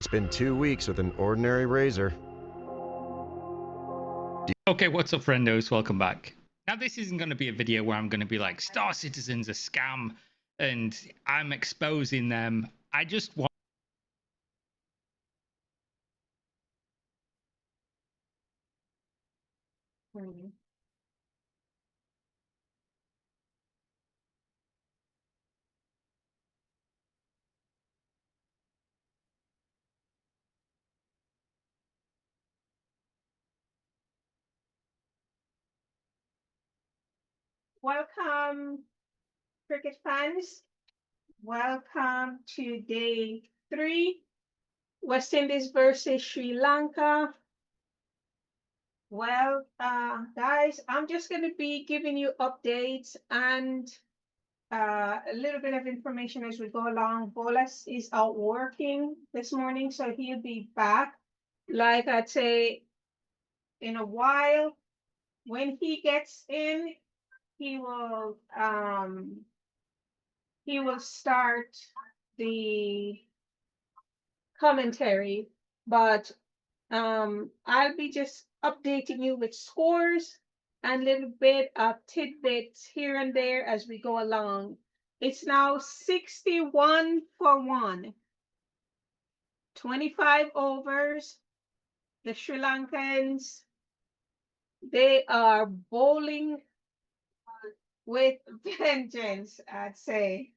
It's been 2 weeks with an ordinary razor. Okay, what's up, friendos? Welcome back. Now, this isn't going to be a video where I'm going to be like, Star Citizen's a scam and I'm exposing them. I just want Welcome, cricket fans. Welcome to day 3, West Indies versus Sri Lanka. Well, guys, I'm just going to be giving you updates and a little bit of information as we go along. Bolas is out working this morning, so he'll be back, like I'd say, in a while. When he gets in, he will start the commentary, but I'll be just updating you with scores and a little bit of tidbits here and there as we go along. It's now 61 for 1, 25 overs. The Sri Lankans, they are bowling with vengeance, I'd say.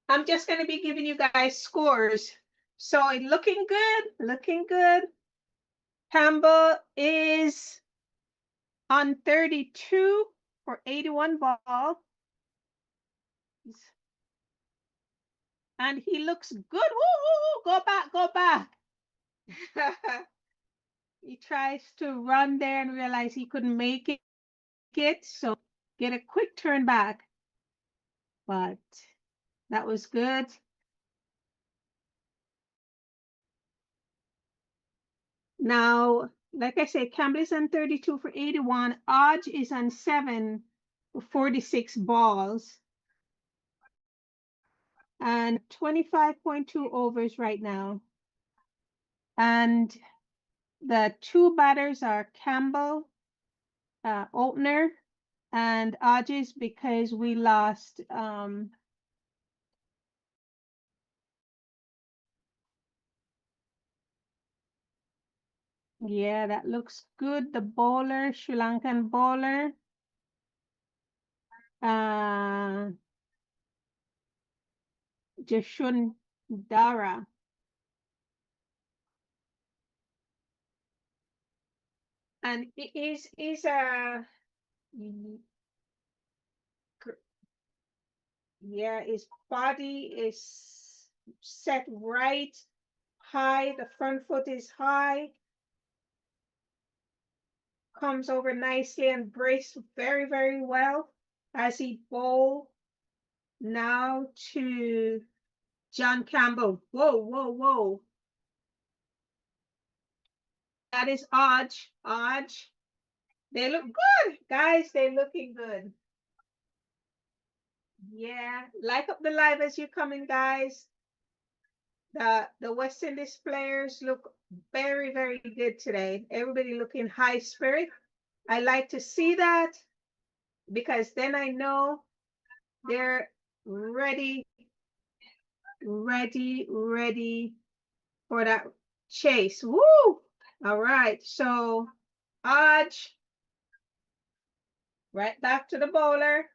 I'm just going to be giving you guys scores. So looking good, looking good. Campbell is on 32 for 81 ball. And he looks good. Woo, go back, go back. He tries to run there and realize he couldn't make it. So get a quick turn back. But that was good. Now, like I said, Campbell is on 32 for 81. Odge is on 7 for 46 balls. And 25.2 overs right now. And the two batters are Campbell, opener, and Odges because we lost yeah, that looks good. The bowler, Sri Lankan bowler. Jashun Dara. And it is a yeah, his body is set right, high. The front foot is high. Comes over nicely and braced very, very well as he bowl now to John Campbell. Whoa, whoa, whoa. That is Odge. Odge. They look good, guys. They're looking good. Yeah, like up the live as you come in, guys. The West Indies players look very, very good today. Everybody looking high spirit. I like to see that because then I know they're ready for that chase. Woo! All right, so Odge, right back to the bowler.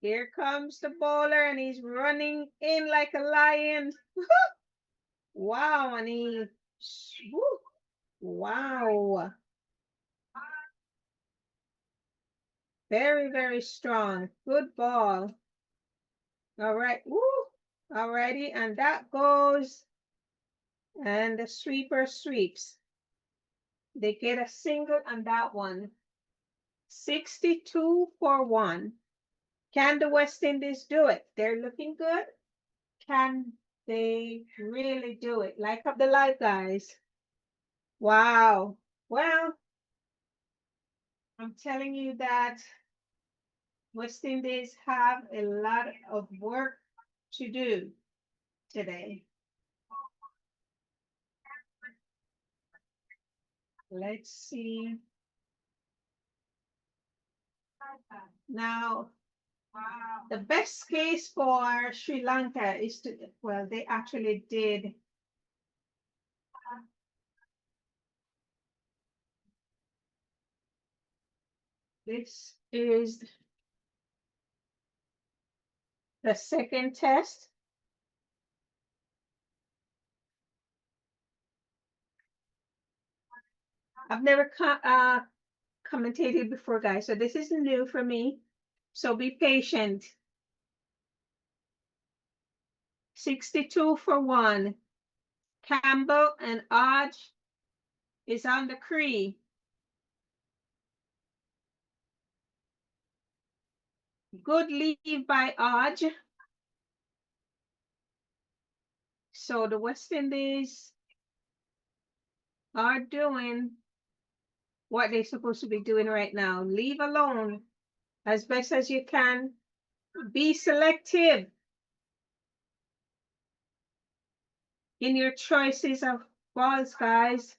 Here comes the bowler, and he's running in like a lion. Wow, and he, woo, wow. Very, very strong. Good ball. All right, woo. All righty, and that goes, and the sweeper sweeps. They get a single on that one. 62 for 1. Can the West Indies do it? They're looking good. Can they really do it? Like up the live, guys. Wow. Well, I'm telling you that West Indies have a lot of work to do today. Let's see. Now, the best case for Sri Lanka is to, well, they actually did. This is the second test. I've never commentated before, guys, so this is new for me. So be patient. 62 for 1. Campbell and Hodge is on the crease. Good leave by Hodge. So the West Indies are doing what they're supposed to be doing right now. Leave alone as best as you can. Be selective in your choices of balls, guys.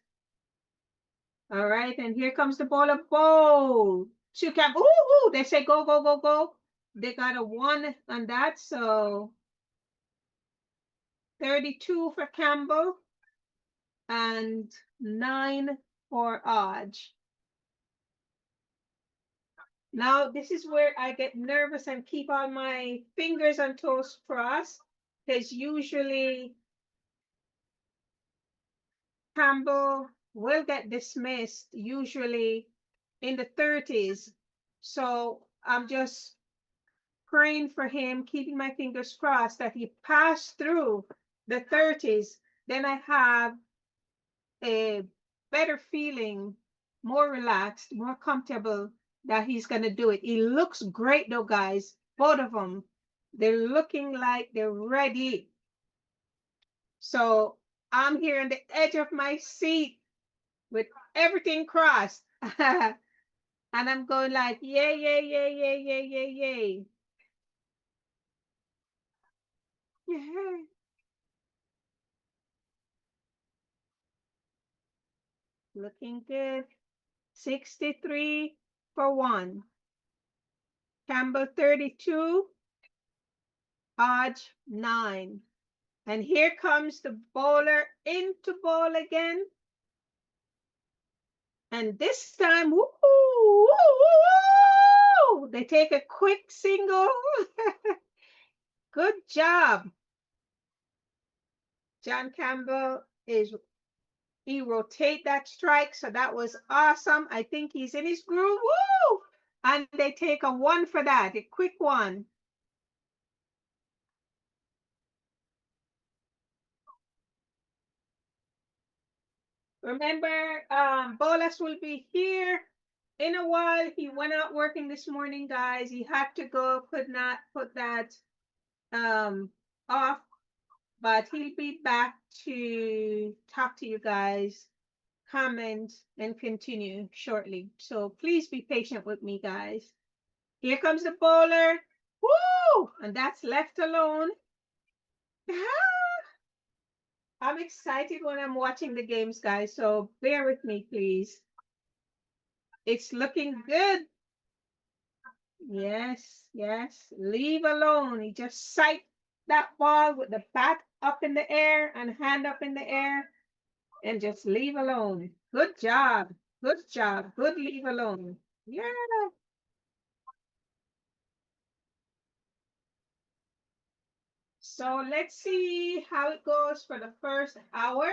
All right, and here comes the ball of bowl. Two cap. Ooh, they say go, go, go, go. They got a 1 on that, so 32 for Campbell and 9 for Hodge. Now, this is where I get nervous and keep all my fingers and toes crossed, because usually Campbell will get dismissed, usually in the 30s. So I'm just praying for him, keeping my fingers crossed that he passed through the 30s. Then I have a better feeling, more relaxed, more comfortable that he's going to do it. He looks great though, guys. Both of them. They're looking like they're ready. So I'm here on the edge of my seat with everything crossed. And I'm going like, yay, yay, yay, yay, yay, yay, yay. Yeah. Looking good. 63 for 1. Campbell 32. Hodge 9. And here comes the bowler into ball again. And this time, woo, woo, woo, woo, they take a quick single. Good job. John Campbell he rotate that strike, so that was awesome. I think he's in his groove. Woo! And they take a 1 for that, a quick 1. Remember, Bolas will be here in a while. He went out working this morning, guys. He had to go, could not put that off, but he'll be back to talk to you guys, comment, and continue shortly. So please be patient with me, guys. Here comes the bowler. Woo! And that's left alone. I'm excited when I'm watching the games, guys, so bear with me, please. It's looking good. Yes, yes. Leave alone. He just sight that ball with the bat up in the air and hand up in the air and just leave alone. Good job. Good job. Good leave alone. Yeah. So let's see how it goes for the first hour.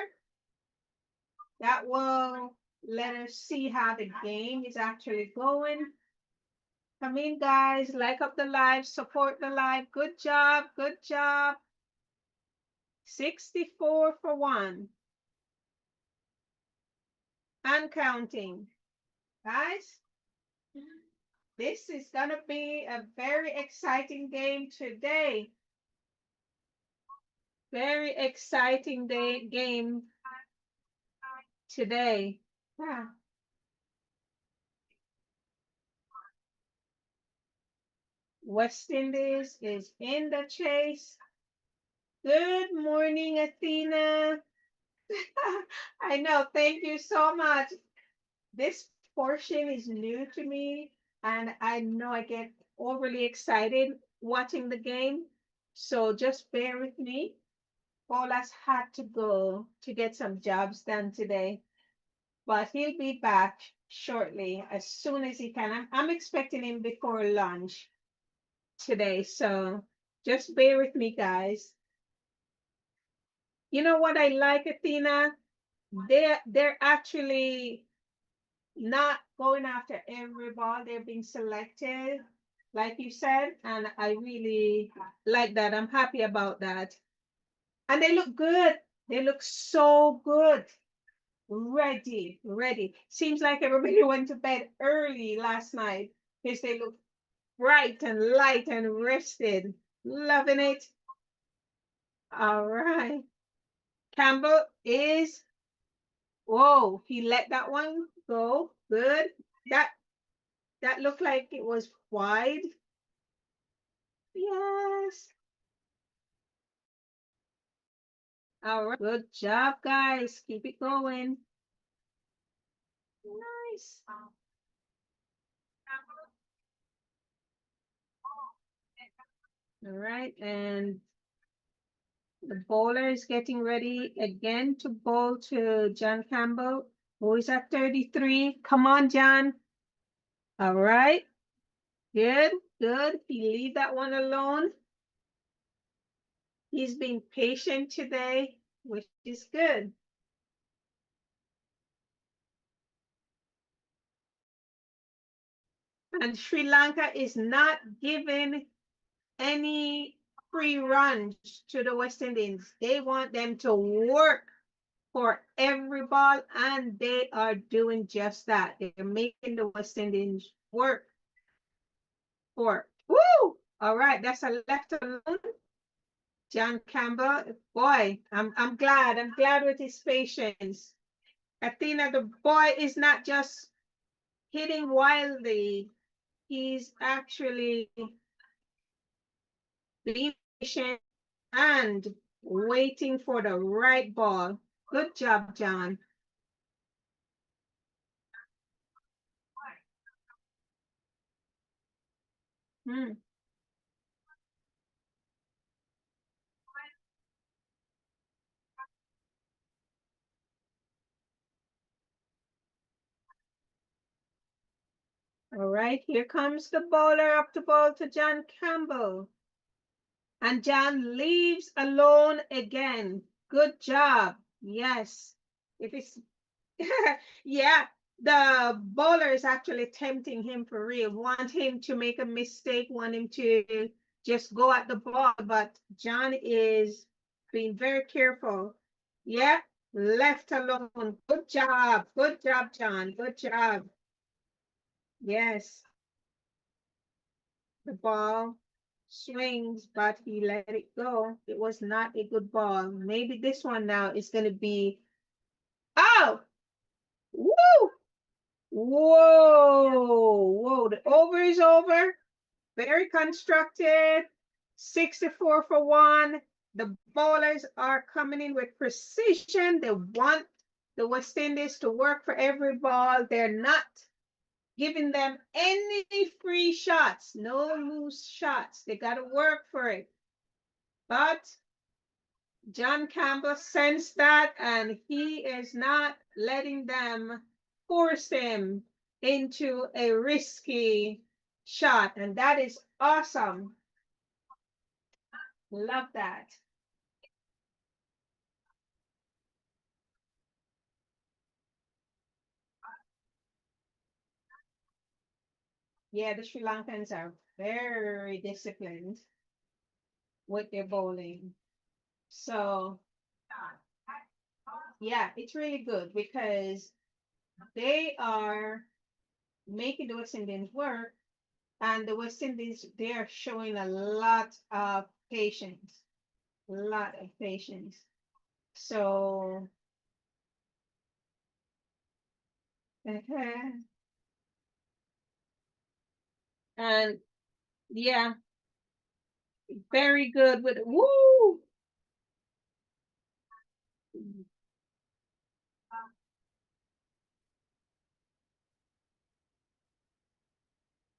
That will let us see how the game is actually going. Come in, guys. Like up the live. Support the live. Good job. Good job. 64 for 1. and counting. Guys, this is going to be a very exciting game today. Very exciting game today. Yeah. West Indies is in the chase. Good morning, Athena. I know. Thank you so much. This portion is new to me, and I know I get overly excited watching the game. So just bear with me. Bolas had to go to get some jobs done today, but he'll be back shortly as soon as he can. I'm expecting him before lunch today, so just bear with me, guys. You know what I like, Athena? They're actually not going after every ball. They're being selected, like you said, and I really like that. I'm happy about that. And they look good. They look so good. Ready, ready. Seems like everybody went to bed early last night because they look bright and light and rested. Loving it. All right. Campbell is, whoa, he let that one go. Good. That looked like it was wide. Yes. All right. Good job, guys. Keep it going. Nice. All right. And the bowler is getting ready again to bowl to John Campbell, who is at 33. Come on, John. All right. Good, good. He leave that one alone. He's being patient today, which is good. And Sri Lanka is not giving any free runs to the West Indies. They want them to work for every ball, and they are doing just that. They're making the West Indies work for. Woo! All right, that's a left alone. John Campbell, boy, I'm glad. I'm glad with his patience. Athena, the boy is not just hitting wildly. He's actually being patient and waiting for the right ball. Good job, John. Hmm. All right, here comes the bowler up the ball to John Campbell. And John leaves alone again. Good job. Yes. If it's yeah, the bowler is actually tempting him for real. Want him to make a mistake, want him to just go at the ball, but John is being very careful. Yeah, left alone. Good job. Good job, John. Good job. Yes. The ball swings, but he let it go. It was not a good ball. Maybe this one now is going to be, oh, woo, whoa, whoa. The over is over. Very constructed. 64 for one. The bowlers are coming in with precision. They want the West Indies to work for every ball. They're not giving them any free shots, no loose shots. They got to work for it. But John Campbell sensed that, and he is not letting them force him into a risky shot. And that is awesome. Love that. Yeah, the Sri Lankans are very disciplined with their bowling. So, yeah, it's really good because they are making the West Indians work, and the West Indies, they are showing a lot of patience, a lot of patience. So, and yeah, very good with woo.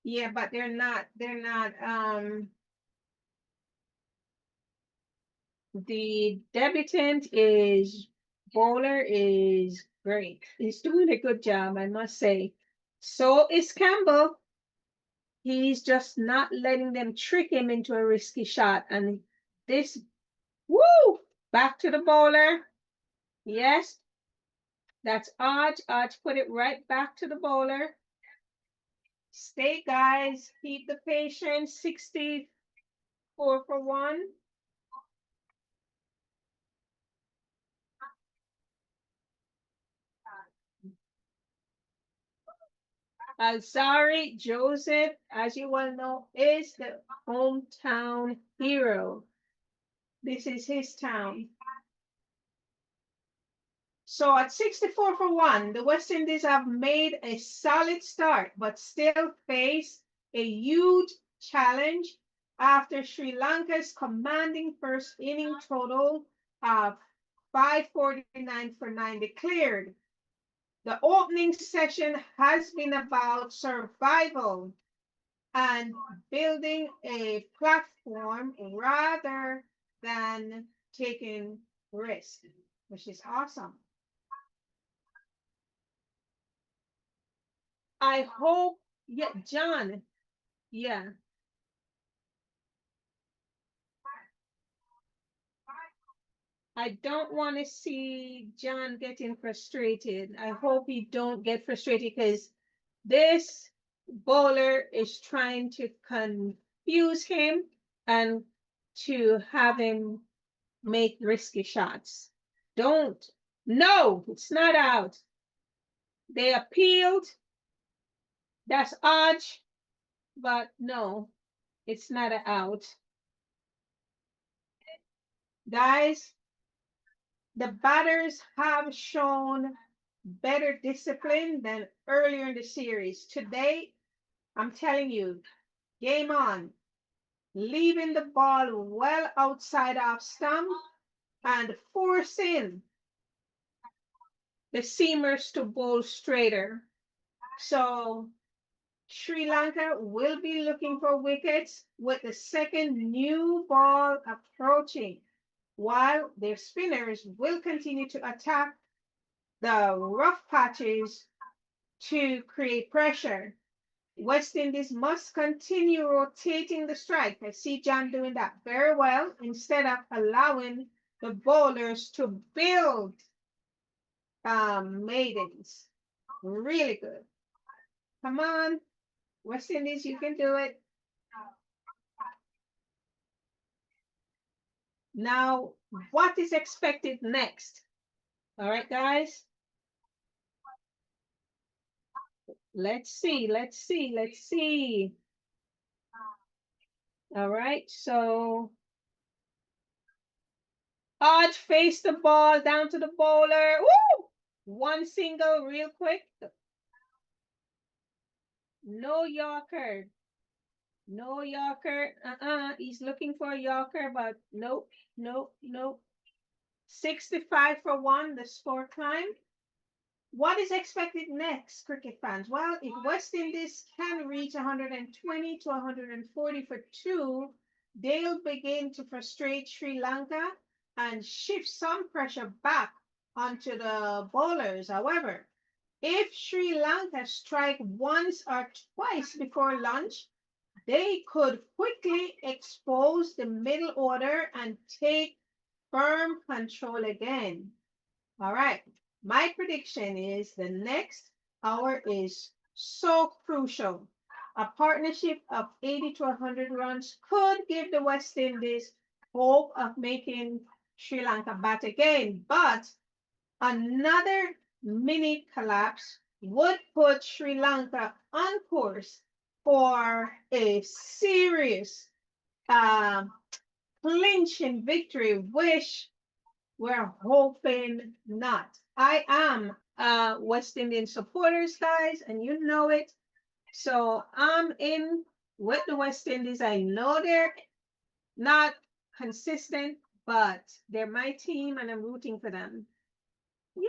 Yeah, but they're not the debutant is bowler is great. He's doing a good job, I must say. So is Campbell. He's just not letting them trick him into a risky shot. And this, woo, back to the bowler. Yes, that's Odge. Odge put it right back to the bowler. Stay, guys. Keep the patience. 64 for 1. Alzari Joseph, as you well know, is the hometown hero. This is his town. So at 64 for 1, the West Indies have made a solid start, but still face a huge challenge after Sri Lanka's commanding first inning total of 549 for 9 declared. The opening session has been about survival and building a platform rather than taking risk, which is awesome. I hope, yeah, John, yeah. I don't want to see John getting frustrated. I hope he don't get frustrated because this bowler is trying to confuse him and to have him make risky shots. Don't. No, it's not out. They appealed. That's odd, but no, it's not out. Guys, the batters have shown better discipline than earlier in the series. Today, I'm telling you, game on. Leaving the ball well outside off stump and forcing the seamers to bowl straighter. So Sri Lanka will be looking for wickets with the second new ball approaching, while their spinners will continue to attack the rough patches to create pressure. West Indies must continue rotating the strike. I see John doing that very well instead of allowing the bowlers to build maidens. Really good. Come on, West Indies, you can do it. Now, what is expected next? All right, guys. Let's see. All right, so Odd face the ball down to the bowler. Woo! One single real quick. No Yorker. No Yorker. He's looking for a Yorker, but nope. 65 for 1, the score climb. What is expected next, cricket fans? Well, if West Indies can reach 120 to 140 for 2, they'll begin to frustrate Sri Lanka and shift some pressure back onto the bowlers. However, if Sri Lanka strike once or twice before lunch, they could quickly expose the middle order and take firm control again. All right. My prediction is the next hour is so crucial. A partnership of 80 to 100 runs could give the West Indies hope of making Sri Lanka bat again, but another mini collapse would put Sri Lanka on course for a serious clinching victory, which we're hoping not. I am West Indian supporters, guys, and you know it. So I'm in with the West Indies. I know they're not consistent, but they're my team and I'm rooting for them. Yeah.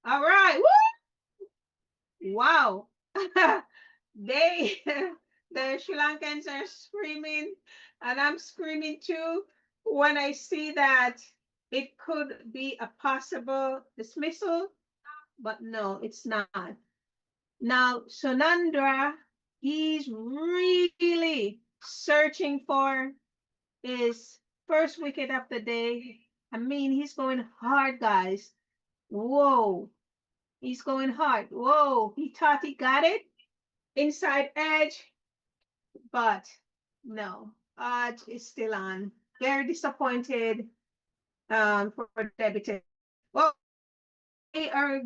All right. Woo! Wow. They the Sri Lankans are screaming and I'm screaming too when I see that it could be a possible dismissal, but no, it's not. Now, Sunandra, he's really searching for his first wicket of the day. I mean, he's going hard, guys. Whoa, he's going hard. Whoa, he thought he got it. Inside edge, but no, Odds is still on. Very disappointed for debutant. Well, they are,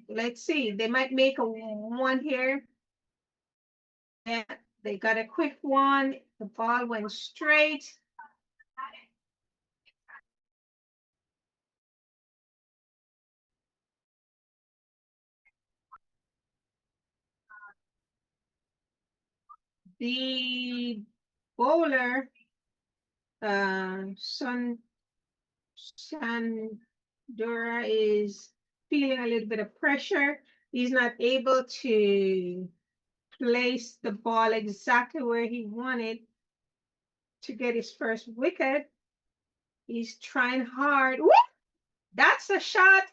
let's see, they might make a one here. Yeah, they got a quick one. The ball went straight. The bowler, Sandura is feeling a little bit of pressure. He's not able to place the ball exactly where he wanted to get his first wicket. He's trying hard. Woo! That's a shot.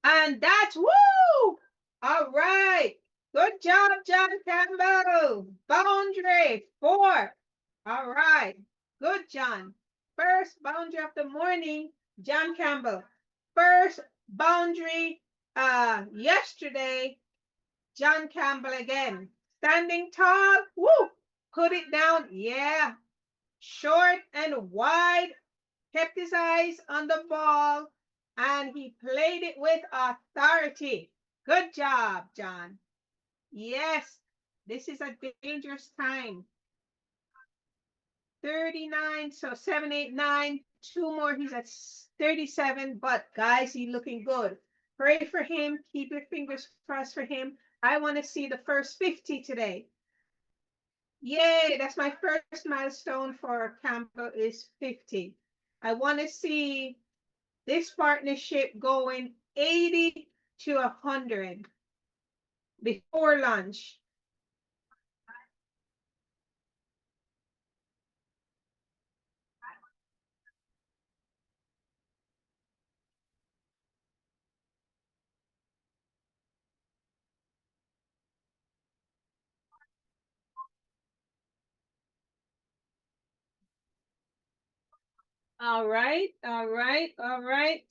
And that's woo! All right. Good job, John Campbell. Boundary 4. All right. Good, John. First boundary of the morning, John Campbell. First boundary yesterday, John Campbell again. Standing tall. Woo! Put it down. Yeah. Short and wide. Kept his eyes on the ball. And he played it with authority. Good job, John. Yes, this is a dangerous time. 39, so 7, 8, 9. 2 more, he's at 37. But guys, he's looking good. Pray for him. Keep your fingers crossed for him. I want to see the first 50 today. Yay, that's my first milestone for Campbell is 50. I want to see this partnership going 80 to 100 before lunch. All right, all right, all right.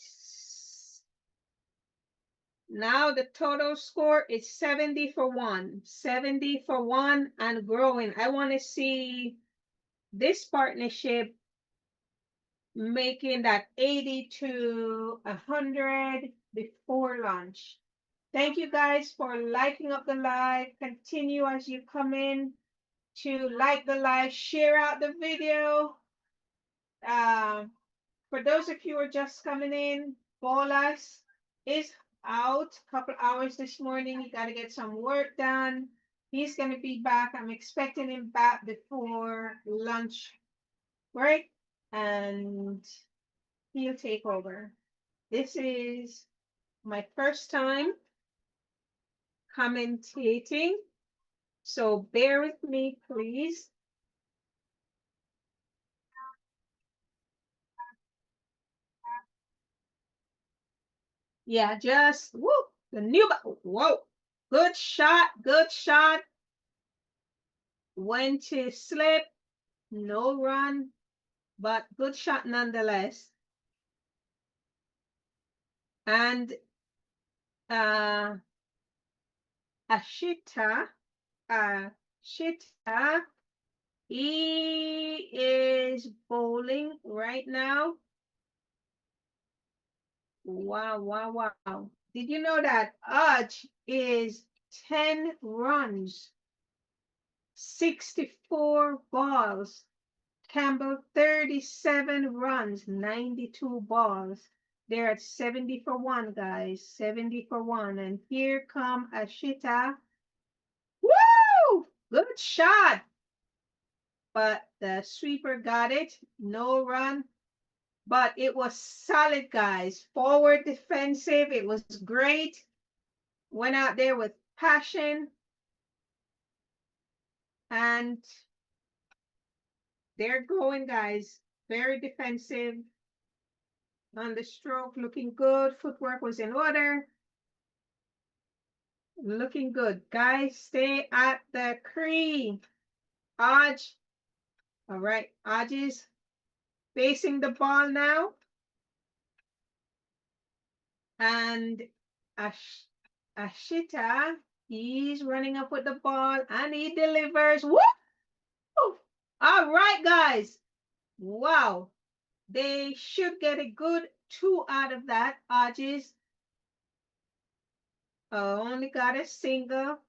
Now the total score is 70 for 1. 70 for 1 and growing. I want to see this partnership making that 80 to 100 before lunch. Thank you guys for liking up the live. Continue as you come in to like the live, share out the video. For those of you who are just coming in, Bolas is out a couple hours this morning. He got to get some work done. He's going to be back. I'm expecting him back before lunch break, and he'll take over. This is my first time commentating, so bear with me, please. Yeah, just whoop the new. Whoa, good shot, good shot. Went to slip, no run, but good shot nonetheless. And Ashita, he is bowling right now. Wow, wow, wow. Did you know that Aj is 10 runs, 64 balls? Campbell, 37 runs, 92 balls. They're at 70 for one, guys. 70 for one. And here come Ashita. Woo! Good shot. But the sweeper got it. No run. But it was solid, guys. Forward defensive. It was great. Went out there with passion. And they're going, guys. Very defensive. On the stroke, looking good. Footwork was in order. Looking good. Guys, stay at the crease. Aj. All right. Aj is facing the ball now. And Ashita, he's running up with the ball and he delivers. Woo! All right, guys. Wow. They should get a good 2 out of that. Ajis only got a single.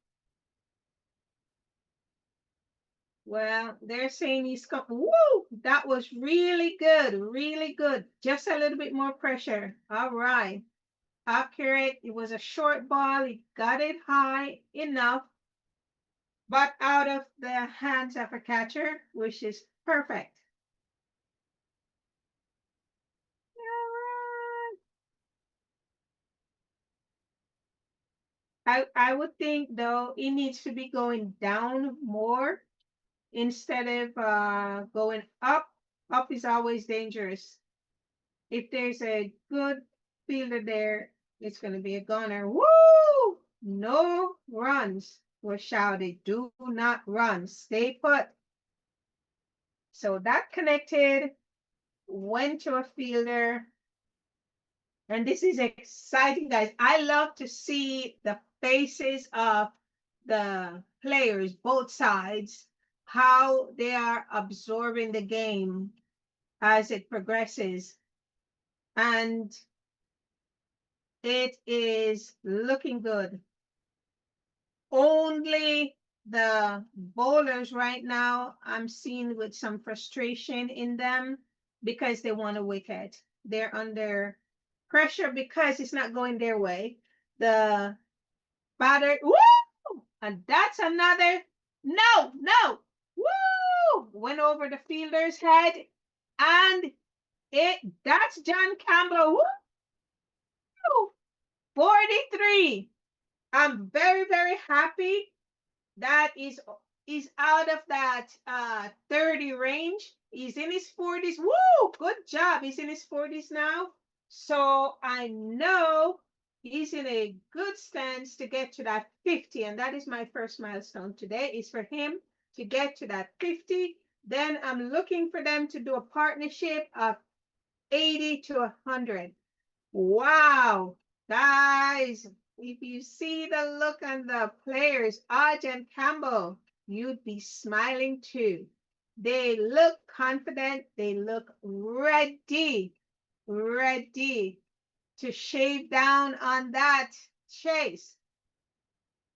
Well, they're saying he's come. Woo! That was really good. Really good. Just a little bit more pressure. All right. Accurate. It was a short ball. He got it high enough, but out of the hands of a catcher, which is perfect. I would think, though, it needs to be going down more instead of going up. Up is always dangerous. If there's a good fielder there, it's going to be a gunner. Woo! No runs were shouted. Do not run. Stay put. So that connected, went to a fielder. And this is exciting, guys. I love to see the faces of the players, both sides, how they are absorbing the game as it progresses. And it is looking good. Only the bowlers right now, I'm seeing with some frustration in them because they want a wicket. They're under pressure because it's not going their way. The batter, woo! And that's another, no, woo! Went over the fielder's head, and that's John Campbell, woo! 43. I'm very, very happy that is out of that 30 range. He's in his 40s. Woo! Good job. He's in his 40s now. So I know he's in a good stance to get to that 50. And that is my first milestone today, is for him to get to that 50. Then I'm looking for them to do a partnership of 80 to 100. Wow. Guys, if you see the look on the players, Aj and Campbell, you'd be smiling too. They look confident. They look ready to shave down on that chase.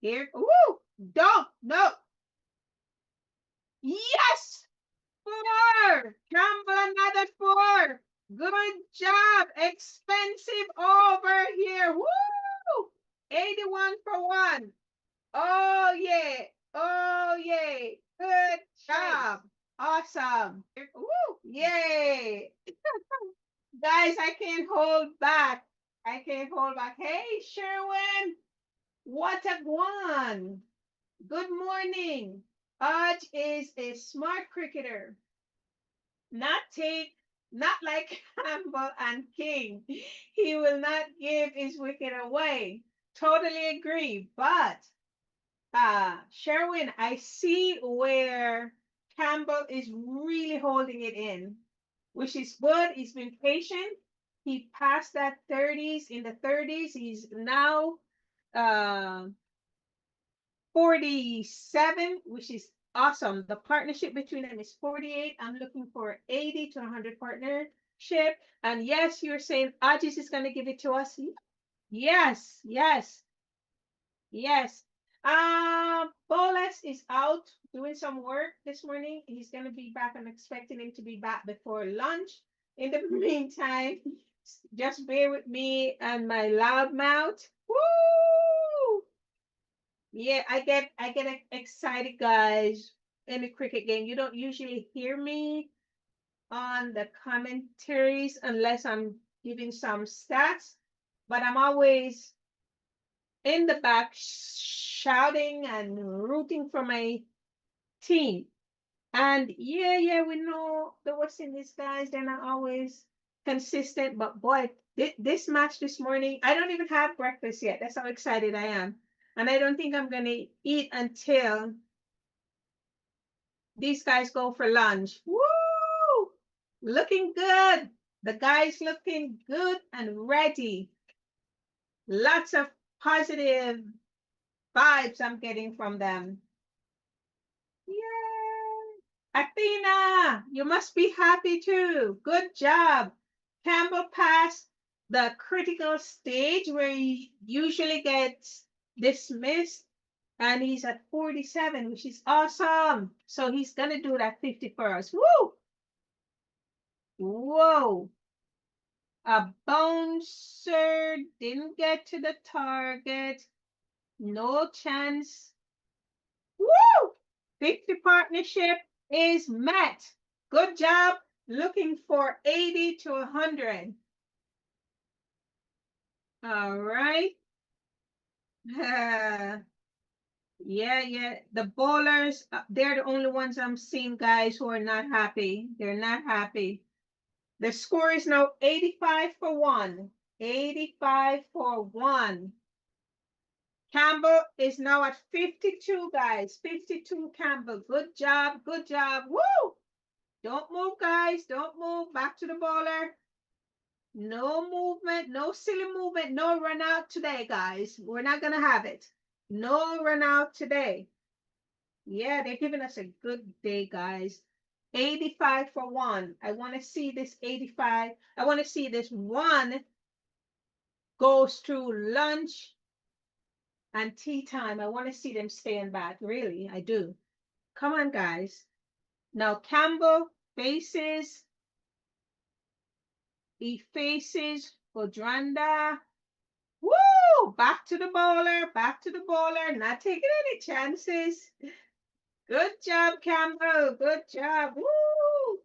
Here, woo, don't, no. Yes, 4. Campbell, another 4. Good job. Expensive over here. Woo! 81 for 1. Oh, yeah. Oh, yay. Good job. Awesome. Woo! Yay. Guys, I can't hold back. I can't hold back. Hey, Sherwin. What a one. Good morning. Aj is a smart cricketer. Not like Campbell and King. He will not give his wicket away. Totally agree. But Sherwin, I see where Campbell is really holding it in, which is good. He's been patient. He passed that 30s. In the 30s, he's now 47, which is awesome. The partnership between them is 48. I'm looking for 80 to 100 partnership. And yes, you're saying Ajis is going to give it to us. Yes, yes, yes. Bolas is out doing some work this morning. He's gonna be back. I'm expecting him to be back before lunch. In the meantime, just bear with me and my loud mouth. Woo! Yeah, I get excited, guys, in the cricket game. You don't usually hear me on the commentaries unless I'm giving some stats, but I'm always in the back shouting and rooting for my team. And yeah, we know the West Indies guys, they're not always consistent, but boy, this match this morning, I don't even have breakfast yet. That's how excited I am. And I don't think I'm going to eat until these guys go for lunch. Woo! Looking good. The guys looking good and ready. Lots of positive vibes I'm getting from them. Yay! Athena, you must be happy too. Good job. Campbell passed the critical stage where he usually gets dismissed, and he's at 47, which is awesome. So he's gonna do that 50 for us. Woo! Whoa. A bouncer didn't get to the target. No chance. Woo! 50 partnership is met. Good job. Looking for 80 to 100. All right. Yeah. The bowlers, they're the only ones I'm seeing, guys, who are not happy. They're not happy. The score is now 85 for 1. 85 for 1. Campbell is now at 52, guys. 52 Campbell. Good job. Good job. Woo! Don't move, guys. Don't move. Back to the bowler. No movement. No silly movement. No run out today, guys. We're not going to have it. No run out today. Yeah, they're giving us a good day, guys. 85 for 1. I want to see this 85. I want to see this 1 goes through lunch and tea time. I want to see them staying back. Really, I do. Come on, guys. Now, Campbell faces. He faces Odranda. Woo! Back to the bowler. Back to the bowler. Not taking any chances. Good job, Campbell. Good job. Woo!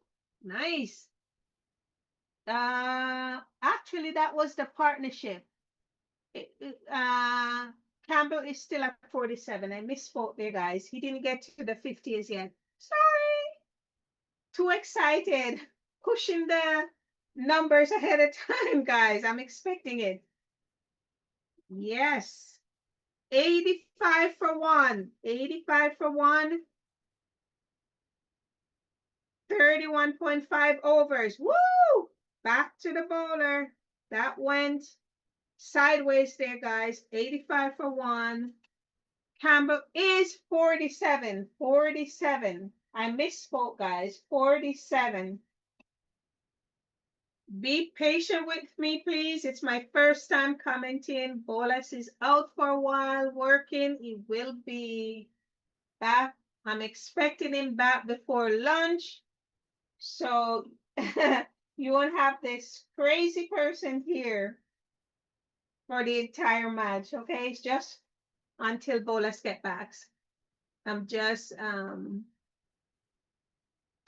Nice. Actually, that was the partnership. Campbell is still at 47. I misspoke there, guys. He didn't get to the 50s yet. Sorry. Too excited. Pushing the numbers ahead of time, guys. I'm expecting it. Yes. 85 for 1. 85 for 1. 31.5 overs. Woo! Back to the bowler. That went sideways there, guys. 85 for 1. Campbell is 47. 47. I misspoke, guys. 47. Be patient with me, please. It's my first time commenting. Bolas is out for a while working. He will be back. I'm expecting him back before lunch. So you won't have this crazy person here for the entire match, okay? It's just until Bolas get back. I'm just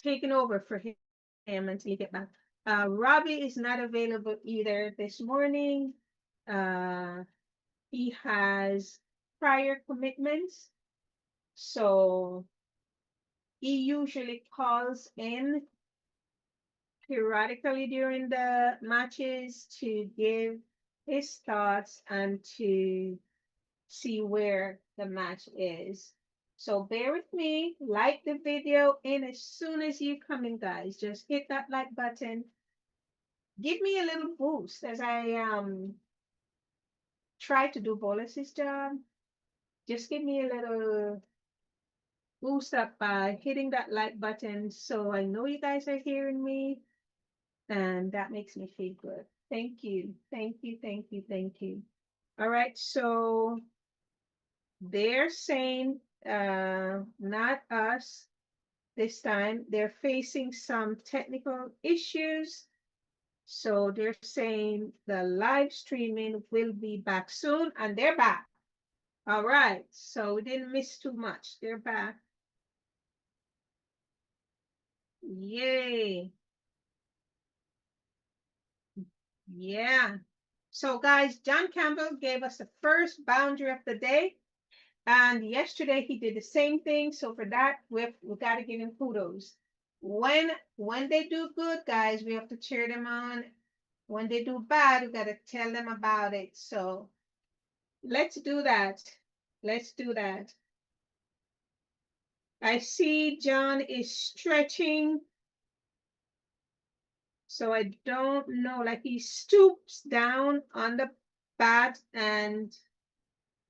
taking over for him until he get back. Robbie is not available either this morning. He has prior commitments, so he usually calls in periodically during the matches to give his thoughts and to see where the match is. So bear with me, like the video, and as soon as you come in, guys, just hit that like button. Give me a little boost as I try to do Bolas's job. Just give me a little boost up by hitting that like button so I know you guys are hearing me, and that makes me feel good. Thank you. Thank you. All right, so they're saying, not us this time. They're facing some technical issues. So they're saying the live streaming will be back soon, and they're back. All right, so we didn't miss too much. They're back. Yay. Yeah. So guys, John Campbell gave us the first boundary of the day. And yesterday he did the same thing. So for that, we got to give him kudos. When they do good, guys, we have to cheer them on. When they do bad, we got to tell them about it. So let's do that. Let's do that. I see John is stretching. So I don't know, like he stoops down on the bat and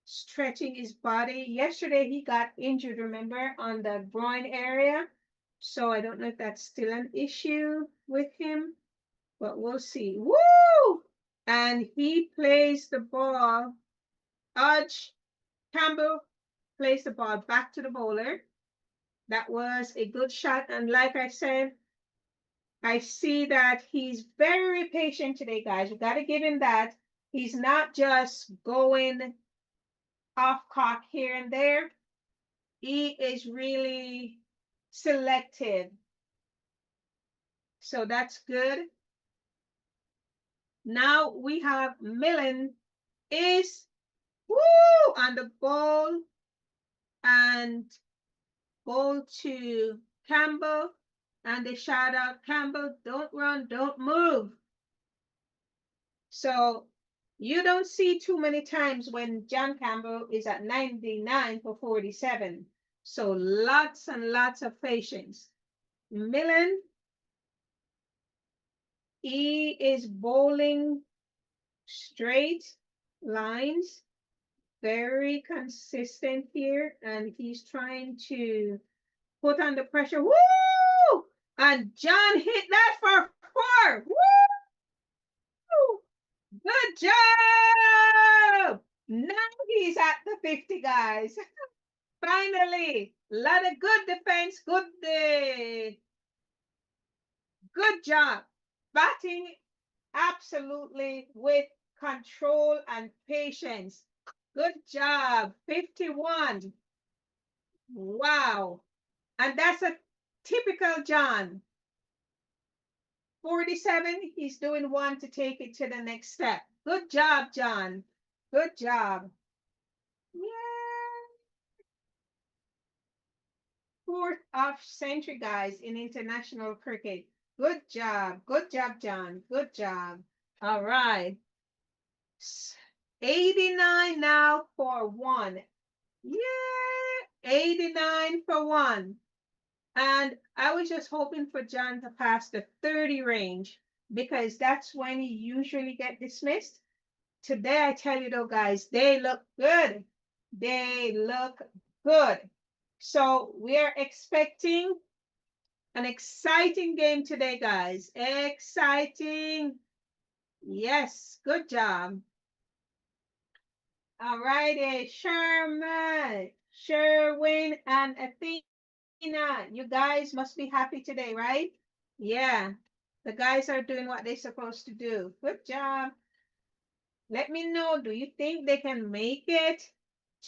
stretching his body. Yesterday he got injured, remember, on the groin area. So I don't know if that's still an issue with him, but we'll see. Woo! And he plays the ball. Campbell plays the ball back to the bowler. That was a good shot. And like I said, I see that he's very patient today, guys. You got to give him that. He's not just going off cock here and there. He is really selective. So that's good. Now we have Millen is on the ball and ball to Campbell. And they shout out, Campbell, don't run, don't move. So you don't see too many times when John Campbell is at 99 for 47. So lots and lots of patience. Millen, he is bowling straight lines, very consistent here, and he's trying to put on the pressure. Woo! And John hit that for 4. Woo! Good job! Now he's at the 50, guys. Finally, a lot of good defense, good job. Batting absolutely with control and patience. Good job, 51. Wow. And that's a typical John. 47, he's doing one to take it to the next step. Good job, John. Good job. Yeah. 4th off century, guys, in international cricket. Good job. Good job, John. Good job. All right. 89 now for 1. Yeah. 89 for 1. And I was just hoping for John to pass the 30 range because that's when he usually get dismissed. Today, I tell you though, guys, they look good. They look good. So we are expecting an exciting game today, guys. Exciting. Yes, good job. All righty, Sherman, Sherwin, and Athena. You guys must be happy today, right? Yeah, the guys are doing what they're supposed to do. Good job. Let me know, do you think they can make it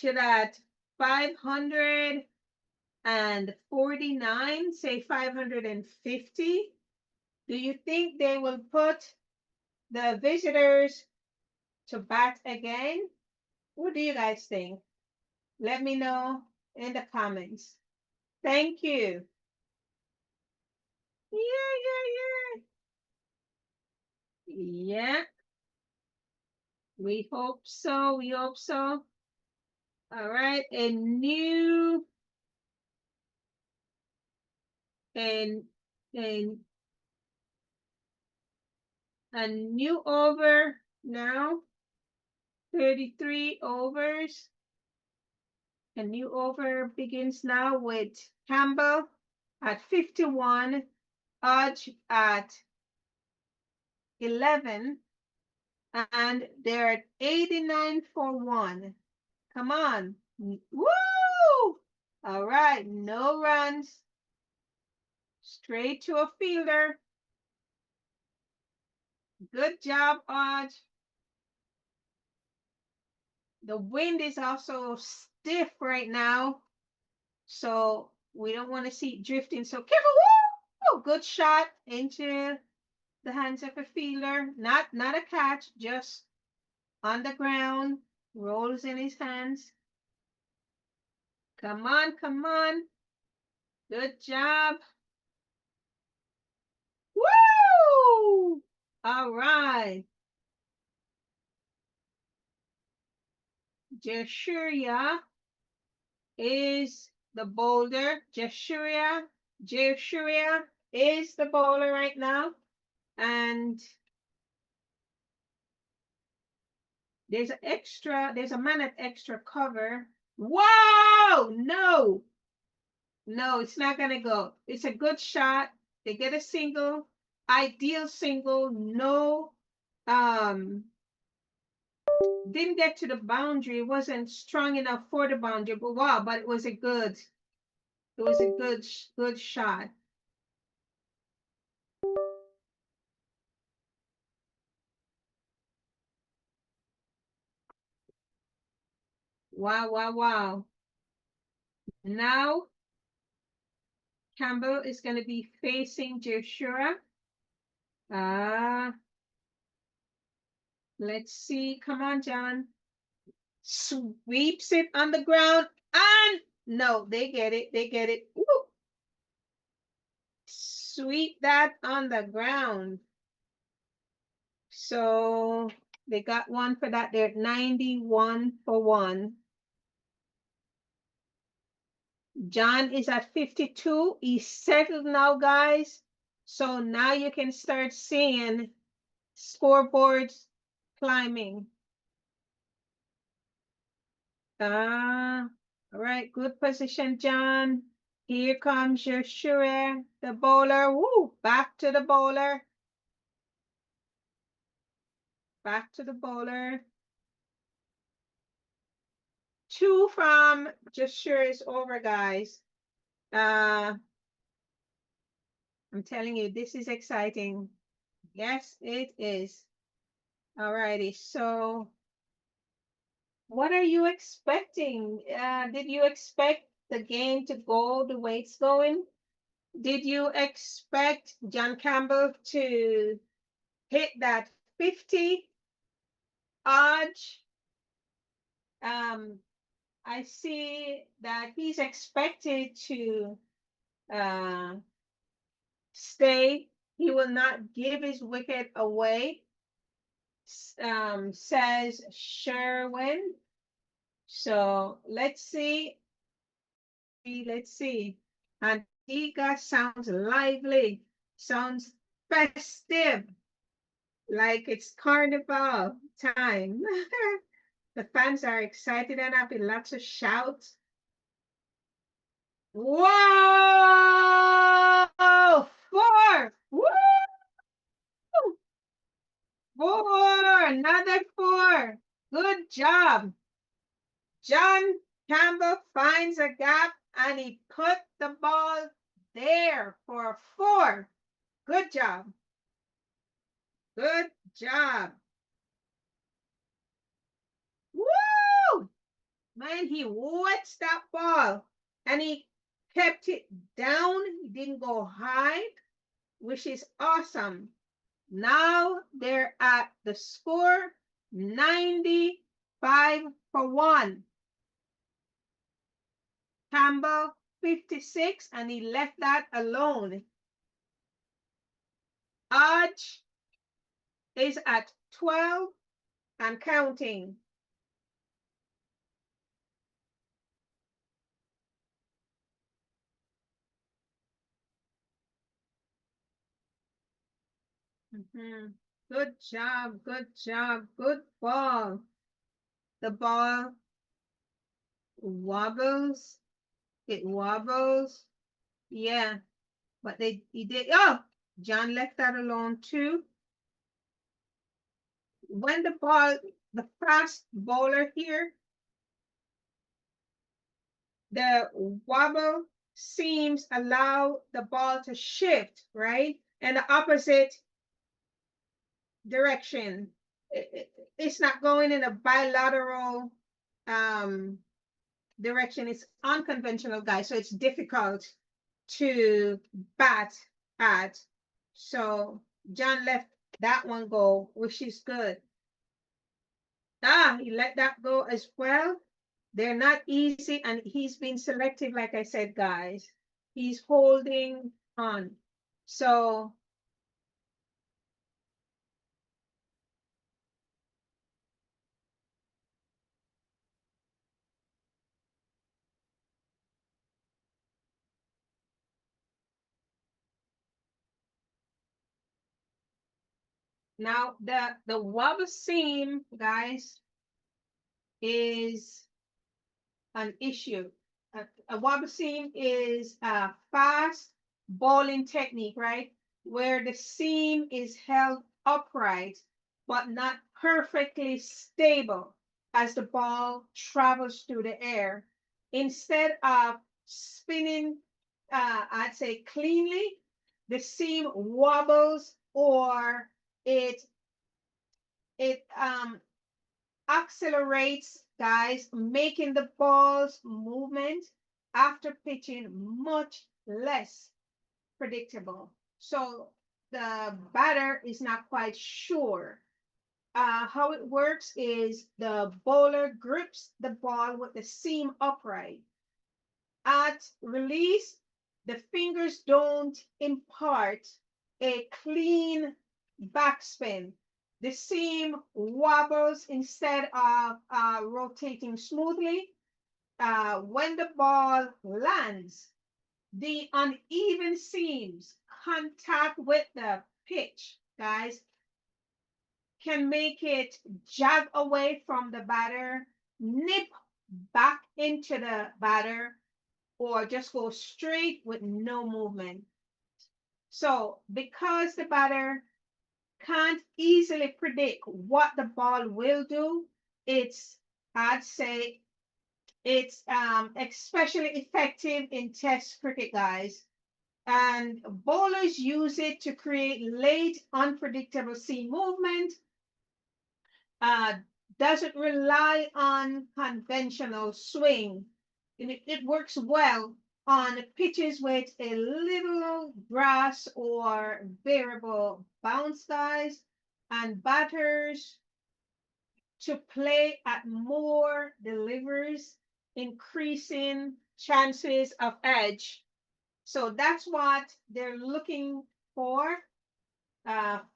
to that 549, say 550? Do you think they will put the visitors to bat again? What do you guys think? Let me know in the comments. Thank you. Yeah. We hope so. We hope so. All right. A new over now. 33 overs. A new over begins now with Campbell at 51, Hodge at 11, And they're at 89 for 1. Come on. Woo! All right, no runs. Straight to a fielder. Good job, Odd. The wind is also stiff right now, so we don't want to see it drifting. So careful. Woo! Good shot into the hands of a fielder. Not a catch, just on the ground. Rolls in his hands. Come on, come on. Good job. Woo! All right. Jashuria is the bowler. Jashuria is the bowler right now. And there's a man at extra cover. Wow! No, it's not gonna go. It's a good shot. They get a single, ideal single. No, didn't get to the boundary. It wasn't strong enough for the boundary, but wow, but it was a good shot. Wow. Now Campbell is going to be facing Joshua. Let's see. Come on, John. Sweeps it on the ground. And no, they get it. Woo. Sweep that on the ground. So they got one for that. They're 91 for 1. John is at 52. He's settled now, guys. So now you can start seeing scoreboards climbing. All right, good position, John. Here comes your Shure, the bowler. Woo, back to the bowler. Back to the bowler. 2 from Joshua is over, guys. I'm telling you, this is exciting. Yes, it is. All righty, so what are you expecting? Did you expect the game to go the way it's going? Did you expect John Campbell to hit that 50 odd? I see that he's expected to stay. He will not give his wicket away, says Sherwin. So let's see. Antigua sounds lively, sounds festive, like it's carnival time. The fans are excited and happy, lots of shouts. Whoa! 4! Woo! 4! Another 4! Good job. John Campbell finds a gap and he put the ball there for a 4. Good job. Good job. Woo! Man, he wets that ball and he kept it down. He didn't go high, which is awesome. Now they're at the score 95 for 1. Campbell 56, and he left that alone. Hodge is at 12 and counting. Good job, good job, good ball. The ball wobbles. It wobbles. Yeah, but he did. Oh, John left that alone too. when the fast bowler here, the wobble seams allow the ball to shift, right? And the opposite direction. It's not going in a bilateral direction. It's unconventional, guys. So it's difficult to bat at. So John let that one go, which is good. He let that go as well. They're not easy, and he's been selective, like I said, guys. He's holding on. So now the wobble seam, guys, is an issue. A wobble seam is a fast bowling technique, right? Where the seam is held upright, but not perfectly stable as the ball travels through the air. Instead of spinning, I'd say cleanly, the seam wobbles or it accelerates, guys, making the ball's movement after pitching much less predictable. So the batter is not quite sure. How it works is the bowler grips the ball with the seam upright. At release, the fingers don't impart a clean backspin. The seam wobbles instead of rotating smoothly. When the ball lands, the uneven seams contact with the pitch, guys, can make it jog away from the batter, nip back into the batter, or just go straight with no movement. So because the batter can't easily predict what the ball will do, I'd say it's especially effective in Test cricket, guys. And bowlers use it to create late, unpredictable seam movement. Doesn't rely on conventional swing. It works well on pitches with a little grass or variable bounce, guys, and batters to play at more delivers, increasing chances of edge. So that's what they're looking for.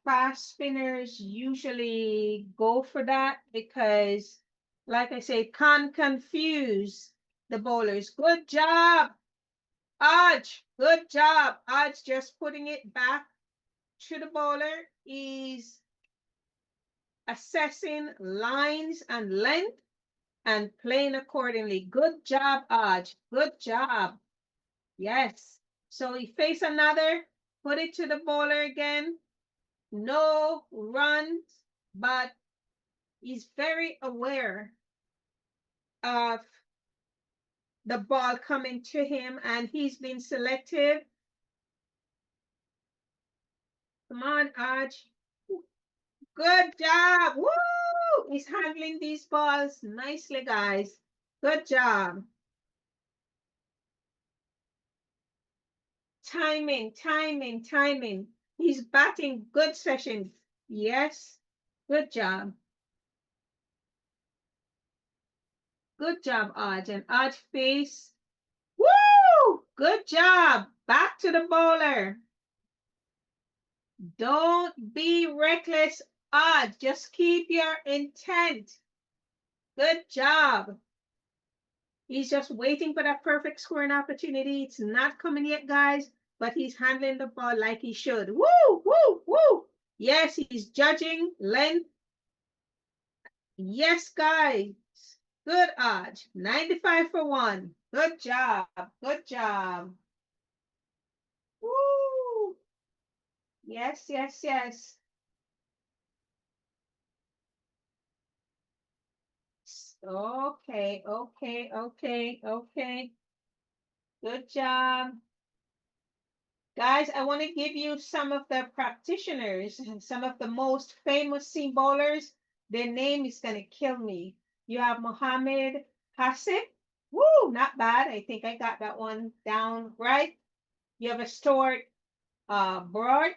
Fast spinners usually go for that because, like I say, can't confuse the bowlers. Good job, Aj. Good job. Aj just putting it back to the bowler. Is assessing lines and length and playing accordingly. Good job, Aj. Good job. Yes. So he face another, put it to the bowler again. No runs, but he's very aware of the ball coming to him, and he's been selective. Come on, Aj. Good job. Woo! He's handling these balls nicely, guys. Good job. Timing, timing, timing. He's batting good sessions. Yes. Good job. Good job, Aj. And Aj face. Woo! Good job. Back to the bowler. Don't be reckless, Aj. Just keep your intent. Good job. He's just waiting for that perfect scoring opportunity. It's not coming yet, guys, but he's handling the ball like he should. Woo, woo, woo. Yes, he's judging length. Yes, guys. Good, Aj. 95 for 1. Good job. Good job. Woo. Yes, yes, yes. Okay, okay, okay, okay. Good job. Guys, I want to give you some of the practitioners and some of the most famous seam bowlers. Their name is going to kill me. You have Mohammed Hasib. Woo, not bad. I think I got that one down right. You have a Stuart Broad.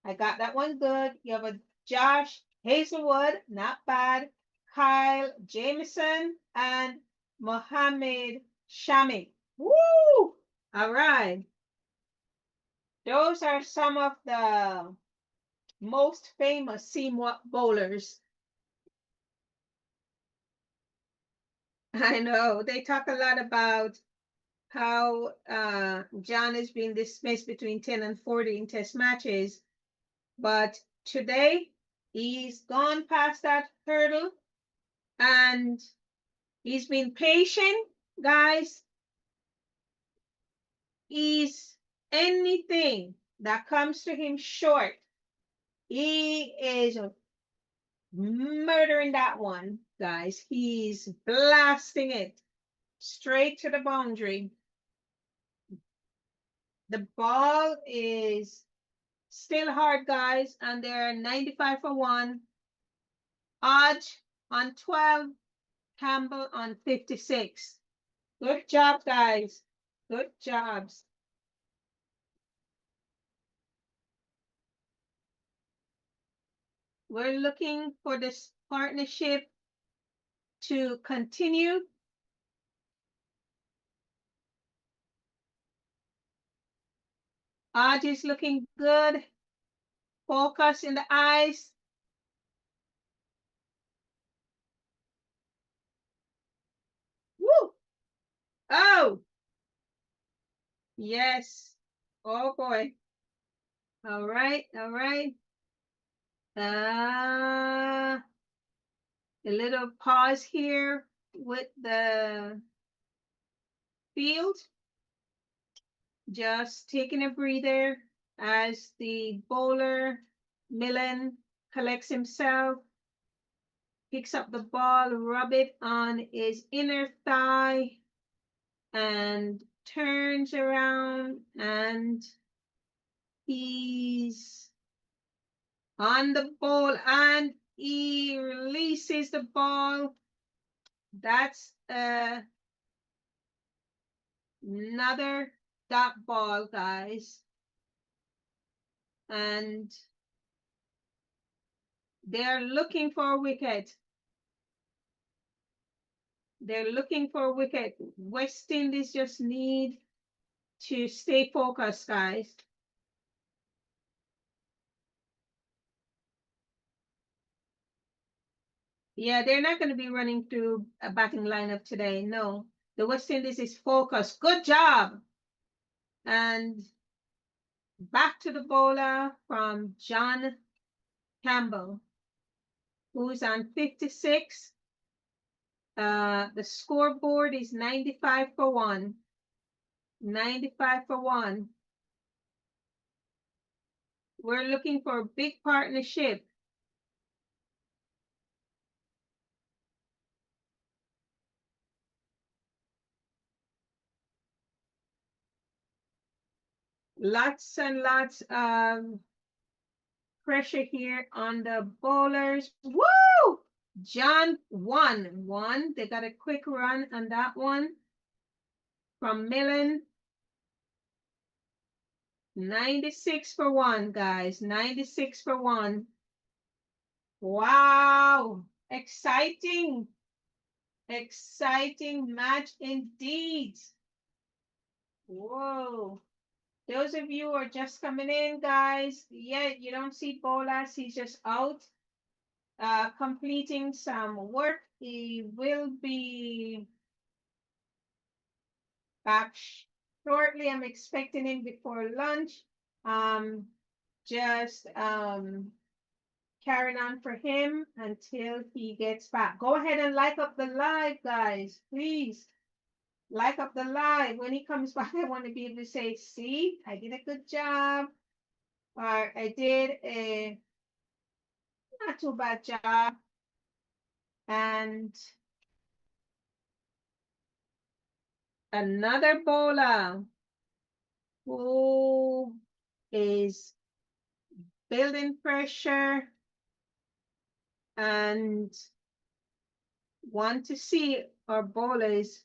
I got that one good. You have a Josh Hazelwood. Not bad. Kyle Jameson and Mohammed Shami. Woo! All right. Those are some of the most famous seam bowlers. I know they talk a lot about how John has been dismissed between 10 and 40 in test matches, but today he's gone past that hurdle and he's been patient, guys. He's anything that comes to him short, he is murdering that one, guys. He's blasting it straight to the boundary. The ball is still hard, guys, and they're 95 for 1. Odds on 12, Campbell on 56. Good job, guys. Good jobs. We're looking for this partnership to continue. Odds is looking good. Focus in the eyes. Woo! Oh! Yes. Oh boy. All right, all right. A little pause here with the field. Just taking a breather as the bowler, Millen, collects himself, picks up the ball, rub it on his inner thigh, and turns around, and he's on the ball, and he releases the ball. That's another dot ball, guys. And they're looking for a wicket. They're looking for a wicket. West Indies just need to stay focused, guys. Yeah, they're not going to be running through a batting lineup today. No, the West Indies is focused. Good job. And back to the bowler from John Campbell, who's on 56. The scoreboard is 95 for 1. 95 for 1. We're looking for a big partnership. Lots and lots of pressure here on the bowlers. Woo! John won. They got a quick run on that one from Millen. 96 for 1, guys. 96 for 1. Wow. Exciting. Exciting match indeed. Whoa. Those of you who are just coming in, guys, yeah, you don't see Bolas. He's just out completing some work. He will be back shortly. I'm expecting him before lunch. Just carrying on for him until he gets back. Go ahead and like up the live, guys, please. Like up the live. When he comes back, I want to be able to say, see, I did a good job. Or I did a not too bad job. And another bowler who is building pressure and want to see our bowlers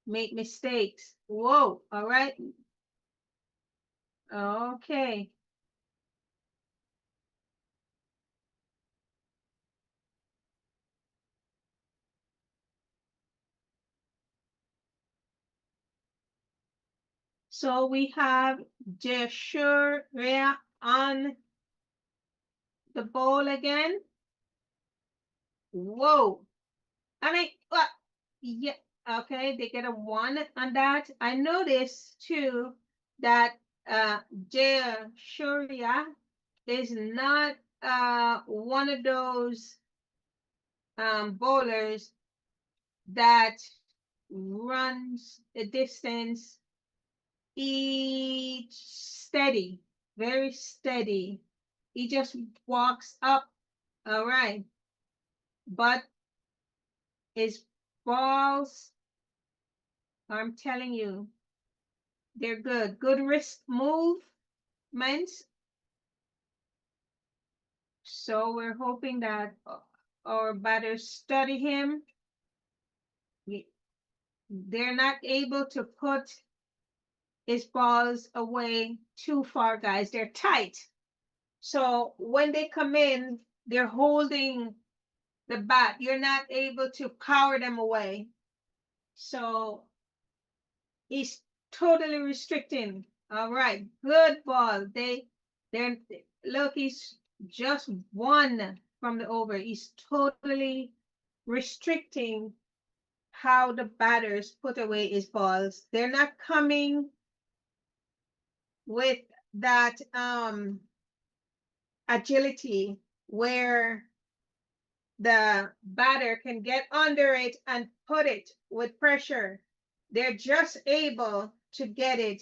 make mistakes. Whoa, all right. Okay. So we have Jeshuria on the ball again. Whoa. I mean, yeah, okay, they get a 1 on that. I noticed too that Jeshuria is not one of those bowlers that runs the distance each steady, very steady. He just walks up, all right. But his balls, I'm telling you, they're good. Good wrist movements. So we're hoping that our batters study him. They're not able to put his balls away too far, guys. They're tight. So when they come in, they're holding the bat. You're not able to power them away. So he's totally restricting. All right, good ball. They're look, he's just 1 from the over. He's totally restricting how the batters put away his balls. They're not coming with that agility where the batter can get under it and put it with pressure. They're just able to get it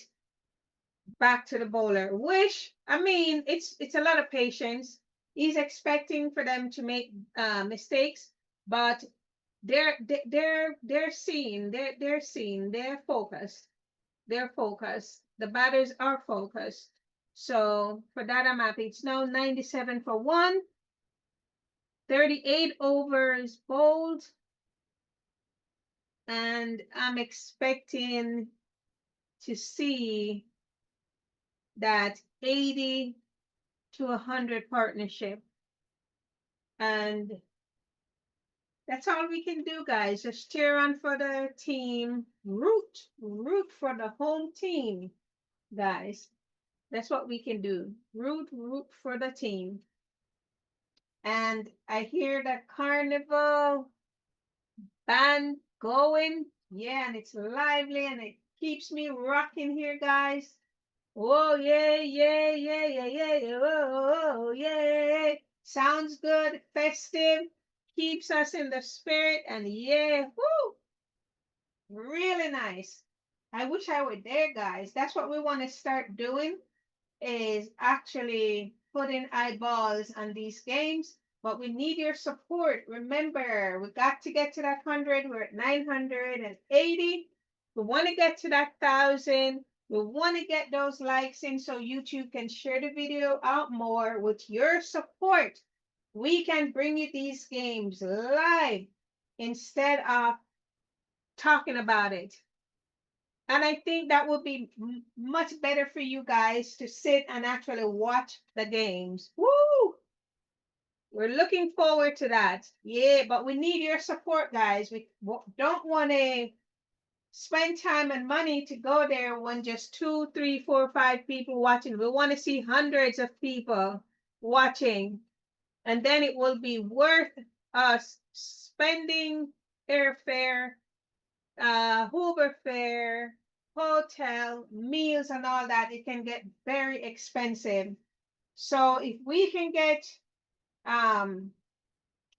back to the bowler, which, I mean, it's a lot of patience. He's expecting for them to make mistakes, but they're seeing, they're focused. They're focused. The batters are focused. So for that, I'm happy. It's now 97 for 1. 38 overs bowled. And I'm expecting to see that 80 to 100 partnership. And that's all we can do, guys. Just cheer on for the team. Root for the home team, guys. That's what we can do. Root for the team. And I hear the carnival band going. Yeah, and it's lively and it keeps me rocking here, guys. Oh, yeah, yeah, yeah, yeah, yeah, oh, yeah. Sounds good, festive, keeps us in the spirit, and yeah, whoo, really nice. I wish I were there, guys. That's what we want to start doing, is actually putting eyeballs on these games, but we need your support. Remember, we got to get to that 100. We're at 980. We want to get to that 1,000. We want to get those likes in so YouTube can share the video out more. With your support, we can bring you these games live instead of talking about it. And I think that would be much better for you guys to sit and actually watch the games. Woo! We're looking forward to that. Yeah, but we need your support, guys. We don't want to spend time and money to go there when just 2, 3, 4, 5 people watching. We want to see hundreds of people watching. And then it will be worth us spending airfare, Uber fare, hotel, meals, and all that. It can get very expensive. So if we can get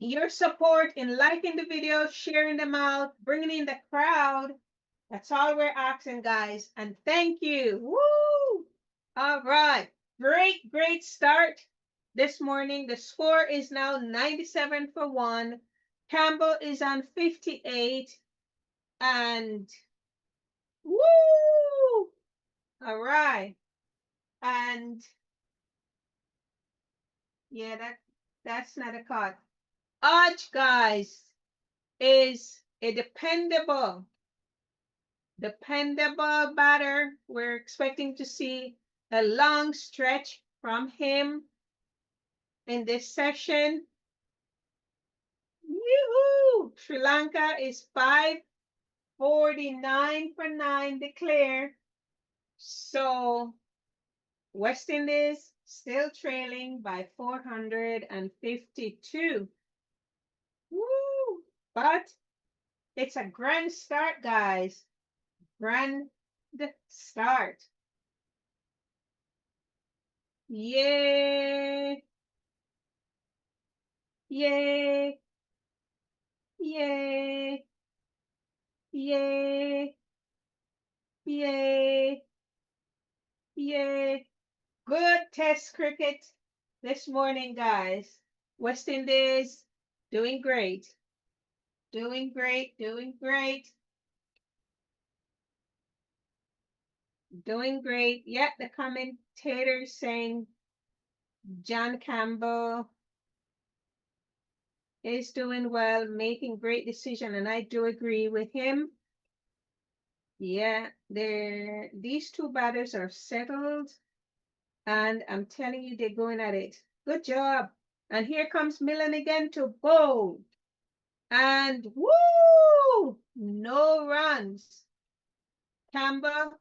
your support in liking the videos, sharing them out, bringing in the crowd, that's all we're asking, guys. And thank you. Woo! All right. Great start this morning. The score is now 97 for 1. Campbell is on 58. And Woo! All right. And yeah, that's not a card. Arch, guys, is a dependable batter. We're expecting to see a long stretch from him in this session. Yoo-hoo! Sri Lanka is 549 for 9 declared. So West Indies still trailing by 452. Woo! But it's a grand start, guys. Grand start. Yay! Yay! Yay! Yay! Yay! Yay! Good test cricket this morning, guys. West Indies doing great. Doing great, doing great. Doing great. Yep, the commentators saying John Campbell is doing well, making great decision, and I do agree with him. Yeah, these two batters are settled, and I'm telling you, they're going at it. Good job. And here comes Millen again to bowl. And woo! No runs. Campbell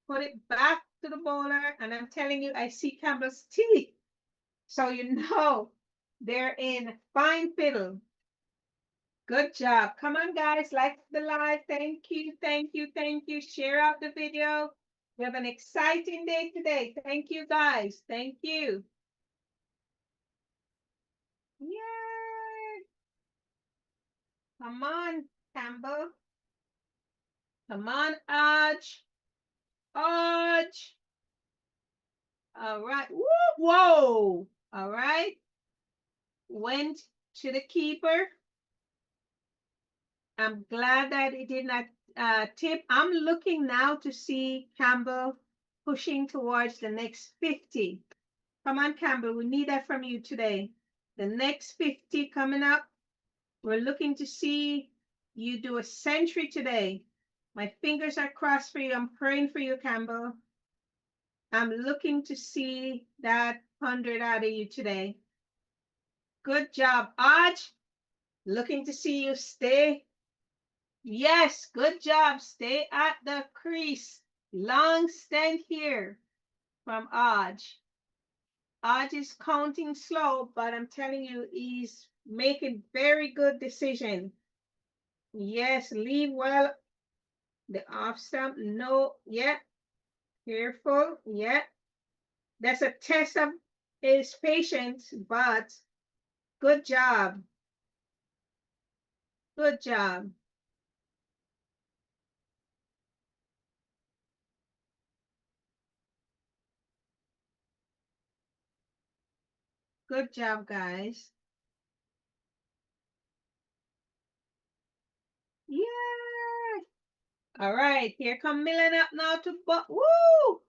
put it back to the bowler, and I'm telling you, I see Campbell's teeth. So you know they're in fine fiddle. Good job. Come on, guys, like the live. Thank you, thank you, thank you. Share out the video. We have an exciting day today. Thank you, guys. Thank you. Yay! Come on, Campbell. Come on, Arch. Arch. All right. Woo, whoa. All right. Went to the keeper. I'm glad that it did not tip. I'm looking now to see Campbell pushing towards the next 50. Come on, Campbell. We need that from you today. The next 50 coming up. We're looking to see you do a century today. My fingers are crossed for you. I'm praying for you, Campbell. I'm looking to see that 100 out of you today. Good job, Arch. Looking to see you stay. Yes, good job. Stay at the crease. Long stand here from Aj. Aj is counting slow, but I'm telling you, he's making very good decision. Yes, leave well. The off stump, no, yeah. Careful, yeah. That's a test of his patience, but good job. Good job. Good job, guys. Yeah. All right, here come Millen up now to woo!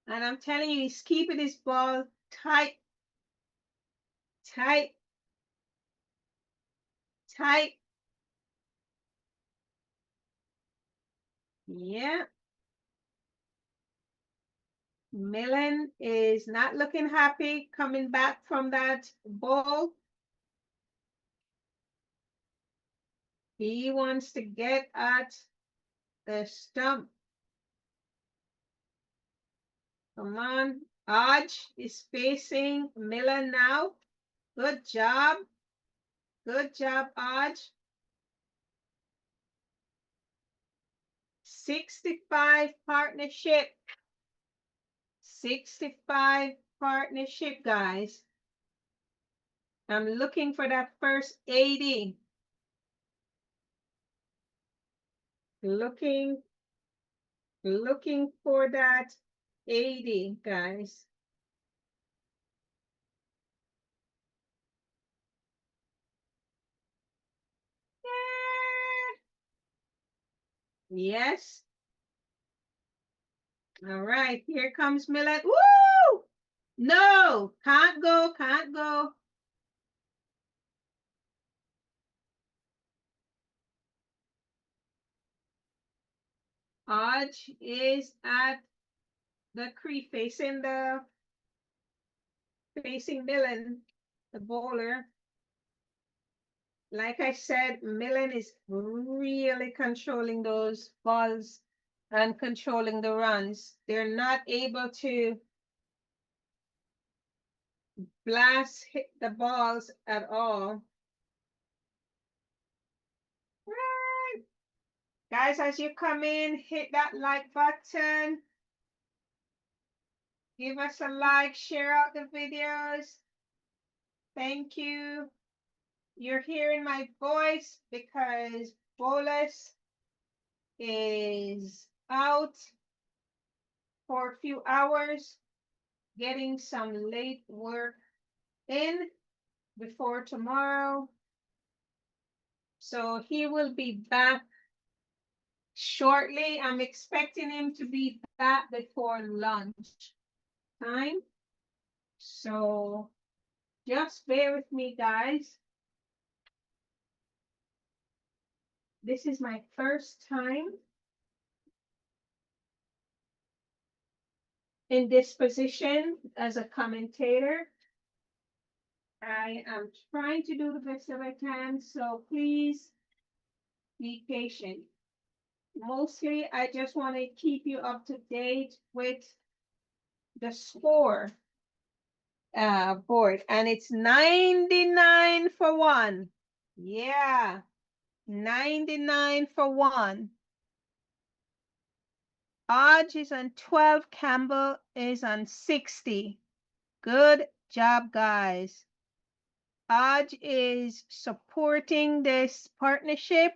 And I'm telling you, he's keeping his ball tight, tight, tight. Yeah. Millen is not looking happy coming back from that ball. He wants to get at the stump. Come on. Aj is facing Millen now. Good job. Good job, Aj. 65 partnership. 65 partnership, guys. I'm looking for that first 80. Looking for that 80, guys. Yeah. Yes. All right, here comes Millen. Woo! No, can't go, can't go. Hodge is at the crease, facing Millen, the bowler. Like I said, Millen is really controlling those balls and controlling the runs. They're not able to hit the balls at all. Right. Guys, as you come in, hit that like button. Give us a like, share out the videos. Thank you. You're hearing my voice because BOLAS is out for a few hours, getting some late work in before tomorrow. So he will be back shortly. I'm expecting him to be back before lunch time. So just bear with me, guys. This is my first time in this position as a commentator. I am trying to do the best that I can, so please be patient. Mostly, I just want to keep you up to date with the score board, and it's 99 for 1. Yeah, 99 for 1. Hodge is on 12, Campbell is on 60. Good job, guys. Hodge is supporting this partnership,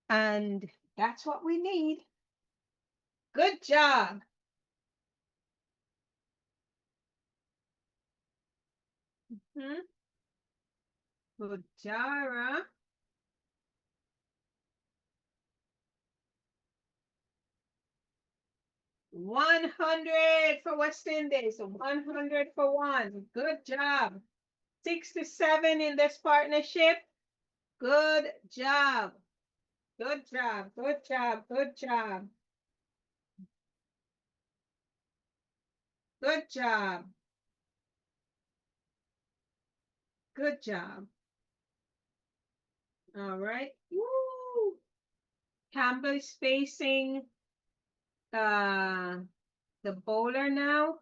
and that's what we need. Good job. Good job. 100 for West Indies. 100 for 1. Good job. 67 in this partnership. Good job. Good job. Good job. Good job. Good job. Good job. All right. Woo. Campbell is facing the bowler now.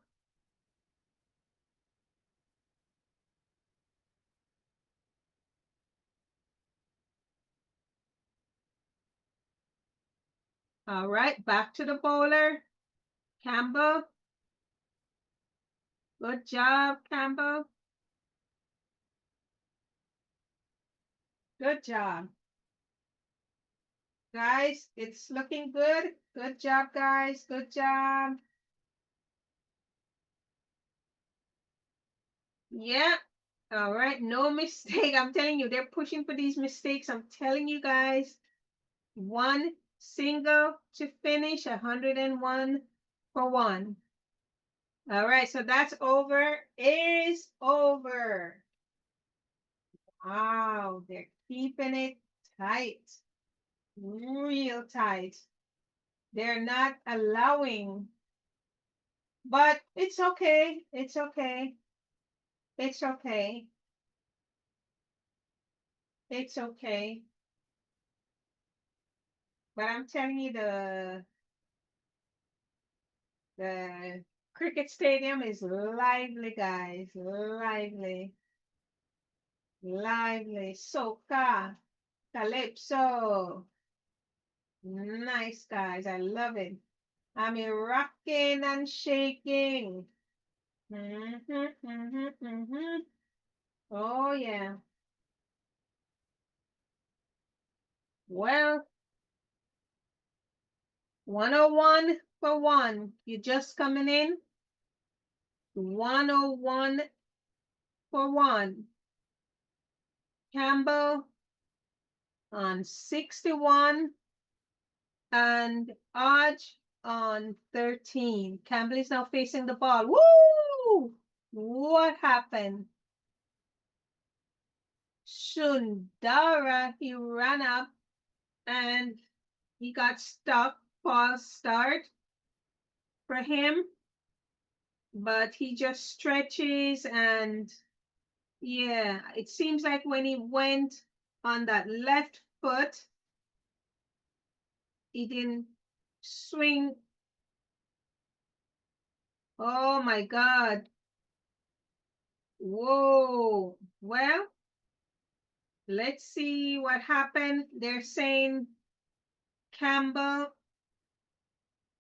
All right, back to the bowler. Campbell. Good job, Campbell. Good job. Guys, it's looking good. Good job, guys. Good job. Yeah. All right. No mistake. I'm telling you, they're pushing for these mistakes. I'm telling you guys. 1 single to finish, 101 for 1. All right. So that's over. Is over. Wow. They're keeping it tight. Real tight. They're not allowing, but it's okay. It's okay. It's okay. It's okay. But I'm telling you, the cricket stadium is lively, guys. Lively. Lively. Soca. Calypso. Nice, guys. I love it. I'm rocking and shaking. Oh, yeah. Well, 101 for 1. You're just coming in. 101 for 1. Campbell on 61. And Hodge on 13. Campbell is now facing the ball. Woo! What happened? Sundara, he ran up and he got stuck. False start for him. But he just stretches and yeah, it seems like when he went on that left foot, he didn't swing. Oh my God. Whoa. Well, let's see what happened. They're saying Campbell,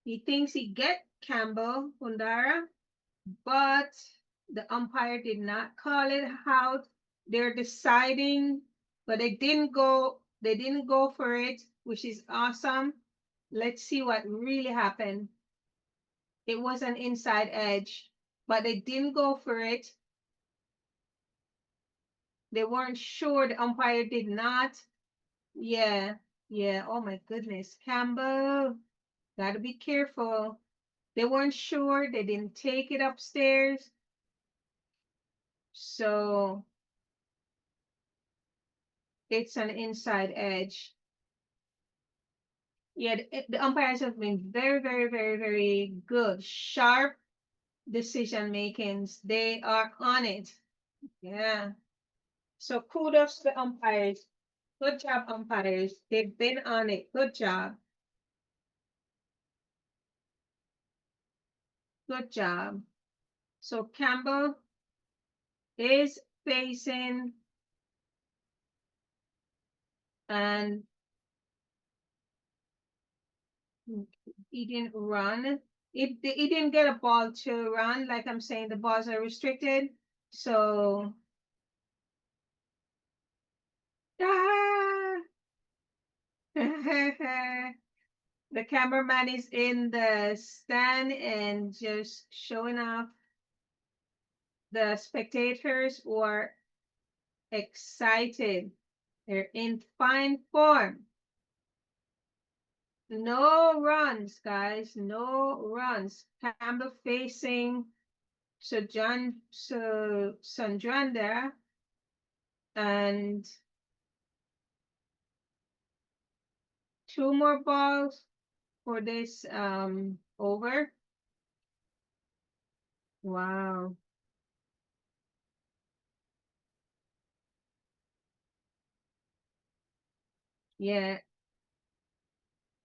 he thinks he get Campbell, Hundara, but the umpire did not call it out. They're deciding, but they didn't go for it, which is awesome. Let's see what really happened. It was an inside edge, but they didn't go for it. They weren't sure. The umpire did not. Yeah, yeah. Oh my goodness. Campbell, gotta be careful. They weren't sure. They didn't take it upstairs. So it's an inside edge. Yeah, the umpires have been very, very, very, very good. Sharp decision makings. They are on it. Yeah. So kudos to the umpires. Good job, umpires. They've been on it. Good job. Good job. So Campbell is facing and he didn't run. He didn't get a ball to run. Like I'm saying, the balls are restricted. So the cameraman is in the stand and just showing off the spectators who are excited. They're in fine form. No runs, guys. No runs. Campbell facing Sandrander and 2 more balls for this over. Wow. Yeah.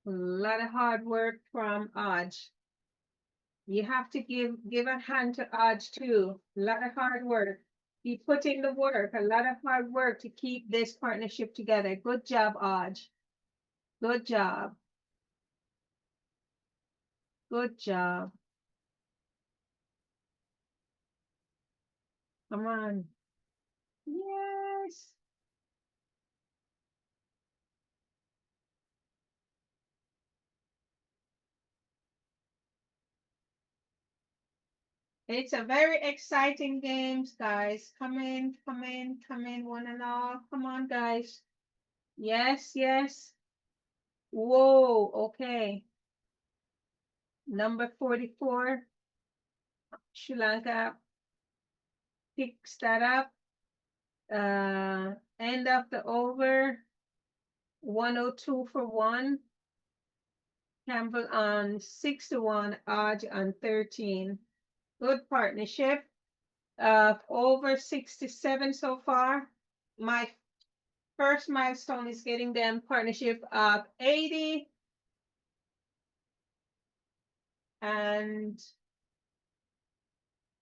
A lot of hard work from Aj. You have to give a hand to Aj too. A lot of hard work. He put in the work, a lot of hard work to keep this partnership together. Good job, Aj. Good job. Good job. Come on. Yes. It's a very exciting games, guys. Come in, come in, come in, one and all. Come on, guys. Yes, yes. Whoa, okay. Number 44, Sri Lanka picks that up. End of the over, 102 for 1. Campbell on 6-1, Odge on 13. Good partnership. Over 67 so far. My first milestone is getting them partnership of 80. And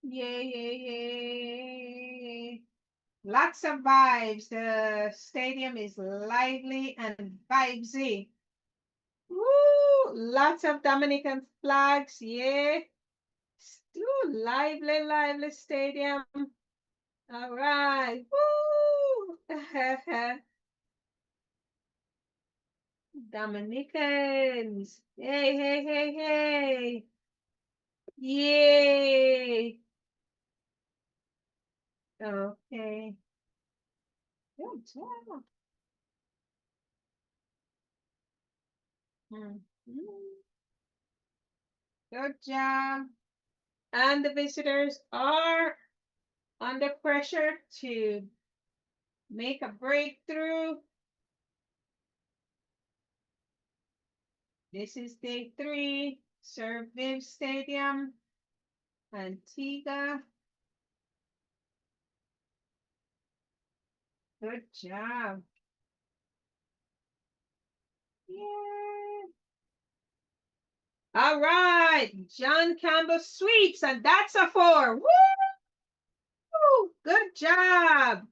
yay, yay, yay. Lots of vibes. The stadium is lively and vibesy. Woo! Lots of Dominican flags. Yeah. Still lively, lively stadium. All right. Woo! Dominicans. Hey, hey, hey, hey. Yay. Okay. Good job. Mhm. Good job. And the visitors are under pressure to make a breakthrough. This is day 3, Sir Viv Stadium, Antigua. Good job. Yeah. All right, John Campbell sweeps, and that's a 4. Woo! Good job.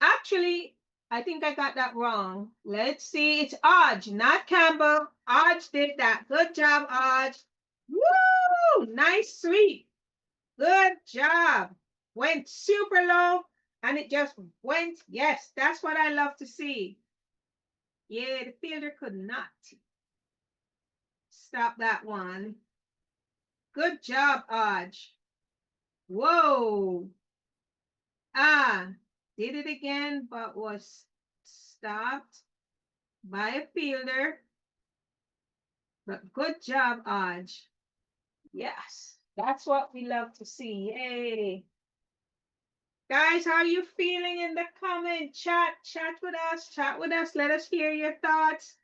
Actually, I think I got that wrong. Let's see. It's Odge, not Campbell. Odge did that. Good job, Odge. Woo! Nice sweep. Good job. Went super low, and it just went. Yes, that's what I love to see. Yeah, the fielder could not stop that one. Good job, Odge. Whoa. Did it again, but was stopped by a fielder. But good job, Odge. Yes, that's what we love to see. Yay. Guys, how are you feeling in the comment? Chat with us. Chat with us. Let us hear your thoughts.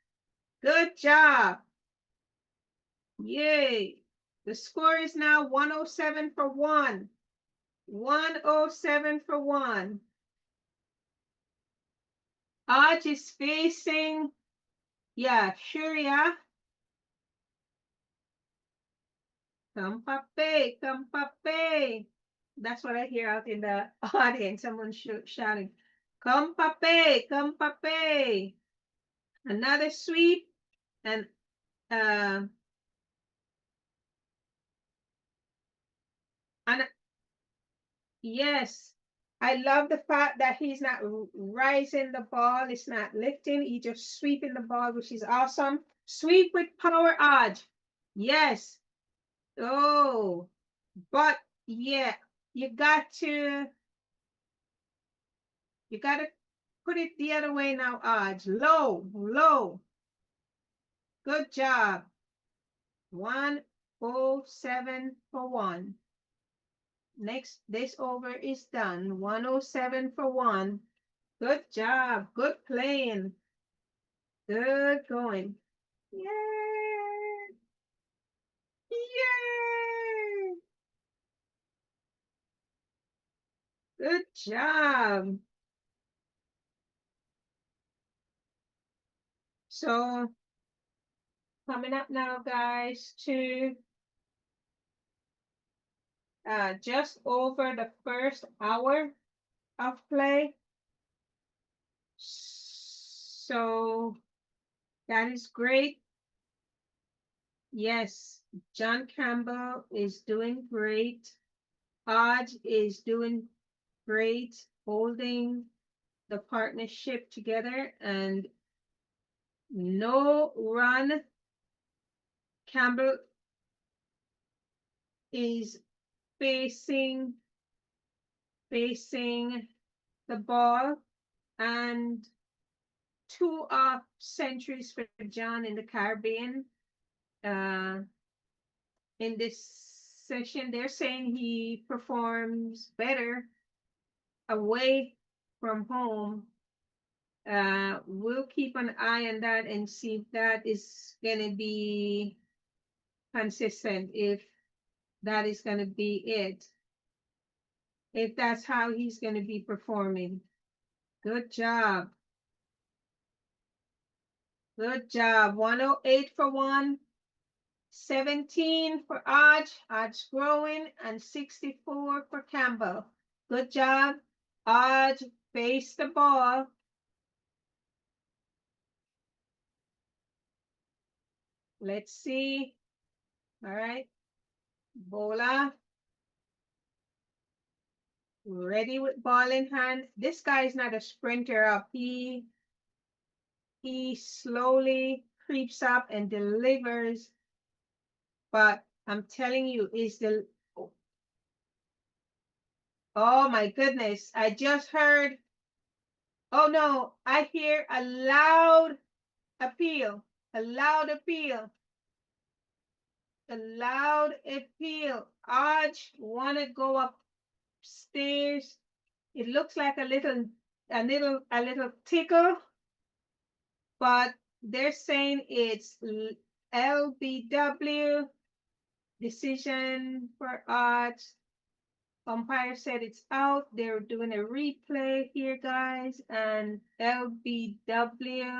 Good job. Yay. The score is now 107 for 1. 107 for 1. Odge is facing, Shuria. Come Pape, come Pape. That's what I hear out in the audience. Someone shouting, come Pape, come Pape. Another sweep, and yes, I love the fact that he's not rising the ball. It's not lifting. He's just sweeping the ball, which is awesome. Sweep with power, Odge. Yes. Oh, but yeah, you got to put it the other way now, Odge. Low, low. Good job. 107 for 1. Next, this over is done. 107 for 1. Good job. Good playing. Good going. Yay! Yay! Good job. So, coming up now, guys, to just over the first hour of play. So that is great. Yes, John Campbell is doing great. Odge is doing great, holding the partnership together, and no run. Campbell is facing the ball, and 2 off centuries for John in the Caribbean. In this session, they're saying he performs better away from home. We'll keep an eye on that and see if that is going to be consistent, if that is going to be it, if that's how he's going to be performing. Good job. Good job. 108 for 1. 17 for Odge. Odge growing, and 64 for Campbell. Good job. Odge face the ball. Let's see. All right. Bola. Ready with ball in hand. This guy is not a sprinter up. He slowly creeps up and delivers. But I'm telling you, is the... Oh my goodness. I just heard... Oh no, I hear a loud appeal. A loud appeal. a loud appeal. Arch wanna go upstairs. It looks like a little tickle, but they're saying it's LBW decision for Arch. Umpire said it's out. They're doing a replay here, guys, and LBW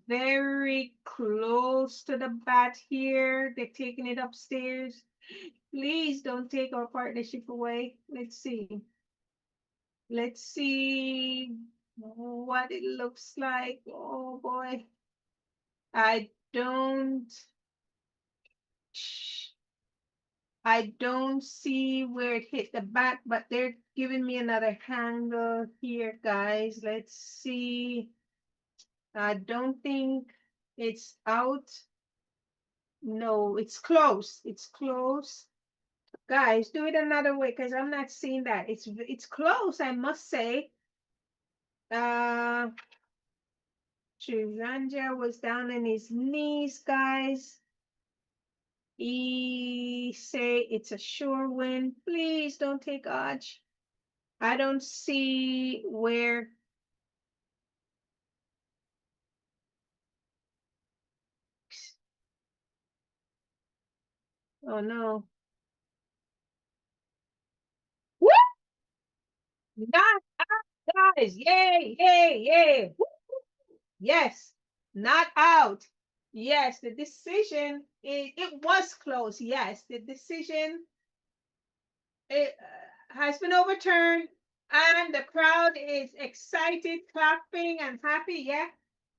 very close to the bat here. They're taking it upstairs. Please don't take our partnership away. Let's see. Let's see what it looks like. Oh boy. I don't see where it hit the back, but they're giving me another angle here, guys. Let's see. I don't think it's out. No, it's close. It's close. Guys, do it another way because I'm not seeing that. It's close, I must say. Chiranja was down on his knees, guys. He say it's a sure win. Please don't take Arch. I don't see where. Oh no. Woo! Not out, guys. Yay, yay, yay. Woo! Yes, not out. Yes, the decision, it was close. Yes, the decision has been overturned and the crowd is excited, clapping and happy. Yeah,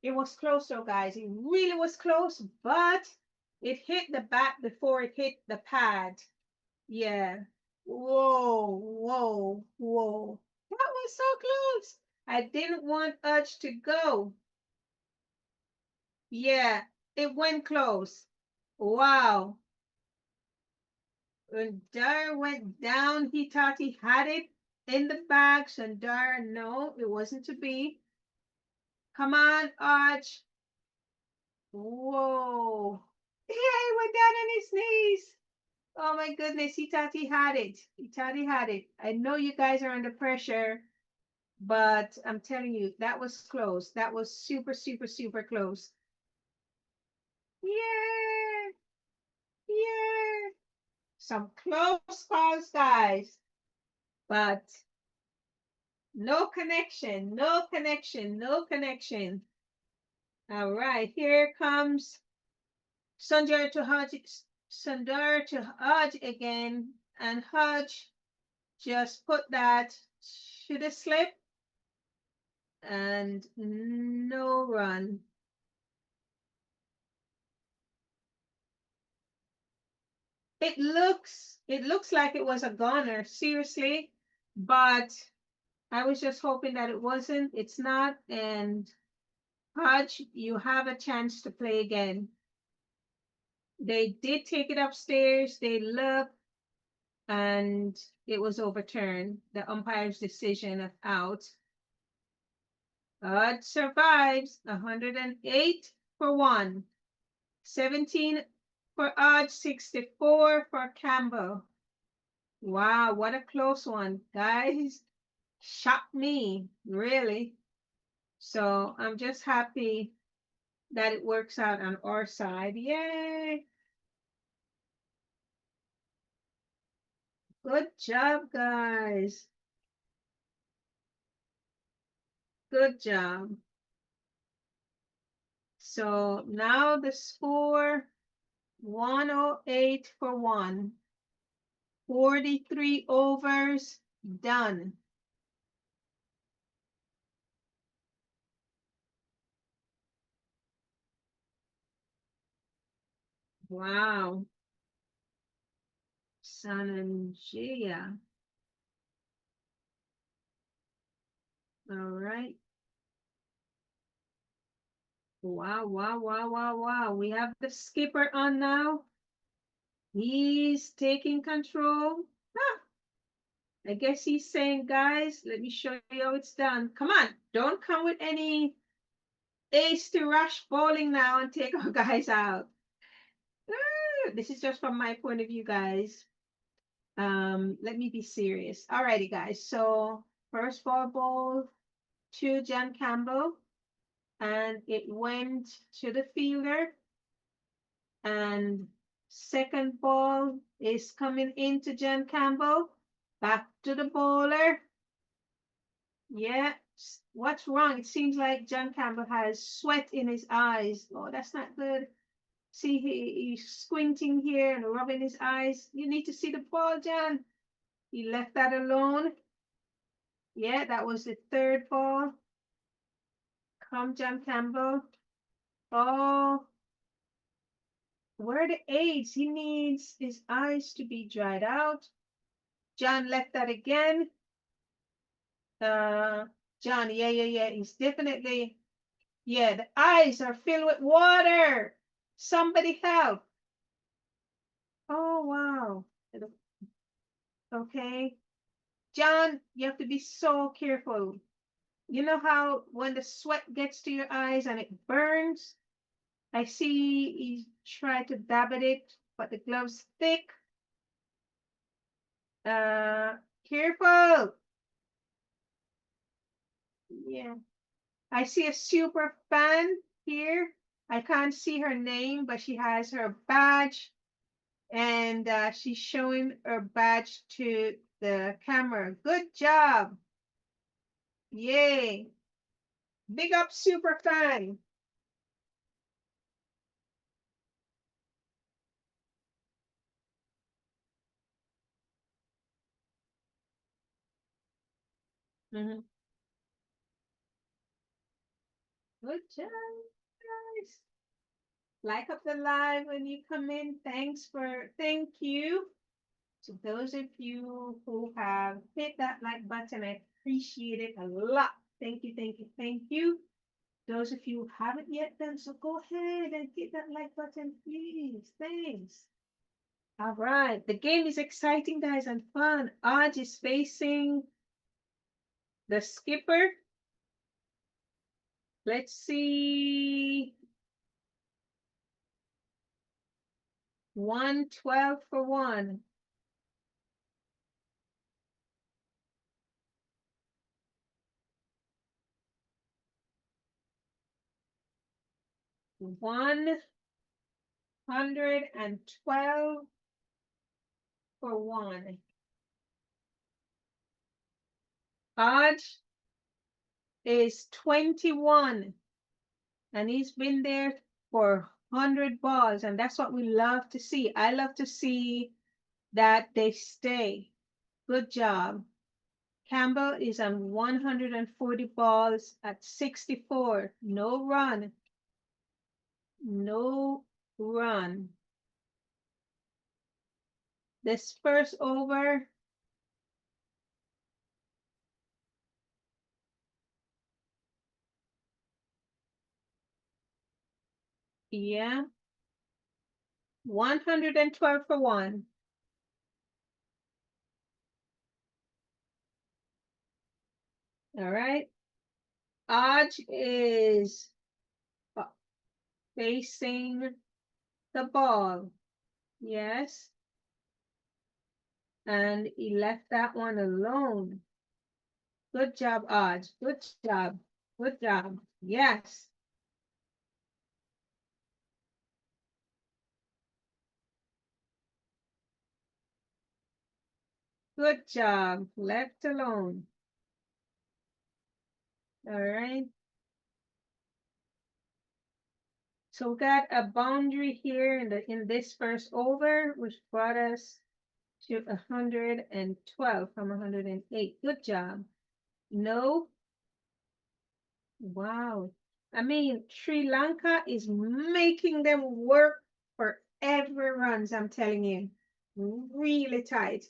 it was close though, guys. It really was close, but it hit the bat before it hit the pad. Yeah. Whoa, whoa, whoa. That was so close. I didn't want Urge to go. Yeah, it went close. Wow. When Dar went down, he thought he had it in the bag. Sundar, no, it wasn't to be. Come on, Arch. Whoa. Yeah, he went down on his knees. Oh my goodness, he thought he had it. He thought he had it. I know you guys are under pressure, but I'm telling you, that was close. That was super, super, super close. Yeah. Yeah. Some close calls, guys. But no connection, no connection, no connection. All right, here comes Sundar to Hodge again, and Hodge just put that to the slip and no run. It looks like it was a goner, seriously, but I was just hoping that it wasn't. It's not, and Hodge, you have a chance to play again. They did take it upstairs. They looked, and it was overturned. The umpire's decision of out. Hodge survives. 108 for 1. 17 for Hodge. 64 for Campbell. Wow, what a close one, guys. Shocked me, really. So I'm just happy that it works out on our side. Yay! Good job, guys. Good job. So now the score, 108 for 1. 43 overs, done. Wow. Sananjaya. All right. Wow, wow, wow, wow, wow. We have the skipper on now. He's taking control. Ah, I guess he's saying, guys, let me show you how it's done. Come on, don't come with any Ace to rush bowling now and take our guys out. This is just from my point of view, guys. Let me be serious. Alrighty, guys. So first ball to John Campbell, and it went to the fielder. And second ball is coming into John Campbell. Back to the bowler. Yeah. What's wrong? It seems like John Campbell has sweat in his eyes. Oh, that's not good. See, he's squinting here and rubbing his eyes. You need to see the ball, John. He left that alone. Yeah, that was the third ball. Come, John Campbell. Oh, where are the aids? He needs his eyes to be dried out. John left that again. John, yeah. He's definitely, yeah, the eyes are filled with water. Somebody help. Oh, wow. Okay. John, you have to be so careful. You know how when the sweat gets to your eyes and it burns? I see he tried to dab at it, but the glove's thick. Careful. Yeah. I see a super fan here. I can't see her name, but she has her badge. And she's showing her badge to the camera. Good job. Yay. Big up, super fan. Mm-hmm. Good job, guys. Like up the live when you come in. Thank you to those of you who have hit that like button. I appreciate it a lot. Thank you. Those of you who haven't yet done so, go ahead and hit that like button, please. Thanks. All right, the game is exciting, guys, and fun. Aj is facing the skipper. Let's see. 112 for 1. $112 for 1. Aj is 21, and he's been there for 100 balls, and that's what we love to see. I love to see that they stay. Good job. Campbell is on 140 balls at 64. No run. No run. This first over, yeah, 112 for 1. All right. Aj is facing the ball. Yes. And he left that one alone. Good job, Aj. Good job. Good job. Yes. Good job. Left alone. All right. So we got a boundary here in this first over, which brought us to 112 from 108. Good job. No. Wow. I mean, Sri Lanka is making them work for every runs, I'm telling you. Really tight.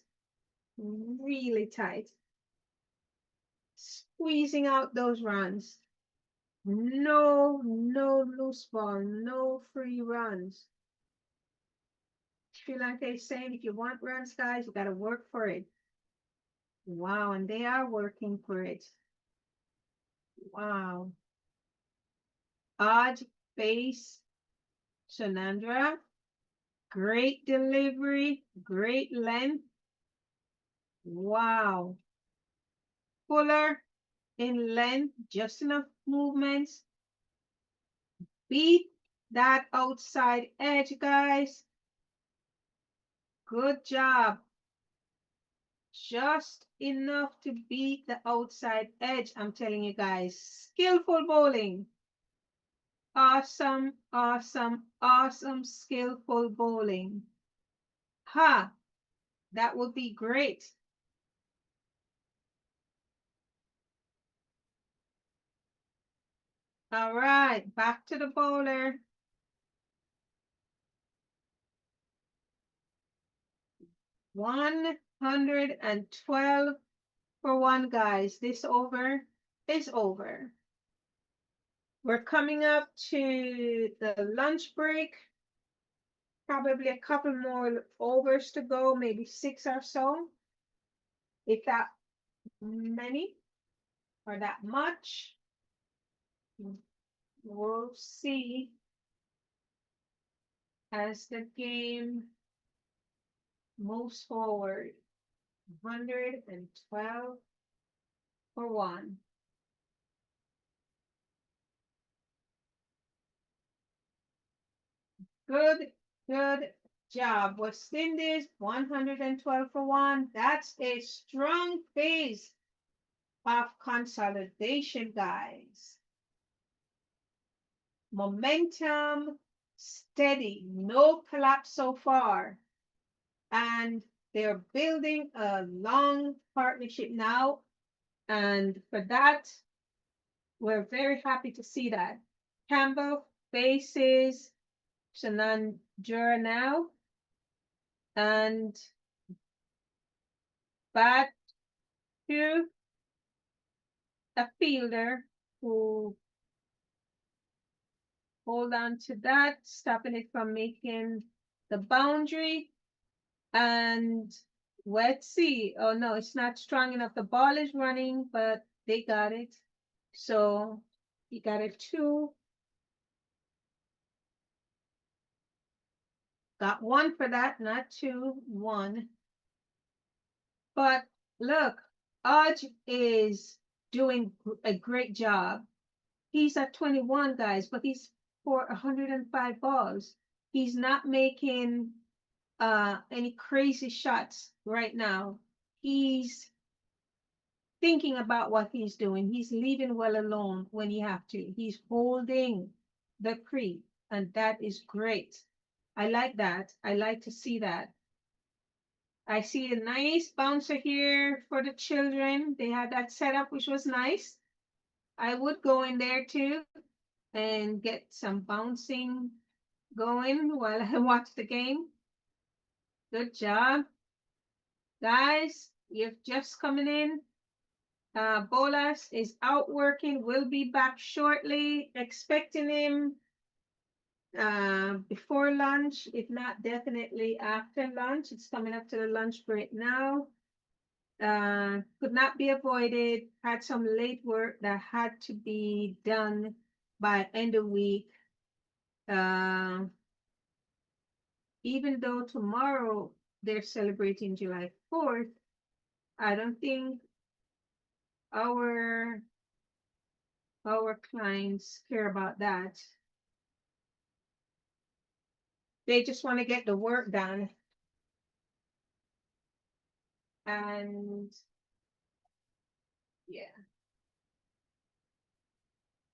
Really tight. Squeezing out those runs. No loose ball, no free runs. Sri Lanka is saying if you want runs, guys, you got to work for it. Wow, and they are working for it. Wow. Odd base, Shanandra. Great delivery, great length. Wow. Fuller in length, just enough movements. Beat that outside edge, guys. Good job. Just enough to beat the outside edge, I'm telling you guys. Skillful bowling. Awesome, awesome, awesome, skillful bowling. Ha! That would be great. All right, back to the bowler. 112 for one, guys. This over is over. We're coming up to the lunch break. Probably a couple more overs to go, maybe 6 or so. If that many or that much, we'll see as the game moves forward. 112 for one. Good job. West Indies, 112 for one. That's a strong phase of consolidation, guys. Momentum steady, no collapse so far. And they're building a long partnership now. And for that, we're very happy to see that. Campbell faces Shanandra now. And back to a fielder who hold on to that, stopping it from making the boundary. And let's see. Oh no, it's not strong enough. The ball is running, but they got it. So he got a 2. Got 1 for that, not 2, 1. But look, Odge is doing a great job. He's at 21, guys, but he's for 105 balls. He's not making any crazy shots right now. He's thinking about what he's doing. He's leaving well alone when he have to. He's holding the creep, and that is great. I like that. I like to see that. I see a nice bouncer here for the children. They had that set up, which was nice. I would go in there too and get some bouncing going while I watch the game. Good job. Guys, you're just coming in. Bolas is out working, will be back shortly. Expecting him before lunch, if not definitely after lunch. It's coming up to the lunch break now. Could not be avoided. Had some late work that had to be done by end of week. Even though tomorrow they're celebrating July 4th, I don't think our clients care about that. They just want to get the work done. And yeah.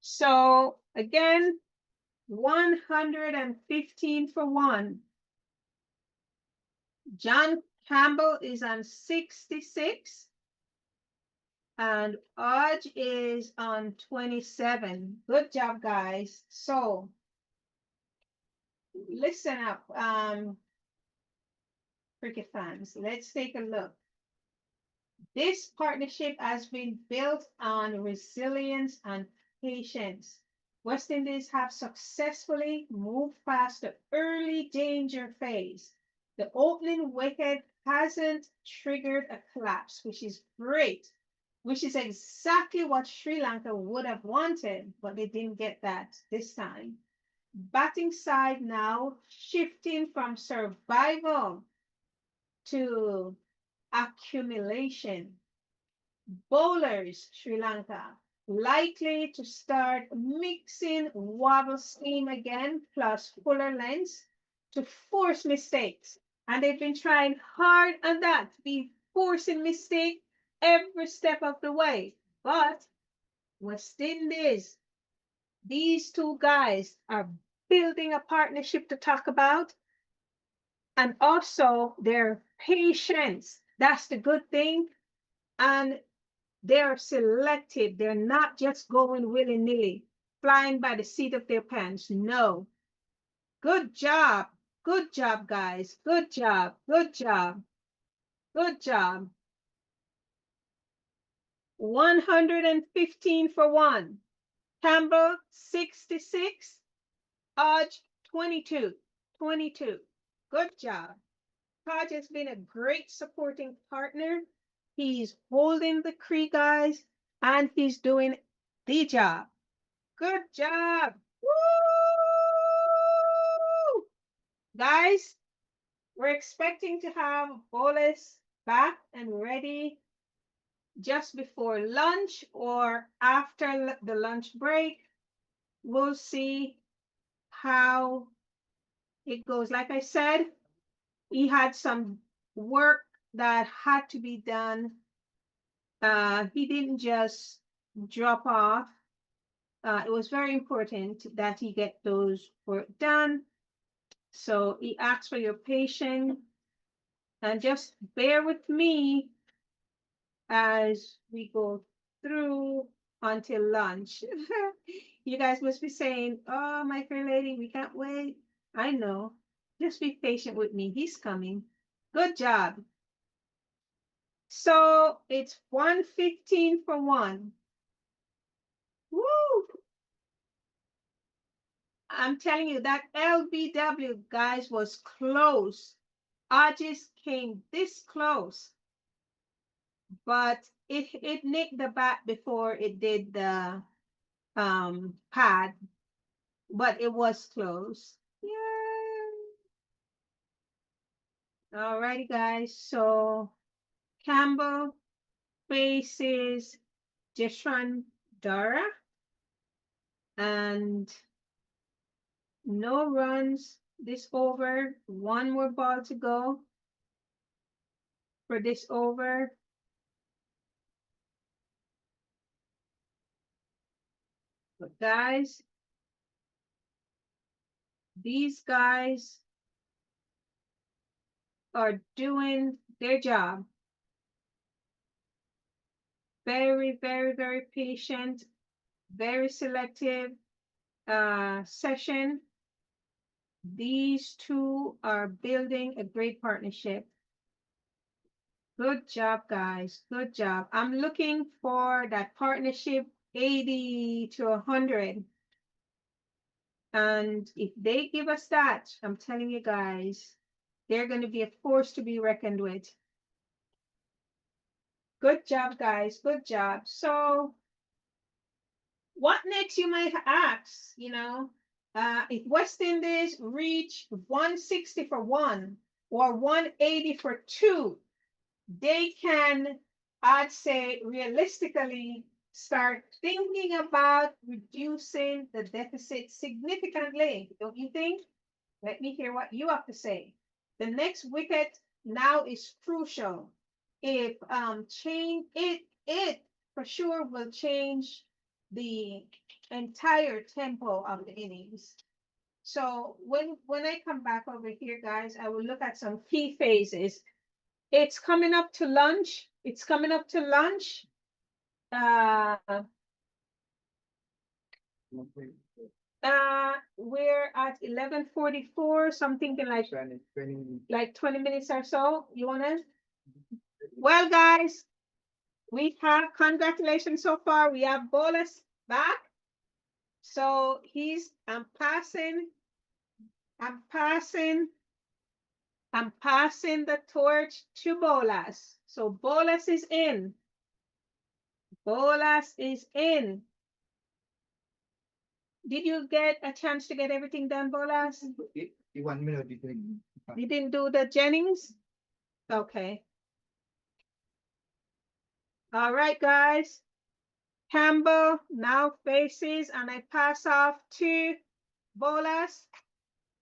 So again, 115 for one. John Campbell is on 66. And Odge is on 27. Good job, guys. So listen up, cricket fans. Let's take a look. This partnership has been built on resilience and patience. West Indies have successfully moved past the early danger phase. The opening wicket hasn't triggered a collapse, which is great. which is exactly what Sri Lanka would have wanted, but they didn't get that this time. Batting side now shifting from survival to accumulation. Bowlers, Sri Lanka, likely to start mixing wobble seam again plus fuller lengths to force mistakes. And they've been trying hard on that, to be forcing mistakes every step of the way. But West Indies, these two guys are building a partnership to talk about, and also their patience. That's the good thing. And they're selective. They're not just going willy-nilly, flying by the seat of their pants. No. Good job. Good job, guys. Good job. Good job. Good job. 115 for one. Campbell, 66. Hodge, 22. 22. Good job. Hodge has been a great supporting partner. He's holding the Cree guys, and he's doing the job. Good job. Woo! Guys, we're expecting to have BOLAS back and ready just before lunch or after the lunch break. We'll see how it goes. Like I said, he had some work that had to be done. He didn't just drop off. It was very important that he get those work done. So he asked for your patience, and just bear with me as we go through until lunch. You guys must be saying, oh, my fair lady, we can't wait. I know. Just be patient with me. He's coming. Good job. So it's 115 for one. Woo! I'm telling you, that LBW, guys, was close. Hodges came this close, but it nicked the bat before it did the pad, but it was close. Yay! Alrighty, guys. So Campbell faces Jeshwan Dara, and no runs this over. One more ball to go for this over. But guys, these guys are doing their job. Very, very, very patient, very selective session. These two are building a great partnership. Good job, guys. Good job. I'm looking for that partnership 80 to 100. And if they give us that, I'm telling you guys, they're going to be a force to be reckoned with. Good job, guys. Good job. So what next, you might ask, you know, if West Indies reach 160 for one or 180 for two, they can, I'd say, realistically start thinking about reducing the deficit significantly, don't you think? Let me hear what you have to say. The next wicket now is crucial. If it for sure will change the entire tempo of the innings. So when I come back over here, guys, I will look at some key phases. It's coming up to lunch. It's coming up to lunch. We're at 11:44, so I'm thinking like 20 minutes or so. You wanna? Well, guys, we have, congratulations so far. We have BOLAS back. So I'm passing the torch to BOLAS. So BOLAS is in. Bolas is in. Did you get a chance to get everything done, Bolas? 1 minute. You didn't do the Jennings? Okay. All right, guys. Campbell now faces, and I pass off to Bolas.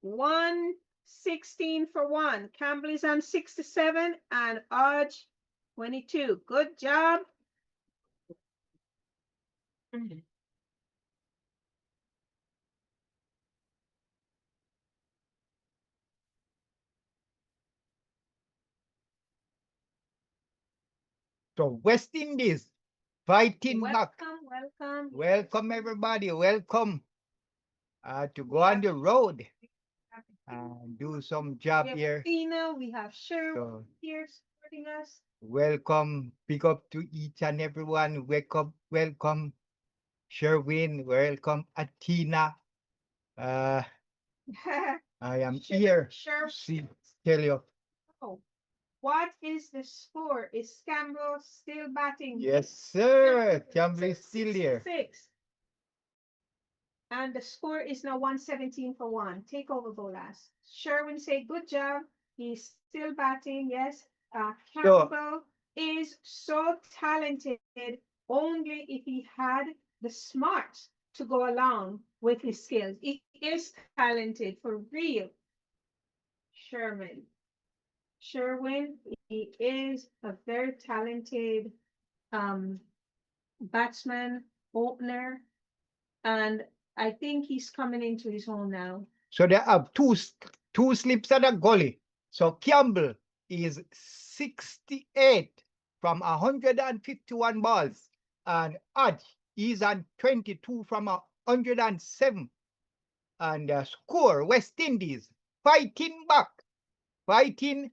116 for 1. Campbell is on 67 and Odge 22. Good job. So West Indies fighting back. Welcome. Welcome everybody. Welcome to go on the road and do some job We here. have Tina, we have Sherwood So here supporting us. welcome. Pick up to each and everyone. Wake up. Welcome. Sherwin. Welcome. Athena. I am here. See, tell you. Oh, what is the score? Is Campbell still batting? Yes, sir. Campbell is still here. 6. And the score is now 117 for 1. Take over, Bolas. Sherwin say good job. He's still batting. Yes. Campbell is so talented. Only if he had the smarts to go along with his skills. He is talented for real. Sherwin, he is a very talented batsman, opener, and I think he's coming into his own now. So they have two slips at a gully. So Campbell is 68 from 151 balls, and Hodge is on 22 from 107. And the score, West Indies fighting back, fighting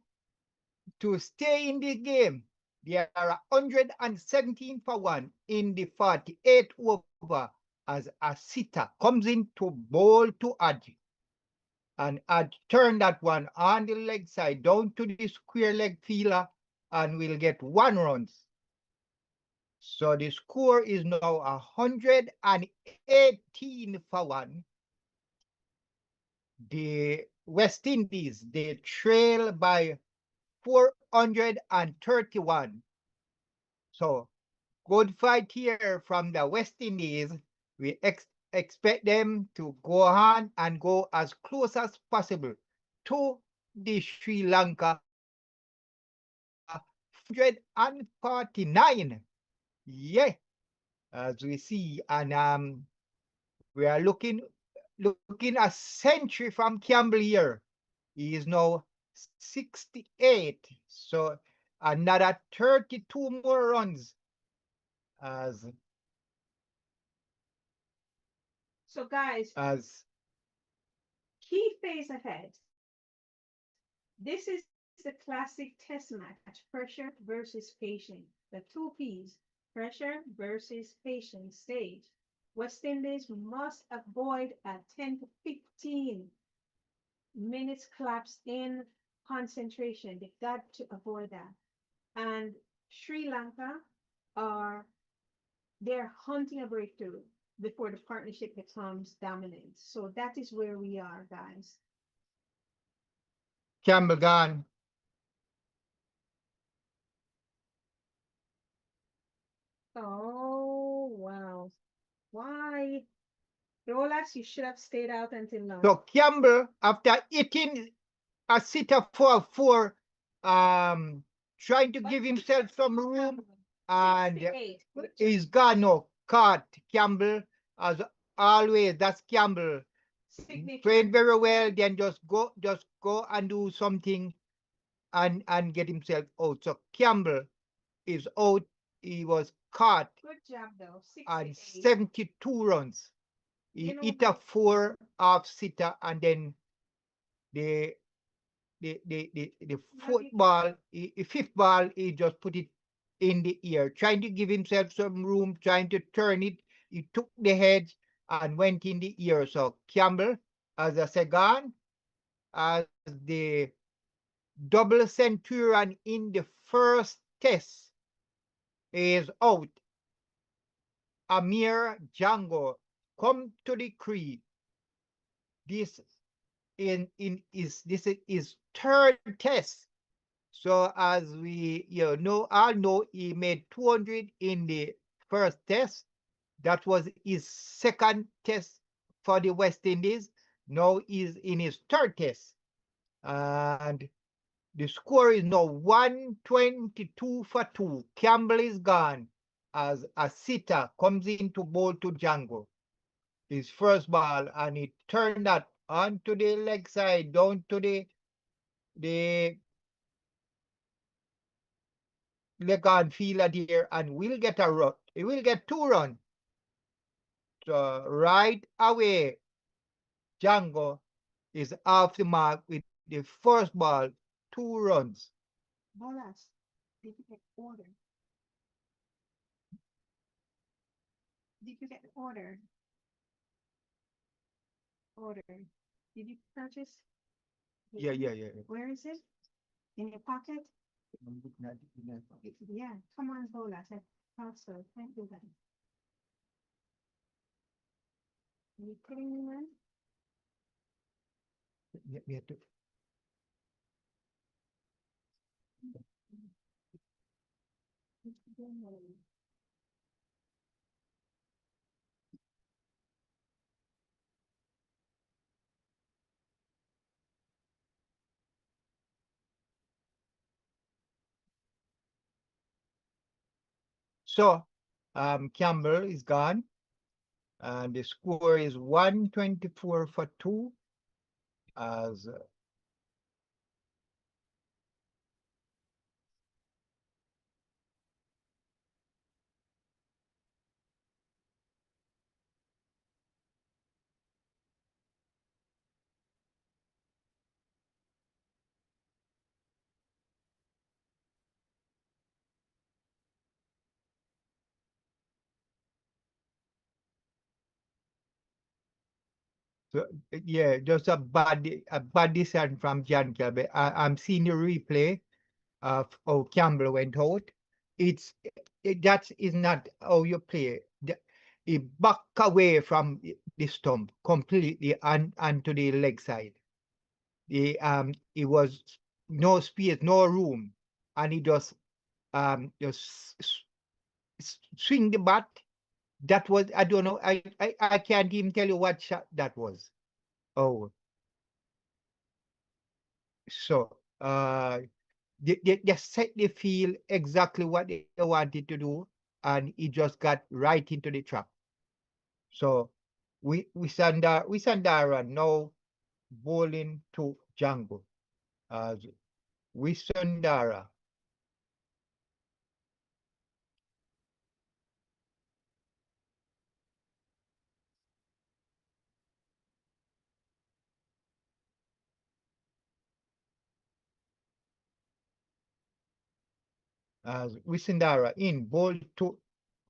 to stay in the game. They are 117 for 1 in the 48th over as a sitter comes in to bowl to Hodge. And Hodge turn that one on the leg side down to the square leg fielder and will get 1 run. So the score is now 118 for 1. The West Indies, they trail by 431. So good fight here from the West Indies. We expect them to go on and go as close as possible to the Sri Lanka 149. Yeah, as we see, and we are looking a century from Campbell here. He is now 68, so another 32 more runs. So guys, key phase ahead. This is the classic test match, pressure versus patience. The 2 P's, pressure versus patience stage. West Indies must avoid a 10 to 15 minutes collapse in concentration. They've got to avoid that. And Sri Lanka they're hunting a breakthrough before the partnership becomes dominant. So that is where we are, guys. Campbell gone. Oh, wow. Why? Bolas, you should have stayed out until now. So Campbell, after hitting a sitter for 4, trying to give himself some room, and he's gone now. Caught Campbell, as always. That's Campbell. Playing very well, then just go and do something and get himself out. So Campbell is out. He was caught. Good job, though. And 72 runs. He hit a 4 off sitter, and then the fifth ball, he just put it in the air, trying to give himself some room, trying to turn it. He took the head and went in the air. So Campbell, as a second, as the double centurion in the first test, is out. Amir Jangoo come to the crease. This is his third test. So as we all know, he made 200 in the first test. That was his second test for the West Indies. Now he's in his third test. And the score is now 122 for 2. Campbell is gone as a sitter comes in to bowl to Jangoo. His first ball, and he turned that onto the leg side, down to the leg on fielder here, and will get a run. He will get 2 runs. So right away, Jangoo is off the mark with the first ball, 2 runs. Bolas, did you get order? Did you get order? Order. Did you purchase? Yeah. Where is it? In your pocket? Yeah, come on, Bolas. I thought so. Can't do that. Are you kidding me, man? Yeah. So Campbell is gone, and the score is 124 for 2 as so, yeah, just a bad decision from John Campbell. I'm seeing the replay of how Campbell went out. That is not how you play. He back away from the stump completely and to the leg side. It was no space, no room, and he just swing the bat. That was, I don't know, I can't even tell you what shot that was. Oh, so they set the field exactly what they wanted to do, and he just got right into the trap. So we Sandara now bowling to Jangoo as Wisandara. As Wisandara in bowl to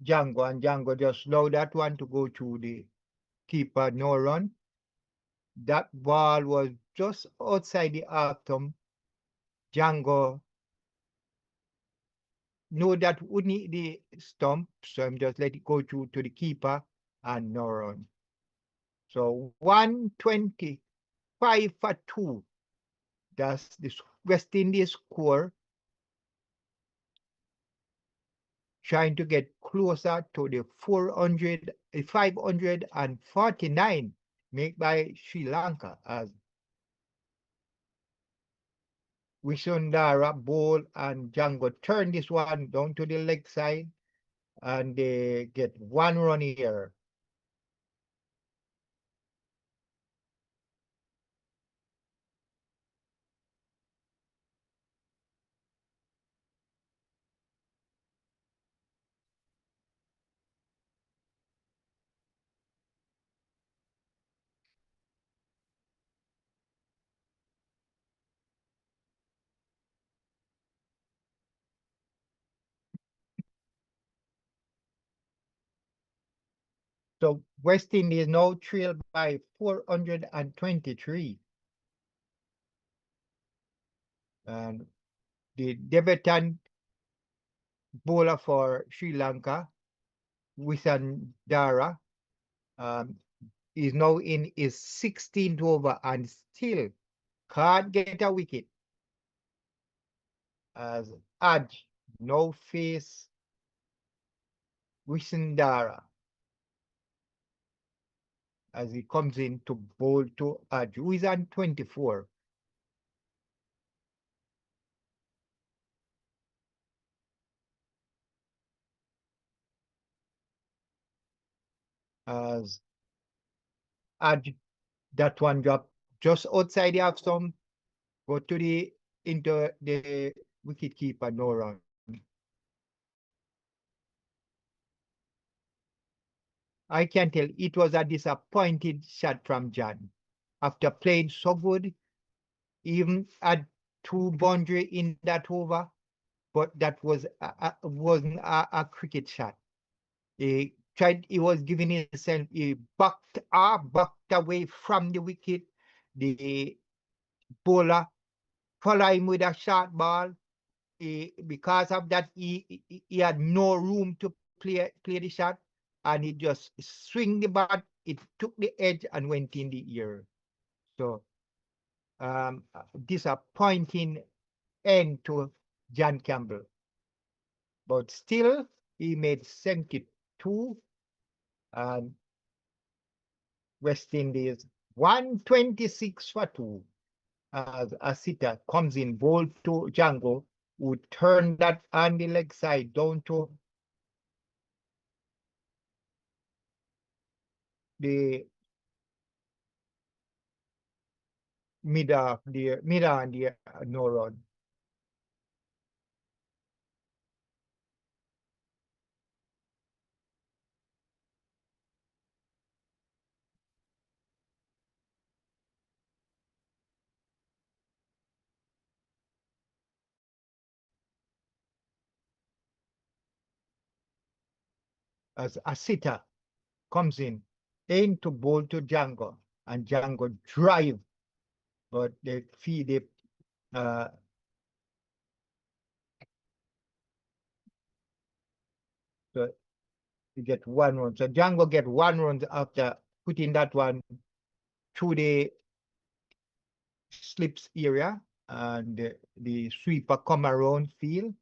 Jangoo, and Jangoo just allowed that one to go to the keeper, no run. That ball was just outside the arc thumb. Jangoo know that would need the stump, so I'm just let it go to the keeper and no run. So 125 for 2. That's the West Indies score. Trying to get closer to the 549 made by Sri Lanka as Wisundara bowl and Jangoo turn this one down to the leg side, and they get 1 run here. So West Indies now trailed by 423. And the debutant bowler for Sri Lanka, Wisandara is now in his 16th over and still can't get a wicket. As Aj now face Wisandara as he comes in to bowl to Aj, who is on 24. As Aj, that one drop just outside the half stump, go to the into the wicket keeper, no run. I can tell it was a disappointed shot from Jan. After playing so good, even had 2 boundary in that over, but that was wasn't a cricket shot. He was giving himself, he backed away from the wicket. The bowler followed him with a short ball. Because of that, he had no room to play the shot, and he just swing the bat. It took the edge and went in the ear. So disappointing end to John Campbell. But still, he made 72, and West Indies 126 for 2. As Asita comes in, ball to Jangoo, who turned that on the leg side down to the mid and the no run. As Asita comes in, aim to bowl to Jangoo, and Jangoo drive, but they feed it. So you get 1 run. So Jangoo get 1 run after putting that one through the slips area, and the sweeper come around field,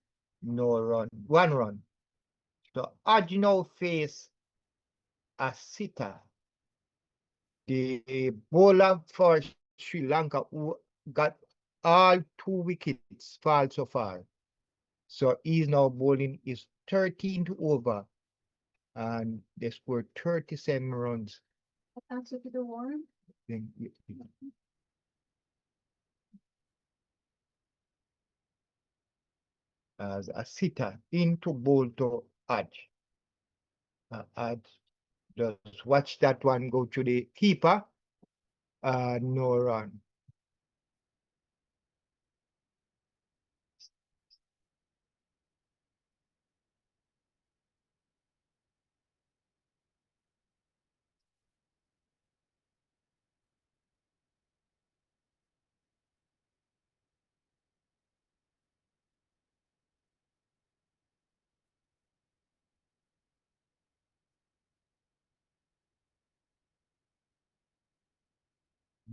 no run, 1 run. So Aj now face Asita, the bowler for Sri Lanka, who got all 2 wickets fall so far. So he's now bowling his 13th over, and they scored 37 runs. Answer to the warm. As a sitter into bowl to Aj. Aj just watch that one go to the keeper. No run.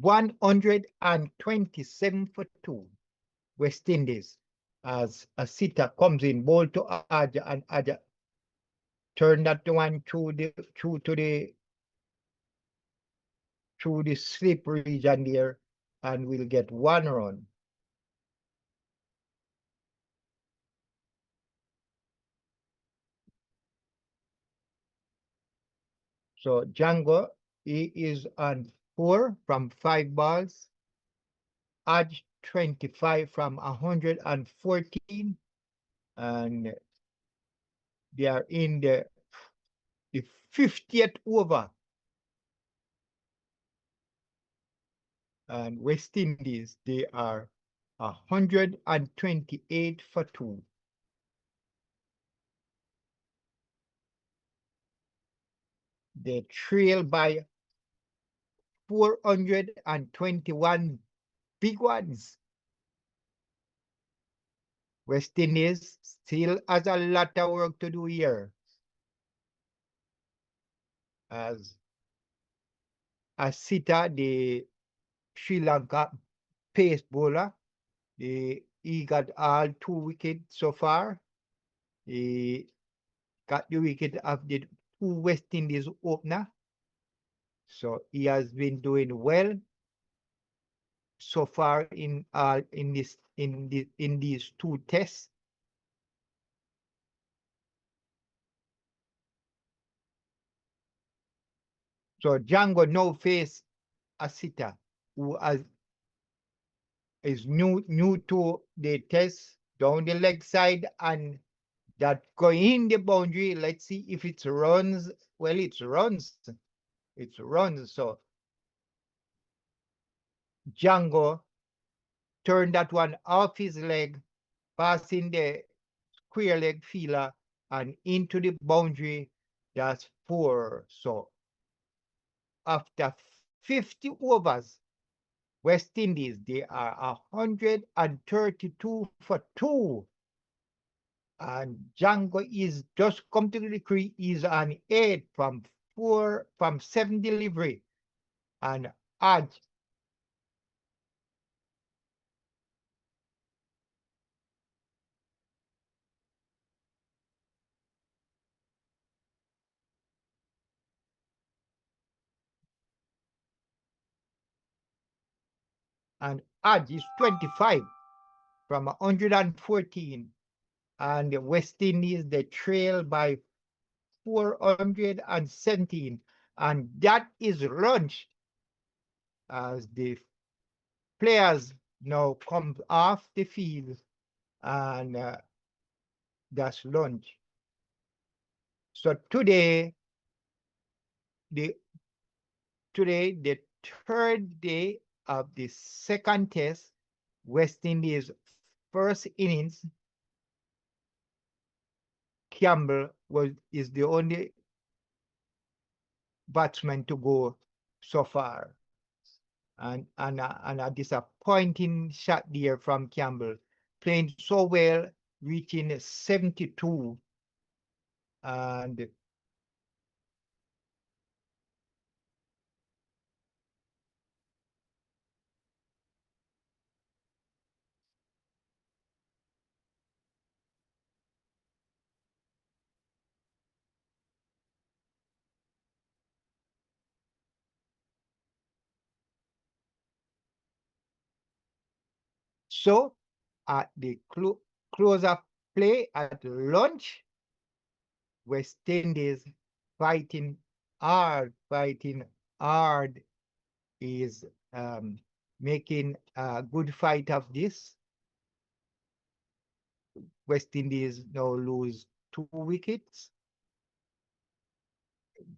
$127 for 2. West Indies, as a sitter comes in, ball to Aja, and Aja turn that one through the slip region there, and we'll get 1 run. So Jangoo, he is on 4 from 5 balls. Aj 25 from 114, and they are in the 50th over. And West Indies, they are 128 for 2. They trail by 421 big ones. West Indies still has a lot of work to do here. as Sita, the Sri Lanka pace bowler. He got all 2 wickets so far. He got the wicket of the 2 West Indies opener. So he has been doing well so far in these 2 tests. So Jangoo now face Asita, who is new to the test down the leg side, and that going in the boundary. Let's see if it runs. Well, it runs. It runs. So Jangoo turned that one off his leg, passing the square leg fielder and into the boundary. That's 4. So after 50 overs, West Indies, they are 132 for 2. And Jangoo is just come to the crease. Is on 8 from 7 delivery. And Aj is 25 from 114. And the West Indies, they trail by 417. And that is launched as the players now come off the field, and that's lunch. So today, the 3rd day of the 2nd test, West Indies first innings, Campbell is the only batsman to go so far. And a disappointing shot there from Campbell, playing so well, reaching 72. And so at the close of play at lunch, West Indies fighting hard, is making a good fight of this. West Indies now lose 2 wickets.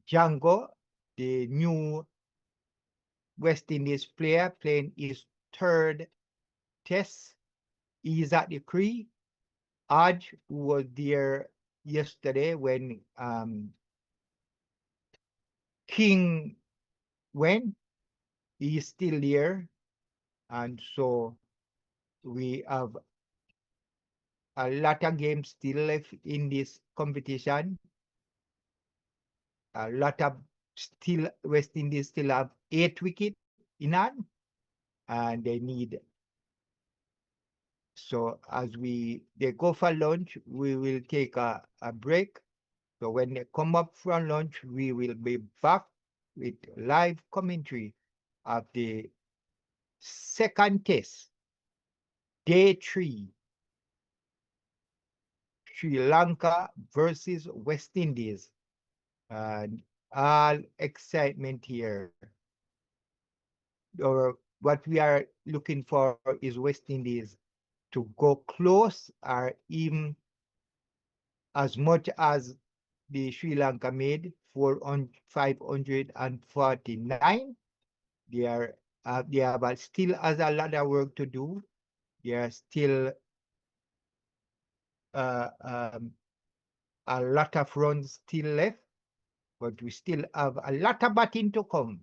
Jangoo, the new West Indies player, playing his 3rd test, is at the crease. Aj, who was there yesterday when King went, he is still there. And so we have a lot of games still left in this competition. A lot of West Indies still have 8 wickets in hand, and they need. So as they go for lunch, we will take a break. So when they come up from lunch, we will be back with live commentary of the 2nd test, day 3, Sri Lanka versus West Indies. And all excitement here. Or what we are looking for is West Indies to go close, or even as much as the Sri Lanka made 549. They have still has a lot of work to do. There are still a lot of runs still left, but we still have a lot of batting to come.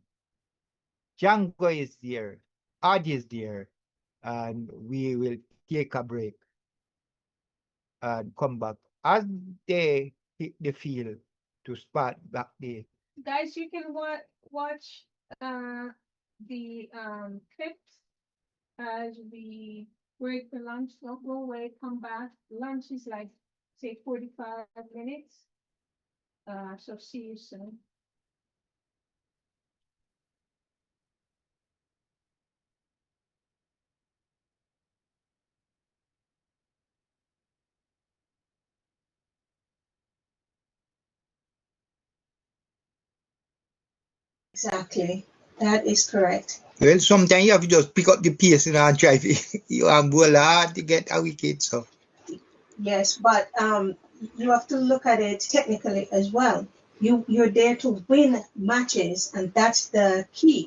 Jangoo is there, Aj is there, and we will take a break and come back as they hit the field to start back the Guys, you can watch the clips as we break for lunch. Don't go away, come back. Lunch is like, say, 45 minutes. So see you soon. Exactly. That is correct. Well, sometimes you have to just pick up the pace and drive it. You have bowler to get a wicket. So Yes, but you have to look at it technically as well. You're there to win matches, and that's the key.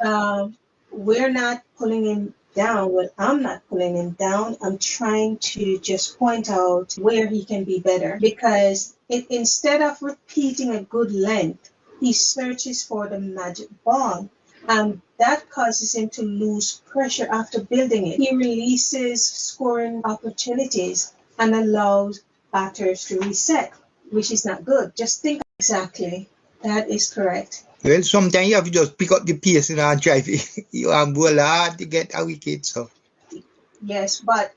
We're not pulling him down. Well, I'm not pulling him down. I'm trying to just point out where he can be better, because instead of repeating a good length, he searches for the magic ball. That causes him to lose pressure after building it. He releases scoring opportunities and allows batters to reset, which is not good. Just think. Exactly. That is correct. well, sometimes you have to just pick up the pace and drive it. You have bowler to get a wicket. So Yes, but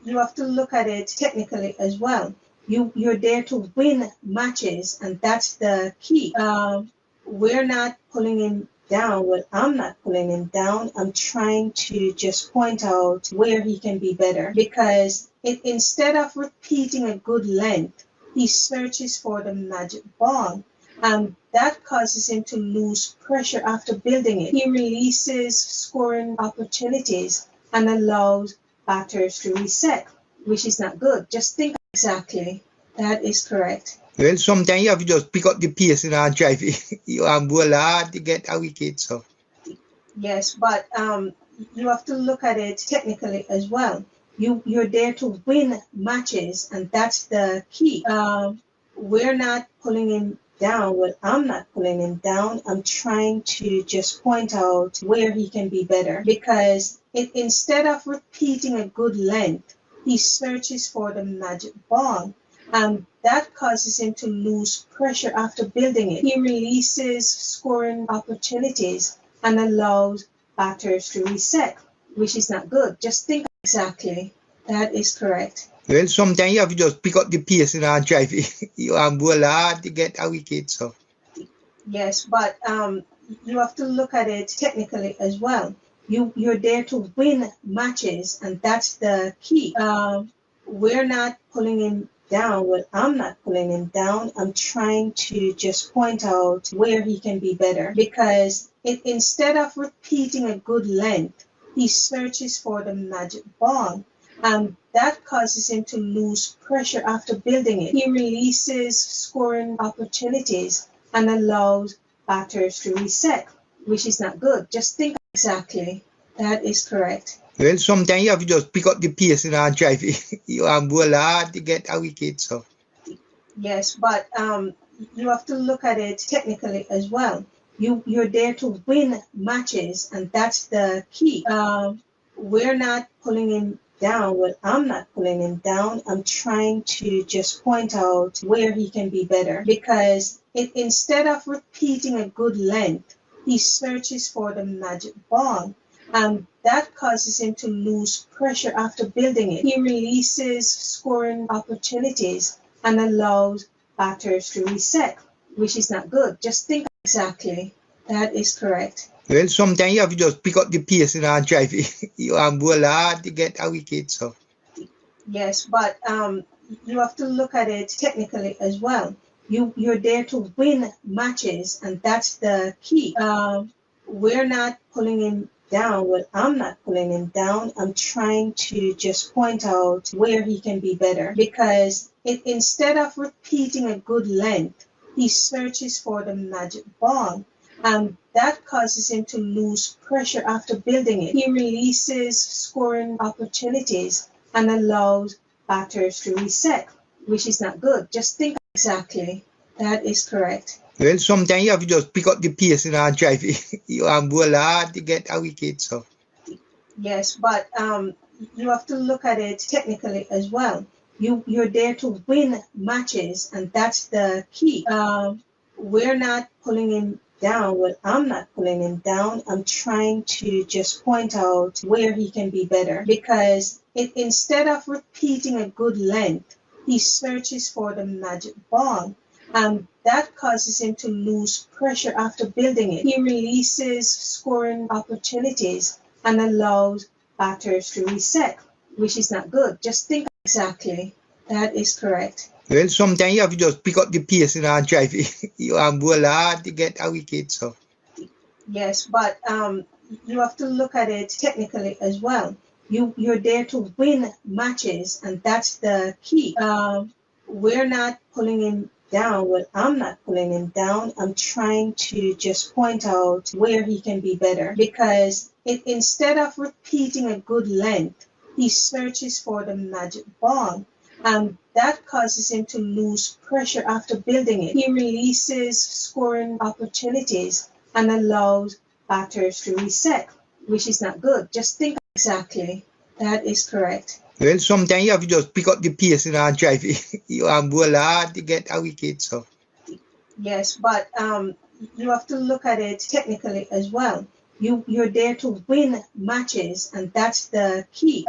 you have to look at it technically as well. You're there to win matches, and that's the key. We're not pulling him down. Well, I'm not pulling him down. I'm trying to just point out where he can be better, because instead of repeating a good length, he searches for the magic ball. That causes him to lose pressure after building it. He releases scoring opportunities and allows batters to reset, which is not good. Just think. Exactly. That is correct. well, sometimes you have to just pick up the pace and drive it. You have bowler to get a wicket. So Yes, but you have to look at it technically as well. You're there to win matches, and that's the key. We're not pulling him down. Well, I'm not pulling him down. I'm trying to just point out where he can be better, because instead of repeating a good length, he searches for the magic ball. That causes him to lose pressure after building it. He releases scoring opportunities and allows batters to reset, which is not good. Just think. Exactly. That is correct. well, sometimes you have to just pick up the pace and drive it. You have bowler to get a wicket. So Yes, but you have to look at it technically as well. You're there to win matches, and that's the key. We're not pulling him down. Well, I'm not pulling him down. I'm trying to just point out where he can be better, because instead of repeating a good length, he searches for the magic ball. That causes him to lose pressure after building it. He releases scoring opportunities and allows batters to reset, which is not good. Just think. Exactly. That is correct. well, sometimes you have to just pick up the pace and drive it. You have bowler to get a wicket. So Yes, but you have to look at it technically as well. You're there to win matches, and that's the key. We're not pulling him down. Well, I'm not pulling him down. I'm trying to just point out where he can be better, because instead of repeating a good length, he searches for the magic ball. That causes him to lose pressure after building it. He releases scoring opportunities and allows batters to reset, which is not good. Just think. Exactly. That is correct. well, sometimes you have to just pick up the pace and drive it. You have bowler to get a wicket. So Yes, but you have to look at it technically as well. You're there to win matches, and that's the key. We're not pulling him down. Well, I'm not pulling him down. I'm trying to just point out where he can be better, because instead of repeating a good length, he searches for the magic ball. That causes him to lose pressure after building it. He releases scoring opportunities and allows batters to reset, which is not good. Just think. Exactly. That is correct. well, sometimes you have to just pick up the pace and drive it. You have bowler to get a wicket. So Yes, but you have to look at it technically as well. You're there to win matches, and that's the key. we're not pulling him down. Well, I'm not pulling him down. I'm trying to just point out where he can be better, because instead of repeating a good length, he searches for the magic ball, and that causes him to lose pressure after building it. He releases scoring opportunities and allows batters to reset, which is not good. Just think exactly. That is correct. Well, sometimes you have to just pick up the pace and drive it. You bowl hard to get a wicket. So. Yes, but you have to look at it technically as well. You're there to win matches, and that's the key. We're not pulling him down. Well, I'm not pulling him down. I'm trying to just point out where he can be better, because instead of repeating a good length, he searches for the magic ball, and that causes him to lose pressure after building it. He releases scoring opportunities and allows batters to reset, which is not good. Just think exactly. That is correct. Well, sometimes you have to just pick up the pace and drive it. You bowl hard to get a wicket. So. Yes, but you have to look at it technically as well. You're there to win matches, and that's the key.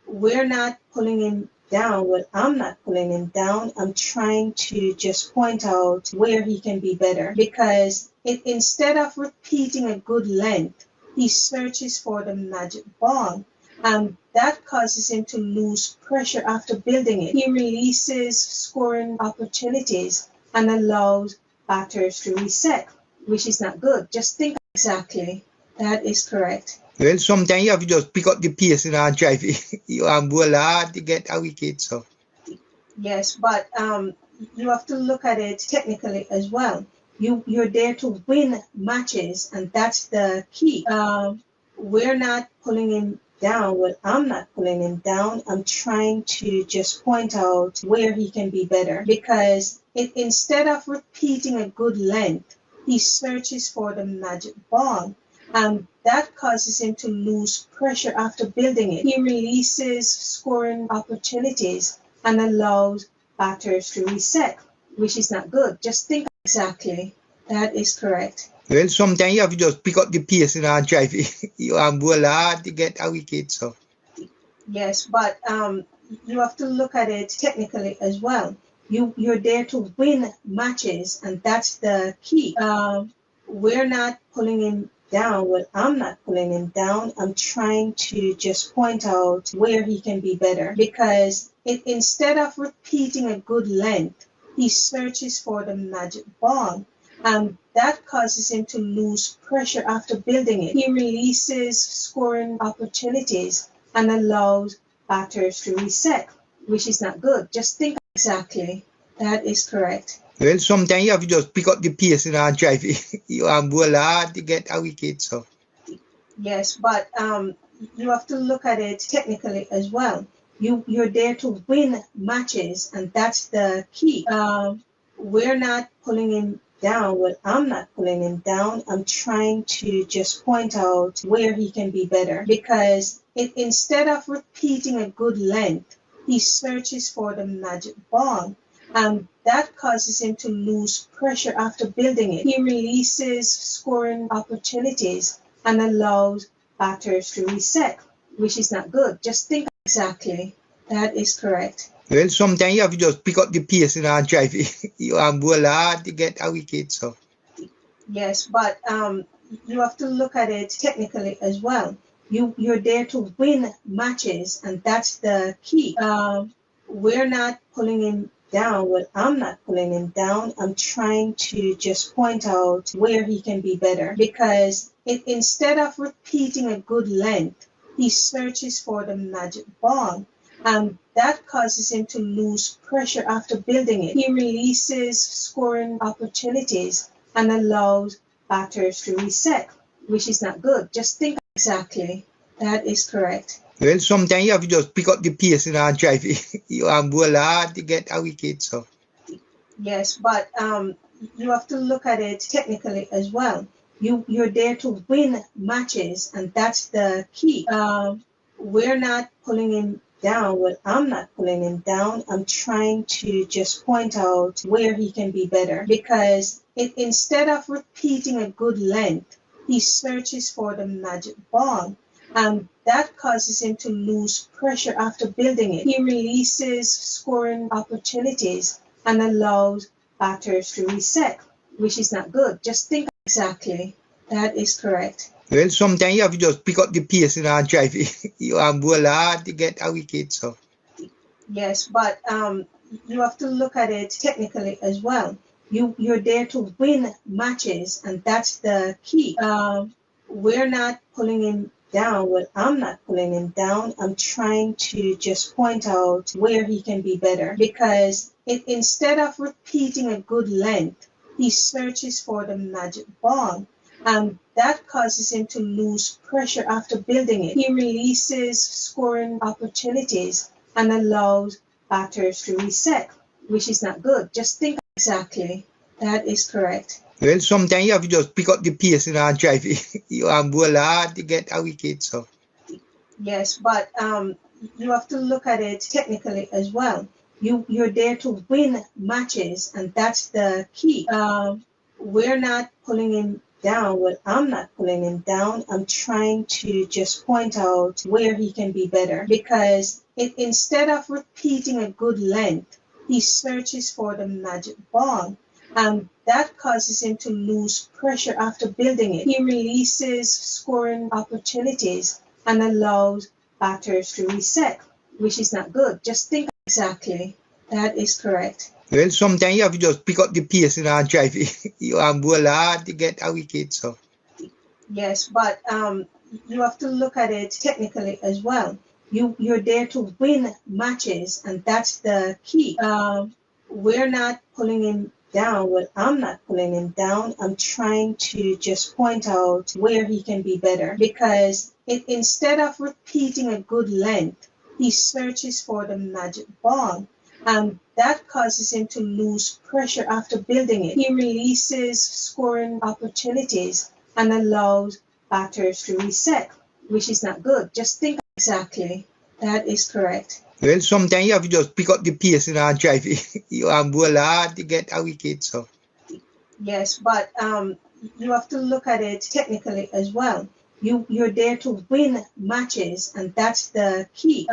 We're not pulling him down. Well, I'm not pulling him down. I'm trying to just point out where he can be better, because instead of repeating a good length, he searches for the magic ball, and that causes him to lose pressure after building it. He releases scoring opportunities and allows batters to reset, which is not good. Just think exactly. That is correct. Well, sometimes you have to just pick up the pace and drive it. You bowl hard to get a wicket. So. Yes, but you have to look at it technically as well. You're there to win matches, and that's the key. We're not pulling him down. Well, I'm not pulling him down. I'm trying to just point out where he can be better, because instead of repeating a good length, he searches for the magic ball, and that causes him to lose pressure after building it. He releases scoring opportunities and allows batters to reset, which is not good. Just think exactly. That is correct. Well, sometimes you have to just pick up the pace and drive it. You bowl hard to get a wicket. So. Yes, but you have to look at it technically as well. You're there to win matches, and that's the key. We're not pulling him down. Well, I'm not pulling him down. I'm trying to just point out where he can be better, because instead of repeating a good length, he searches for the magic ball, and that causes him to lose pressure after building it. He releases scoring opportunities and allows batters to reset, which is not good. Just think exactly. That is correct. Well, sometimes you have to just pick up the pace and drive it. You bowl hard to get a wicket. So. Yes, but you have to look at it technically as well. You're there to win matches, and that's the key. We're not pulling him down. Well, I'm not pulling him down. I'm trying to just point out where he can be better, because instead of repeating a good length, he searches for the magic ball, and that causes him to lose pressure after building it. He releases scoring opportunities and allows batters to reset, which is not good. Just think exactly. That is correct. Well, sometimes you have to just pick up the pace and drive it. You bowl hard to get a wicket. So. Yes, but you have to look at it technically as well. You're there to win matches, and that's the key. We're not pulling him down. Well, I'm not pulling him down. I'm trying to just point out where he can be better, because instead of repeating a good length, he searches for the magic ball, and that causes him to lose pressure after building it. He releases scoring opportunities and allows batters to reset, which is not good. Just think exactly. That is correct. Well, sometimes you have to just pick up the pace and drive it. You bowl hard to get a wicket. So. Yes, but you have to look at it technically as well. You're there to win matches, and that's the key. We're not pulling him down. Well, I'm not pulling him down. I'm trying to just point out where he can be better, because instead of repeating a good length, he searches for the magic ball, and that causes him to lose pressure after building it. He releases scoring opportunities and allows batters to reset, which is not good. Just think exactly. That is correct. Well, sometimes you have to just pick up the pace and drive it. You have bowl hard to get a wicket. So. Yes, but you have to look at it technically as well. You're there to win matches, and that's the key. We're not pulling him down. Well, I'm not pulling him down. I'm trying to just point out where he can be better, because instead of repeating a good length, he searches for the magic ball, and that causes him to lose pressure after building it. He releases scoring opportunities and allows batters to reset, which is not good. Just think exactly. That is correct. Well, sometimes you have to just pick up the pace and drive it. You have bowl hard to get a wicket. So. Yes, but you have to look at it technically as well. You're there to win matches, and that's the key. We're not pulling him down. Well, I'm not pulling him down. I'm trying to just point out where he can be better, because instead of repeating a good length, he searches for the magic ball, and that causes him to lose pressure after building it. He releases scoring opportunities and allows batters to reset, which is not good. Just think exactly. That is correct. Well, sometimes you have to just pick up the pace and drive it. You have bowl hard to get a wicket. So. Yes, but you have to look at it technically as well. You're there to win matches, and that's the key. We're not pulling him down. Well, I'm not pulling him down. I'm trying to just point out where he can be better, because instead of repeating a good length, he searches for the magic ball, and that causes him to lose pressure after building it. He releases scoring opportunities and allows batters to reset, which is not good. Just think exactly. That is correct. Well, sometimes you have to just pick up the pace and drive it. You have bowl hard to get a wicket. So. Yes, but you have to look at it technically as well. You're there to win matches, and that's the key.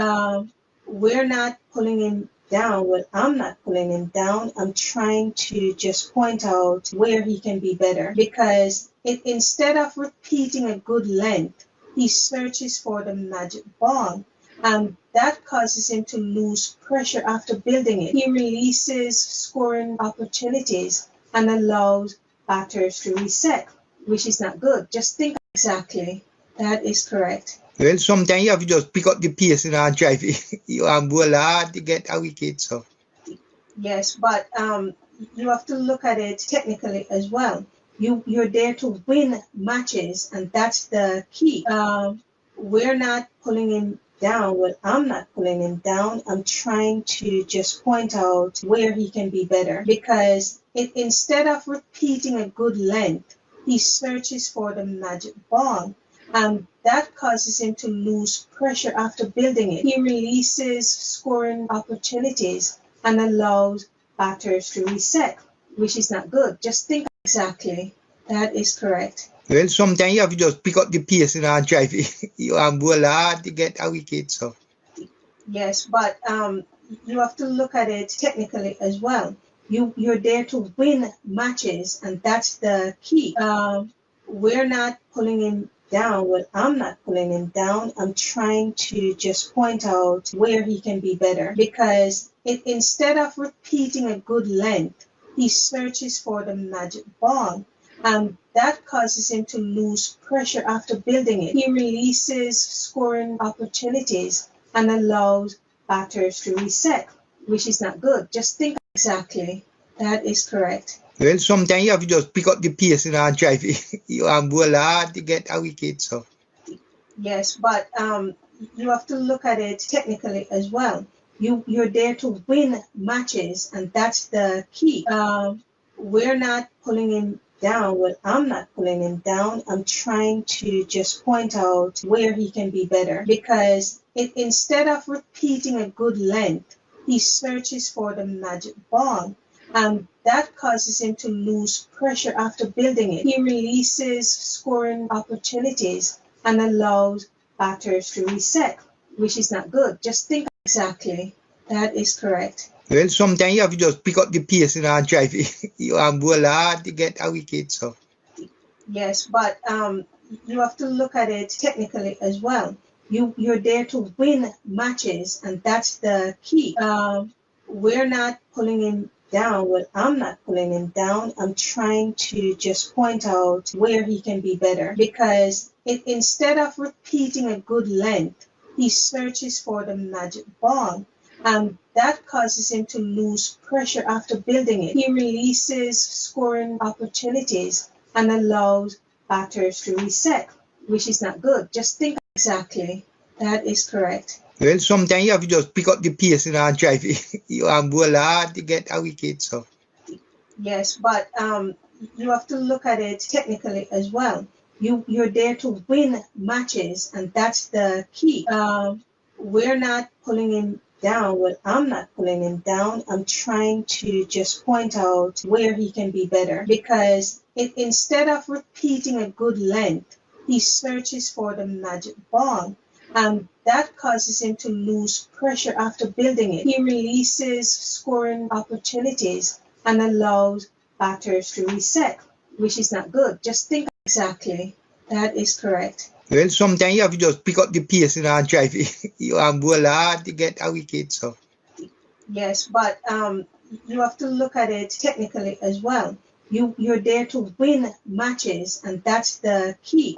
We're not pulling him down. Well, I'm not pulling him down. I'm trying to just point out where he can be better, because instead of repeating a good length, he searches for the magic ball, and that causes him to lose pressure after building it. He releases scoring opportunities and allows batters to reset, which is not good. Just think exactly. That is correct. Well, sometimes you have to just pick up the pace and drive it. You have bowl hard to get a wicket. So. Yes, but you have to look at it technically as well. You're there to win matches, and that's the key. We're not pulling him down. Well, I'm not pulling him down. I'm trying to just point out where he can be better, because instead of repeating a good length, he searches for the magic ball, and that causes him to lose pressure after building it. He releases scoring opportunities and allows batters to reset, which is not good. Just think exactly. That is correct. Well, sometimes you have to just pick up the pace and drive it. You have bowl hard to get a wicket. So. Yes, but you have to look at it technically as well. You're there to win matches, and that's the key. We're not pulling him down. Well, I'm not pulling him down. I'm trying to just point out where he can be better, because instead of repeating a good length, he searches for the magic ball, and that causes him to lose pressure after building it. He releases scoring opportunities and allows batters to reset, which is not good. Just think exactly. That is correct. Well, sometimes you have to just pick up the pace and drive it. You have bowl hard to get a wicket. So. Yes, but you have to look at it technically as well. You're there to win matches, and that's the key. We're not pulling him down. Well, I'm not pulling him down. I'm trying to just point out where he can be better, because instead of repeating a good length, he searches for the magic ball. That causes him to lose pressure after building it. He releases scoring opportunities and allows batters to reset, which is not good. Just think exactly. That is correct. Well, sometimes you have to just pick up the pace and drive. You bowl hard to get a wicket. So yes, but you have to look at it technically as well. You're there to win matches, and that's the key. We're not pulling him down. Well, I'm not pulling him down. I'm trying to just point out where he can be better, because instead of repeating a good length, he searches for the magic ball. That causes him to lose pressure after building it. He releases scoring opportunities and allows batters to reset, which is not good. Just think exactly. That is correct. Well, sometimes you have to just pick up the pace and drive. You bowl hard to get a wicket. So yes, but you have to look at it technically as well. You're there to win matches, and that's the key. We're not pulling him down. Well, I'm not pulling him down. I'm trying to just point out where he can be better, because instead of repeating a good length, he searches for the magic ball. That causes him to lose pressure after building it. He releases scoring opportunities and allows batters to reset, which is not good. Just think exactly. That is correct. Well, sometimes you have to just pick up the pace and drive. You bowl hard to get a wicket. So yes, but you have to look at it technically as well. You're there to win matches, and that's the key.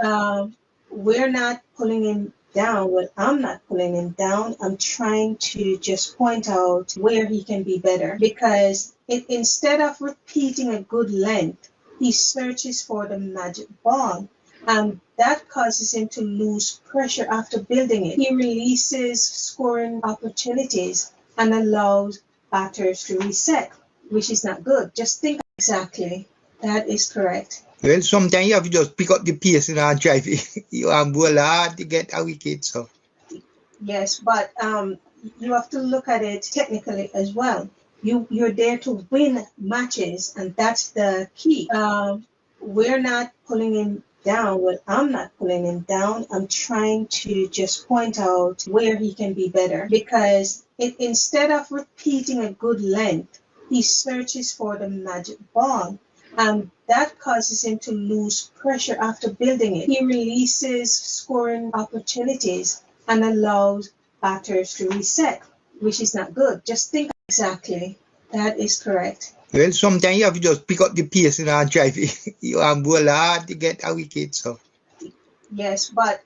We're not pulling him down. Well, I'm not pulling him down. I'm trying to just point out where he can be better, because instead of repeating a good length, he searches for the magic ball. That causes him to lose pressure after building it. He releases scoring opportunities and allows batters to reset, which is not good. Just think exactly. That is correct. Well, sometimes you have to just pick up the pace and drive. You bowl hard to get a wicket. So yes, but you have to look at it technically as well. You're there to win matches, and that's the key. We're not pulling him down. Well, I'm not pulling him down. I'm trying to just point out where he can be better, because instead of repeating a good length, he searches for the magic ball. That causes him to lose pressure after building it. He releases scoring opportunities and allows batters to reset, which is not good. Just think exactly. That is correct. Well, sometimes you have to just pick up the pace and drive. You bowl hard to get a wicket. So yes, but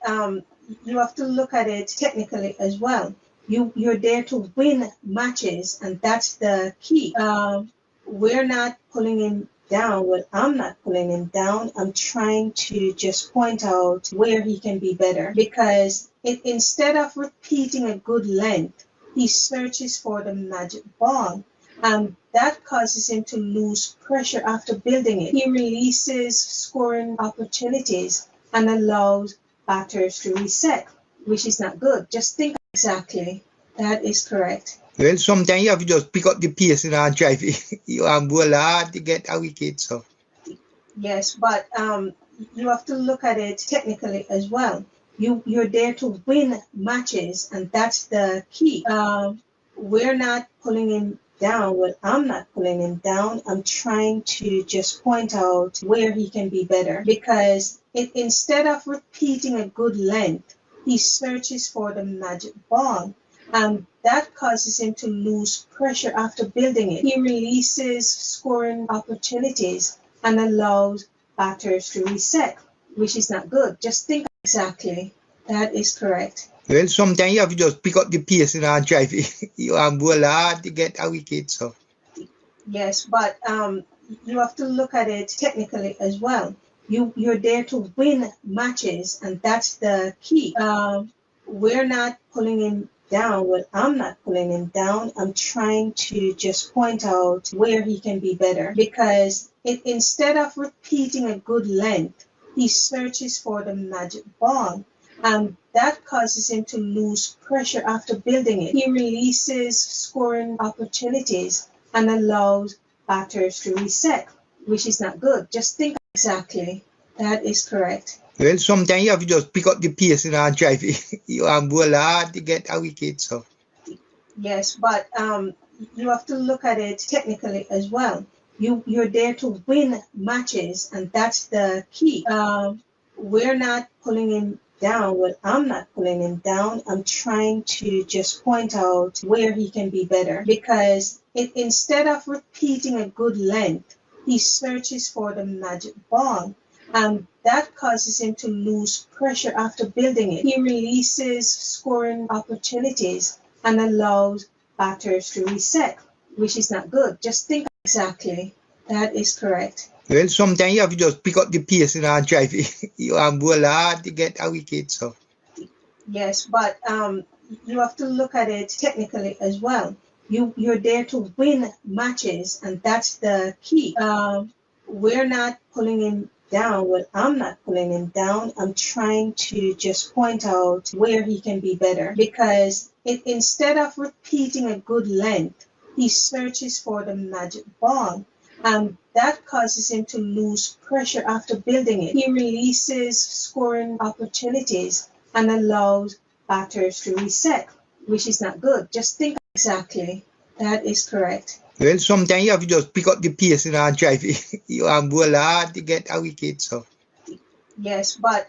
you have to look at it technically as well. You're there to win matches, and that's the key. We're not pulling him down. Well, I'm not pulling him down. I'm trying to just point out where he can be better, because instead of repeating a good length, he searches for the magic ball. That causes him to lose pressure after building it. He releases scoring opportunities and allows batters to reset, which is not good. Just think exactly. That is correct. Well, sometimes you have to just pick up the pace and drive. You bowl hard to get a wicket. So yes, but you have to look at it technically as well. You're there to win matches, and that's the key. We're not pulling him down. Well, I'm not pulling him down. I'm trying to just point out where he can be better, because instead of repeating a good length, he searches for the magic ball. That causes him to lose pressure after building it. He releases scoring opportunities and allows batters to reset, which is not good. Just think exactly. That is correct. Well, sometimes you have to just pick up the pace and drive. You bowl hard to get a wicket. So yes, but you have to look at it technically as well. You're there to win matches, and that's the key. We're not pulling him down. Well, I'm not pulling him down. I'm trying to just point out where he can be better, because instead of repeating a good length, he searches for the magic ball. That causes him to lose pressure after building it. He releases scoring opportunities and allows batters to reset, which is not good. Just think exactly. That is correct. Well, sometimes you have to just pick up the pace and drive it. You bowl hard to get a wicket. So yes, but you have to look at it technically as well. You're there to win matches, and that's the key. We're not pulling him down. Well, I'm not pulling him down. I'm trying to just point out where he can be better, because instead of repeating a good length, he searches for the magic ball. That causes him to lose pressure after building it. He releases scoring opportunities and allows batters to reset, which is not good. Just think exactly. That is correct. Well, sometimes you have to just pick up the pace and drive it. You bowl hard to get a wicket. So yes, but you have to look at it technically as well. You're there to win matches, and that's the key. We're not pulling him down. Well, I'm not pulling him down. I'm trying to just point out where he can be better, because instead of repeating a good length, he searches for the magic ball. That causes him to lose pressure after building it. He releases scoring opportunities and allows batters to reset, which is not good. Just think exactly. That is correct. Well, sometimes you have to just pick up the pace and drive it. You bowl hard to get a wicket. So yes, but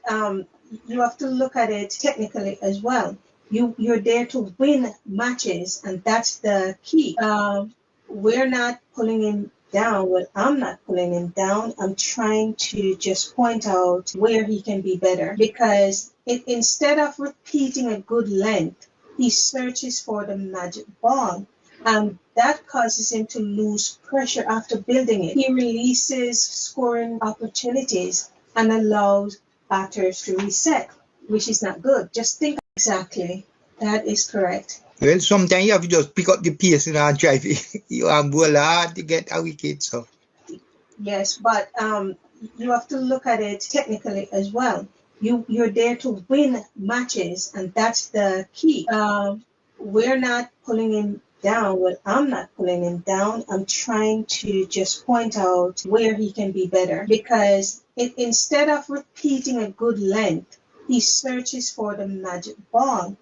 you have to look at it technically as well. You're there to win matches, and that's the key. We're not pulling him down. Well, I'm not pulling him down. I'm trying to just point out where he can be better, because instead of repeating a good length, he searches for the magic ball. That causes him to lose pressure after building it. He releases scoring opportunities and allows batters to reset, which is not good. Just think exactly. That is correct. Well, sometimes you have to just pick up the pace and drive it. You bowl hard to get a wicket. So yes, but you have to look at it technically as well. You're there to win matches, and that's the key. We're not pulling him down. Well, I'm not pulling him down. I'm trying to just point out where he can be better, because instead of repeating a good length, he searches for the magic ball.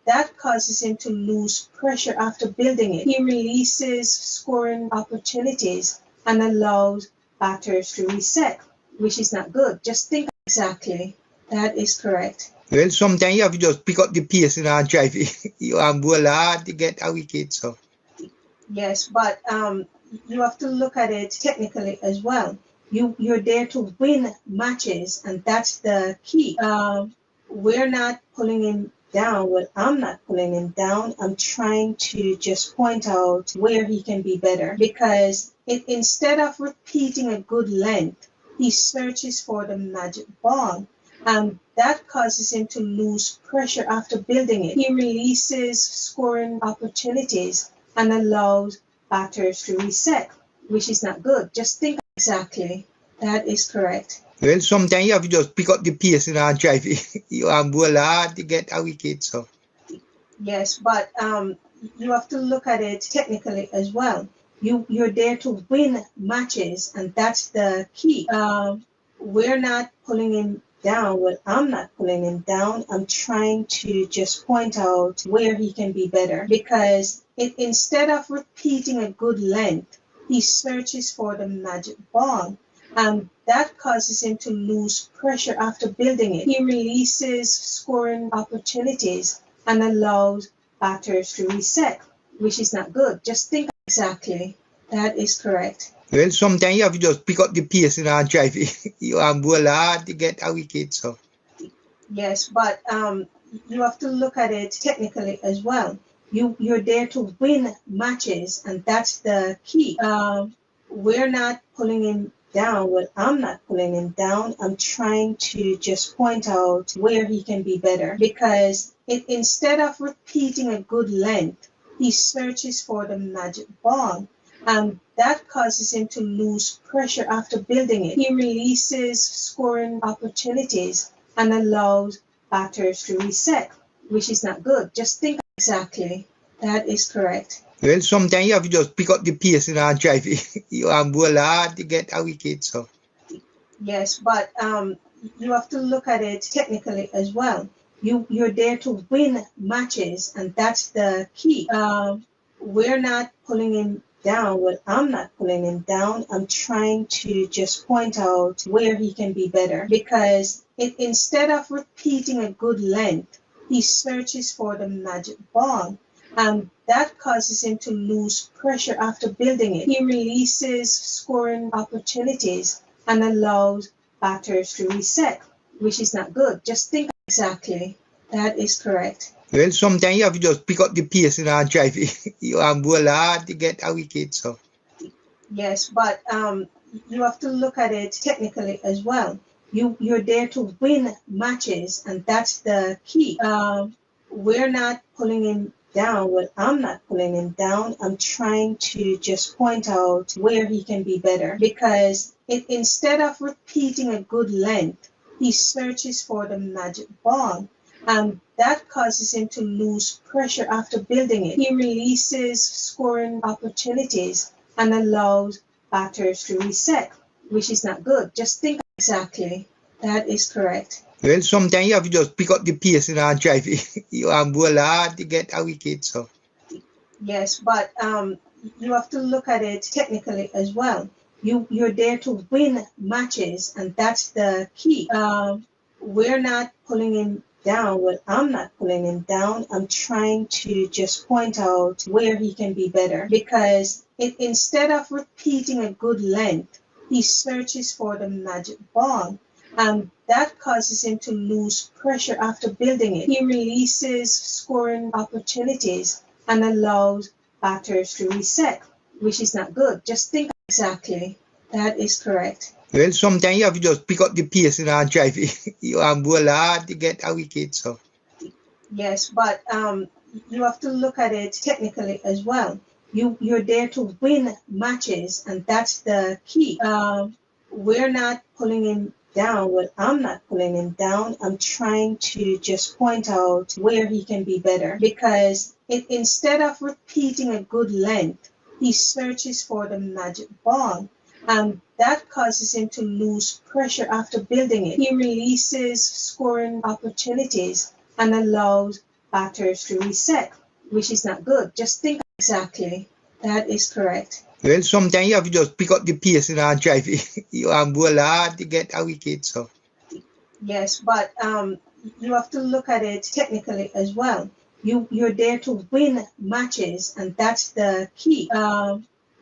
That causes him to lose pressure after building it. He releases scoring opportunities and allows batters to reset, which is not good. Just think exactly. That is correct. Well, sometimes you have to just pick up the pace and drive it. You bowl hard to get a wicket. So yes, but you have to look at it technically as well. You're there to win matches, and that's the key. We're not pulling him down. Well, I'm not pulling him down. I'm trying to just point out where he can be better, because instead of repeating a good length, he searches for the magic ball. That causes him to lose pressure after building it. He releases scoring opportunities and allows batters to reset, which is not good. Just think exactly. That is correct. Well, sometimes you have to just pick up the pace and drive it. You bowl hard to get a wicket. So yes, but you have to look at it technically as well. You're there to win matches, and that's the key. We're not pulling him down. Well, I'm not pulling him down. I'm trying to just point out where he can be better, because instead of repeating a good length, he searches for the magic ball. That causes him to lose pressure after building it. He releases scoring opportunities and allows batters to reset, which is not good. Just think exactly. That is correct. Well, sometimes you have to just pick up the pace and drive it. You bowl hard to get a wicket. So yes, but you have to look at it technically as well. You're there to win matches, and that's the key. We're not pulling him down. Well, I'm not pulling him down. I'm trying to just point out where he can be better, because instead of repeating a good length, he searches for the magic ball. And that causes him to lose pressure after building it. He releases scoring opportunities and allows batters to reset, which is not good. Just think exactly. That is correct. Well, sometimes you have to just pick up the pace and drive it. You have bowl hard to get a wicket. So yes, but you have to look at it technically as well. You're there to win matches, and that's the key. We're not pulling him down. Well, I'm not pulling him down. I'm trying to just point out where he can be better, because instead of repeating a good length, he searches for the magic ball. And that causes him to lose pressure after building it. He releases scoring opportunities and allows batters to reset, which is not good. Just think exactly. That is correct. Well, sometimes you have to just pick up the pace and drive it. You have bowl hard to get a wicket. So yes, but you have to look at it technically as well. You're there to win matches, and that's the key. We're not pulling him down. Well, I'm not pulling him down. I'm trying to just point out where he can be better, because instead of repeating a good length, he searches for the magic ball. And that causes him to lose pressure after building it. He releases scoring opportunities and allows batters to reset, which is not good. Just think exactly. That is correct. Well, sometimes you have to just pick up the pace and drive it. You have bowl hard to get a wicket. So yes, but you have to look at it technically as well. You're there to win matches, and that's the key. We're not pulling him down. Well, I'm not pulling him down. I'm trying to just point out where he can be better, because instead of repeating a good length, he searches for the magic ball. And that causes him to lose pressure after building it. He releases scoring opportunities and allows batters to reset, which is not good. Just think exactly. That is correct. Well, sometimes you have to just pick up the pace and drive it. You have bowl hard to get a wicket. So yes, but you have to look at it technically as well. You're there to win matches, and that's the key. We're not pulling him down. Well, I'm not pulling him down. I'm trying to just point out where he can be better, because instead of repeating a good length, he searches for the magic ball. And that causes him to lose pressure after building it. He releases scoring opportunities and allows batters to reset, which is not good. Just think exactly. That is correct. Well, sometimes you have to just pick up the pace and drive it. You have bowl hard to get a wicket. So yes, but you have to look at it technically as well. You're there to win matches, and that's the key.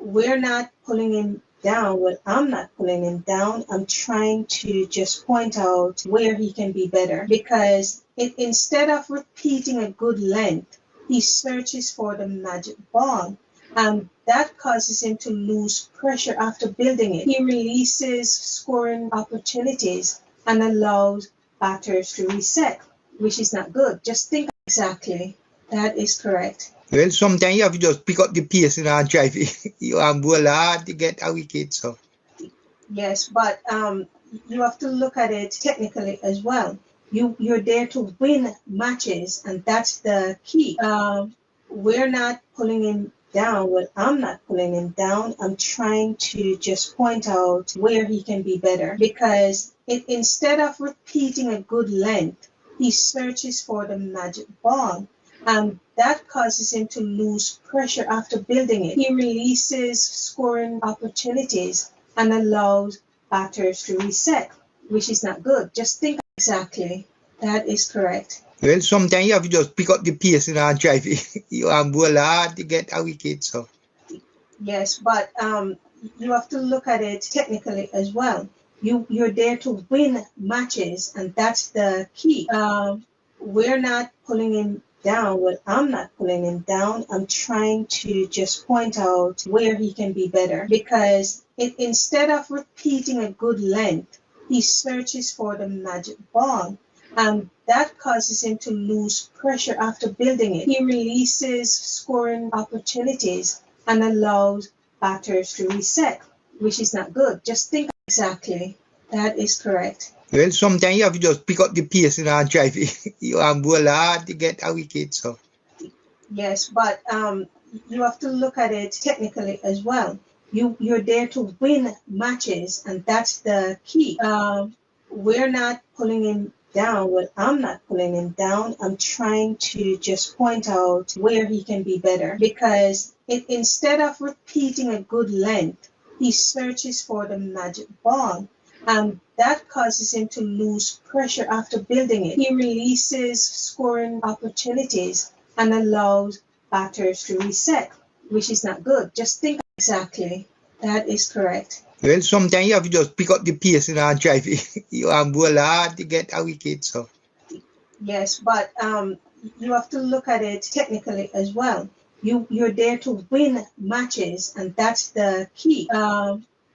We're not pulling him down. Well, I'm not pulling him down. I'm trying to just point out where he can be better, because instead of repeating a good length, he searches for the magic ball. And that causes him to lose pressure after building it. He releases scoring opportunities and allows batters to reset, which is not good. Just think exactly. That is correct. Well, sometimes you have to just pick up the pace and drive it. You have bowl hard to get a wicket. So yes, but you have to look at it technically as well. You're there to win matches, and that's the key. We're not pulling him down. Well, I'm not pulling him down. I'm trying to just point out where he can be better, because instead of repeating a good length, he searches for the magic ball. And that causes him to lose pressure after building it. He releases scoring opportunities and allows batters to reset, which is not good. Just think exactly. That is correct. Well, sometimes you have to just pick up the pace and drive it. You have bowl hard to get a wicket. So yes, but you have to look at it technically as well. You're there to win matches, and that's the key. We're not pulling him down. Well, I'm not pulling him down. I'm trying to just point out where he can be better, because instead of repeating a good length, he searches for the magic ball, and that causes him to lose pressure after building it. He releases scoring opportunities and allows batters to reset, which is not good. Just think exactly. That is correct. Well, sometimes you have to just pick up the pace and drive it. You bowl hard to get a wicket. So. Yes, but you have to look at it technically as well. You're there to win matches, and that's the key. We're not pulling him down. Well, I'm not pulling him down. I'm trying to just point out where he can be better, because instead of repeating a good length, he searches for the magic ball, and that causes him to lose pressure after building it. He releases scoring opportunities and allows batters to reset, which is not good. Just think exactly. That is correct. Well, sometimes you have to just pick up the pace and drive it. You bowl hard to get a wicket. So. Yes, but you have to look at it technically as well. You're there to win matches, and that's the key.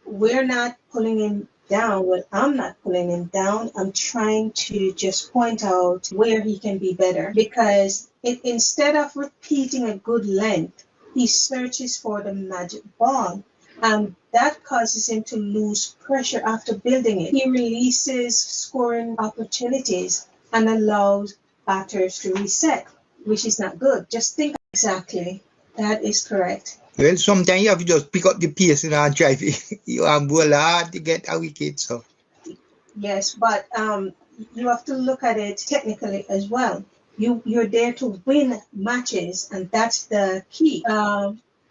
We're not pulling him down. Well, I'm not pulling him down. I'm trying to just point out where he can be better, because instead of repeating a good length, he searches for the magic ball, and that causes him to lose pressure after building it. He releases scoring opportunities and allows batters to reset, which is not good. Just think exactly. That is correct. Well, sometimes you have to just pick up the pace and drive it. You bowl hard to get a wicket. So. Yes, but you have to look at it technically as well. You're there to win matches, and that's the key.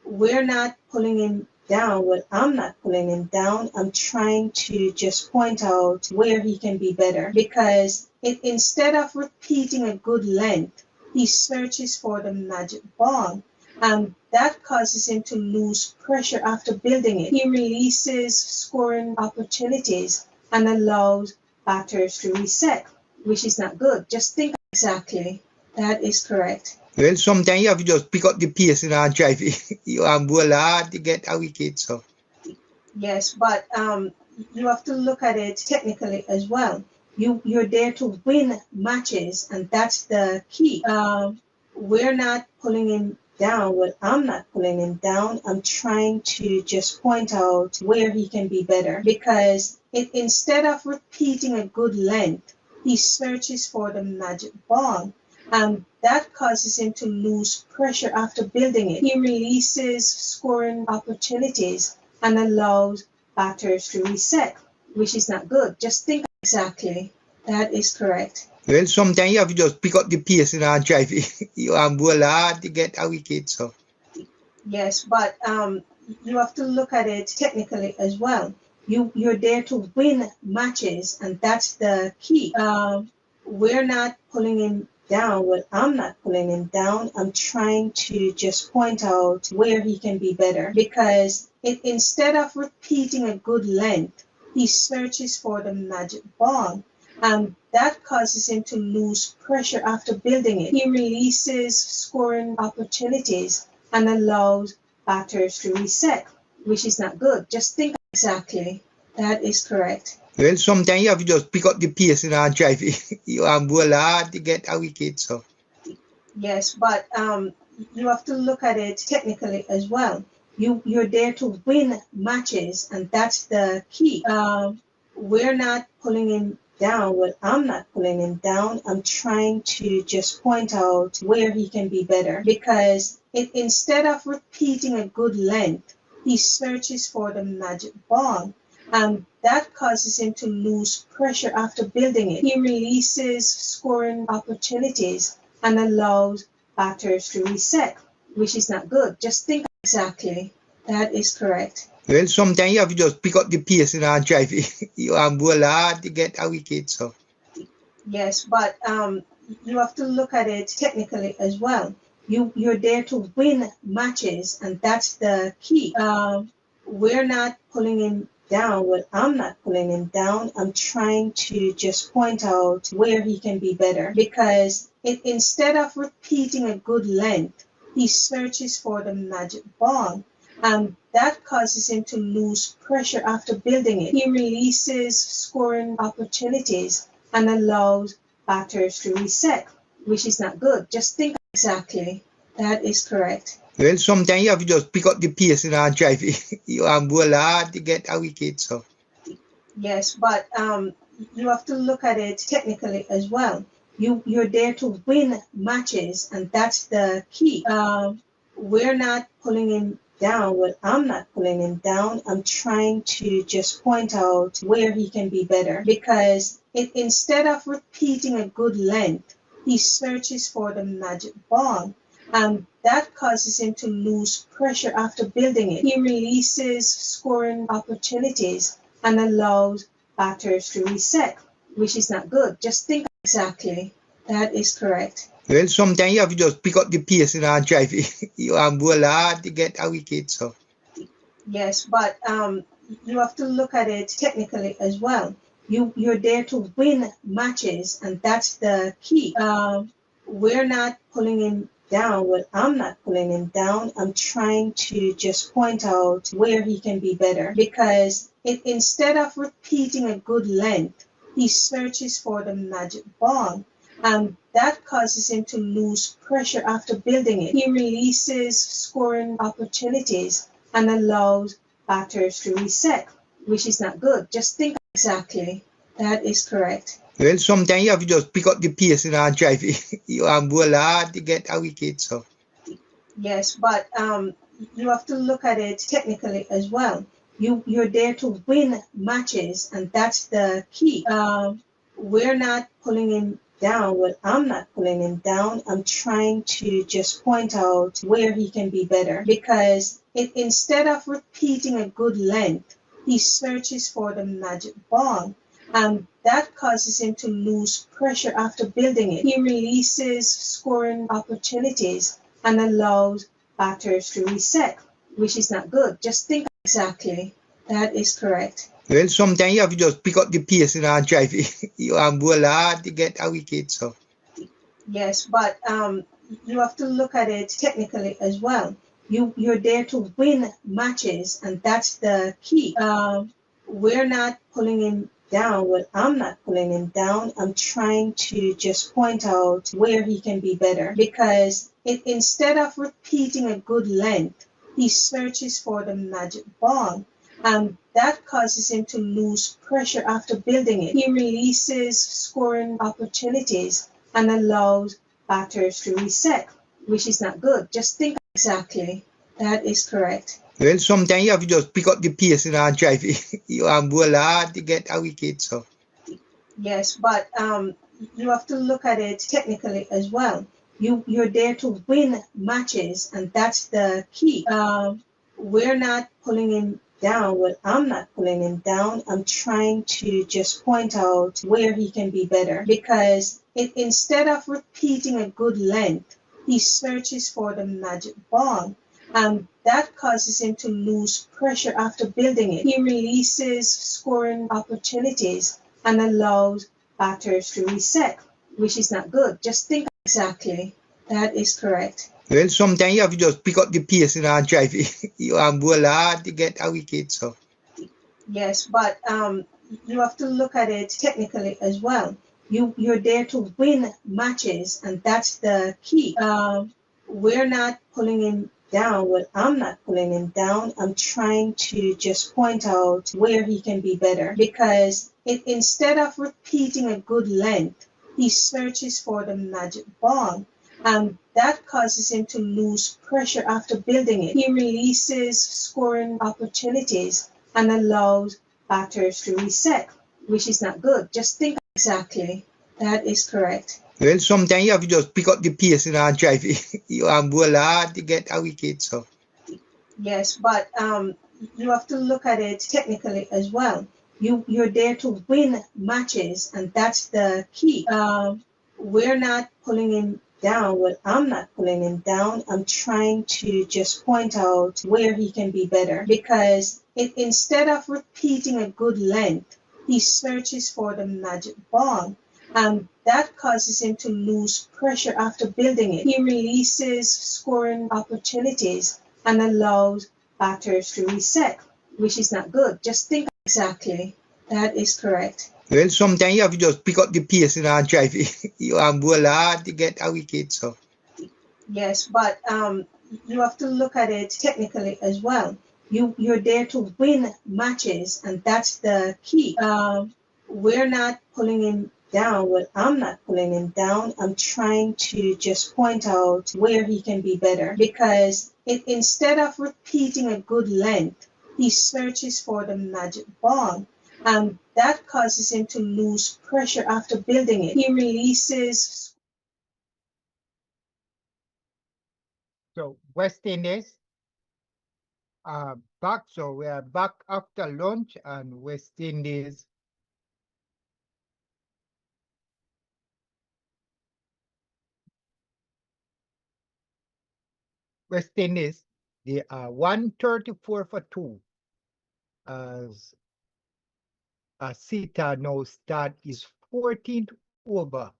We're not pulling him down. Well, I'm not pulling him down. I'm trying to just point out where he can be better, because instead of repeating a good length, he searches for the magic ball, and that causes him to lose pressure after building it. He releases scoring opportunities and allows batters to reset, which is not good. Just think exactly. That is correct. Well, sometimes you have to just pick up the pace and drive it. You bowl hard to get a wicket. So. Yes, but you have to look at it technically as well. You're there to win matches, and that's the key. We're not pulling him down. Well, I'm not pulling him down. I'm trying to just point out where he can be better, because instead of repeating a good length, he searches for the magic ball, and that causes him to lose pressure after building it. He releases scoring opportunities and allows batters to reset, which is not good. Just think exactly. That is correct. Well, sometimes you have to just pick up the pace and drive it. You bowl hard to get a wicket. So. Yes, but you have to look at it technically as well. You're there to win matches, and that's the key. We're not pulling him down. Well, I'm not pulling him down. I'm trying to just point out where he can be better, because instead of repeating a good length, he searches for the magic ball, and that causes him to lose pressure after building it. He releases scoring opportunities and allows batters to reset, which is not good. Just think exactly. That is correct. Well, sometimes you have to just pick up the pace and drive it. You bowl hard to get a wicket. So. Yes, but you have to look at it technically as well. You're there to win matches, and that's the key. We're not pulling him down. Well, I'm not pulling him down. I'm trying to just point out where he can be better, because instead of repeating a good length, he searches for the magic ball, and that causes him to lose pressure after building it. He releases scoring opportunities and allows batters to reset, which is not good. Just think exactly. That is correct. Well, sometimes you have to just pick up the pace and drive it. You bowl hard to get a wicket. So. Yes, but you have to look at it technically as well. You're there to win matches, and that's the key. We're not pulling him down. Well, I'm not pulling him down. I'm trying to just point out where he can be better, because instead of repeating a good length, he searches for the magic ball. That causes him to lose pressure after building it. He releases scoring opportunities and allows batters to reset, which is not good. Just think exactly. That is correct. Well, sometimes you have to just pick up the pace and drive it. You bowl hard to get a wicket. So. Yes, but you have to look at it technically as well. You're there to win matches, and that's the key. We're not pulling him down. Well, I'm not pulling him down. I'm trying to just point out where he can be better, because instead of repeating a good length, he searches for the magic ball. That causes him to lose pressure after building it. He releases scoring opportunities and allows batters to reset, which is not good. Just think exactly. That is correct. Well, sometimes you have to just pick up the pace and drive it. You bowl hard to get a wicket. So. Yes, but you have to look at it technically as well. You're there to win matches, and that's the key. We're not pulling him down. Well, I'm not pulling him down. I'm trying to just point out where he can be better, because instead of repeating a good length, he searches for the magic ball. That causes him to lose pressure after building it. He releases scoring opportunities and allows batters to reset, which is not good. Just think exactly. That is correct. Well, sometimes you have to just pick up the pace and drive it. You bowl hard to get a wicket. So. Yes, but you have to look at it technically as well. You're there to win matches, and that's the key. We're not pulling him down. Well, I'm not pulling him down. I'm trying to just point out where he can be better, because instead of repeating a good length, he searches for the magic ball. That causes him to lose pressure after building it. He releases scoring opportunities and allows batters to reset, which is not good. Just think exactly. That is correct. Well, sometimes you have to just pick up the pace and drive it. You bowl hard to get a wicket. So. Yes, but you have to look at it technically as well. You're there to win matches, and that's the key. We're not pulling him down. Well, I'm not pulling him down. I'm trying to just point out where he can be better, because instead of repeating a good length, he searches for the magic ball. That causes him to lose pressure after building it. He releases scoring opportunities and allows batters to reset, which is not good. Just think exactly. That is correct. Well, sometimes you have to just pick up the pace and drive it. You bowl hard to get a wicket. So. Yes, but you have to look at it technically as well. You're there to win matches, and that's the key. We're not pulling him down. Well, I'm not pulling him down. I'm trying to just point out where he can be better, because instead of repeating a good length, he searches for the magic ball. That causes him to lose pressure after building it. He releases scoring opportunities and allows batters to reset, which is not good. Just think exactly. That is correct. Well, sometimes you have to just pick up the pace and drive it. You bowl hard to get a wicket. So. Yes, but you have to look at it technically as well. You're there to win matches, and that's the key. We're not pulling him down. Well, I'm not pulling him down. I'm trying to just point out where he can be better, because instead of repeating a good length, he searches for the magic ball. That causes him to lose pressure after building it. He releases scoring opportunities and allows batters to reset, which is not good. Just think exactly. That is correct. Well, sometimes you have to just pick up the pace and drive it. You bowl hard to get a wicket. So. Yes, but you have to look at it technically as well. You're there to win matches, and that's the key. We're not pulling him down. Well, I'm not pulling him down. I'm trying to just point out where he can be better, because instead of repeating a good length, he searches for the magic ball. And that causes him to lose pressure after building it. He releases scoring opportunities and allows batters to reset, which is not good. Just think exactly. That is correct. Well, sometimes you have to just pick up the pace and drive. You have hard to get a wicket. So yes, but you have to look at it technically as well. You're there to win matches, and that's the key. We're not pulling him down. Well, I'm not pulling him down. I'm trying to just point out where he can be better, because instead of repeating a good length, he searches for the magic ball. And that causes him to lose pressure after building it. He releases. So West Indies are back. So we are back after lunch, and West Indies they are 134 for 2 as Sita now start his 14th over,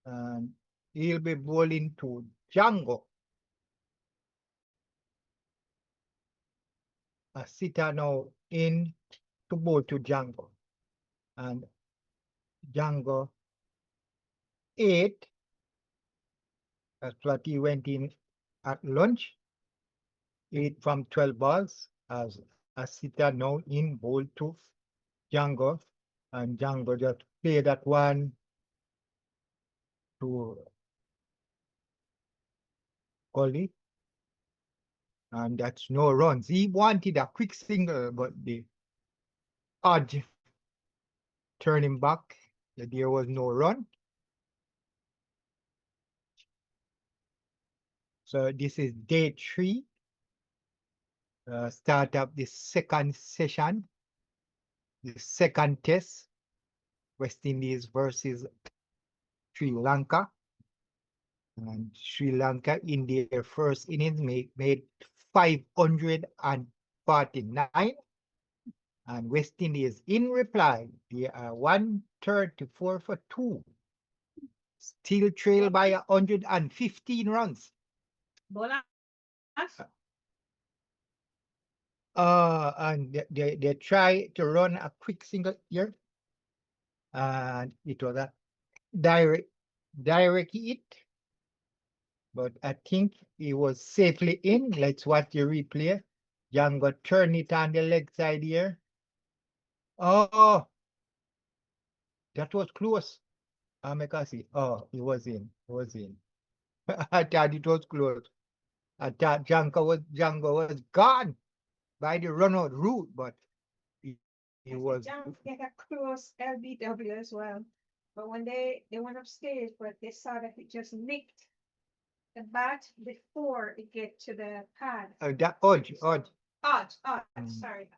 and he'll be bowling to Jangoo. Sita now in to bowl to Jangoo, and Jangoo 8. That's what he went in at lunch. 8 from 12 balls as Sita now in bowl to Jangoo, and Jangoo just play that one to Gully, and that's no runs. He wanted a quick single, but the odd turned him back. There was no run. So this is day 3. Start up the second session, the second test, West Indies versus Sri Lanka. And Sri Lanka in their first innings made 549. And West Indies in reply, they are 134 for 2. Still trailed by 115 runs. Bolas. And they try to run a quick single here. And it was a direct hit. But I think he was safely in. Let's watch the replay. Jangoo turn it on the leg side here. Oh, that was close. Make us see. Oh, he was in. He was in. I thought it was close. I thought Jangoo was gone by the run-out route, but he was. Jangoo get a close LBW as well. But when they went upstairs, but they saw that it just nicked the bat before it get to the pad. That odd. Sorry.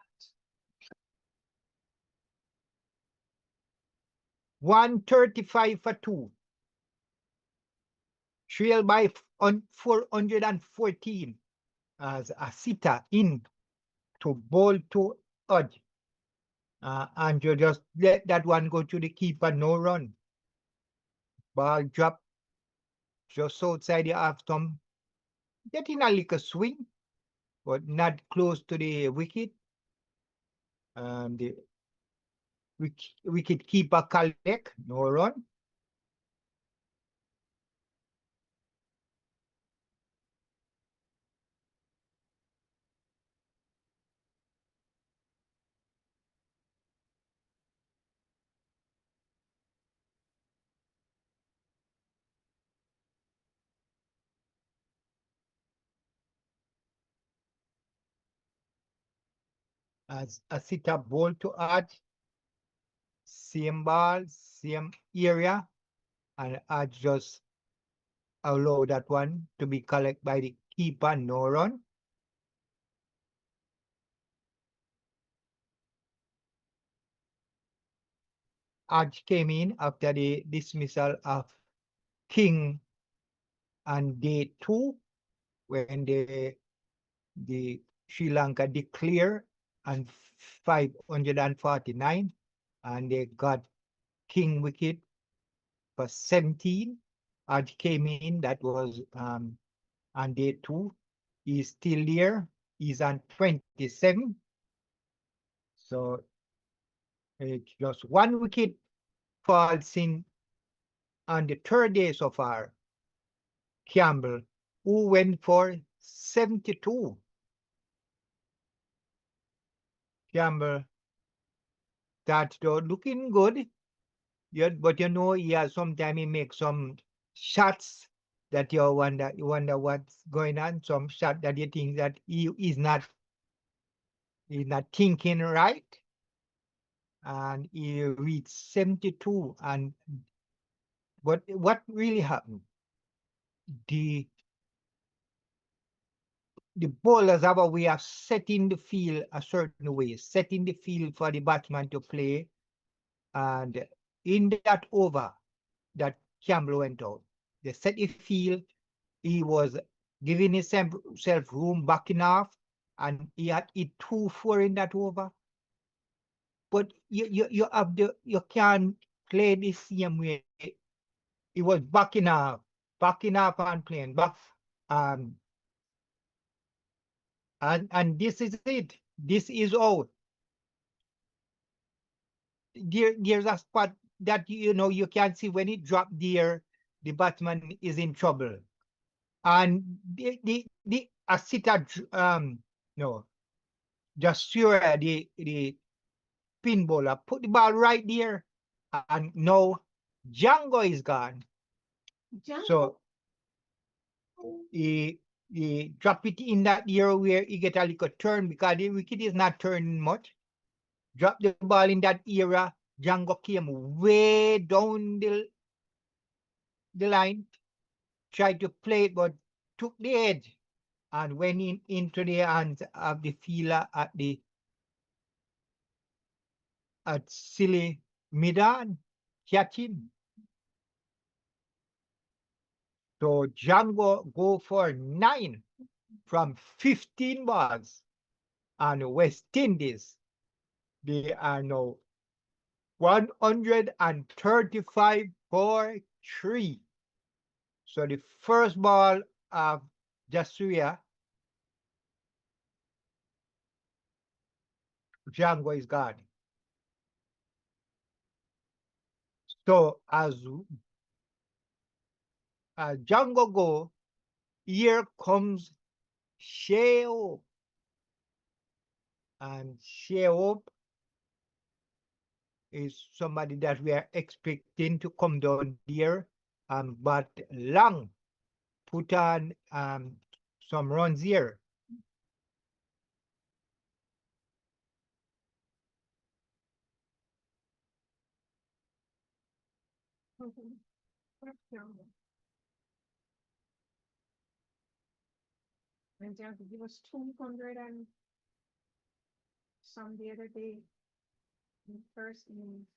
135 for 2. Trail by 414 as a sitter in to bowl to Odd. And you just let that one go to the keeper, no run. Ball drop just outside the half stump. Getting a little swing, but not close to the wicket. And the wicket keeper collect, no run. As a sitter ball to Odd, same ball, same area, and Odd just allow that one to be collected by the keeper, no run. Odd came in after the dismissal of King on day 2, when the Sri Lanka declare and 549, and they got king wicket for 17. Arch came in, that was on day 2. He's still there. He's on 27. So just 1 wicket falls in on the 3rd day so far. Campbell, who went for 72. Campbell, that's looking good. Yeah, but yeah, sometimes he makes some shots that you wonder what's going on. Some shot that you think that he's not thinking right. And he reached 72. And what really happened? The bowlers have a way of setting the field a certain way, setting the field for the batsman to play. And in that over that Campbell went out, they set the field. He was giving himself room, backing off, and he had hit 2-4 in that over. But you can't play the same way. He was backing off and playing back. And this is it. This is out. There's a spot that you can see when it dropped there, the batsman is in trouble. And the sitter, no, just sure the spin bowler put the ball right there, and now Jangoo is gone. Jangoo? So he drop it in that area where he get a little turn, because the wicket is not turning much. Drop the ball in that area. Jangoo came way down the line, tried to play it, but took the edge and went into the hands of the fielder at silly mid-on, catching. So Jangoo go for 9 from 15 balls, and West Indies, they are now 135 for 3. So the first ball of Jasuria, Jangoo is gone. So as Jangoo go, here comes Shai Hope. And Shai Hope is somebody that we are expecting to come down here, but Lang put on some runs here. And he was 200 and some the other day in first innings.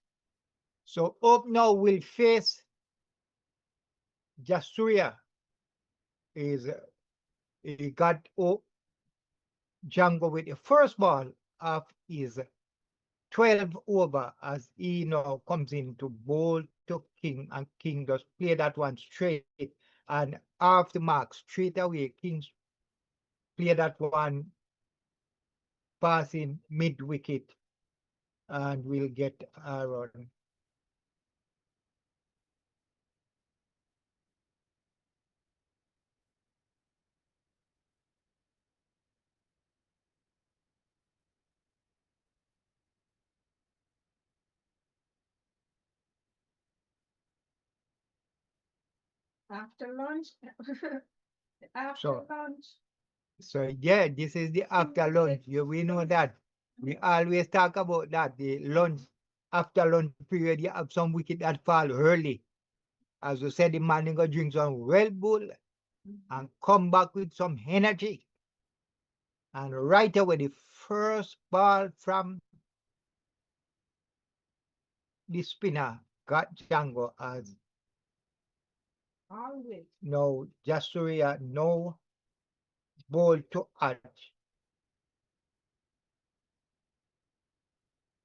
So Hope now will face Jasuria. He got Jangoo with the first ball of his 12 over, as he now comes in to bowl to King, and King just play that one straight, and off the mark straight away. King play that one passing mid wicket, and we'll get a run. After lunch, after So- lunch. So yeah, this is the after lunch. We know that. We always talk about that. The lunch, after lunch period, you have some wicket that fall early. As you said, the man go drink some Red Bull and come back with some energy. And right away, the first ball from the spinner got Jangoo as Always. no Jasuria, no ball to Arch.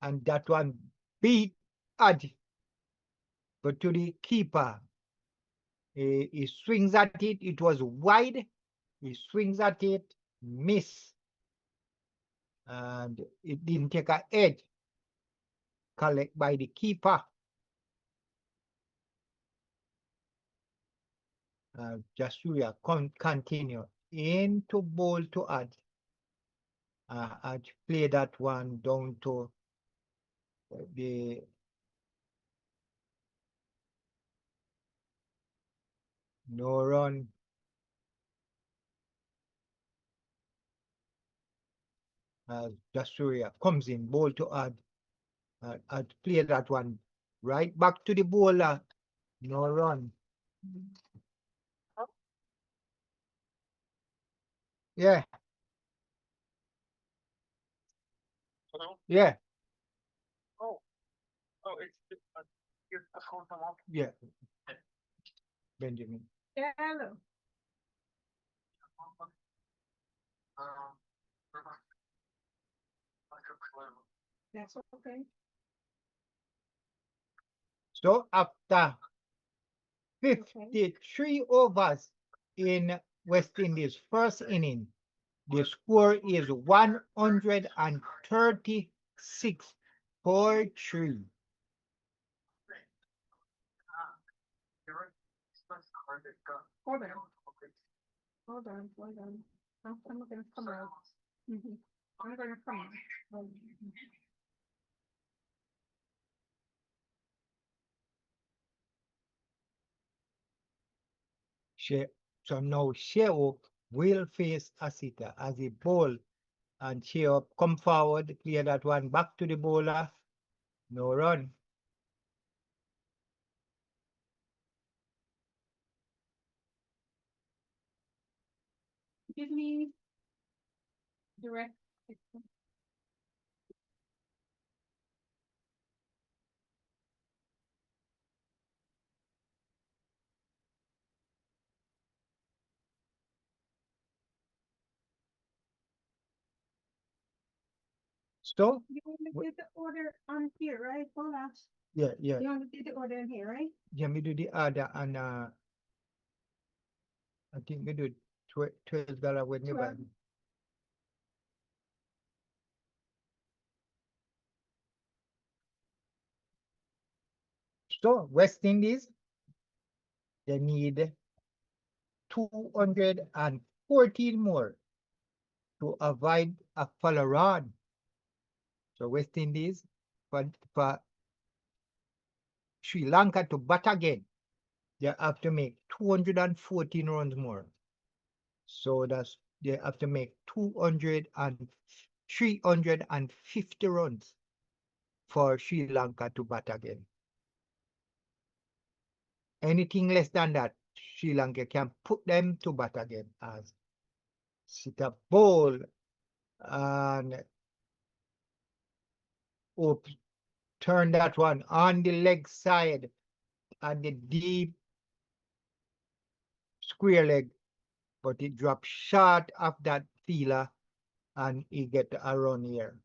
and that one beat Adi. But to the keeper, he swings at it. It was wide. He swings at it, miss, and it didn't take a edge. Collect by the keeper. Jasuria continue into ball to Ad. Ad play that one down to the no run. Jasuria comes in, ball to Ad. Ad play that one right back to the bowler. No run. Yeah. Hello? Yeah. Oh, it's here's the phone from off. Yeah. Benjamin. Yeah, hello. Um, That's okay. So after 53 overs in West Indies' first inning, the score is 136 for 3. Hold on. Hold on. I'm gonna come out. I'm gonna come out. So now Shai Hope will face Asita as a ball, and Shai Hope come forward, clear that one back to the bowler. No run. Give me direct. So You only did the order on here, right? Bolas. yeah. You only did the order in here, right? Yeah, me do the other, and I think me do $12 when you buy. So West Indies, they need 214 more to avoid a follow run. So West Indies, for Sri Lanka to bat again, they have to make 214 runs more. So that's they have to make 350 runs for Sri Lanka to bat again. Anything less than that, Sri Lanka can put them to bat again as sit up ball and turn that one on the leg side and the deep square leg, but it drops short of that feeler and he get a run here.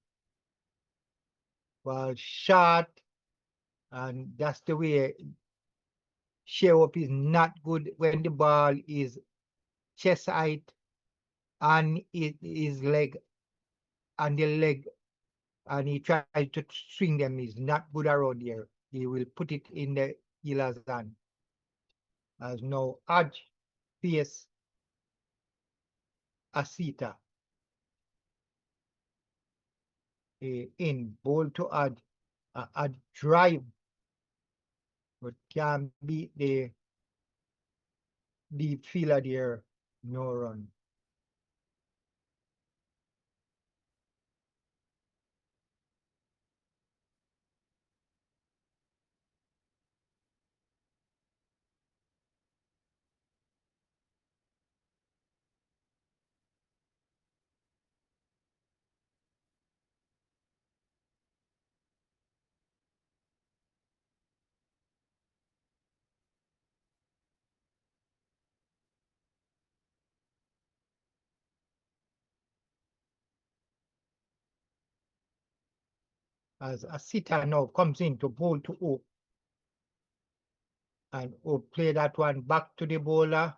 Well, short, and that's the way Shai Hope is not good when the ball is chest height and it is leg and the leg, and he tries to swing them. Is not good around here. He will put it in the healer's hand. As no Aj face Asita. In ball to Ad. Ad drive, but can beat the deep fielder there. No run. as a sitter now comes in to bowl to Hope. And Hope play that one back to the bowler.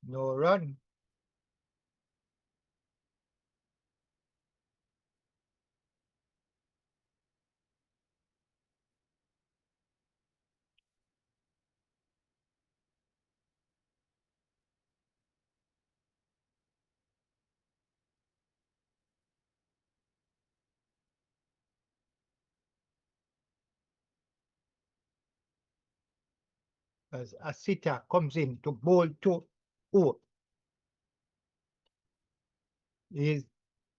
No run. As a sitter comes in to bowl to Hope. Is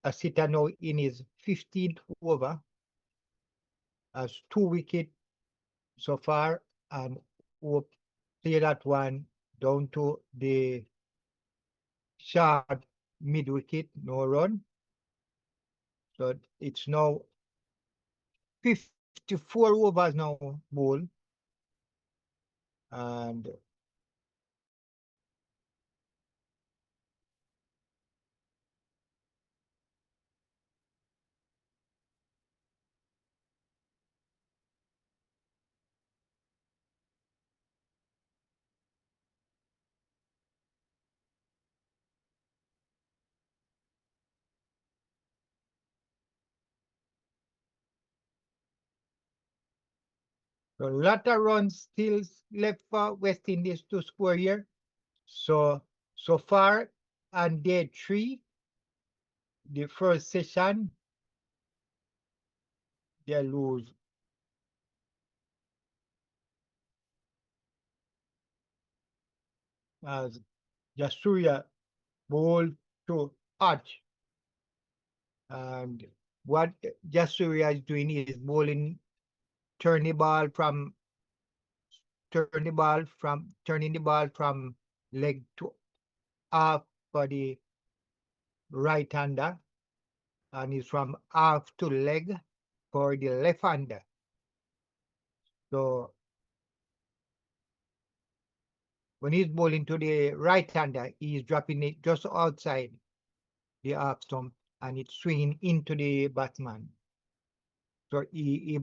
a sitter now in his 15th over. Has 2 wickets so far, and Hope play that one down to the sharp mid wicket, no run. So it's now 54 overs now bowl. And a lot of runs still left for West Indies to score here. So far on day 3, the first session, they lose as Jasuria bowled to Arch. And what Jasuria is doing is bowling, turning the ball from leg to half for the right-hander, and is from half to leg for the left-hander. So when he's bowling to the right-hander, he's dropping it just outside the half stump, and it's swinging into the batsman. So he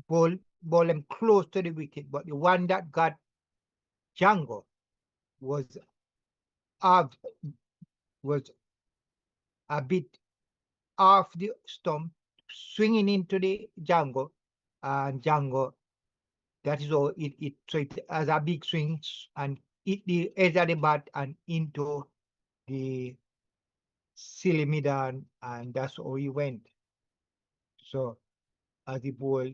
ball him close to the wicket, but the one that got Jangoo was a bit off the stump, swinging into the Jangoo, and Jangoo, that is all it so it has a big swing and hit the edge of the bat and into the silly middle, and that's how he went. So as the ball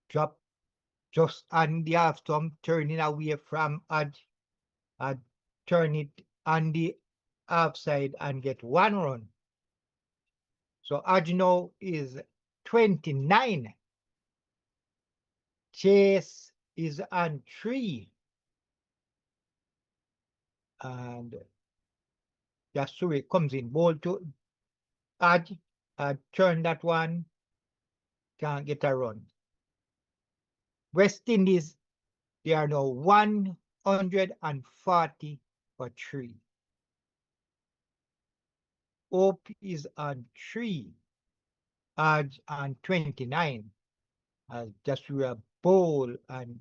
dropped just on the half stump, turning away from Edge, turn it on the half side and get 1 run. So Edge now is 29. Chase is on 3. And Yasuri comes in, ball to Edge, turn that one, can't get a run. West Indies, they are now 140 for 3. Hope is on 3. Edge on 29. Just a bowl and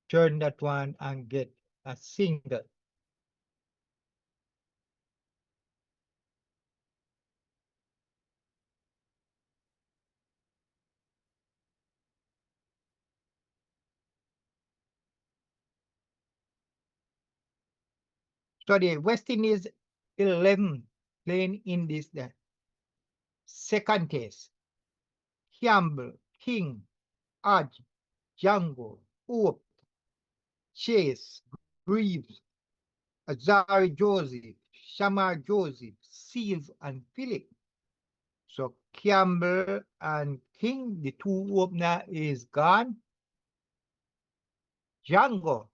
turn that one and get a single. So the West Indies 11 playing in this second test. Campbell, King, Edge, Jangoo, Hope, Chase, Greaves, Azari Joseph, Shamar Joseph, Seals, and Philip. So Campbell and King, the 2 opener is gone. Jangoo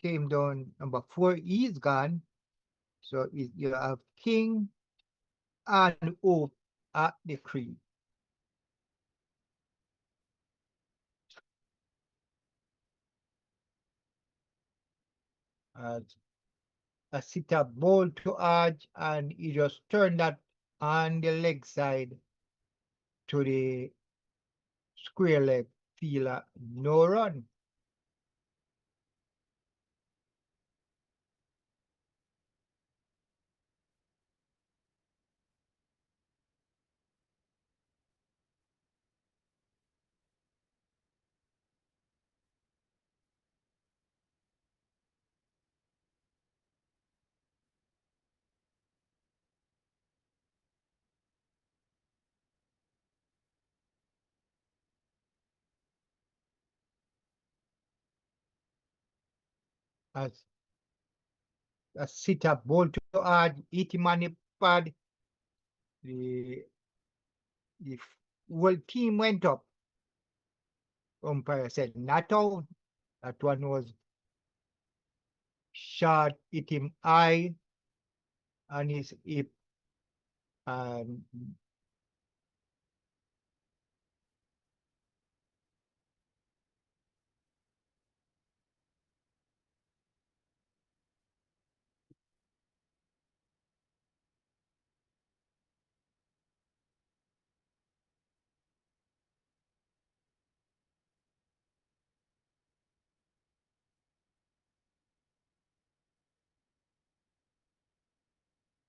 came down, number 4 is gone. So you have King and Hope at the crease. A sitter ball to Edge, and he just turned that on the leg side to the square leg fielder, no run. As a sitter ball to add, hit him on the pad. The whole team went up. Umpire said not out. That one was shot, hit him high on his hip, and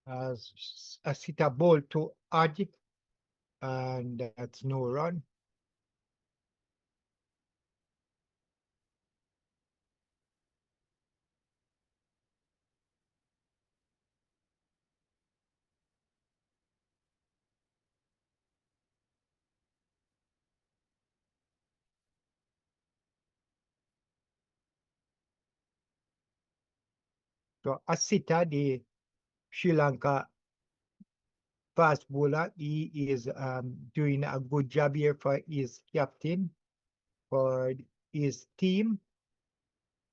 as a sitter ball to Ajit, and that's no run. So a sitter, the Sri Lanka fast bowler, he is doing a good job here for his captain, for his team.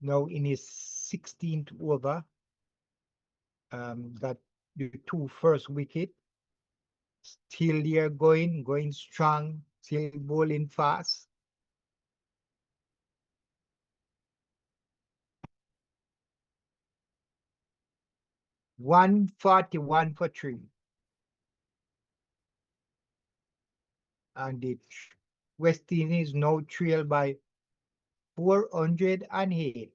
Now in his 16th over, got the 2 first wicket. Still there going strong, still bowling fast. $141 for 3. And the West Indies now trail by 408.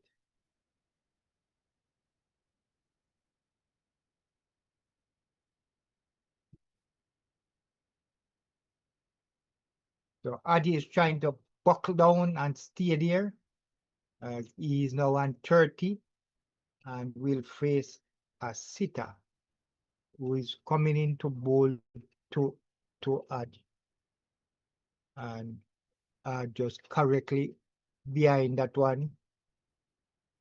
So Adi is trying to buckle down and stay there. He is now on 30 and will face a sitter who is coming in to bowl to Adi. And just correctly behind that one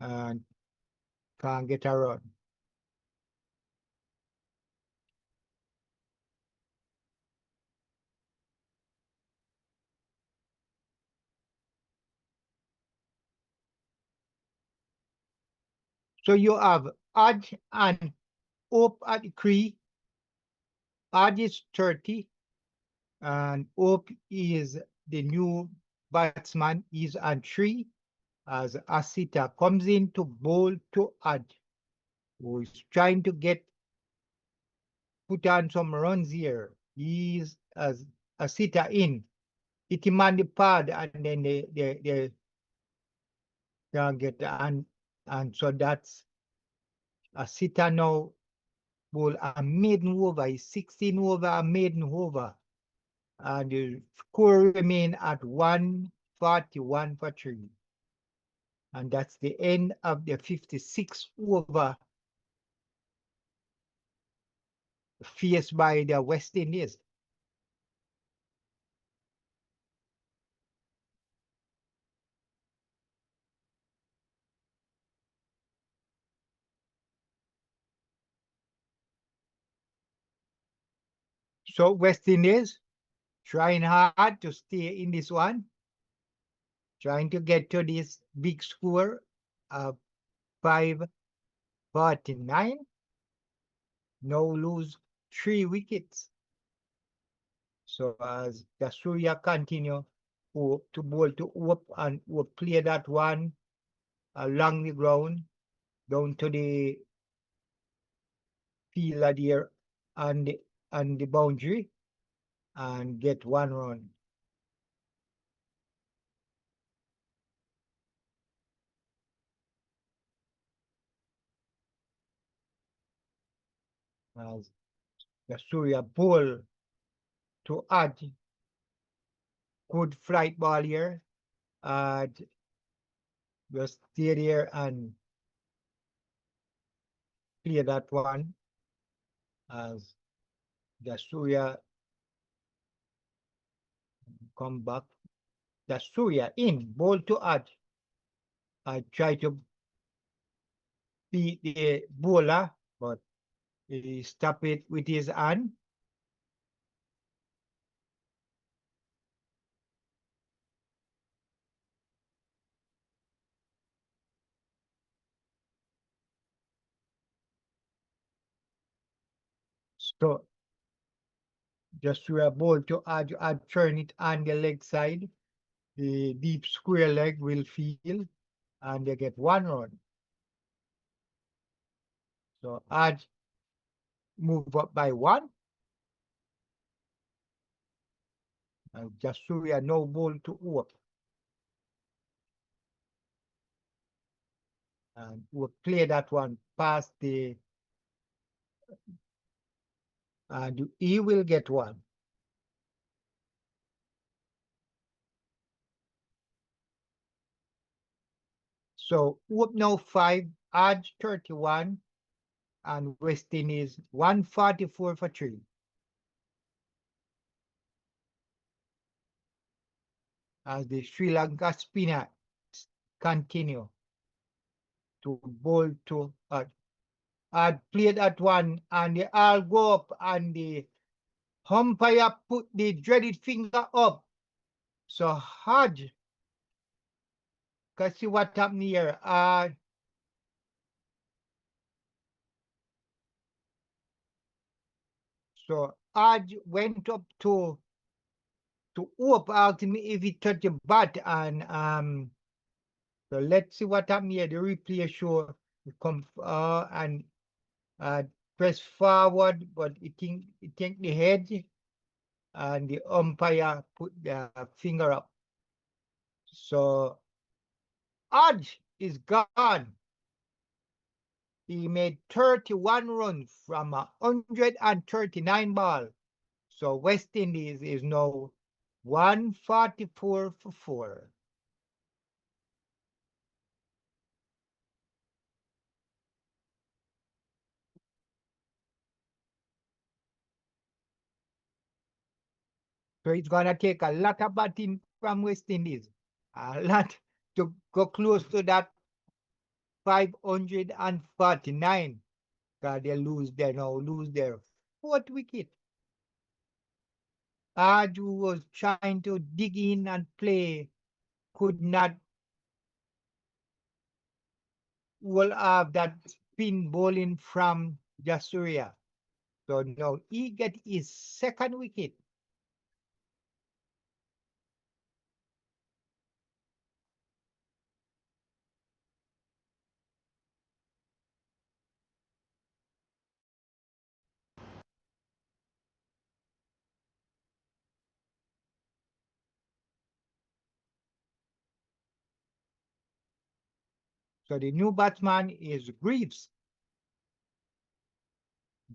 and can't get a run. So you have Aj and Hope at the crease. Aj is 30 and Hope is the new batsman. He's on 3 as Asita comes in to bowl to Aj, who is trying to put on some runs here. He's as Asita in. Hit him on the pad and then they can't get and so that's Asita now bowl a maiden over, is 16 over, a maiden over. And the score remain at 141 for 3. And that's the end of the 56 over faced by the West Indies. So West Indies trying hard to stay in this one, trying to get to this big score of 549. Now lose 3 wickets. So as the Surya continue to bowl to Hope and will play that one along the ground down to the fielder there on on the boundary and get 1 run. As the Surya ball to add good flight ball here. Just stay there and clear that one as the Surya come back. The Surya in ball to add. I try to beat the bowler, but he stop it with his hand. So just to a ball to add, turn it on the leg side. The deep square leg will feel and they get 1 run. So add move up by 1. And just Surya no ball to work. And we'll clear that one past the and he will get 1. So whoop now 5, add 31, and West Indies 144 for 3. As the Sri Lanka spinner continue to bowl to add play that one, and they all go up, and the umpire put the dreaded finger up. So hard. Can see what happened here. So Aj went up to Oop, asking me if he touched the bat, and so let's see what happened here. The replay show come and press forward, but it think the head, and the umpire put the finger up. So Aj is gone. He made 31 runs from 139 balls. So West Indies is now 144 for 4. So it's gonna take a lot of batting from West Indies, a lot to go close to that 549. Because they lose their 4th wicket. Aju was trying to dig in and play, could not will have that spin bowling from Jasuria. So now he get his 2nd wicket. So the new batsman is Greaves.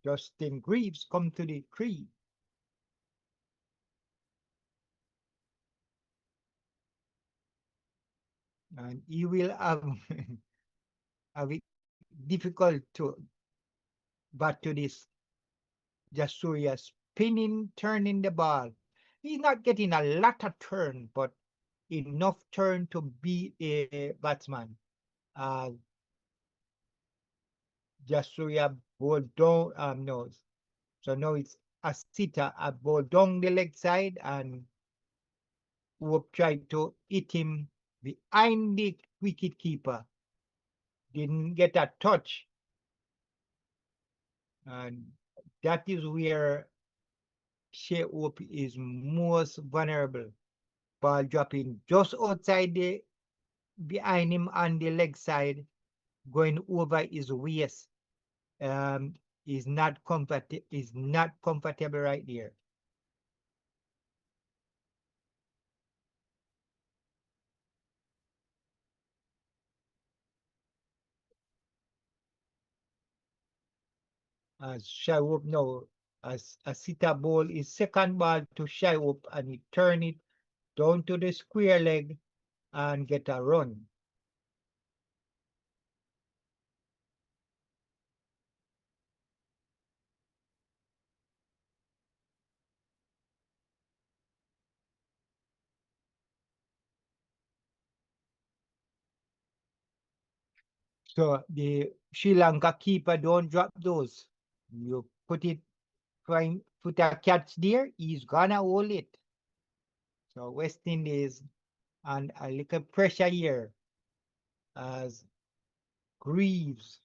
Justin Greaves come to the crease. And he will have it difficult to bat to this Jasuria spinning, turning the ball. He's not getting a lot of turn, but enough turn to beat a batsman. Jasuria ball down, no. So now it's a sitter, a ball down the leg side, and Hope tried to hit him behind the wicket keeper. Didn't get a touch. And that is where Shai Hope is most vulnerable. Ball dropping just outside behind him on the leg side, going over his waist. is not comfortable right there. As Shai Hope now, as a sitter ball is second ball to Shai Hope, and he turn it down to the square leg and get a run. So the Sri Lanka keeper don't drop those. You put a catch there, he's gonna hold it. So West Indies and a little pressure here as Greaves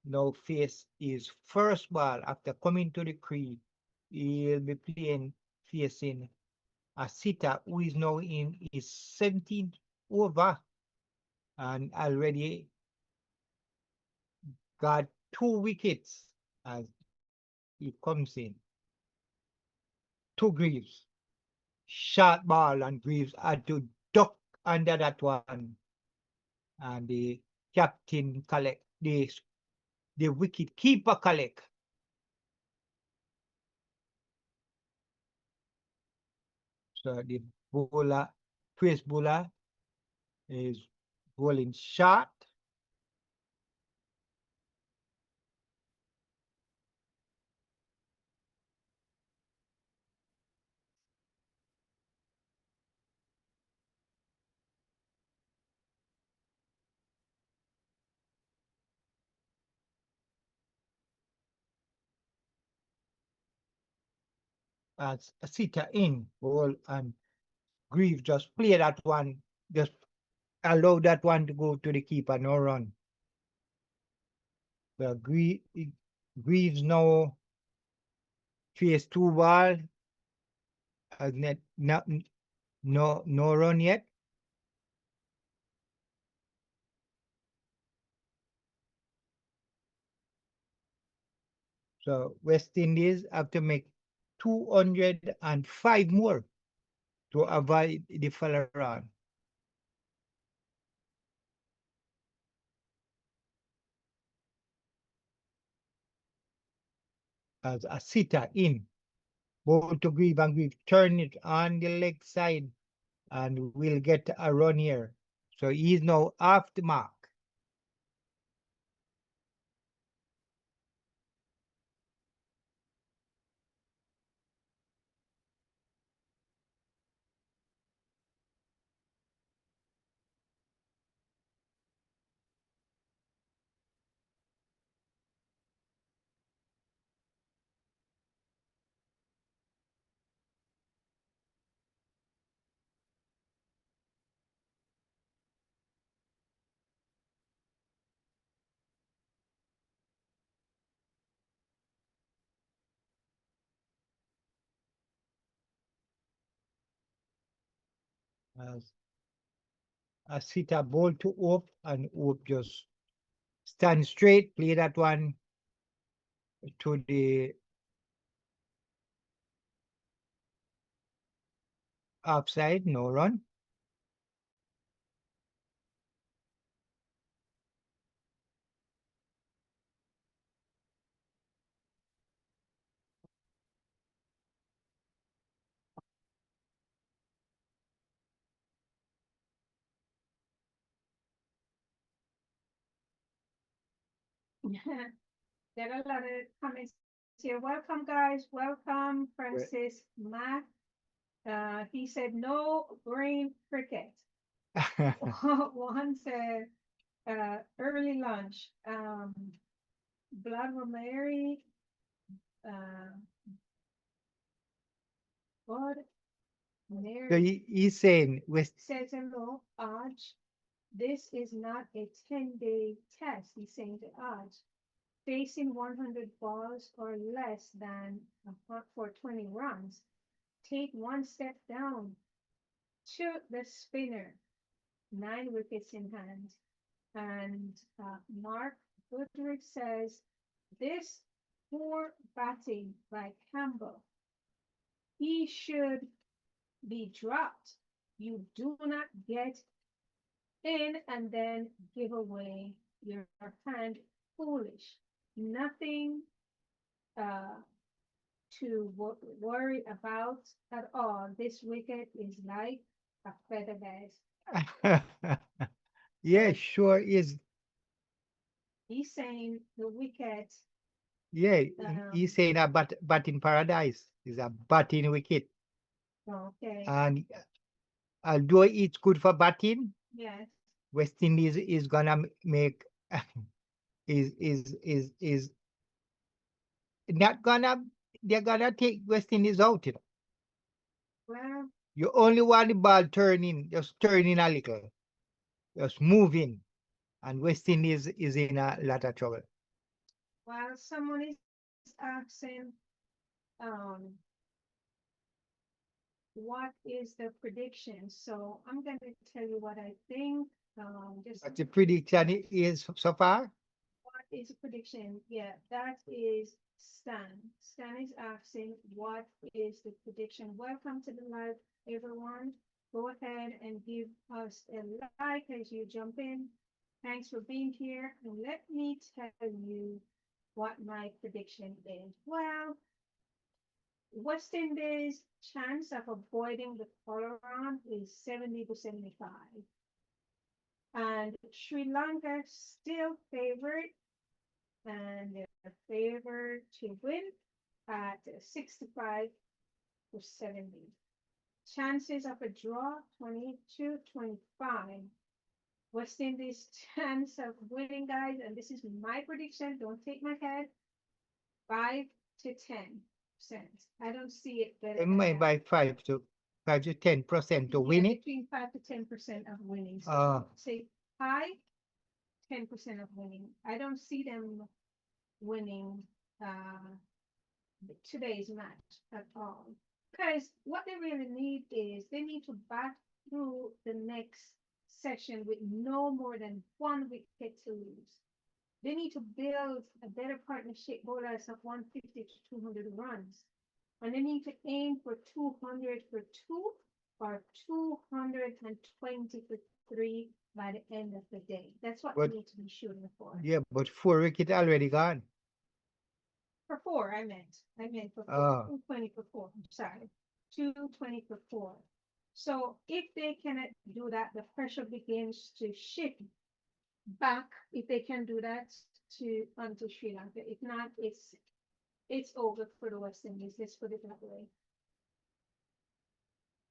now face his first ball after coming to the crease. He'll be facing a sitter who is now in his 17th over and already got 2 wickets as he comes in. To Greaves. Short ball, and Greaves had to duck under that one. And the captain collect the wicket keeper collect. So the pace bowler is bowling short. As a sitter in ball, and Greaves just play that one, just allow that one to go to the keeper, no run. Well, Greaves now face 2 ball, no run yet. So West Indies have to make 205 more to avoid the follow-on. As a sitter in, ball to Greaves, and Greaves turn it on the leg side and will get a run here. So he's now off the mark. As a sitter ball to Hope, and Hope just stand straight, play that one to the offside, no run. There are a lot of comments here. Welcome, guys. Welcome, Francis Matt. He said no brain cricket. One said early lunch. Blood Mary. Blood So Mary he's saying West. says hello, Aj. This is not a 10-day test. He's saying to Aj. Facing 100 balls or less than for 20 runs, take one step down to the spinner, 9 wickets in hand. And Mark Goodrich says, this poor batting by Campbell. He should be dropped. You do not get in and then give away your hand. Foolish. Nothing to worry about at all. This wicket is like a feather bed. Yeah, sure is. He's saying the wicket. Yeah, Um, he's saying a bat in paradise is a batting wicket. Okay. And although it's good for batting, Yes. West Indies is gonna make is not gonna they're gonna take West Indies out. You know. Well, You only want the ball turning, just turning a little, just moving, and West Indies is in a lot of trouble. well, someone is asking, what is the prediction? So I'm going to tell you what I think. Just But the prediction is so far. what is the prediction? Yeah, that is Stan. Stan is asking, what is the prediction? Welcome to the live, everyone. Go ahead and give us a like as you jump in. Thanks for being here. And let me tell you what my prediction is. Well, West Indies' chance of avoiding the follow-on is 70 to 75. And Sri Lanka still favored, and they're favored to win at 65 to 70. Chances of a draw 22-25. West Indies' chance of winning, guys, and this is my prediction, don't take my head, 5 to 10%. I don't see it better It than may that. by 5 to 10% to win it. Between 5 to 10% of winning. So say high, 10% of winning. I don't see them winning today's match at all. Because what they really need is they need to bat through the next session with no more than one wicket to lose. They need to build a better partnership bowlers of 150 to 200 runs. And they need to aim for 200 for 2 or 220 for 3 by the end of the day. That's what But- they need to be shooting for. Yeah, but 4 wicket already gone. For 4, I meant for 4. Oh. 220 for 4. I'm sorry. 220 for 4. So if they cannot do that, the pressure begins to shift back. If they can do that onto Sri Lanka. If not, it's over for the West Indies. Let's put it that way.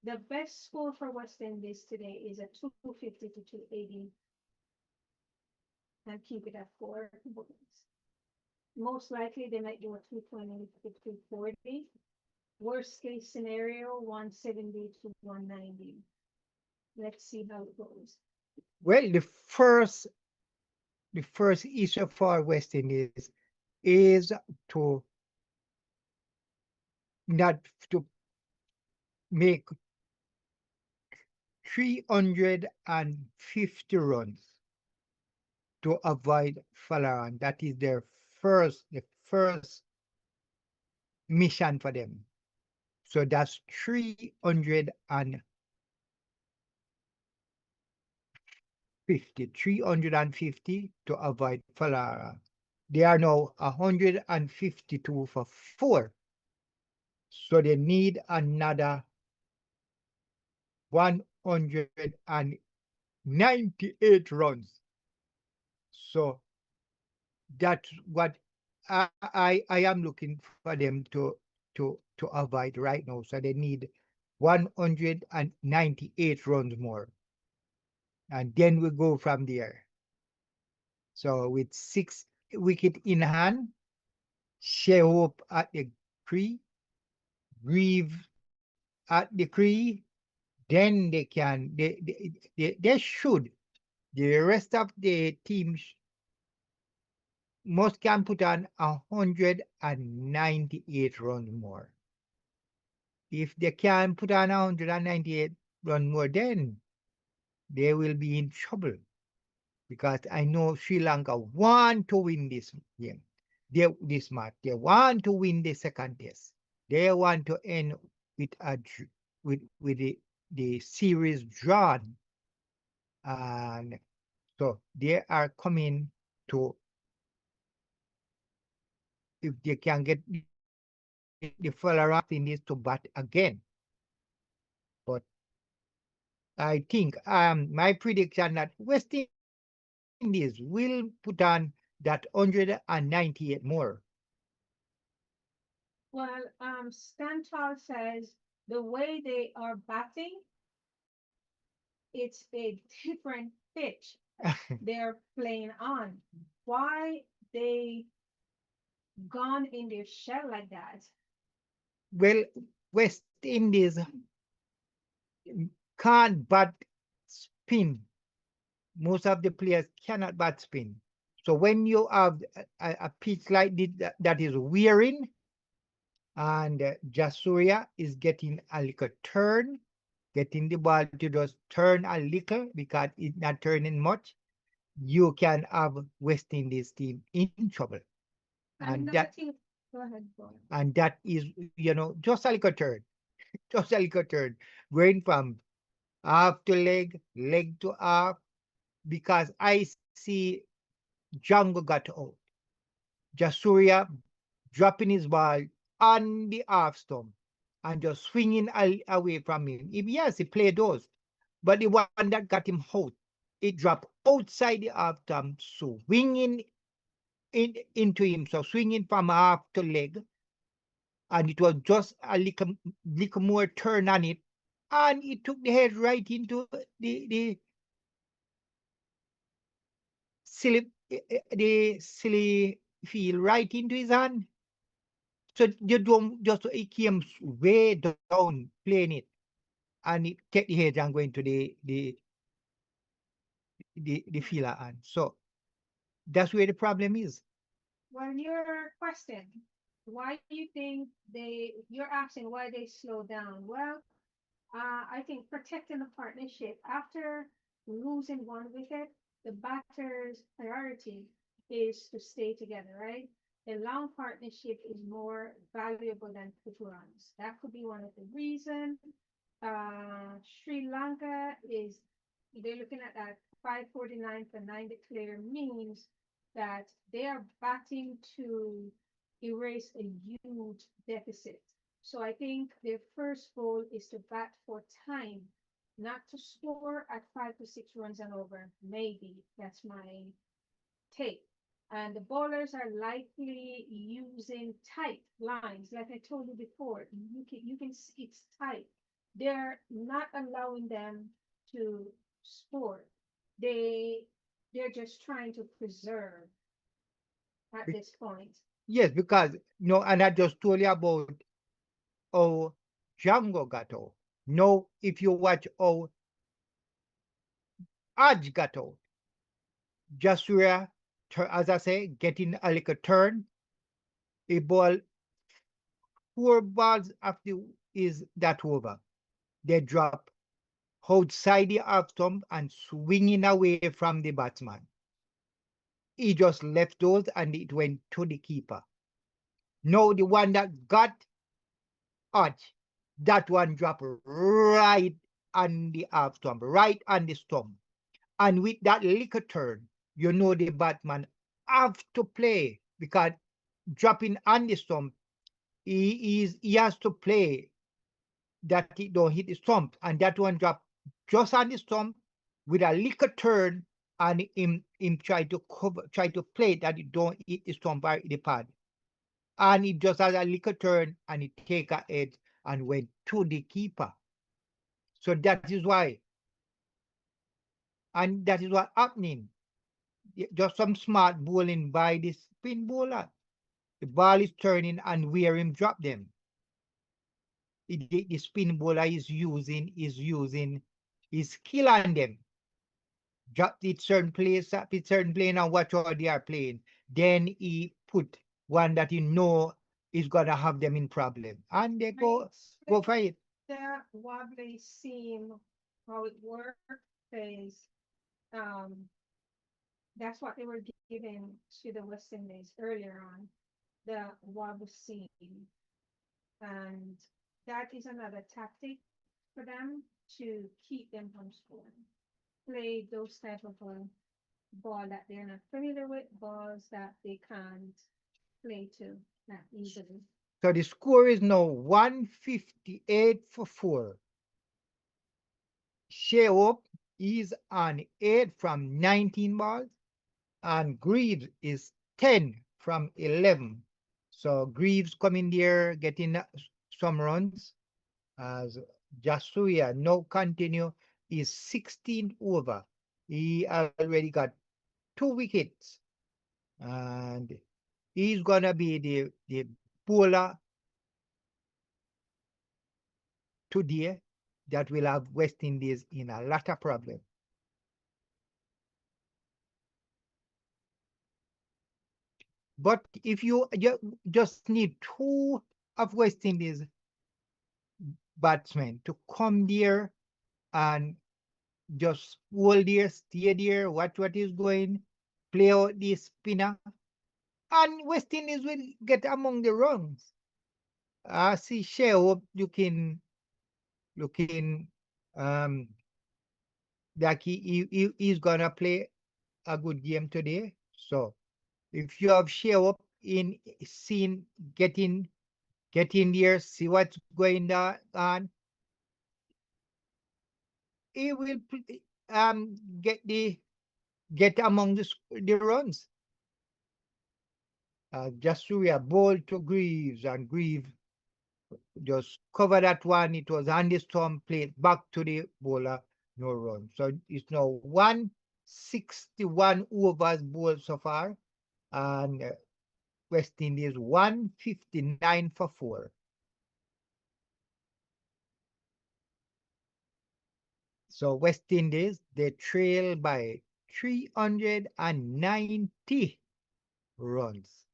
The best score for West Indies today is a 250 to 280. And keep it at 4 points. Most likely they might do a 220 to 240. Worst case scenario, 170 to 190. Let's see how it goes. Well, the first issue for West Indies is to not to make 350 runs to avoid follow-on. That is the first mission for them. So that's 350 to avoid follow-on. They are now 152 for 4. So they need another 198 runs. So that's what I am looking for them to avoid right now. So they need 198 runs more. And then we go from there. So with 6 wickets in hand, Shai Hope at the crease, Reeve at the crease, then they should. The rest of the teams most can put on 198 runs more. If they can put on 198 runs more, then they will be in trouble. Because I know Sri Lanka want to win this game. this match. They want to win the second test. They want to end with the series drawn, and so they are coming to, if they can get the fella in this to bat again. But I think my prediction that West Indies will put on that 198 more. Well, Stantal says the way they are batting, it's a different pitch they're playing on. Why they gone in their shell like that? Well, West Indies can't bat spin. Most of the players cannot bat spin. So when you have a pitch like this that is wearing, and Jasuria is getting a little turn, getting the ball to just turn a little because it's not turning much, you can have West Indies team in trouble. And that, go ahead, go. And that is, just a little turn, just a little turn, going from half to leg, leg to half, because I see Jangoo got out. Jasuria dropping his ball on the half stump and just swinging away from him. Yes, he played those, but the one that got him out, it dropped outside the half stump, swinging into him, so swinging from half to leg, and it was just a little more turn on it, and it took the head right into the silly field, right into his hand. So you don't just, it came way down playing it, and it take the head and go into the fielder hand. So that's where the problem is. Well, your question, why do you think you're asking why they slow down? Well, I think protecting the partnership. After losing one wicket, the batter's priority is to stay together, right? A long partnership is more valuable than quick runs. That could be one of the reasons. Sri Lanka they're looking at that 549 for 9 declare means that they are batting to erase a huge deficit. So I think their first goal is to bat for time, not to score at 5 to 6 runs and over. Maybe that's my take. And the bowlers are likely using tight lines. Like I told you before, you can see it's tight. They're not allowing them to score. They're just trying to preserve at this point. Yes, because and I just told you about how Jangoo got out. No, if you watch how Aj got out, Jasuria, as I say, getting a little turn, a ball, 4 balls after is that over. They drop outside the half stump and swinging away from the batsman. He just left those and it went to the keeper. No, the one that got Arch, that one dropped right on the half stump, right on the stump. And with that little turn, the batsman have to play, because dropping on the stump, he has to play that he don't hit the stump, and that one dropped just on the stump with a little turn, and him try to play that it don't hit the stump or the pad, and it just has a little turn and it take a edge and went to the keeper. So that is why, and that is what happening. Just some smart bowling by the spin bowler. The ball is turning and where him drop them. The spin bowler is using his skill on them. Drop it certain place, certain plane, and watch how they are playing. Then he put one that is gonna have them in problem, and they go for it. The wobbly seam, how it works is That's what they were giving to the West Indies earlier on, the wobble seam. And that is another tactic for them to keep them from scoring. Play those type of ball that they're not familiar with, balls that they can't play to that easily. So the score is now 158 for 4. Shai Hope is on 8 from 19 balls, and Greaves is 10 from 11. So Greaves coming there getting some runs as Jasuya now continue is 16 over. He already got 2 wickets, and he's gonna be the bowler today that will have West Indies in a lot of problem. But if you just need 2 of West Indies batsmen to come there and just hold there, stay there, watch what is going, play out the spinner, and West Indies will get among the runs. I see Shai Hope looking like he's gonna play a good game today. So if you have Shai Hope in scene, get in there, see what's going on. He will get among the runs. Jasuya ball to Greaves, and Greaves just cover that one. It was Andy Storm played back to the bowler, no run. So it's now 161 overs bowled so far, and West Indies 159 for 4. So West Indies, they trail by 390 runs.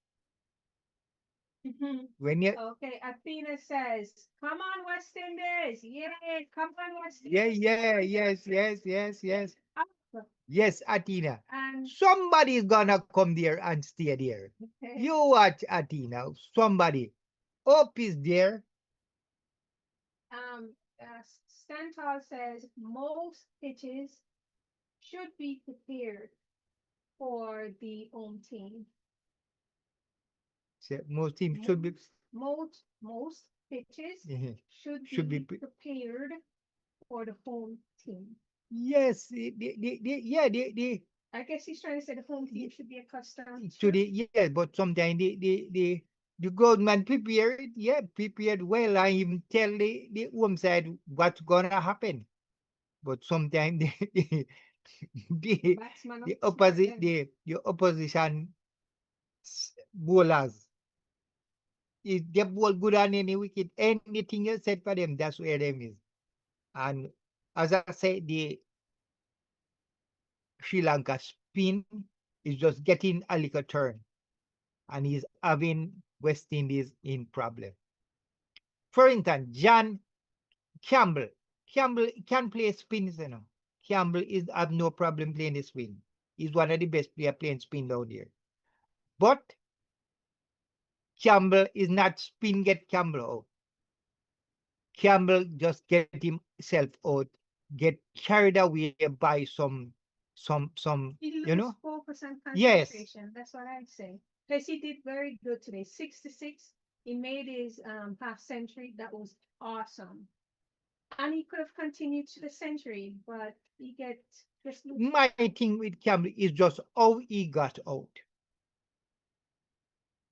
When you Okay, Athena says, "Come on, West Indies! Yay! Come on, West yeah, Indies!" yes. Ah, Yes, Athena. And Somebody's gonna come there and stay there. okay. You watch, Athena. Somebody. Hope is there. Stantal says most pitches should be prepared for the home team. So most teams should be Most pitches should be prepared for the home team. yes. I guess he's trying to say the home team should be accustomed to the but sometimes the government prepared, prepared well, and even tell the home side what's gonna happen. But sometimes the opposition bowlers, if they bowl good on any wicket, anything you said for them, that's where them is. And as I said, the Sri Lanka spin is just getting a little turn, and he's having West Indies in problem. For instance, John Campbell can play spins, you know. Campbell is have no problem playing the spin. He's one of the best players playing spin down there. But Campbell is not spin get Campbell out. Campbell just get himself out, get carried away by some you know. 4% concentration. Yes. That's what I'd say. Because he did very good today. 66. He made his half century. That was awesome. And he could have continued to the century, but he just my thing with Campbell is just how he got out.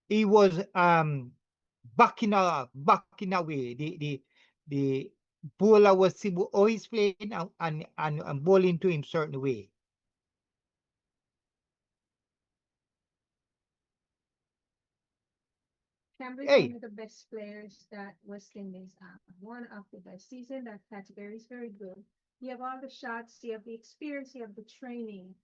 He was backing away. The bowler was always playing and bowling to him certain way. Campbell is one of the best players that West Indies have. One of the best. Season that category is very good. You have all the shots, you have the experience, you have the training.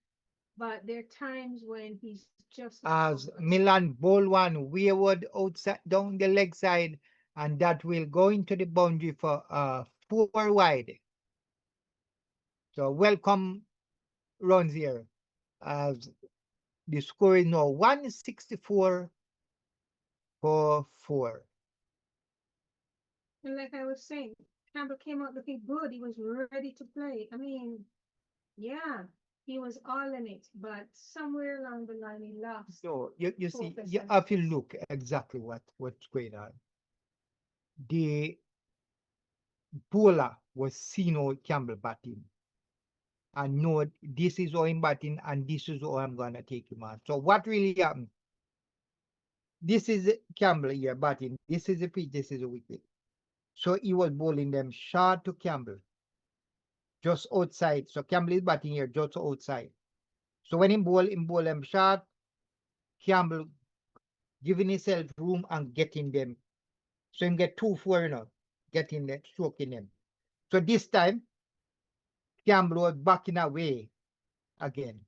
But there are times when he's just as Milan ball one wayward outside down the leg side, and that will go into the boundary for 4 wide. So welcome runs here as The score is now 164 for 4. And like I was saying, Campbell came out looking good. He was ready to play. I mean, yeah, he was all in it, but somewhere along the line he lost. So you see, focus you and have to look exactly what's going on. The bowler was seeing how Campbell batting. And know this is how I'm batting and this is how I'm gonna take him on. So what really happened? This is Campbell here batting. This is a pitch, this is a wicket. So he was bowling them short to Campbell, just outside. So Campbell is batting here just outside. So when he bowl them short, Campbell giving himself room and getting them. So him get 2-4, you know, getting them, stroking them. So this time, Campbell was backing away again.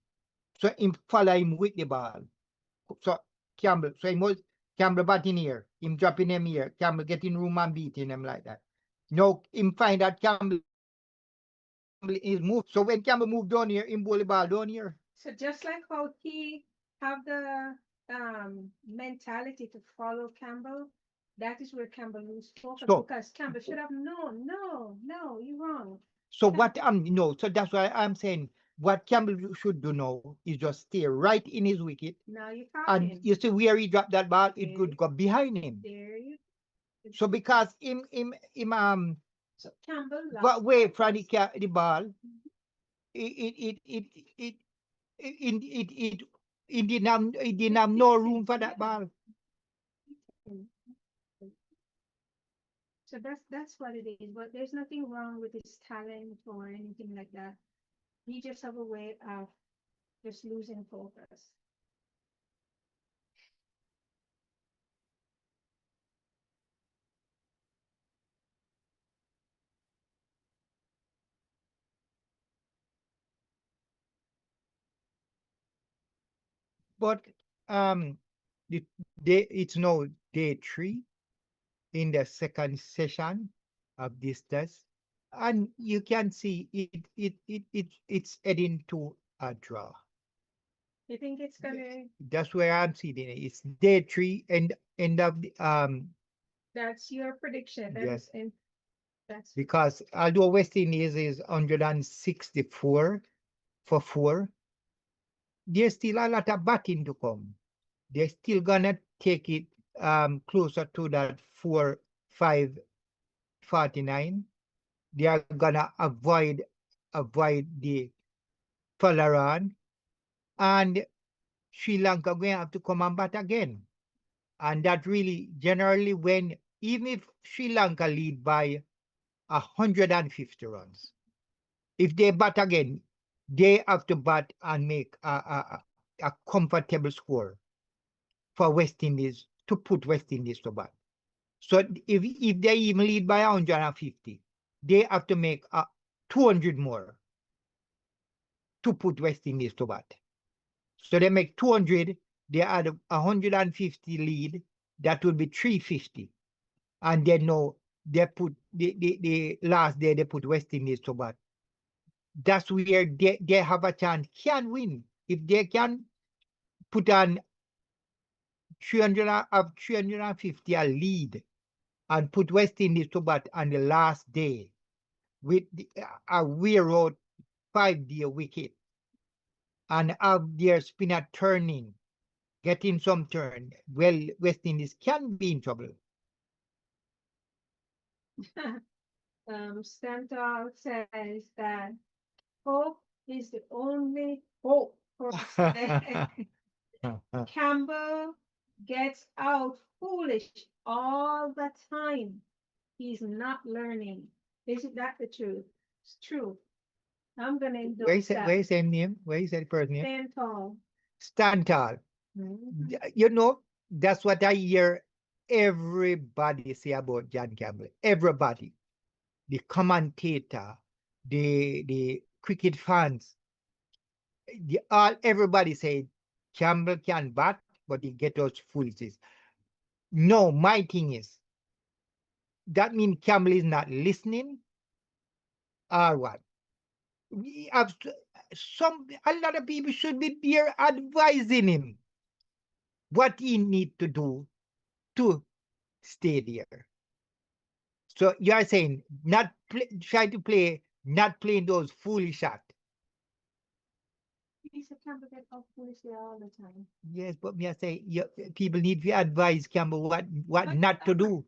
So him follow him with the ball. So Campbell, so him was Campbell batting here, him dropping him here, Campbell getting room and beating him like that. Now him find that Campbell is moved. So when Campbell moved down here, him bowl the ball down here. So just like how he have the mentality to follow Campbell, that is where Campbell lose focus, So- because Campbell should have known, no, you're wrong. So what so that's why I'm saying what Campbell should do now is just stay right in his wicket. Now you're And talking. you see where he dropped that ball, it Okay. could go behind him. There you So because him so Campbell got lost away from focus. the ball, it didn't have no room for that ball. So that's what it is. But there's nothing wrong with his talent or anything like that. He just have a way of just losing focus. But it's now day 3 in the second session of this test, and you can see it's heading to a draw. You think it's gonna? That's where I'm seeing it. It's day 3 and end of the That's your prediction. Yes. And that's because although West Indies is 164 for 4, there's still a lot of batting to come. They're still gonna take it closer to that 4-5-49. They are gonna avoid the follow-on, and Sri Lanka going to have to come and bat again. And that really generally when even if Sri Lanka lead by 150 runs, if they bat again, they have to bat and make a comfortable score for West Indies to put West Indies to bat. So if they even lead by 150, they have to make 200 more to put West Indies to bat. So they make 200, they add 150 lead, that would be 350. And then now they put the last day they put West Indies to bat. That's where they have a chance, can win. If they can put on 350 a lead and put West Indies to bat on the last day with a wear out 5-day wicket and have their spinner turning, getting some turn, well, West Indies can be in trouble. Stanton says that hope is the only hope for today. Campbell gets out foolish all the time. He's not learning. Isn't that the truth? It's true. I'm gonna endorse that. Where is his name? Where is that person name? Stand tall. Stand tall. Mhm. You know, that's what I hear everybody say about John Campbell. Everybody. The commentator, the cricket fans, everybody say Campbell can bat, but he get us foolishes. No, my thing is, that means Campbell is not listening, or what? a lot of people should be there advising him what he need to do to stay there. So you are saying not try to play, not playing those foolish shots. He's a Campbell get off foolishly all the time. Yes, but me I say people need to advise Campbell what not to do.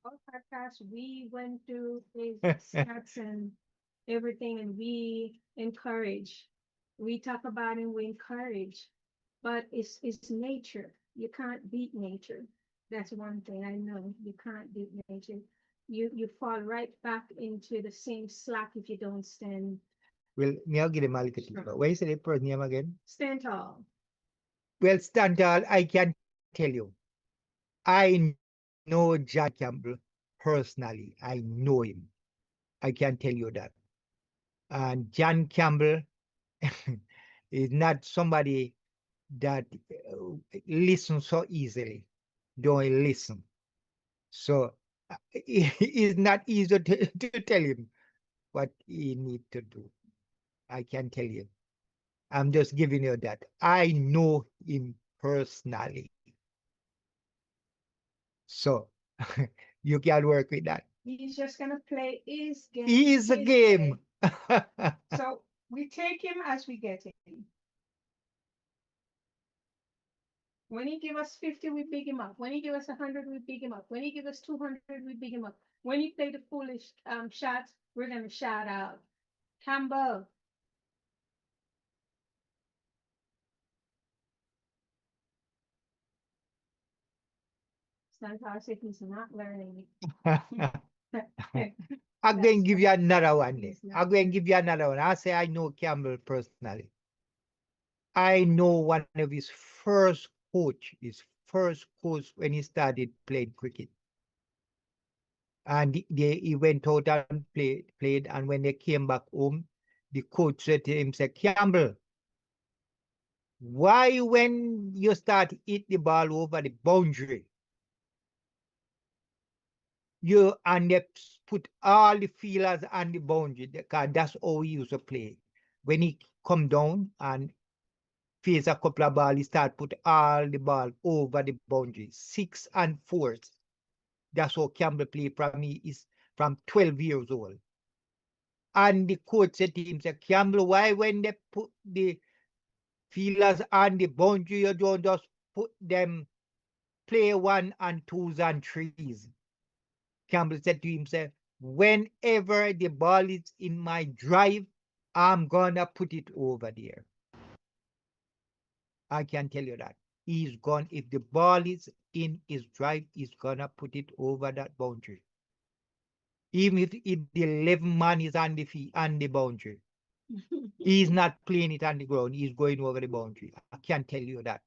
Our podcast, we went through his stats and everything, and we encourage. We talk about him, we encourage, but it's nature. You can't beat nature. That's one thing I know. You can't beat nature. You fall right back into the same slack if you don't stand. Well, me I'll get him a little bit. Where is the first name again? Stand tall. Well, stand tall, I can tell you. I know John Campbell personally. I know him. I can tell you that. And John Campbell is not somebody that listens so easily. Don't listen. So it's not easy to tell him what he needs to do. I can tell you. I'm just giving you that. I know him personally. So you can work with that. He's just gonna play his game. His game. So we take him as we get him. When he give us 50, we pick him up. When he give us 100, we pick him up. When he give us 200, we pick him up. When he play the foolish shots, we're gonna shout out, Campbell. Sometimes if he's not learning. I'm going to give you another one. He's not. I'm going to give you another one. I say I know Campbell personally. I know one of his first coach when he started playing cricket. And he went out and played, and when they came back home, the coach said to him, Campbell, why when you start hit the ball over the boundary, you put all the feelers on the boundary, because that's how he used to play. When he come down and face a couple of balls, he start put all the ball over the boundary, 6 and 4s. That's how Campbell played from me is from 12 years old. And the coach said to him, Campbell, why when they put the feelers on the boundary, you don't just put them play 1 and 2s and 3s? Campbell said to himself, whenever the ball is in my drive, I'm gonna put it over there. I can tell you that. He's gone, if the ball is in his drive, he's gonna put it over that boundary. Even if the 11 man is on the boundary. He's not playing it on the ground, he's going over the boundary. I can tell you that.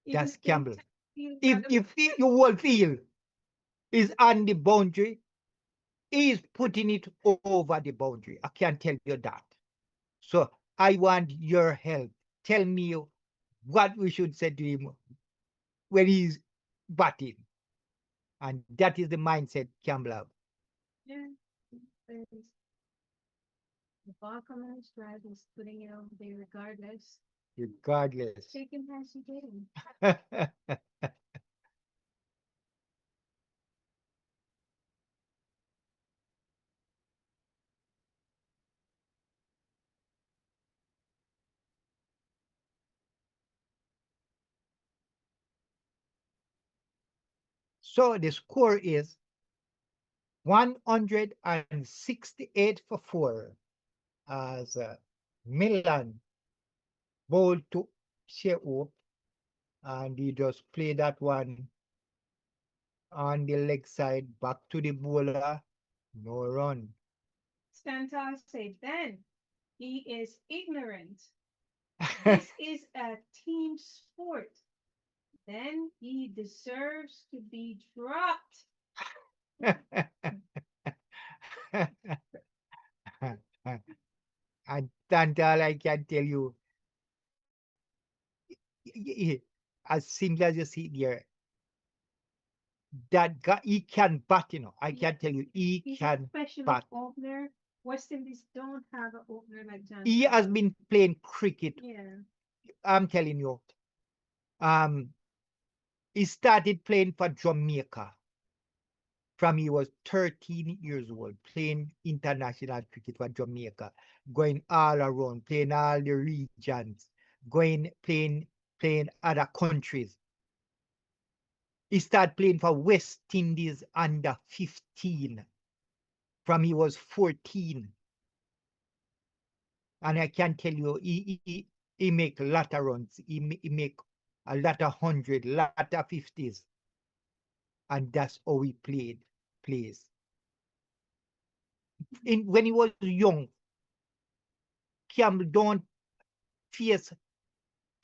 That's Campbell. If your whole field is on the boundary, he's putting it over the boundary. I can tell you that. So I want your help. Tell me what we should say to him when he's batting. And that is the mindset Campbell have. Yeah. The ball coming on his drive, he's putting it over there regardless. Regardless. Take him as you get him. So the score is 168 for 4 as Milan bowled to Shai Hope, and he just played that one on the leg side back to the bowler, no run. Stanton said then he is ignorant. This is a team sport. Then he deserves to be dropped. And Tantal, I can tell you, as simple as you see there, that guy, he can bat, I can tell you, he He's can a specialist bat. opener West Indies don't have an opener like John. He has Campbell. been playing cricket. Yeah. I'm telling you. He started playing for Jamaica from he was 13 years old, playing international cricket for Jamaica, going all around, playing all the regions, playing other countries. He started playing for West Indies under 15 from he was 14. And I can tell you, he make a lot of runs. He make a lot of 100, lot of 50s. And that's how he plays. When he was young, Campbell don't face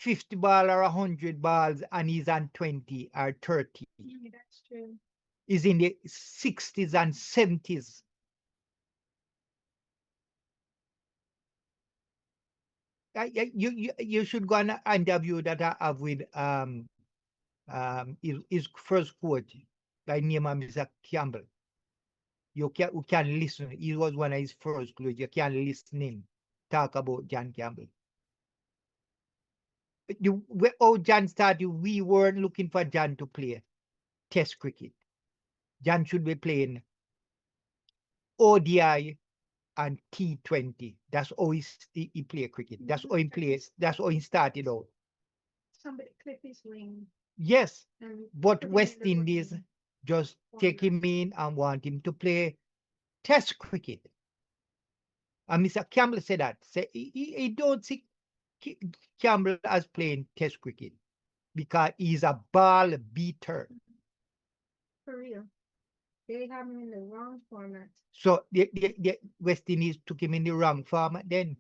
50 ball or 100 balls and he's on 20 or 30. Yeah, that's true. He's in the 60s and 70s. You should go on an interview that I have with his first coach by name of Mr. Campbell. You can listen. He was one of his first coaches. You can listen him talk about John Campbell. How John started, we weren't looking for John to play Test cricket. John should be playing ODI and T20. That's how he play cricket. That's how he plays. That's how he started out. Somebody clip his wing. Yes, And but put him West in the Indies wing. just take him in and want him to play Test cricket. And Mr. Campbell said that. Say he don't see Campbell as playing Test cricket because he's a ball beater. For real. They have him in the wrong format. So the West Indies took him in the wrong format then.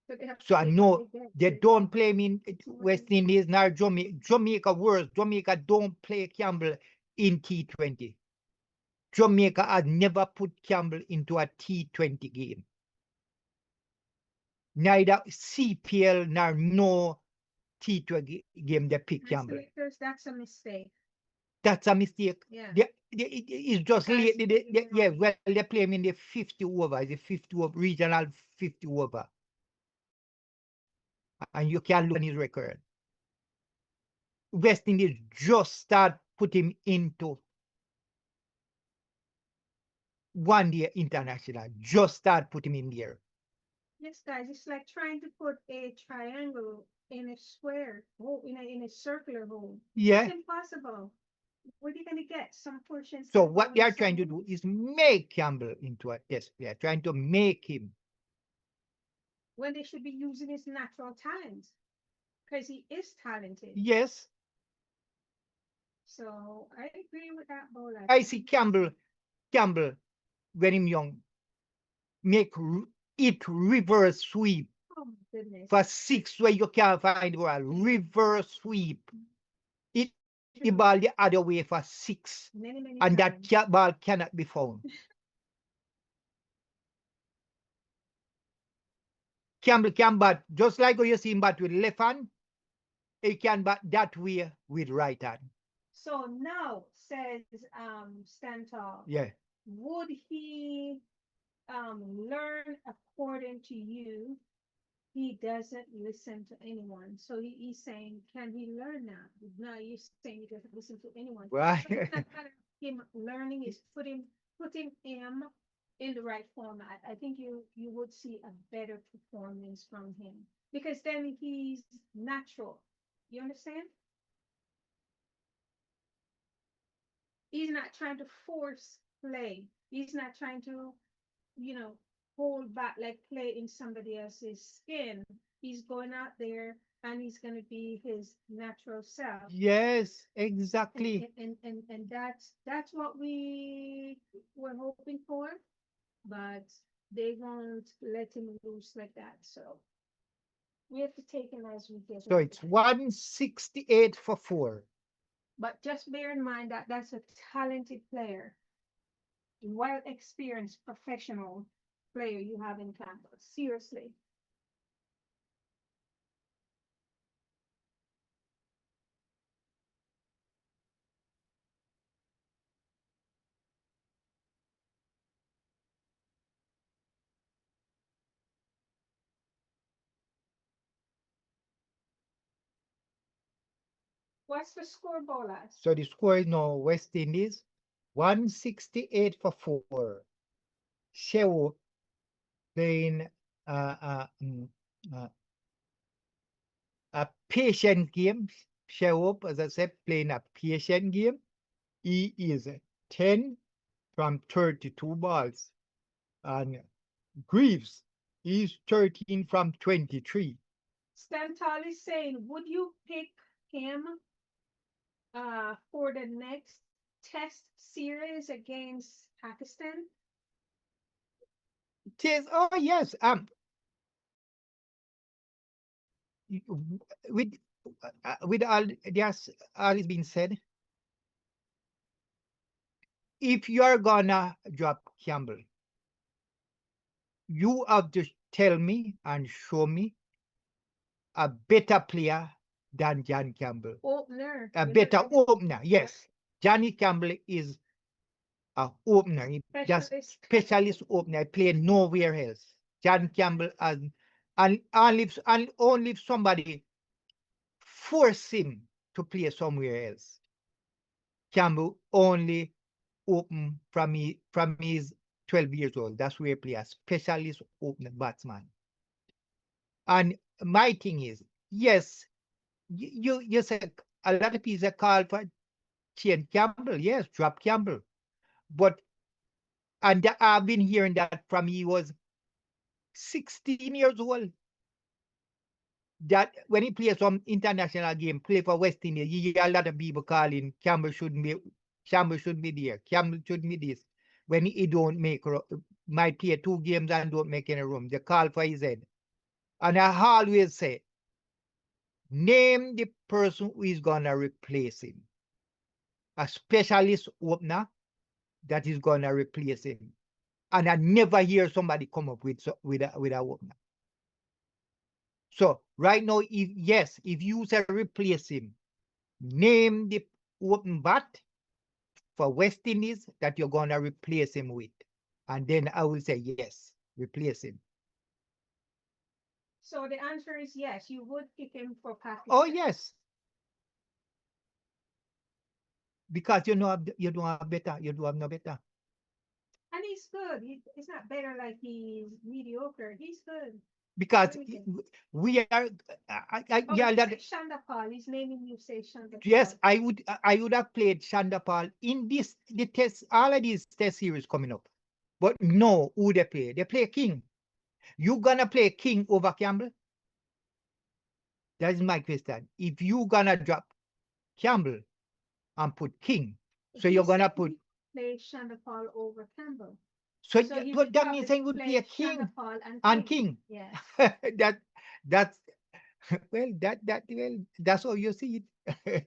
So they have to So I play know again. they don't play him in West Indies nor Jamaica. Jamaica worse. Jamaica don't play Campbell in T20. Jamaica has never put Campbell into a T20 game. Neither CPL nor no T20 game they pick Campbell. That's a mistake. That's a mistake. Yeah. It's just Because late. Yeah, well, they play him in the 50 over, the 50 over, regional 50 over. And you can look on his record. West Indies just start put him into one day international. Just start put him in there. Yes, guys, it's like trying to put a triangle in a square hole, in a circular hole. Yeah. It's impossible. What are you going to get? Some portions. So that what go they are in trying to some- do is make Campbell into a test player, trying to make him. when they should be using his natural talent, because he is talented. Yes, So I agree with that, Bola. I see Campbell, when him young, make it reverse sweep Oh my goodness. for 6 where you can't find the ball. Reverse sweep. It the ball the other way for 6. Many And times. that ball cannot be found. Campbell can bat, just like how you see him bat with left hand, he can bat that way with right hand. So now, says Stantall, Yeah. would he learn according to you? He doesn't listen to anyone. So he's saying, can he learn now? No, you're saying he doesn't listen to anyone. Right. So it's not kind of him learning, is putting him in the right format. I think you would see a better performance from him, because then he's natural. You understand? He's not trying to force play. He's not trying to, hold back, like play in somebody else's skin. He's going out there and he's going to be his natural self. Yes, exactly. And that's what we were hoping for, but they won't let him loose like that. So we have to take him as we get. So it's 168 for 4. But just bear in mind that that's a talented player, well experienced professional player you have in Campbell. Seriously. What's the score, Bolas? So the score is now West Indies 168 for 4. Shai Hope playing a patient game. Shai Hope, as I said, playing a patient game. He is 10 from 32 balls. And Greaves is 13 from 23. Stantal is saying, would you pick him for the next test series against Pakistan? Oh yes. With all that's all is being said, if you're gonna drop Campbell, you have to tell me and show me a better player than John Campbell. Opener. A better opener, yes. Johnny Campbell is a opener. He just specialist opener. I play nowhere else. John Campbell and only if somebody force him to play somewhere else. Campbell only open from his 12 years old. That's where he play a specialist opener batsman. And my thing is, yes, you said a lot of people call for change Campbell. Yes, drop Campbell. But and I've been hearing that from he was 16 years old. That when he plays some international game, play for West Indies, you hear a lot of people calling Campbell shouldn't be there. Campbell shouldn't be this. When he don't make, might play 2 games and don't make any room, they call for his head. And I always say, name the person who is gonna replace him. A specialist opener that is gonna replace him. And I never hear somebody come up with a opener. So right now, if you say replace him, name the open bat for West Indies that you're gonna replace him with. And then I will say yes, replace him. So the answer is yes, you would pick him for Pakistan. Oh yes. Because you don't have better, you don't have no better. And he's good. He's not better like he's mediocre. He's good. Because we are Shandapal. He's naming you say Shandapal. Yes, I would have played Shandapal in the test, all of these test series coming up. But no, who they play? They play King. You gonna play King over Campbell? That is my question. If you gonna drop Campbell and put King, so you're gonna put play Shandapal over Campbell. So but that means I would play King and King. Yeah. that's well, that's how you see it.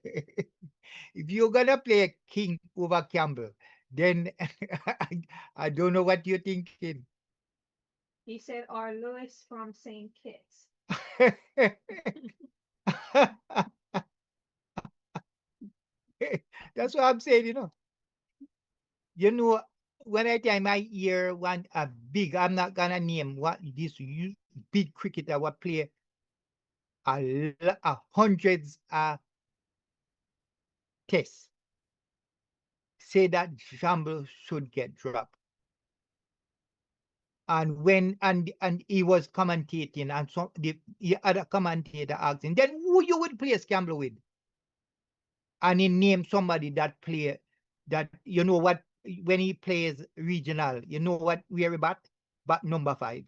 If you're gonna play King over Campbell, then I don't know what you're thinking. He said, "Our Lewis from St. Kitts." That's what I'm saying, You know, when I time I hear a big, I'm not gonna name what this big cricketer what play hundreds of tests, say that Campbell should get dropped. And when and he was commentating, and so the other commentator asked him, then who you would place Campbell with? And he named somebody that play that, you know what, when he plays regional, you know what, where he bat number 5.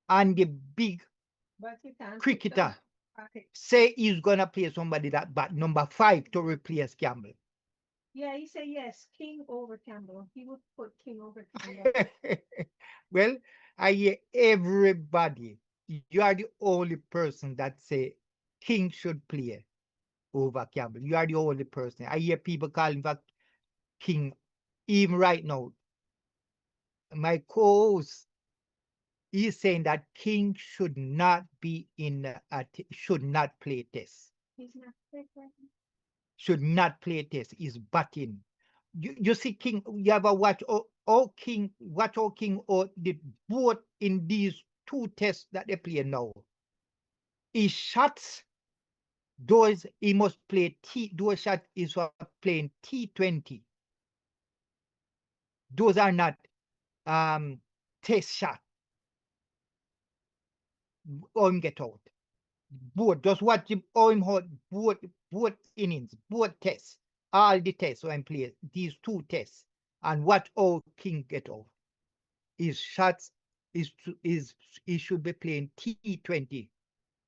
And the big cricketer say he's gonna play somebody that bat number 5 to replace Campbell. Yeah, he said yes, King over Campbell. He would put King over Campbell. Well, I hear everybody. You are the only person that say King should play over Campbell. You are the only person. I hear people calling for King even right now. My co-host is saying that King should not be should not play test. He's not fit right now. Should not play test. He's batting. You see King, you ever watch King did both in these 2 tests that they play now. His shots those he must play those shot is for playing T20. Those are not test shot. Oim get out. Both just watch him Oim hold both innings, both tests, all the tests when play these two tests, and watch how King get out. His shots is he should be playing T20.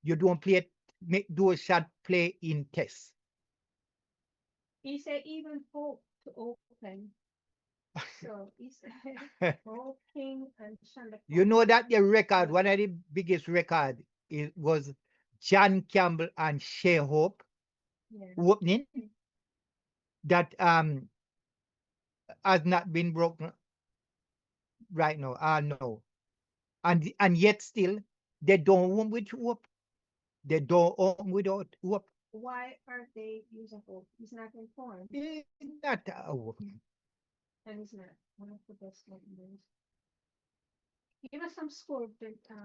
You don't play make those shot play in tests. He said even Hope to open. So he said Hope, King, and Chandler. You know that the record, one of the biggest record was John Campbell and Shai Hope opening. That has not been broken right now. No. And yet still they don't win with Hope. They don't own without Hope. Why are they using Hope? He's not informed. It's not Hope. And he's not one of the best openers. Give us some score.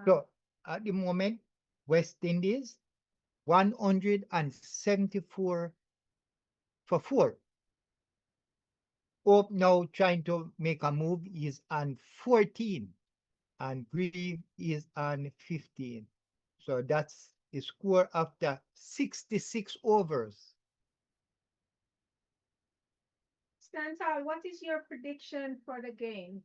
So at the moment, West Indies 174 for 4. Hope now trying to make a move is on 14 and Grieve is on 15. So that's a score after 66 overs. Stantal, what is your prediction for the game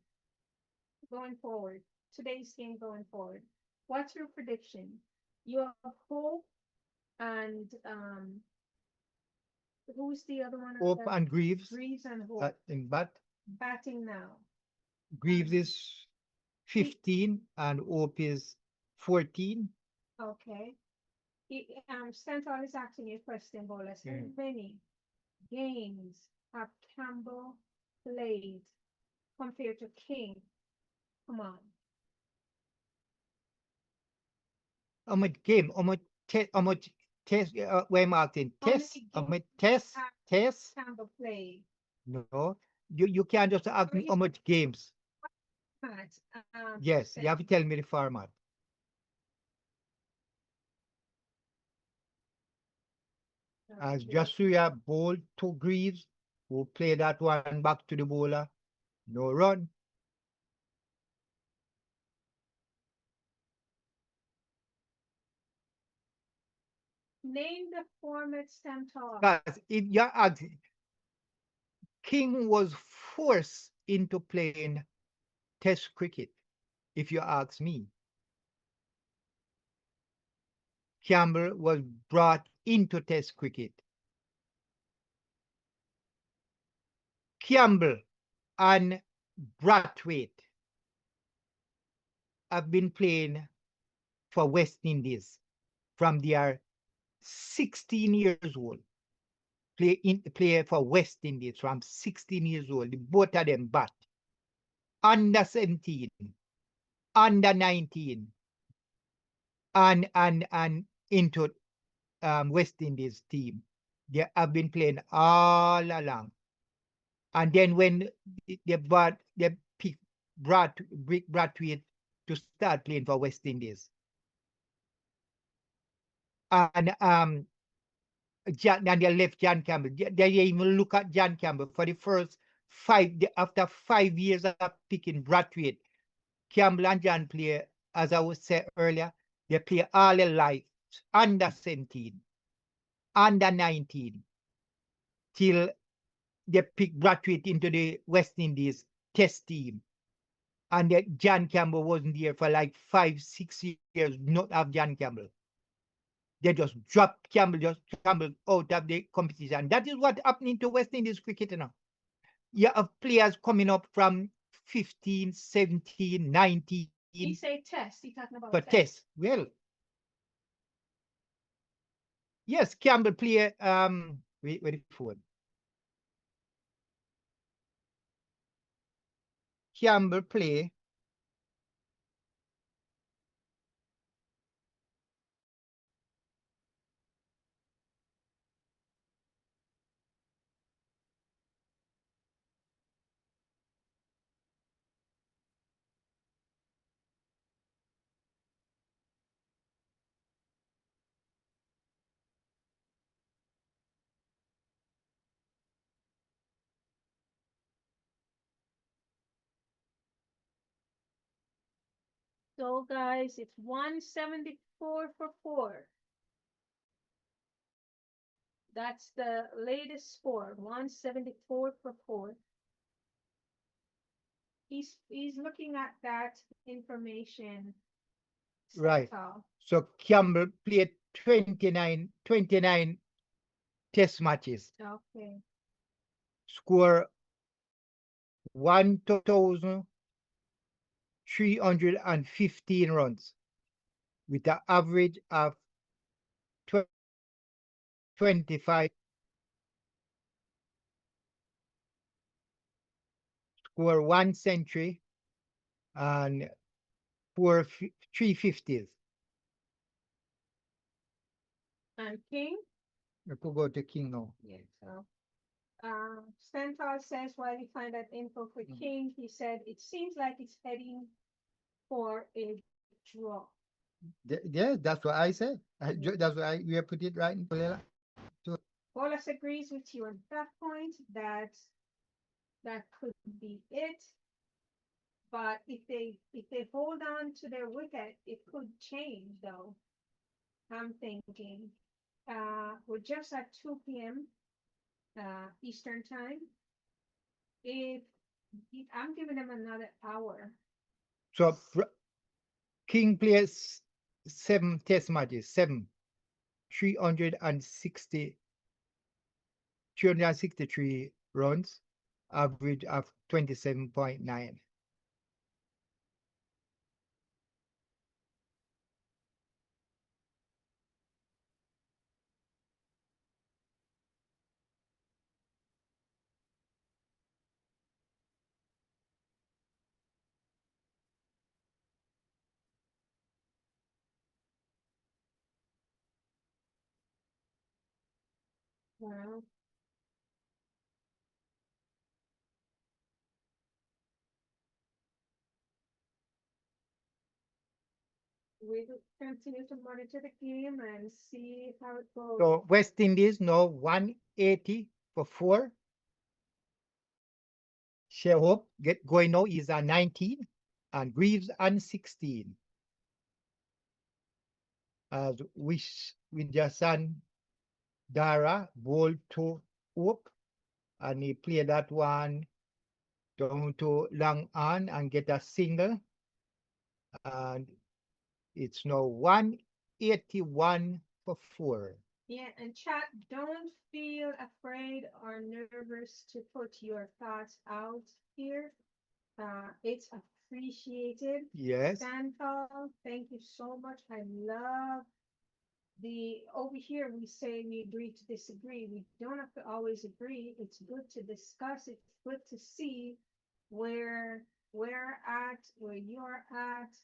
going forward? Today's game going forward. What's your prediction? You have Hope and who's the other one? Hope and Greaves. Greaves and Hope. Batting now. Greaves is 15 and Hope is 14. Okay. Stantal is asking you a question, Bolas. How many games have Campbell played compared to King? Come on. How much game? How much test? Where am I asking? Test? How much test? Campbell played. No, you can't just ask me how much games. Yes, you have to tell me the format. As Jasuya bowled 2 Greaves, who play that one back to the bowler, no run. Name the format, Stantal. Because if you're asking, King was forced into playing Test cricket, if you ask me. Campbell was brought into Test cricket. Campbell and Brathwaite have been playing for West Indies from their 16 years old. Play for West Indies from 16 years old. Both of them bat. Under 17, under 19, and into West Indies team. They have been playing all along. And then when they picked Brathwaite to start playing for West Indies. And they left John Campbell. They even look at John Campbell for the first 5, after 5 years of picking Brathwaite. Campbell and John play, as I was said earlier, they play all their life, under 17, under 19, till they pick Brathwaite into the West Indies test team. And John Campbell wasn't there for like 5-6 years, not have John Campbell. They just dropped Campbell out of the competition. That is what happening to West Indies cricket now. You have players coming up from 15, 17, 19. You say test, you're talking about for test. Well, yes, Campbell play wait the phone. Campbell play So guys, it's 174 for 4. That's the latest score, 174 for 4. He's looking at that information. Right. Central. So Campbell played 29 test matches, Okay. score 1,315 runs with an average of 25, score 1 century and 350s. And King? I could go to King now. Yeah, so Stental says while he find that info for Mhm. King, he said it seems like it's heading for a draw. Yeah, that's what I said. That's why we have put it right in Polela. Bolas agrees with you on that point, that could be it. But if they hold on to their wicket, it could change though. I'm thinking. We're just at 2 p.m. Eastern time. If I'm giving them another hour. So King plays 7 test matches, 363 runs, average of 27.9. Well, we will continue to monitor the game and see how it goes. So West Indies now 180 for 4. Shai Hope get going now is a 19 and Greaves on 16. As Wish with your son Dara ball to Hope, and he play that one down to long on and get a single, and it's now 181 for 4. Yeah, and chat, don't feel afraid or nervous to put your thoughts out here. It's appreciated. Yes. Stanford, thank you so much. I love over here we say we agree to disagree. We don't have to always agree. It's good to discuss. It's good to see where we're at, where you're at,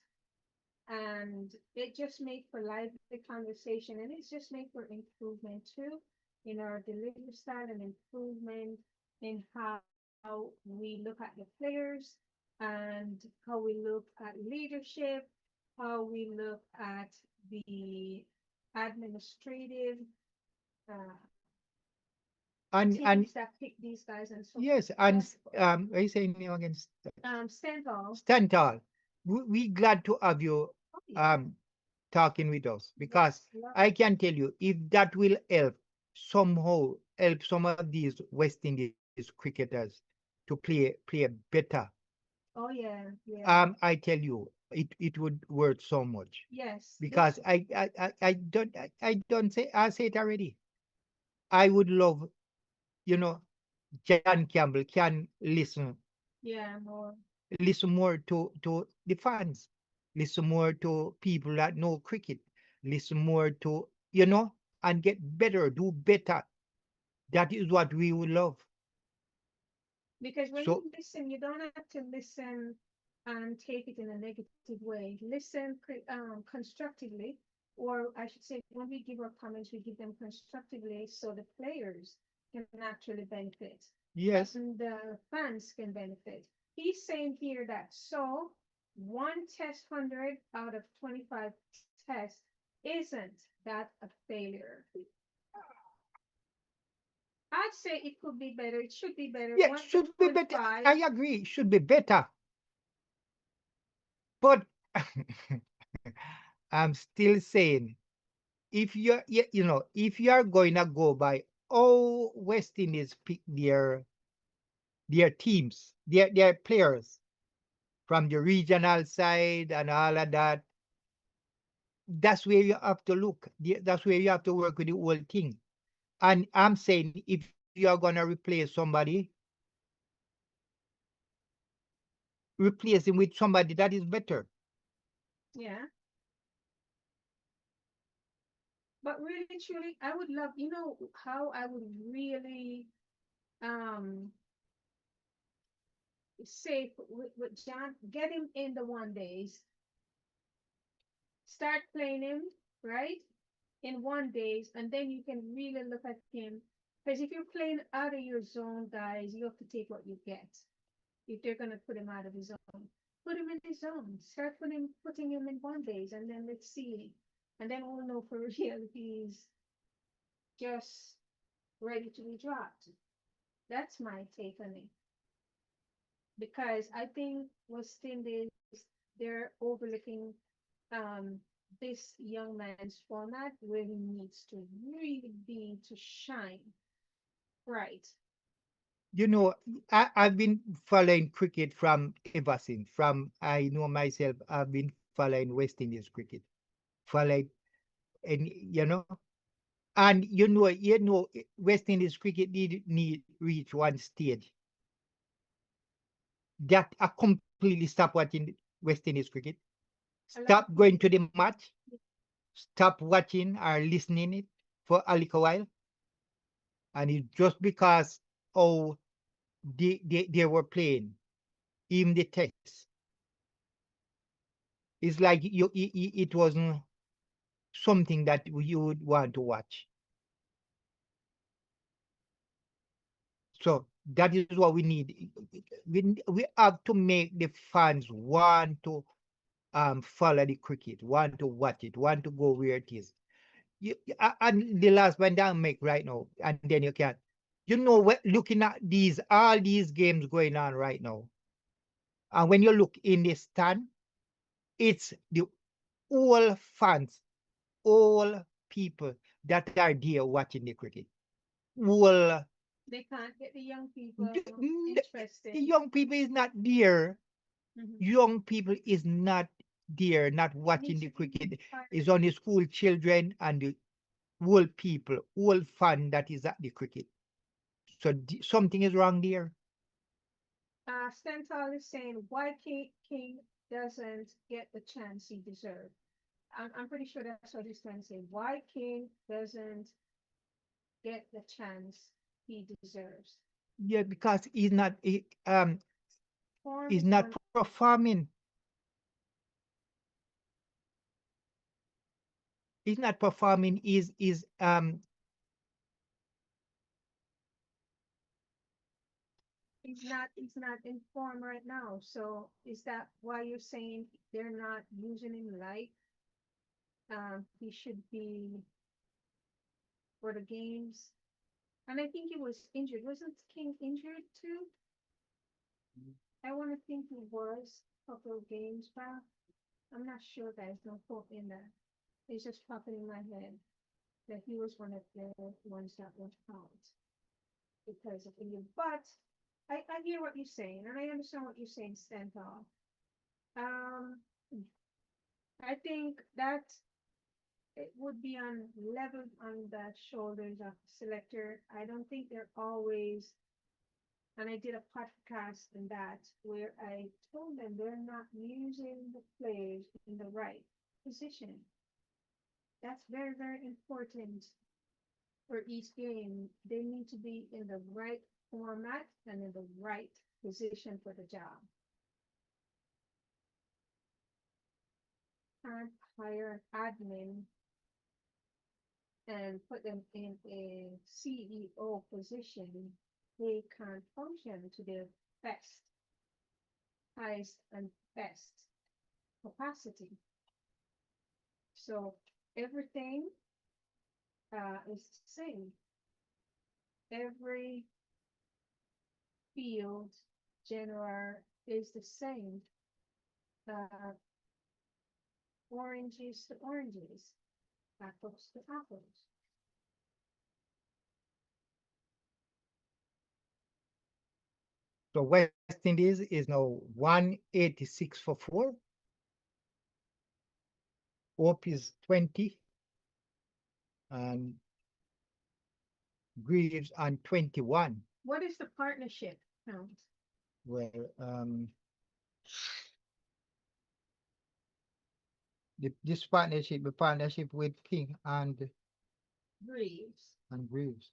and it just makes for lively conversation, and it's just make for improvement too in our delivery style and improvement in how we look at the players and how we look at leadership, how we look at the administrative And teams that pick these guys and so yes, and what are you saying name again? Stenthal. Stantal, we glad to have you talking with us, because I can tell you if that will somehow help some of these West Indies cricketers to play better. Oh yeah, yeah. I tell you, it would worth so much. Yes. Because I don't say, I say it already. I would love, John Campbell can listen. Yeah, more. Listen more to the fans. Listen more to people that know cricket. Listen more to, and get better, do better. That is what we would love. Because when you listen, you don't have to listen and take it in a negative way. Listen constructively, or I should say, when we give our comments, we give them constructively so the players can actually benefit. Yes. And the fans can benefit. He's saying here that one test 100 out of 25 tests isn't that a failure. I'd say it could be better. It should be better. Yeah, it should be better. I agree. It should be better. But I'm still saying, if if you are going to go by all West Indies pick their teams, their players from the regional side and all of that, that's where you have to look. That's where you have to work with the whole thing. And I'm saying, if you are gonna replace somebody, replace him with somebody that is better. Yeah. But really, truly, I would love, how I would really um say with John, get him in the one days, start playing him, right? In one days, and then you can really look at him. Because if you're playing out of your zone, guys, you have to take what you get. If they're gonna put him out of his zone, put him in his zone. Start putting him in one days, and then let's see. And then we'll know for real if he's just ready to be dropped. That's my take on it. Because I think West Indies, they're overlooking um, this young man's format where he needs to really be to shine. Right. You know, I've been following cricket from ever since. From I know myself, I've been following West Indies cricket, following, and and West Indies cricket need reach one stage that I completely stop watching West Indies cricket, stop going to the match, stop watching or listening it for a little while, and it's just because oh they were playing in the test. It's like it wasn't something that you would want to watch. So that is what we need. We have to make the fans want to follow the cricket, want to watch it, want to go where it is. And the last one that I make right now, and then you can, what, looking at all these games going on right now, and when you look in the stand, it's the all fans, all people that are there watching the cricket. All They can't get the young people the interested. young people is not there. Mhm. Young people is not there, not watching the cricket. It's only school children and the old people, old fan that is at the cricket. So something is wrong there. Stenthal is saying why King doesn't get the chance he deserved. I'm pretty sure that's what he's trying to say. Why King doesn't get the chance he deserves. Yeah, because he's not Form he's is not on- performing. He's not performing. He's He's not in form right now. So is that why you're saying they're not using him like he should be for the games? And I think he was injured. Wasn't King injured too? I want to think he was a couple of games back. I'm not sure, guys. No quote in that. It's just popping in my head that he was one of the ones that was out because of injury. But I hear what you're saying, and I understand what you're saying, Stenthal. Um, I think that it would be on level on the shoulders of the selector. I don't think they're always, and I did a podcast in that where I told them they're not using the players in the right position. That's very, very important for each game. They need to be in the right format and in the right position for the job. Can't hire admin and put them in a CEO position. They can't function to their best, highest, and best capacity. So everything is the same. Every field general is the same. Oranges to oranges. Apples to apples. So West Indies is now 186 for 4. Hope is 20. And Greaves on 21. What is the partnership count? Well, this partnership, the partnership with King and Greaves. Greaves.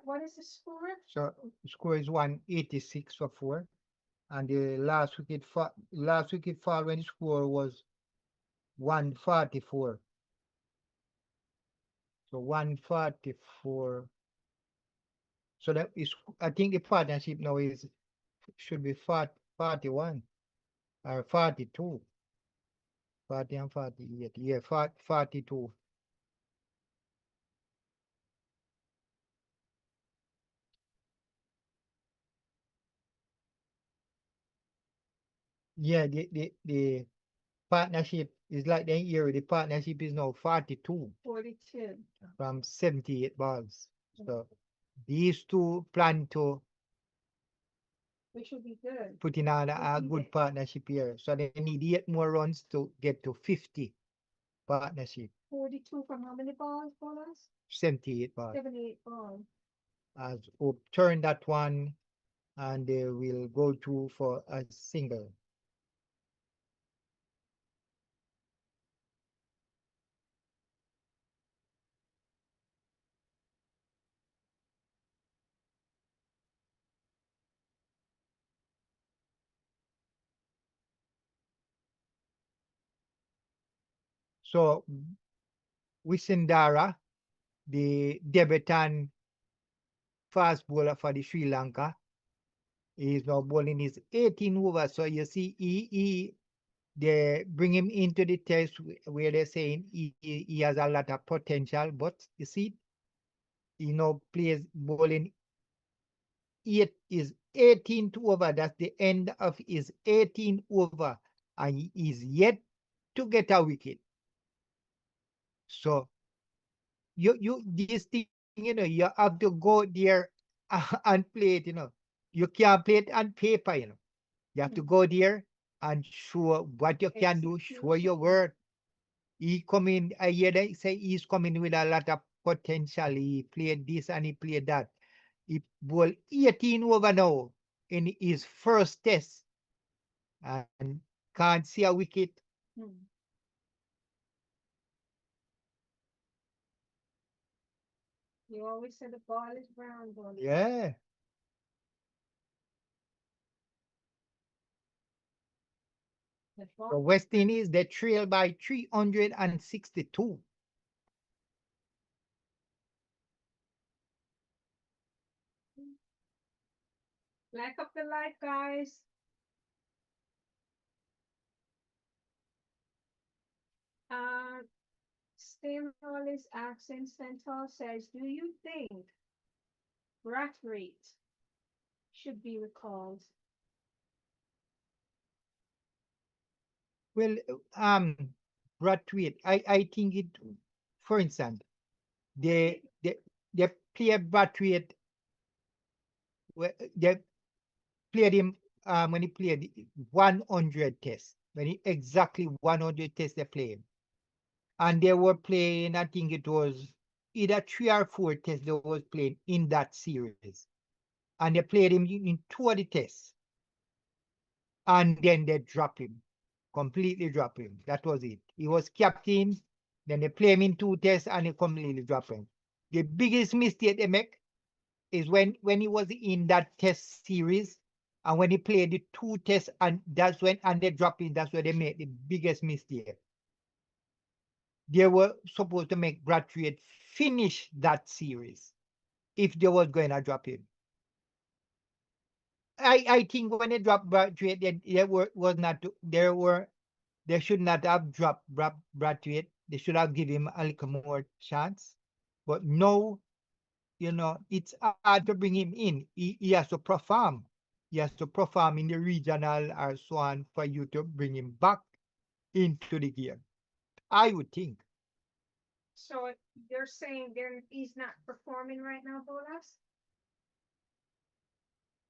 What is the score? So score is 186 for 4. And the last wicket fall when the score was 144. So 144. So that is, I think the partnership now should be 41 or 42. 40 and 48. Yeah, 42. Yeah, the partnership is like the year. The partnership is now 42 42. from 78 balls. So these two plan to Which would be good. put in a Would be good it. partnership here. So they need 8 more runs to get to 50 partnership. 42 from how many balls, Bolas? 78 balls. 78 balls. As Hope turn that one, and they will go to for a single. So Wisindara, the debutant fast bowler for the Sri Lanka, is now bowling his 18 over. So you see, they bring him into the test where they're saying he has a lot of potential, but you see, he now plays bowling 18th over. That's the end of his 18th over, and he is yet to get a wicket. So this thing, you have to go there and play it, You can't play it on paper, You have to go there and show what you can do, show your worth. He come in, I hear they say he's coming with a lot of potential. He played this and he played that. He bowled 18 over now in his first test and can't see a wicket. You always say the ball is brown, Bolas. Yeah. The So ball. West Indies, they trail by 362. Like up the light, guys. Steamroll's accent Centaur says, do you think Brathwaite should be recalled? Well, Brathwaite, I think it, for instance, they play Brathwaite, they played him when he played 100 tests, when he exactly 100 tests they played him. And they were playing, I think it was either 3 or 4 tests they was playing in that series. And they played him in 2 of the tests. And then they dropped him, completely dropped him. That was it. He was captain, then they play him in 2 tests and they completely drop him. The biggest mistake they make is when he was in that test series and when he played the 2 tests, and that's when they drop him, that's where they made the biggest mistake. They were supposed to make Brathwaite finish that series if they was going to drop him. I think when they dropped Bradstreet, they should not have dropped Bradstreet. They should have given him a little more chance. But no, it's hard to bring him in. He has to perform. He has to perform in the regional or so on for you to bring him back into the game. I would think. So you're saying he's not performing right now, Bolas?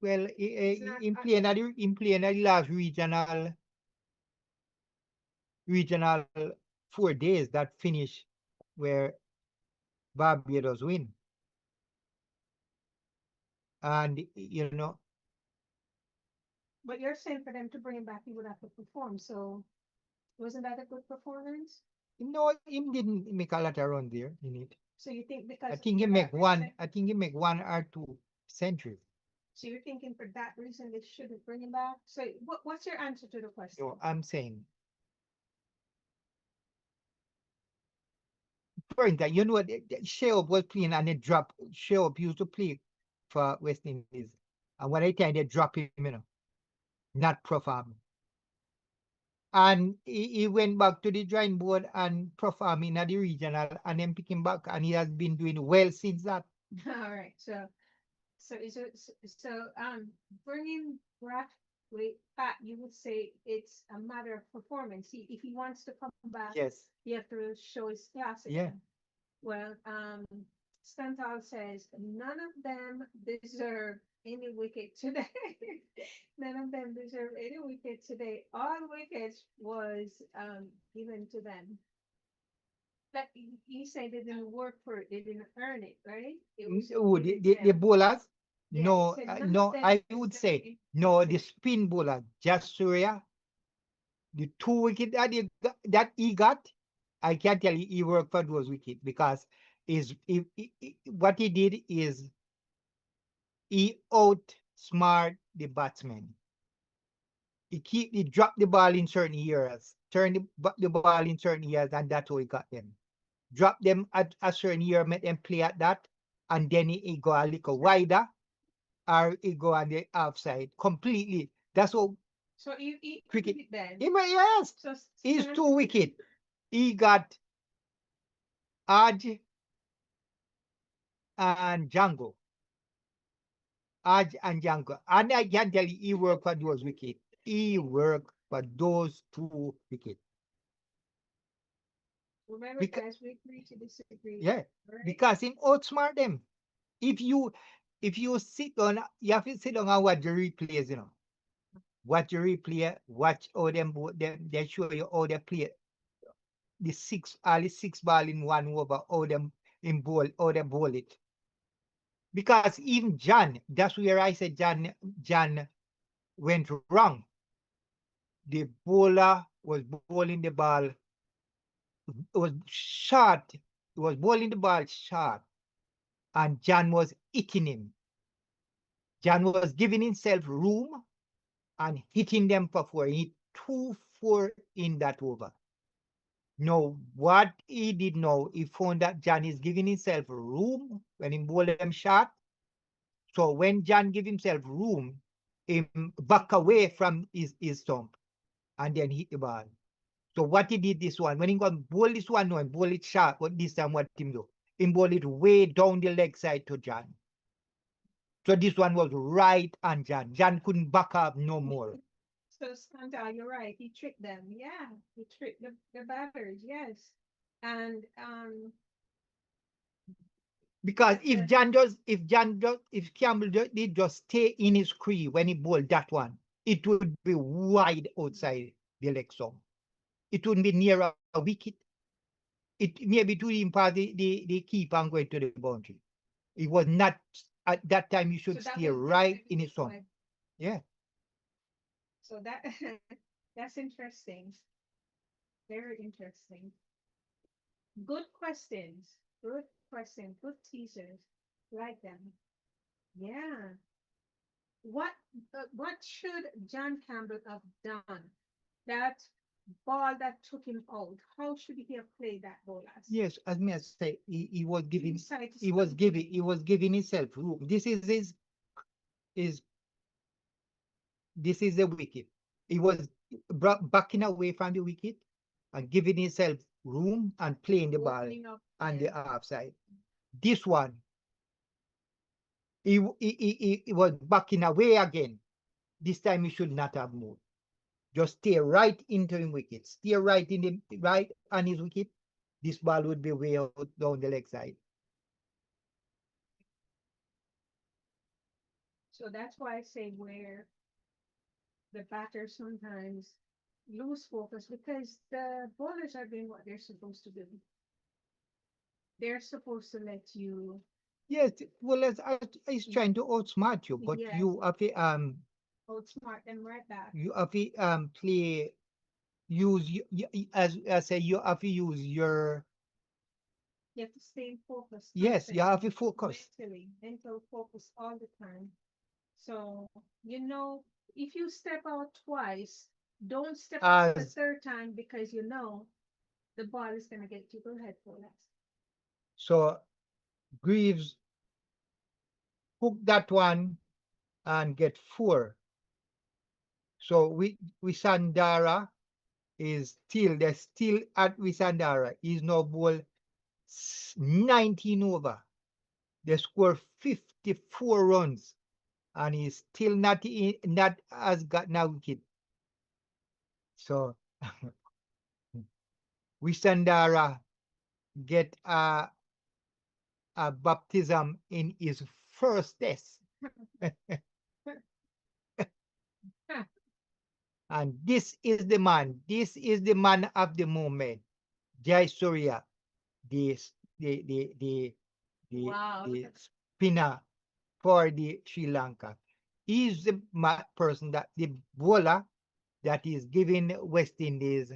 Well, It's not in playing at the last regional 4 days that finish where Barbados win. And But you're saying for them to bring him back, he would have to perform. So wasn't that a good performance? no, him didn't make a lot around there in it. So you think because I think he make one. I think he make 1 or 2 centuries. So you're thinking for that reason they shouldn't bring him back? So what's your answer to the question? So I'm saying, for instance, Shai Hope was playing and they drop. Shai Hope used to play for West Indies, and when they time they drop him, not perform. And he went back to the drawing board and performing at the regional, and then pick him back, and he has been doing well since that. All right. So bringing Brathwaite back, you would say it's a matter of performance. If he wants to come back, Yes. you have to show his class Yeah. again. Well, Stantal says none of them deserve any wicket today. None of them deserve any wicket today. All wickets was given to them. But you say they didn't work for it, they didn't earn it, right? It was The bowlers? Yeah, No, he said none no, of them I would deserve say it. no. The spin bowler, just Surya, the 2 wickets that he got, I can't tell you he worked for those wickets because what he did is he outsmart the batsman. He dropped the ball in certain areas, turned the ball in certain areas, and that's how he got them. Drop them at a certain area, make them play at that, and then he go a little wider, or he go on the outside completely. That's what So he cricket. did then. Yes, So he's 2 wickets. He got Aj and Jangoo. Aj and Jangoo. And I can tell you, he worked for those wickets. He worked for those 2 wickets. Remember, guys, we agree to disagree. Yeah, right? because he outsmart them. If you sit down, you have to sit down and watch the replays, Watch the replay, watch how they show you how they play all the 6 ball in 1 over, how they bowl it. Because even John, that's where I said John went wrong. The bowler was bowling the ball, it was short. He was bowling the ball short, and John was hitting him. John was giving himself room and hitting them for 4. He hit 2-4 in that over. Now, what he did now, he found that John is giving himself room when he bowled them short. So when John give himself room, he back away from his stump and then hit the ball. So what he did this one, when he got bowl this one, no, and bowl it sharp, but this time what him do? He bowl it way down the leg side to John. So this one was right on John. John couldn't back up no more. So Stantal, you're right. He tricked them. Yeah, he tricked the batters. Yes, and Because if Campbell did just stay in his crease when he bowled that one, it would be wide outside the leg stump. It wouldn't be near a wicket. It maybe to even pass the keeper and going to the boundary. It was not at that time. You should so that stay was right definitely in his stump. why- Yeah. So that's interesting. Very interesting. Good questions. Good questions. Good teasers. Like them. Yeah. What should John Campbell have done? That ball that took him out. How should he have played that, Bolas? Yes, as me I say, he was giving Inside to he was stump. giving himself room. This is this is the wicket. He was backing away from the wicket and giving himself room and playing the ball Opening up, on yeah. the offside. This one, he was backing away again. This time he should not have moved. Just stay right into the wicket. Stay right in the right on his wicket. This ball would be way out down the leg side. So that's why I say where the batters sometimes lose focus because the bowlers are doing what they're supposed to do. They're supposed to let you. Yes, well, he's trying to outsmart you, but Yes. you have to Outsmart them right back. you have to play use as I say you have to use your You have to stay focused. yes, you have to focus. Mental focus all the time. So, if you step out twice, don't step out the As third time because you know the ball is going to get to your head for that. so Greaves hook that one and get 4. So Wisandara is still they're still at Wisandara. He's now ball 19 over. They score 54 runs, and he's still not has got now wicket. So Wisandara get a baptism in his first test. And this is the man of the moment, Jai Surya, the Wow. the spinner for the Sri Lanka. He's the person that the bowler that is giving West Indies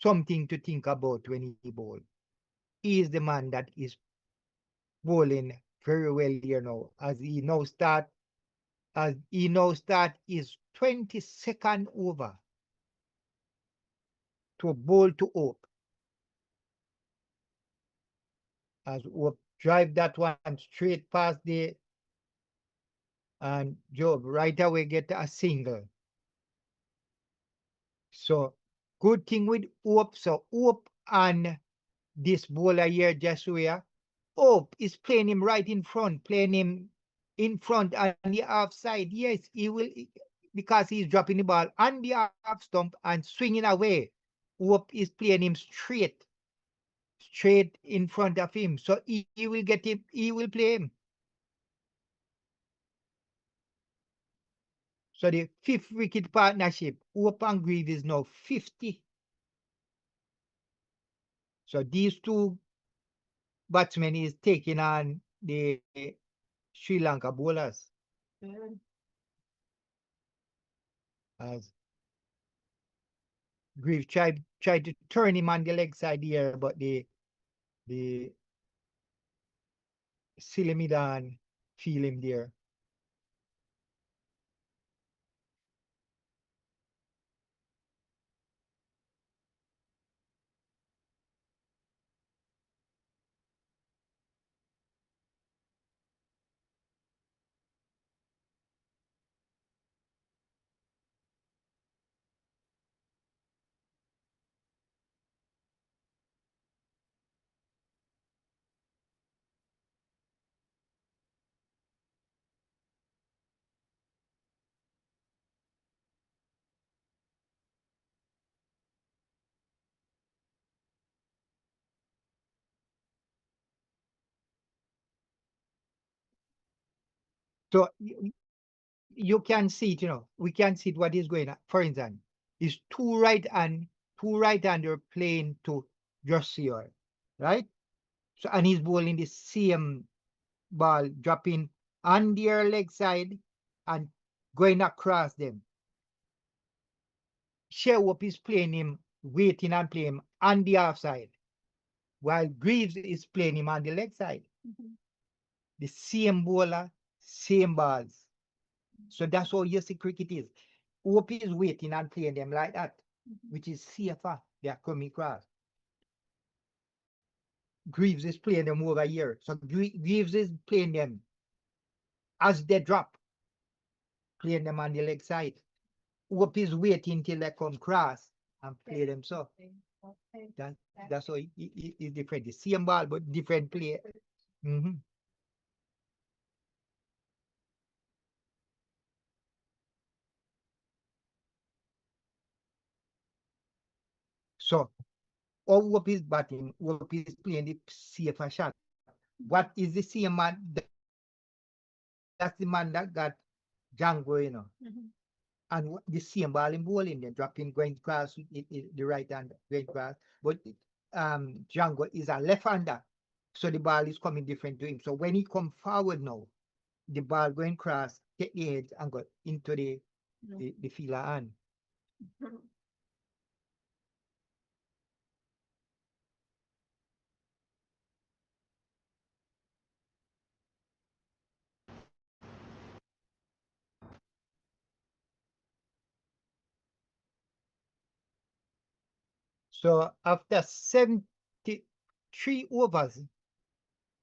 something to think about when he bowl. He is the man that is bowling very well here now, as he now start his 22nd over to bowl to Hope. As Hope drive that one straight past the and Job right away get a single. So good thing with Hope. So Hope and this bowler here, Joshua, Hope is playing him right in front, playing him in front on the offside. Yes, he will, because he's dropping the ball on the half stump and swinging away. Hope is playing him straight in front of him. So he will get him, he will play him. So the 5th wicket partnership, Hope and Greaves is now 50. So these two batsmen is taking on the Sri Lanka bowlers. Good. As Greaves tried to turn him on the leg side here, but the Silimidan feel him there. So you can see it, we can see what is going on. For instance, is two right-hander playing to Joshua, right? So and he's bowling the same ball, dropping on their leg side and going across them. Shai Hope is playing him, waiting and playing him on the offside, while Greaves is playing him on the leg side. The same bowler, same balls. So that's how you see cricket is. Hope is waiting and playing them like that, which is safer. They are coming across. Greaves is playing them over here. So Greaves is playing them as they drop, playing them on the leg side. Hope is waiting till they come cross and play them. So that's how it's different. The same ball, but different play. So all Hope is batting, Hope is playing the safer shot. What is the same man? That's the man that got Jangoo, you know. And the same ball in bowling, they're dropping going cross with the right hand going cross. But Jangoo is a left-hander. So the ball is coming different to him. So when he come forward now, the ball going cross, take the edge and go into the fielder hand. So after 73 overs,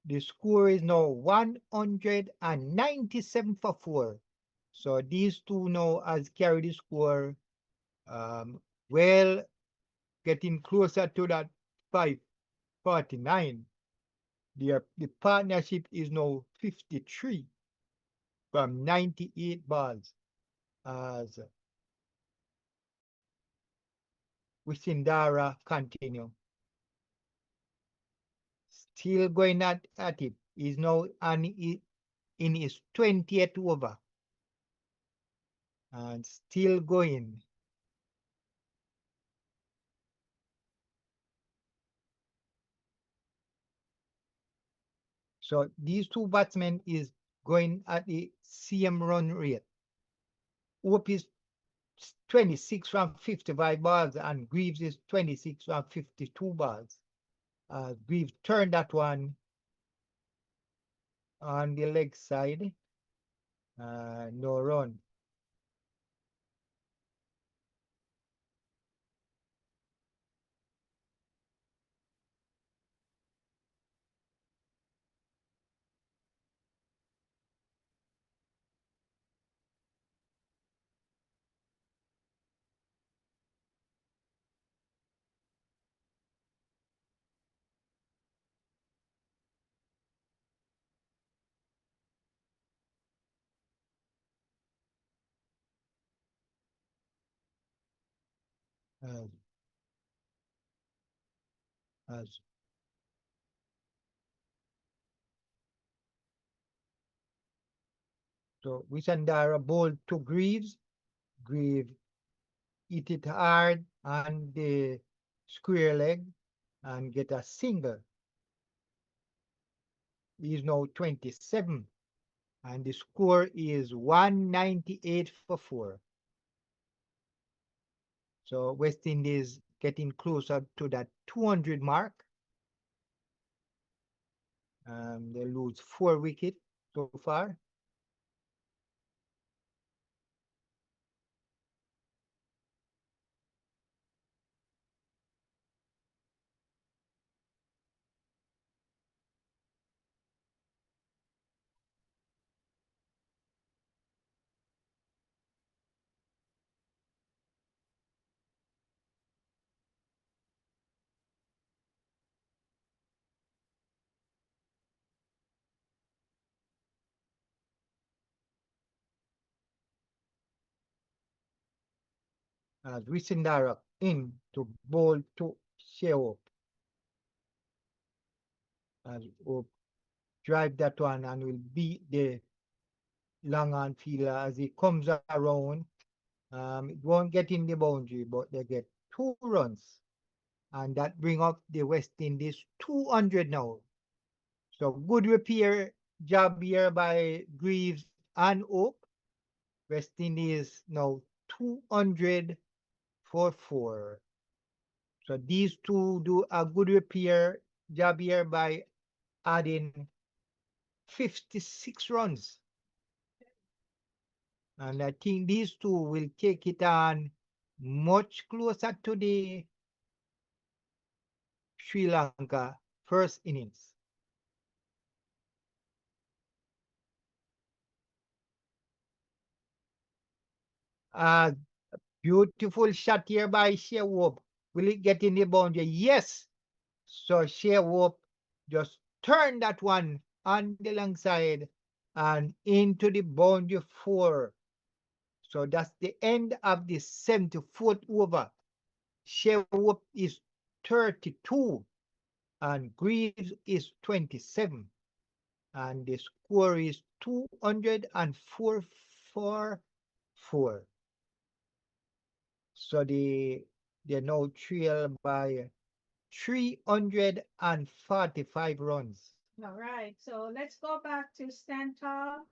the score is now 197 for 4. So these two now has carried the score well, getting closer to that 549. The partnership is now 53 from 98 balls as Wisindara continue. Still going at it. He's now in his 20th over. And still going. So these two batsmen is going at the same run rate. Hope is 26 from 55 balls and Greaves is 26 from 52 balls. Greaves turned that one on the leg side. No run. So Wisandara bowled to Greaves. Greaves hit it hard on the square leg and get a single. He is now 27 and the score is 198 for 4. So West Indies getting closer to that 200 mark. They lose 4 wickets so far. As Wisindara in to bowl to Shai Hope. As Hope drive that one and will beat the long on fielder as he comes around. It won't get in the boundary, but they get 2 runs. And that bring up the West Indies 200 now. So good repair job here by Greaves and Hope. West Indies now 200 for 4. So these two do a good repair job here by adding 56 runs. And I think these two will take it on much closer to the Sri Lanka first innings. Beautiful shot here by Shai Hope. Will it get in the boundary? Yes. So Shai Hope just turned that one on the long side and into the boundary 4. So that's the end of the 74th over. Shai Hope is 32 and Greaves is 27. And the score is 204 for 4. So they now trail by 345 runs. All right, so let's go back to Stental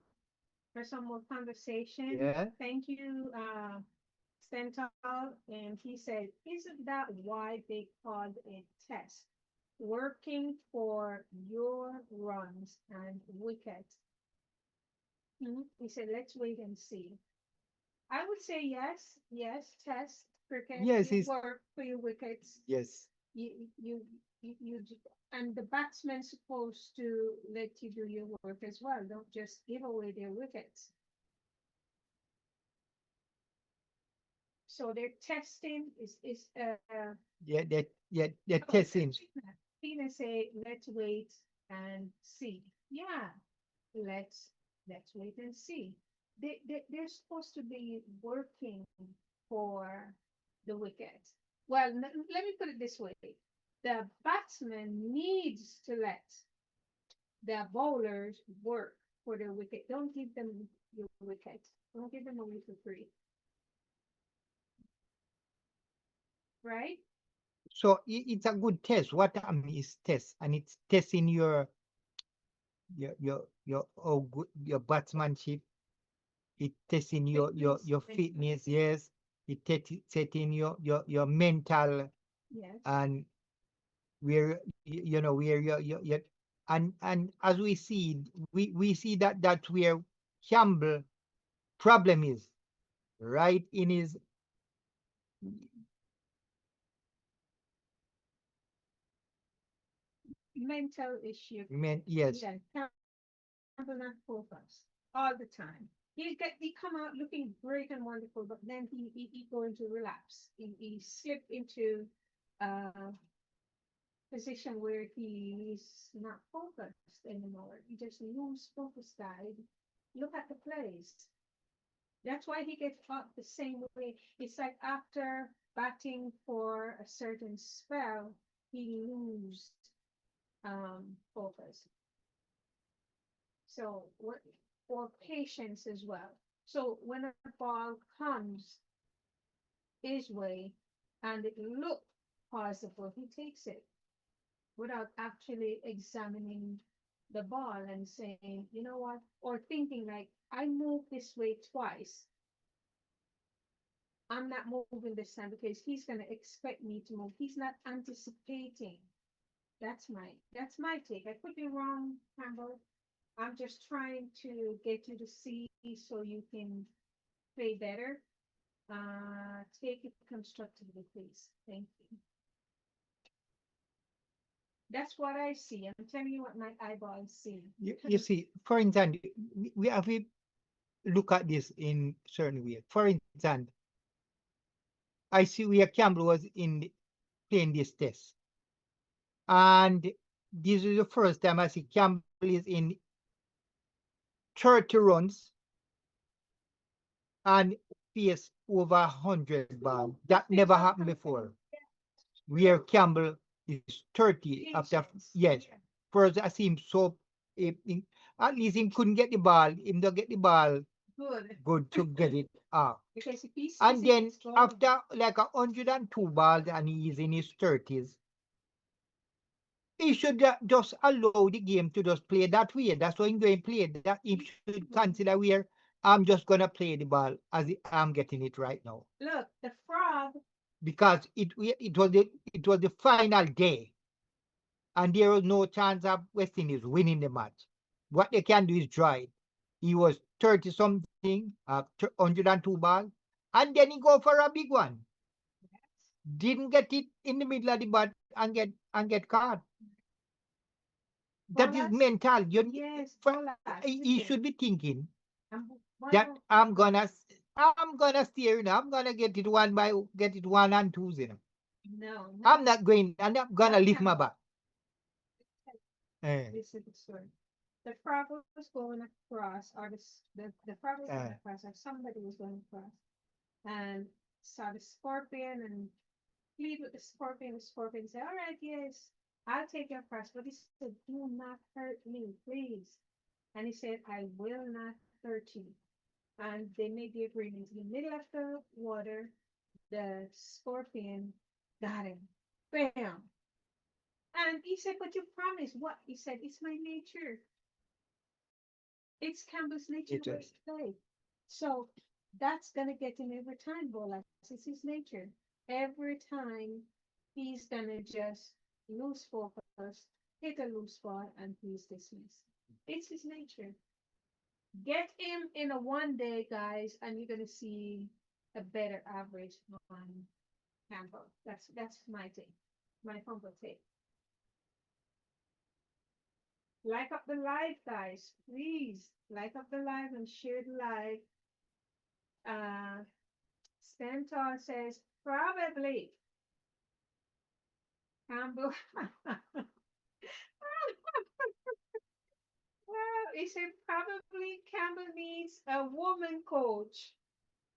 for some more conversation. Yeah. Thank you, Stental. And he said, isn't that why they called it test? Working for your runs and wickets. He said, let's wait and see. I would say yes, test cricket. Yes, you it's work for your wickets. yes. You and the batsman's supposed to let you do your work as well. Don't just give away their wickets. So their testing is They're testing. Tina say, let's wait and see. Yeah, let's wait and see. They're supposed to be working for the wicket. Well, let me put it this way. The batsman needs to let the bowlers work for their wicket. Don't give them your wicket. Don't give them away for free. Right? So it's a good test. What I mean is test, and it's testing your oh good your batsmanship. It testing your fitness. Yes. It setting your mental. Yes. And where where you and as we see that's where Campbell problem is, right in his mental issue. yes. Yeah, Campbell not focused all the time. He come out looking great and wonderful, but then he go into relapse. He slip into position where he's not focused anymore. He just lose focus, guide. Look at the plays. That's why he gets up the same way. It's like after batting for a certain spell, he lose focus. So what or patience as well. So when a ball comes his way and it looks possible, he takes it without actually examining the ball and saying, you know what, or thinking like, I moved this way twice. I'm not moving this time because he's gonna expect me to move. He's not anticipating. That's my take. I could be wrong, Campbell. I'm just trying to get you to see so you can play better. Take it constructively, please. Thank you. That's what I see. I'm telling you what my eyeballs see. You see, for instance, we have to look at this in certain way. For instance, I see where Campbell was playing this test. And this is the first time I see Campbell is in 30 runs and face over 100 balls. That never happened before. Where Campbell is 30 after, yes. First I see him so, at least he couldn't get the ball. Him don't get the ball. Good to get it up. And then after like 102 balls and he's in his 30s, he should just allow the game to just play that way. That's why he's going to play. That he should consider where I'm just going to play the ball as I'm getting it right now. Look, the frog. Because it was the final day, and there was no chance of West Indies winning the match. What they can do is draw it. He was 30 something, 102 ball, and then he go for a big one. Didn't get it in the middle of the bat and get caught. That is Bolas? mental. Yes, For- Bolas. he should be thinking And that Bolas- I'm gonna steer, I'm gonna get it one and two, No, no. I'm not gonna Not lift my Campbell. back. Eh, This is the story. The frog was going across, or the frog was going across, or somebody was going across, and saw the scorpion and plead with the scorpion. The scorpion said, "All right, yes, I'll take your cross," but he said, "Do not hurt me, please." And he said, "I will not hurt you." And they made the agreement. In the middle of the water, the scorpion got him. Bam. And he said, "But you promised what?" He said, "It's my nature. It's Campbell's nature It to is. play." So that's gonna get him every time, Bola. It's his nature. Every time he's gonna just lose focus, hit a loose ball, and he's dismissed. It's his nature. Get him in a 1 day, guys, and you're gonna see a better average on Campbell. That's my take, my humble take. Like up the live, guys. Please like up the live and share the live. Stentor says probably Campbell. Well, he said probably Campbell needs a woman coach.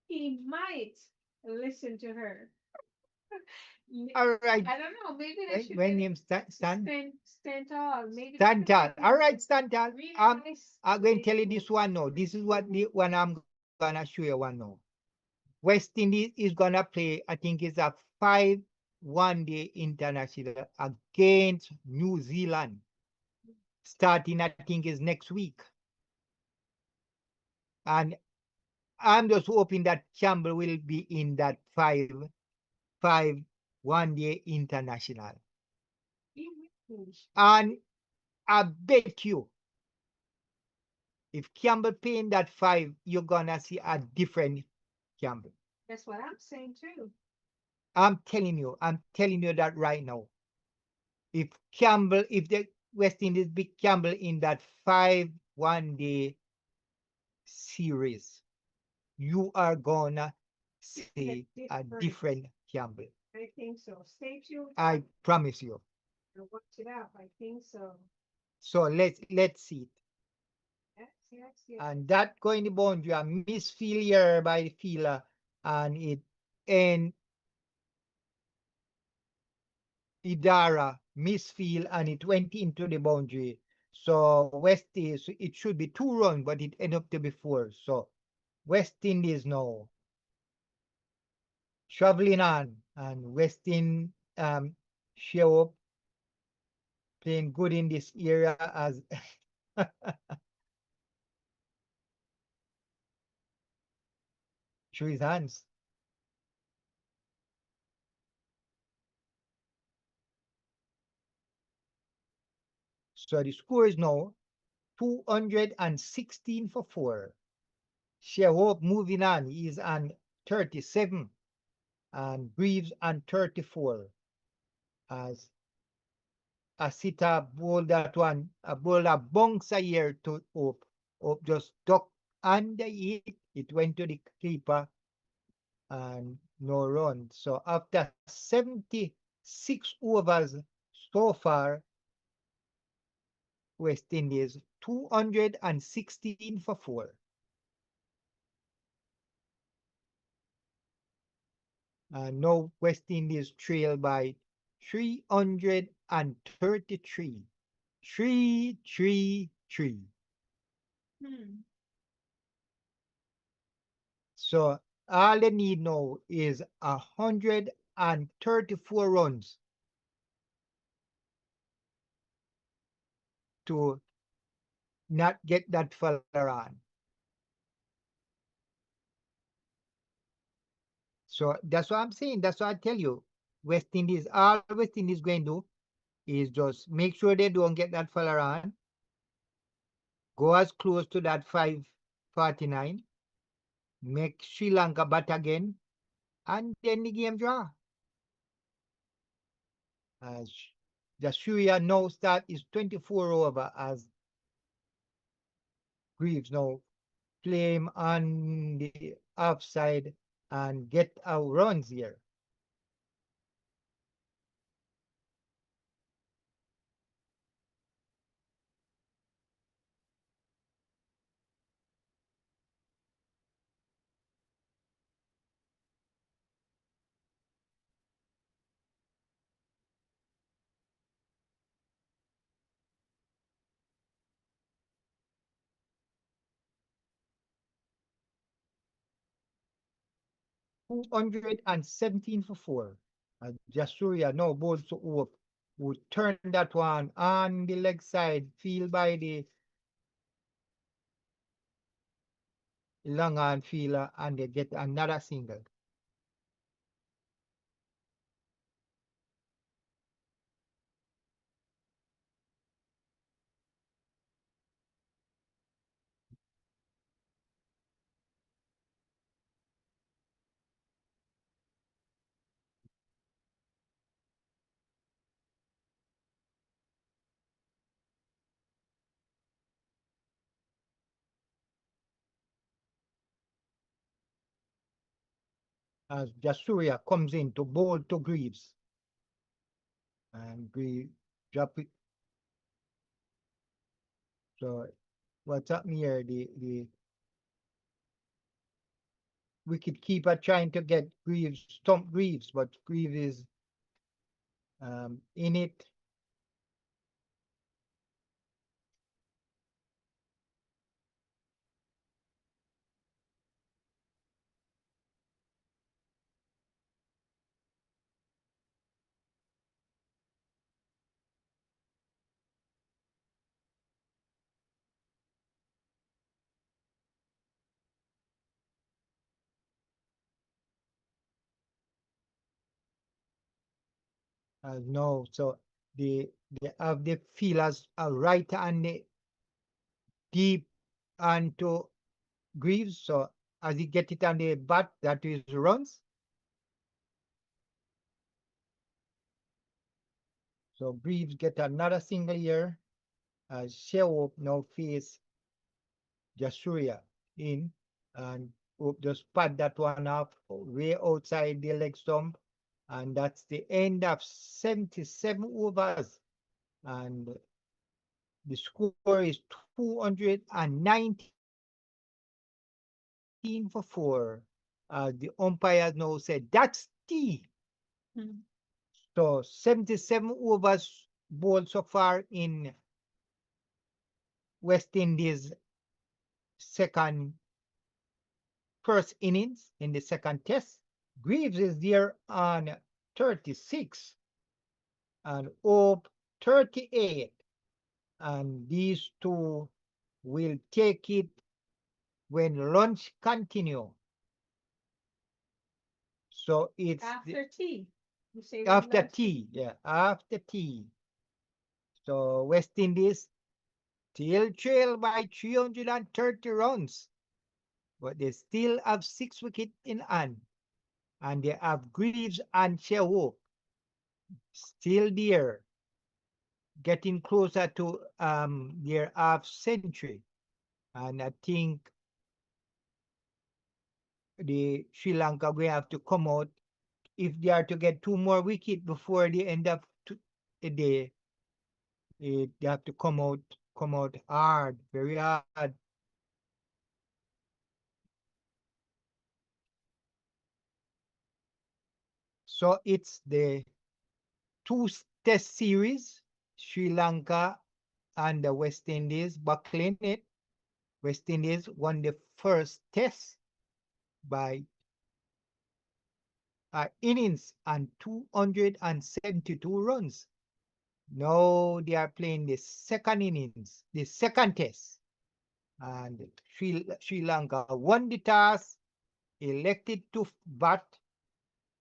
He might listen to her. All right. I don't know. Maybe they should My get name's Stan. Stentor. Maybe Stantal. All right, Stantal. really I'm nice going to tell you lady this one now. This is what the one I'm gonna show you one now. West Indies is gonna play, I think it's a 5 1-day international against New Zealand. Starting, I think, is next week. And I'm just hoping that Campbell will be in that 1-day international. And I bet you, if Campbell playing that 5, you're gonna see a different Campbell. That's what I'm saying too. I'm telling you that right now. If the West Indies beat Campbell in that 1-day series, you are gonna see a different Campbell. I think so. Stay tuned. I promise you. Watch it out. I think so. So let's see it. Yes. And that going the boundary, a misfield here by the fielder, and Idara misfield, and it went into the boundary. So West Indies, it should be 2 runs, but it ended up to be 4. So West Indies now traveling on, and West Indies show up playing good in this area as through his hands. So the score is now 216 for 4. Shai Hope moving on. He's on 37. And Greaves on 34. As Asita bowled that one, a bowler bunks a year to Hope. Hope just ducked under it. It went to the keeper and no run. So after 76 overs so far, West Indies 216 for 4. Now West Indies trail by 333. 333. So all they need now is 134 runs to not get that fella on. So that's what I'm saying. That's what I tell you. West Indies, all West Indies going to do is just make sure they don't get that fella on. Go as close to that 5 49, make Sri Lanka bat again, and then the game draw. As the Surya now start is 24 over as Greaves now play him on the offside and get our runs here. $217 for 4. Jasuria now bowls to Hope, who turn that one on the leg side, field by the long on fielder, and they get another single. As Jasuria comes in to bowl to Greaves. And Greaves drop it. So what's happening here? The wicket keeper trying to get Greaves, stump Greaves, but Greaves is in it. No, so they have the feelers right and the deep onto Greaves. So as he get it on the bat, that is runs. So Greaves get another single here. As Shai Hope now face Jasuria in, and Hope just pat that one off way outside the leg stump. And that's the end of 77 overs. And the score is 219 for 4. The umpires now said that's T. So 77 overs bowled so far in West Indies first innings in the second test. Greaves is there on 36 and Hope 38. And these two will take it when lunch continue. So it's After tea. You say after lunch? tea, yeah, after tea. So West Indies still trail by 330 runs, but they still have 6 wickets in hand, and they have Greaves and Shai Hope still there, getting closer to their half century. And I think the Sri Lanka will have to come out if they are to get 2 more wickets before the end of the day. They have to come out hard, very hard. So it's the 2-test series, Sri Lanka and the West Indies battling it. West Indies won the first test by innings and 272 runs. Now they are playing the second innings, the second test. And Sri Lanka won the toss, elected to bat,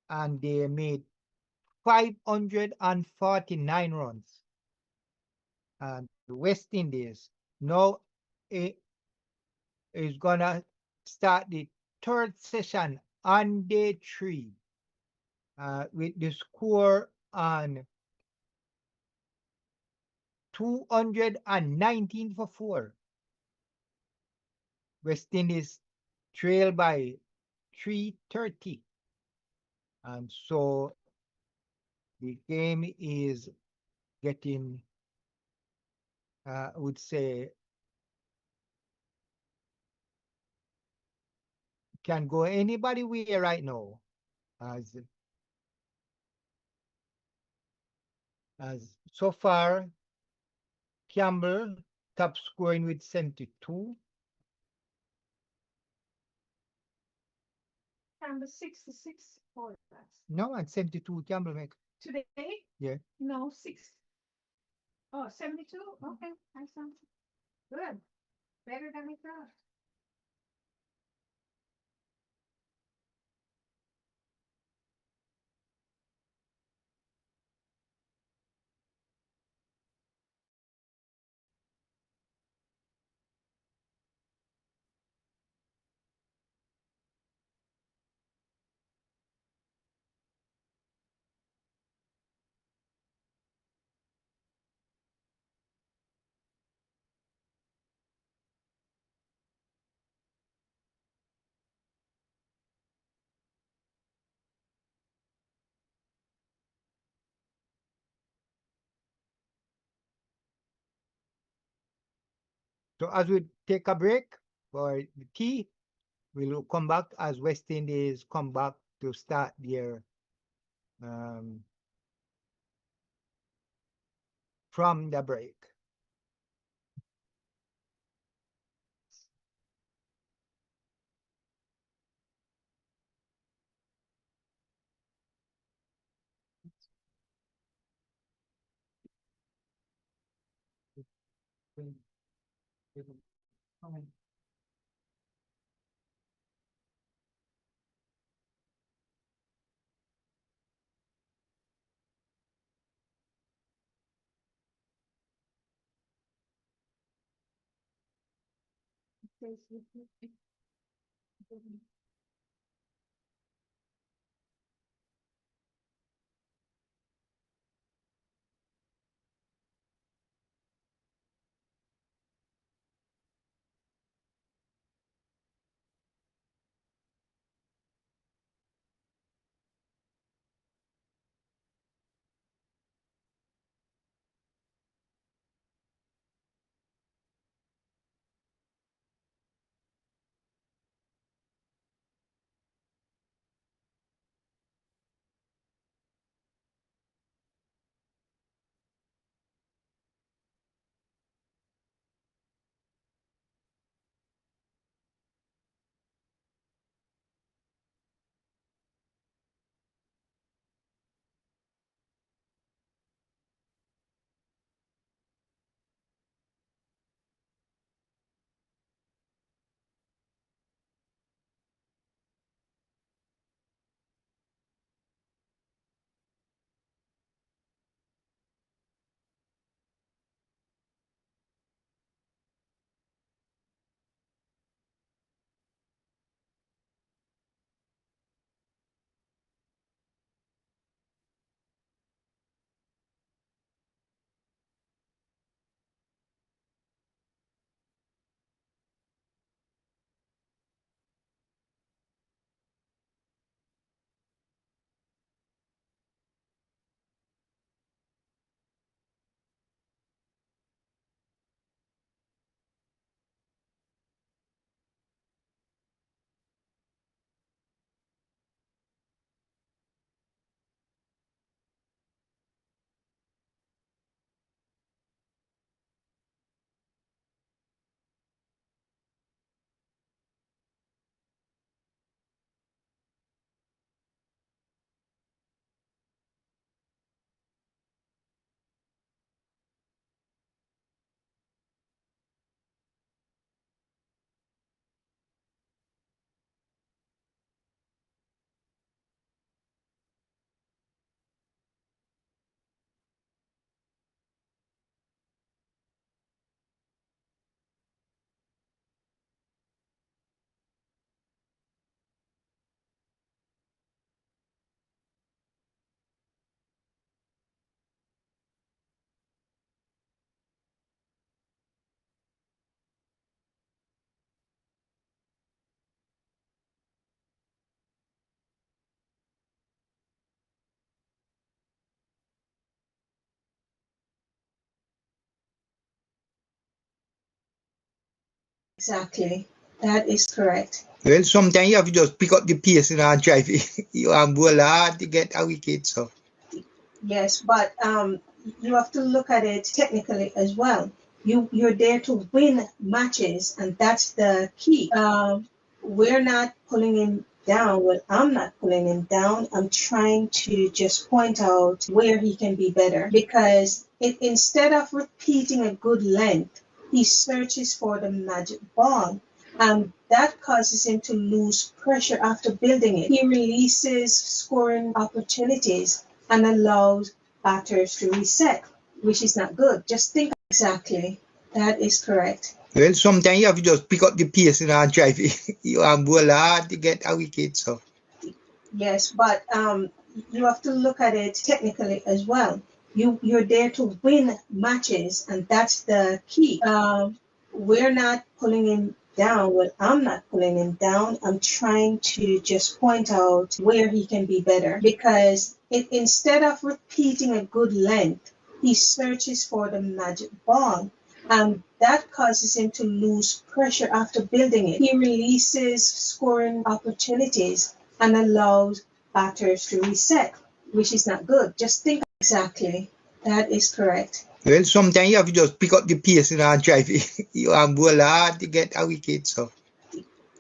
and they made 549 runs. And the West Indies now is gonna start the third session on day 3 with the score on 219 for 4. West Indies trail by 330. And so the game is getting, I would say, can go anybody way right now. As so far, Campbell top scoring with 72. Number 66 for that. No, and 72 Campbell make. Today? Yeah. No, 6. Oh, 72? Okay, nice one. Good. Better than we thought. So as we take a break for the tea, we'll come back as West Indies come back to start their from the break. Exactly. That is correct. Well, sometimes you have to just pick up the pace and drive it. You bowl hard to get a wicket. So Yes, but you have to look at it technically as well. You're there to win matches, and that's the key. We're not pulling him down. Well, I'm not pulling him down. I'm trying to just point out where he can be better, because instead of repeating a good length, he searches for the magic ball. That causes him to lose pressure after building it. He releases scoring opportunities and allows batters to reset, which is not good. Just think. Exactly. That is correct. well, sometimes you have to just pick up the pace and drive it. You bowl hard to get a wicket. So yes, but you have to look at it technically as well. You're there to win matches, and that's the key. We're not pulling him down. Well, I'm not pulling him down. I'm trying to just point out where he can be better, because instead of repeating a good length, he searches for the magic ball. That causes him to lose pressure after building it. He releases scoring opportunities and allows batters to reset, which is not good. Just think. Exactly. That is correct. well, sometimes you have to just pick up the pace and drive it. You bowl hard to get a wicket. So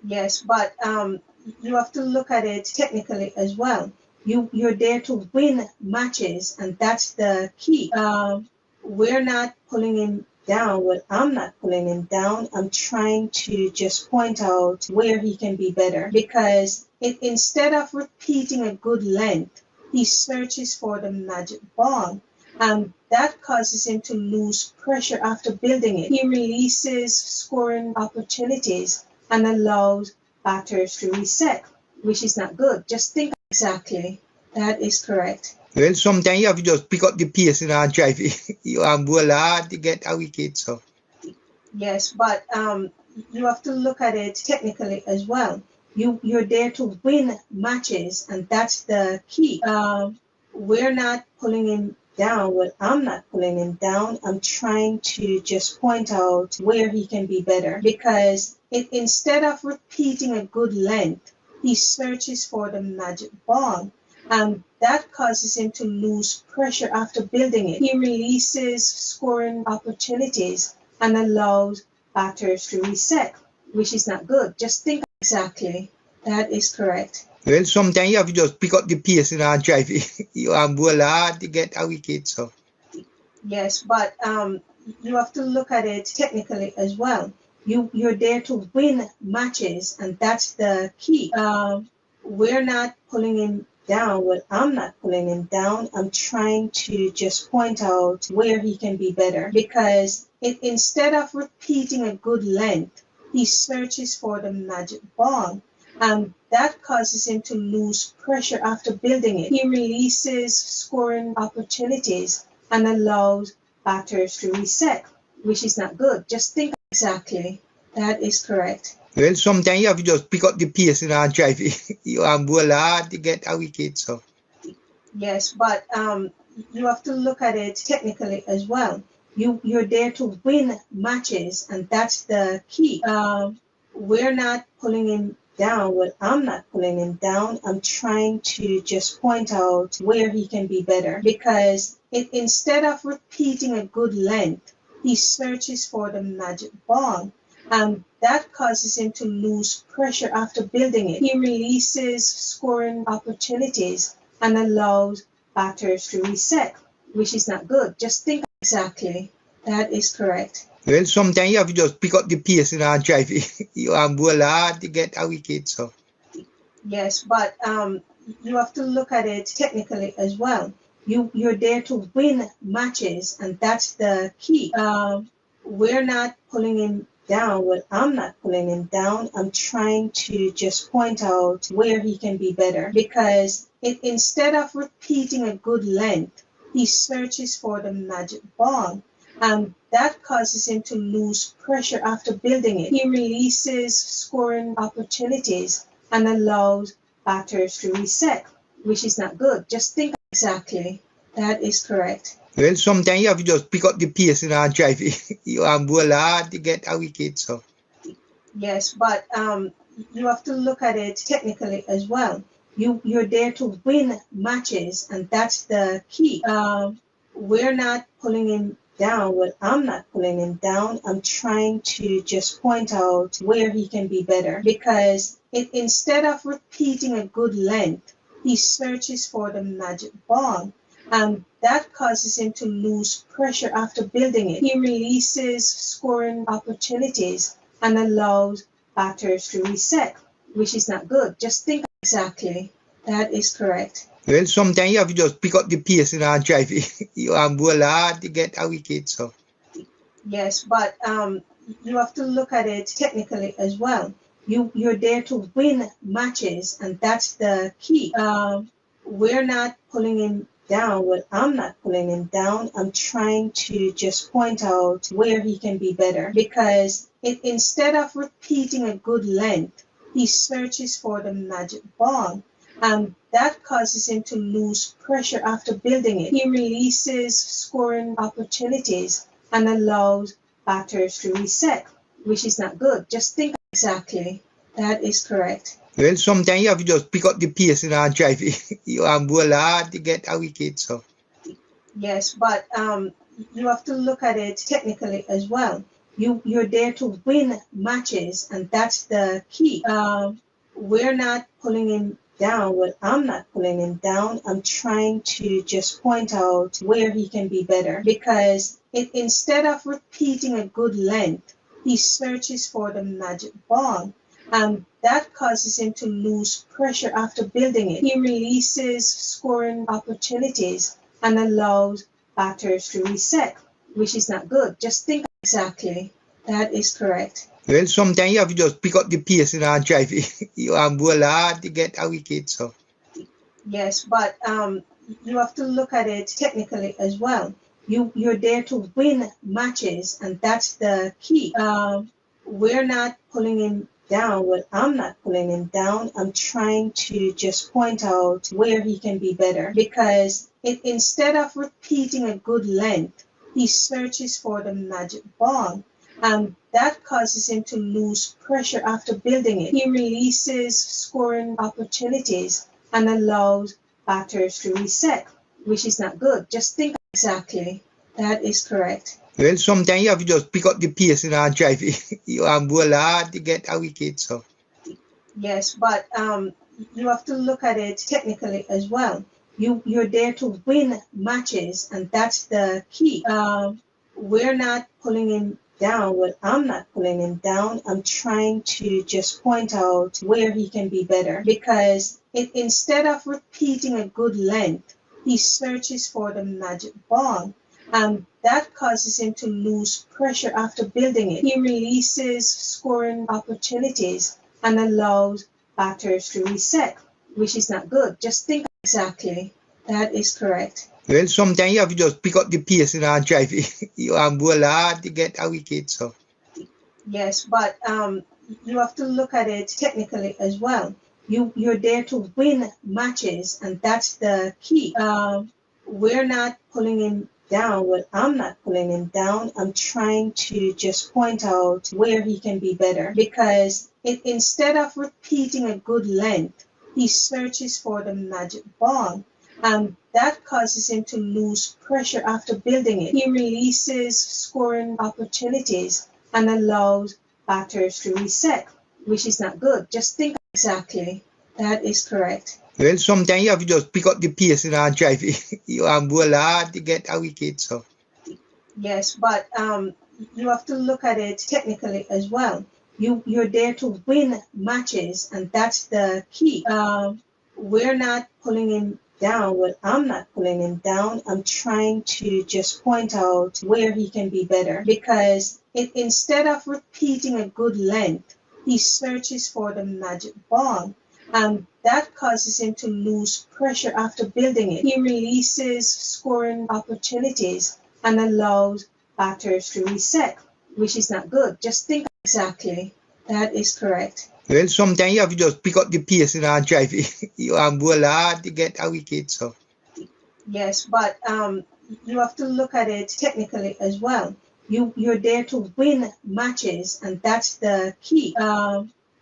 yes, but you have to look at it technically as well. You're there to win matches, and that's the key. We're not pulling him down. Well, I'm not pulling him down. I'm trying to just point out where he can be better, because instead of repeating a good length, he searches for the magic ball. That causes him to lose pressure after building it. He releases scoring opportunities and allows batters to reset, which is not good. Just think. Exactly. That is correct. well, sometimes you have to just pick up the pace and drive it. You bowl hard to get a wicket. So yes, but you have to look at it technically as well. You're there to win matches, and that's the key. We're not pulling him down. Well, I'm not pulling him down. I'm trying to just point out where he can be better, because instead of repeating a good length, he searches for the magic ball. That causes him to lose pressure after building it. He releases scoring opportunities and allows batters to reset, which is not good. Just think. Exactly. That is correct. well, sometimes you have to just pick up the pace and drive it. You bowl hard to get a wicket. So yes, but you have to look at it technically as well. You're there to win matches, and that's the key. We're not pulling him down. Well, I'm not pulling him down. I'm trying to just point out where he can be better, because instead of repeating a good length, he searches for the magic ball. That causes him to lose pressure after building it. He releases scoring opportunities and allows batters to reset, which is not good. Just think. Exactly. That is correct. well, sometimes you have to just pick up the pace and drive it. You bowl hard to get a wicket. So yes, but you have to look at it technically as well. You're there to win matches, and that's the key. We're not pulling him down. Well, I'm not pulling him down. I'm trying to just point out where he can be better, because instead of repeating a good length, he searches for the magic ball. That causes him to lose pressure after building it. He releases scoring opportunities and allows batters to reset, which is not good. Just think. Exactly. That is correct. well, sometimes you have to just pick up the pace and drive it. You bowl hard to get a wicket. So yes, but you have to look at it technically as well. You're there to win matches, and that's the key. We're not pulling him down. Well, I'm not pulling him down. I'm trying to just point out where he can be better, because instead of repeating a good length, he searches for the magic ball. That causes him to lose pressure after building it. He releases scoring opportunities and allows batters to reset, which is not good. Just think. Exactly. That is correct. well, sometimes you have to just pick up the pace and drive it. You bowl hard to get a wicket. So Yes, but you have to look at it technically as well. You're there to win matches, and that's the key. We're not pulling him down. Well, I'm not pulling him down. I'm trying to just point out where he can be better, because instead of repeating a good length, he searches for the magic ball, and that causes him to lose pressure after building it. He releases scoring opportunities and allows batters to reset, which is not good. Just think exactly. That is correct. Well, sometimes you have to just pick up the pace and drive it. You bowl hard to get a wicket. So. Yes, but you have to look at it technically as well. You're there to win matches, and that's the key. We're not pulling him down. Well, I'm not pulling him down. I'm trying to just point out where he can be better, because instead of repeating a good length, he searches for the magic ball, and that causes him to lose pressure after building it. He releases scoring opportunities and allows batters to reset, which is not good. Just think exactly. That is correct. Well, sometimes you have to just pick up the pace and drive it. You bowl hard to get a wicket. So. Yes, but you have to look at it technically as well. You're there to win matches, and that's the key. We're not pulling him down. Well, I'm not pulling him down. I'm trying to just point out where he can be better, because instead of repeating a good length, he searches for the magic ball, and that causes him to lose pressure after building it. He releases scoring opportunities and allows batters to reset, which is not good. Just think exactly. That is correct. Well, sometimes you have to just pick up the pace and drive it. You bowl hard to get a wicket. So. Yes, but you have to look at it technically as well. You're there to win matches, and that's the key. We're not pulling him down. Well, I'm not pulling him down. I'm trying to just point out where he can be better, because instead of repeating a good length, he searches for the magic ball, and that causes him to lose pressure after building it. He releases scoring opportunities and allows batters to reset, which is not good. Just think exactly. That is correct. Well, sometimes you have to just pick up the pace and drive it. You bowl hard to get a wicket. So. Yes, but you have to look at it technically as well. You're there to win matches, and that's the key. We're not pulling him down. Well, I'm not pulling him down. I'm trying to just point out where he can be better, because instead of repeating a good length, he searches for the magic ball, and that causes him to lose pressure after building it. He releases scoring opportunities and allows batters to reset, which is not good. Just think exactly. That is correct. Well, sometimes you have to just pick up the pace and drive it. You bowl hard to get a wicket. So. Yes, but you have to look at it technically as well. You're there to win matches, and that's the key. We're not pulling him down. Well, I'm not pulling him down. I'm trying to just point out where he can be better, because instead of repeating a good length, he searches for the magic ball, and that causes him to lose pressure after building it. He releases scoring opportunities and allows batters to reset, which is not good. Just think exactly. That is correct. Well, sometimes you have to just pick up the pace and drive it. You bowl hard to get a wicket. So. Yes, but you have to look at it technically as well. You're there to win matches, and that's the key. We're not pulling him down. Well, I'm not pulling him down. I'm trying to just point out where he can be better, because instead of repeating a good length, he searches for the magic ball, and that causes him to lose pressure after building it. He releases scoring opportunities and allows batters to reset, which is not good. Just think exactly. That is correct. Well, sometimes you have to just pick up the pace and drive it. You bowl hard to get a wicket. So. Yes, but you have to look at it technically as well. You're there to win matches, and that's the key.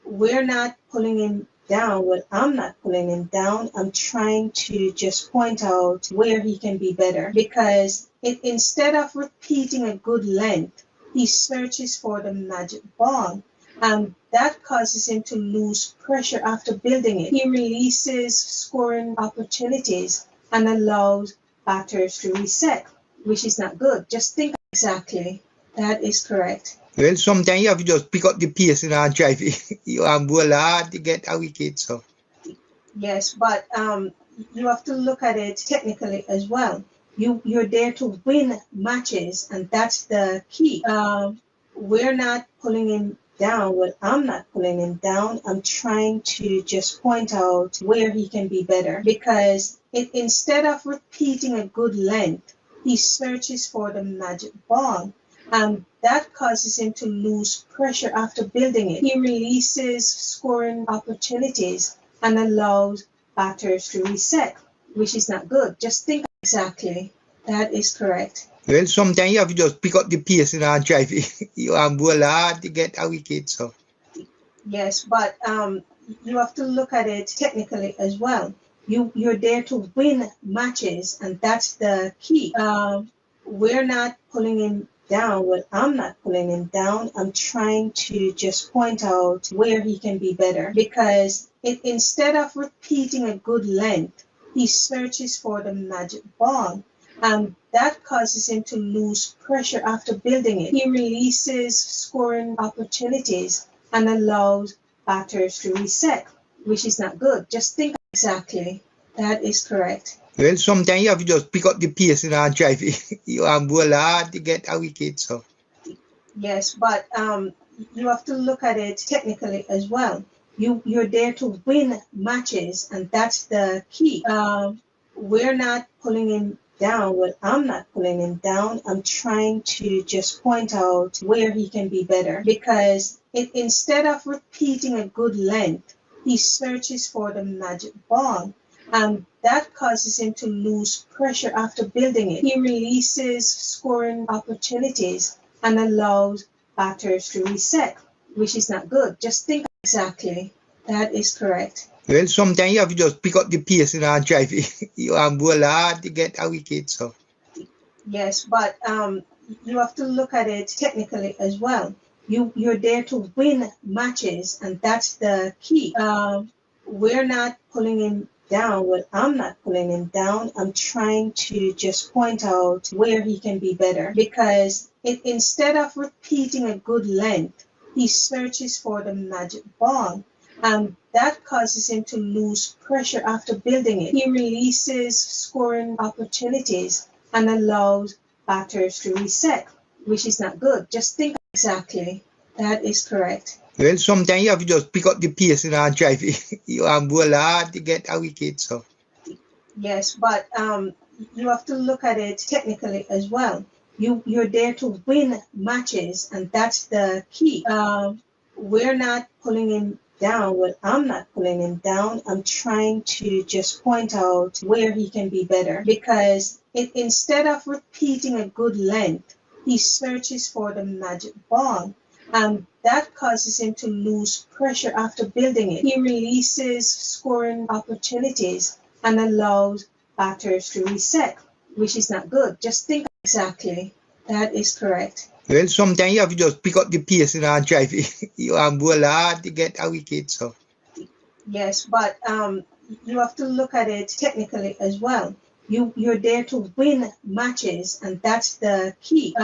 We're not pulling him down. Well, I'm not pulling him down. I'm trying to just point out where he can be better, because instead of repeating a good length, he searches for the magic ball, and that causes him to lose pressure after building it. He releases scoring opportunities and allows batters to reset, which is not good. Just think exactly. That is correct. Well, sometimes you have to just pick up the pace and drive it. You bowl hard to get a wicket. So. Yes, but you have to look at it technically as well. You're there to win matches, and that's the key. We're not pulling him down. Well, I'm not pulling him down. I'm trying to just point out where he can be better, because instead of repeating a good length, he searches for the magic ball, and that causes him to lose pressure after building it. He releases scoring opportunities and allows batters to reset, which is not good. Just think exactly. That is correct. Well, sometimes you have to just pick up the pace and drive it. You bowl hard to get a wicket. So. Yes, but you have to look at it technically as well. You're there to win matches, and that's the key. We're not pulling him down. Well, I'm not pulling him down. I'm trying to just point out where he can be better, because instead of repeating a good length, he searches for the magic ball, and that causes him to lose pressure after building it. He releases scoring opportunities and allows batters to reset, which is not good. Just think exactly. That is correct. Well, sometimes you have to just pick up the pace and drive it. You bowl hard to get a wicket. So. Yes, but you have to look at it technically as well. You're there to win matches, and that's the key. We're not pulling him down. Well, I'm not pulling him down. I'm trying to just point out where he can be better, because instead of repeating a good length, he searches for the magic ball, and that causes him to lose pressure after building it. He releases scoring opportunities and allows batters to reset, which is not good. Just think exactly. That is correct. Well, sometimes you have to just pick up the pace and drive it. You bowl hard to get a wicket. So. Yes, but you have to look at it technically as well. You're there to win matches, and that's the key. We're not pulling him down. Well, I'm not pulling him down. I'm trying to just point out where he can be better, because instead of repeating a good length, he searches for the magic ball, and that causes him to lose pressure after building it. He releases scoring opportunities and allows batters to reset, which is not good. Just think exactly. That is correct. Well, sometimes you have to just pick up the pace and drive it. You bowl hard to get a wicket. So. Yes, but you have to look at it technically as well. You're there to win matches, and that's the key. We're not pulling him down. Well, I'm not pulling him down. I'm trying to just point out where he can be better, because instead of repeating a good length, he searches for the magic ball, and that causes him to lose pressure after building it. He releases scoring opportunities and allows batters to reset, which is not good. Just think exactly. That is correct. Well, sometimes you have to just pick up the pace and drive it. You bowl hard to get a wicket. So. Yes, but you have to look at it technically as well. You're there to win matches, and that's the key.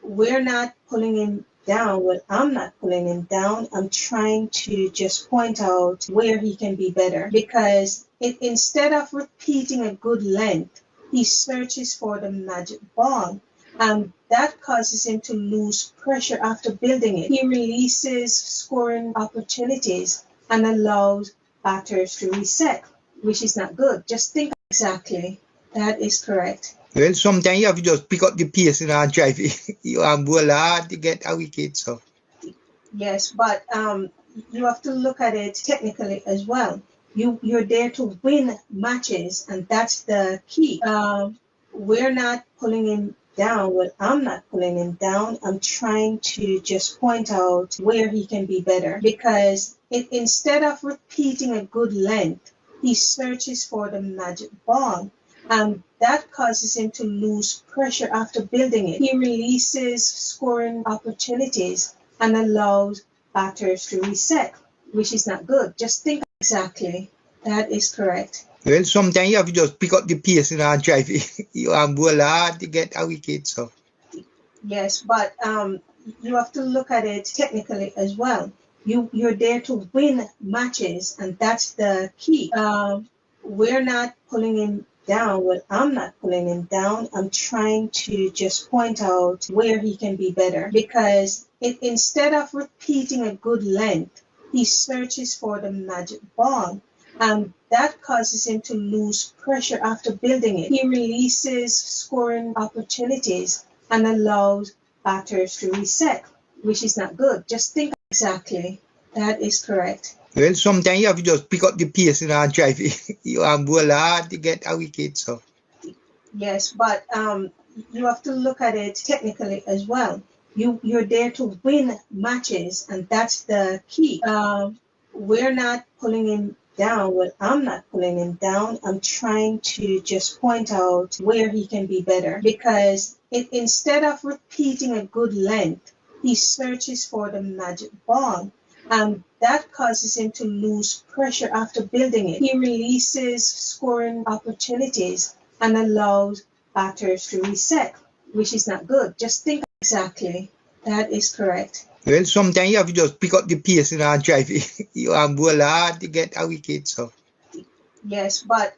We're not pulling him down. Well, I'm not pulling him down. I'm trying to just point out where he can be better, because instead of repeating a good length, he searches for the magic ball, and that causes him to lose pressure after building it. He releases scoring opportunities and allows batters to reset, which is not good. Just think exactly. That is correct. Well, sometimes you have to just pick up the pace and drive it. You bowl hard to get a wicket. So. Yes, but you have to look at it technically as well. You're there to win matches, and that's the key. We're not pulling him down. Well, I'm not pulling him down. I'm trying to just point out where he can be better, because instead of repeating a good length, he searches for the magic ball. That causes him to lose pressure after building it. He releases scoring opportunities and allows batters to reset, which is not good. Just think exactly. That is correct. Well, sometimes you have to just pick up the pace and drive it. You have hard to get a wicket. So Yes, but you have to look at it technically as well. You're there to win matches, and that's the key. We're not pulling him down. Well, I'm not pulling him down. I'm trying to just point out where he can be better, because instead of repeating a good length, he searches for the magic ball. That causes him to lose pressure after building it. He releases scoring opportunities and allows batters to reset, which is not good. Just think exactly. That is correct. well, sometimes you have to just pick up the pace and drive it. You have hard to get a wicket. So Yes, but you have to look at it technically as well. You're there to win matches, and that's the key. We're not pulling him down. Well, I'm not pulling him down. I'm trying to just point out where he can be better, because instead of repeating a good length, he searches for the magic ball. That causes him to lose pressure after building it. He releases scoring opportunities and allows batters to reset, which is not good. Just think exactly. That is correct. well, sometimes you have to just pick up the pace and drive it. You have hard to get a wicket. So Yes, but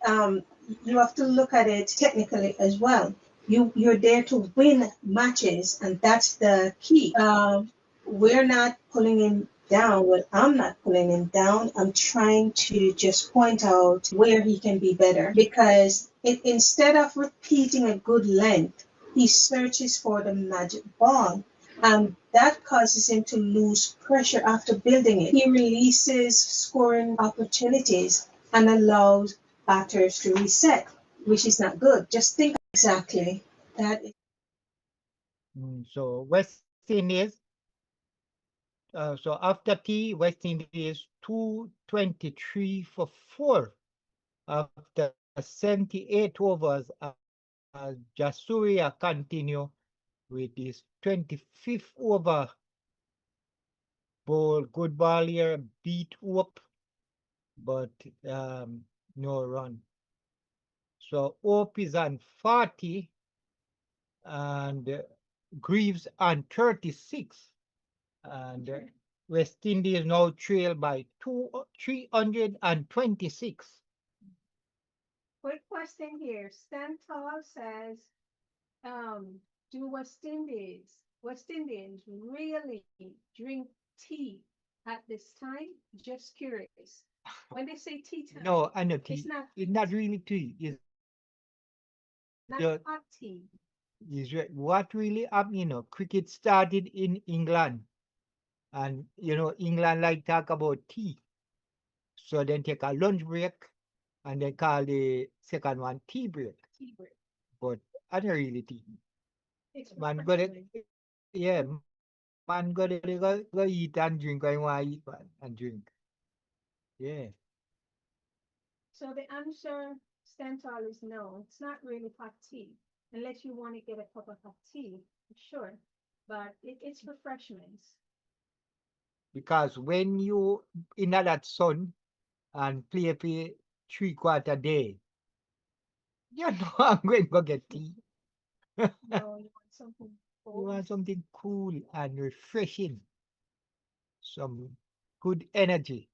you have to look at it technically as well. You're there to win matches, and that's the key. We're not pulling him down. Well, I'm not pulling him down. I'm trying to just point out where he can be better, because instead of repeating a good length, he searches for the magic ball. That causes him to lose pressure after building it. He releases scoring opportunities and allows batters to reset, which is not good. Just think exactly. That is. So West Indies. So after tea, West Indies 223 for 4 after 78 overs. Jasuria continue with his 25th over. Good ball here, beat Hope, but no run. So Hope is on 40 and Greaves on 36. And West Indies now trail by 326. Quick question here. Stantal says, do West Indians really drink tea at this time? Just curious. When they say tea time, No, I know tea. it's not not really tea. It's hot tea. what really happened. Cricket started in England, and England like talk about tea. So then take a lunch break, and they call the second one tea break. Tea break. But I don't really tea. It's Man, go refreshing. man, go eat and drink. I want to eat and drink. Yeah. So the answer, Stantal, is no. It's not really hot tea, unless you want to get a cup of hot tea, sure. But it's refreshments. Because when you in that sun and play for 3/4 day, you know I'm going to go get tea. No, you want something You cold. want something cool and refreshing, some good energy.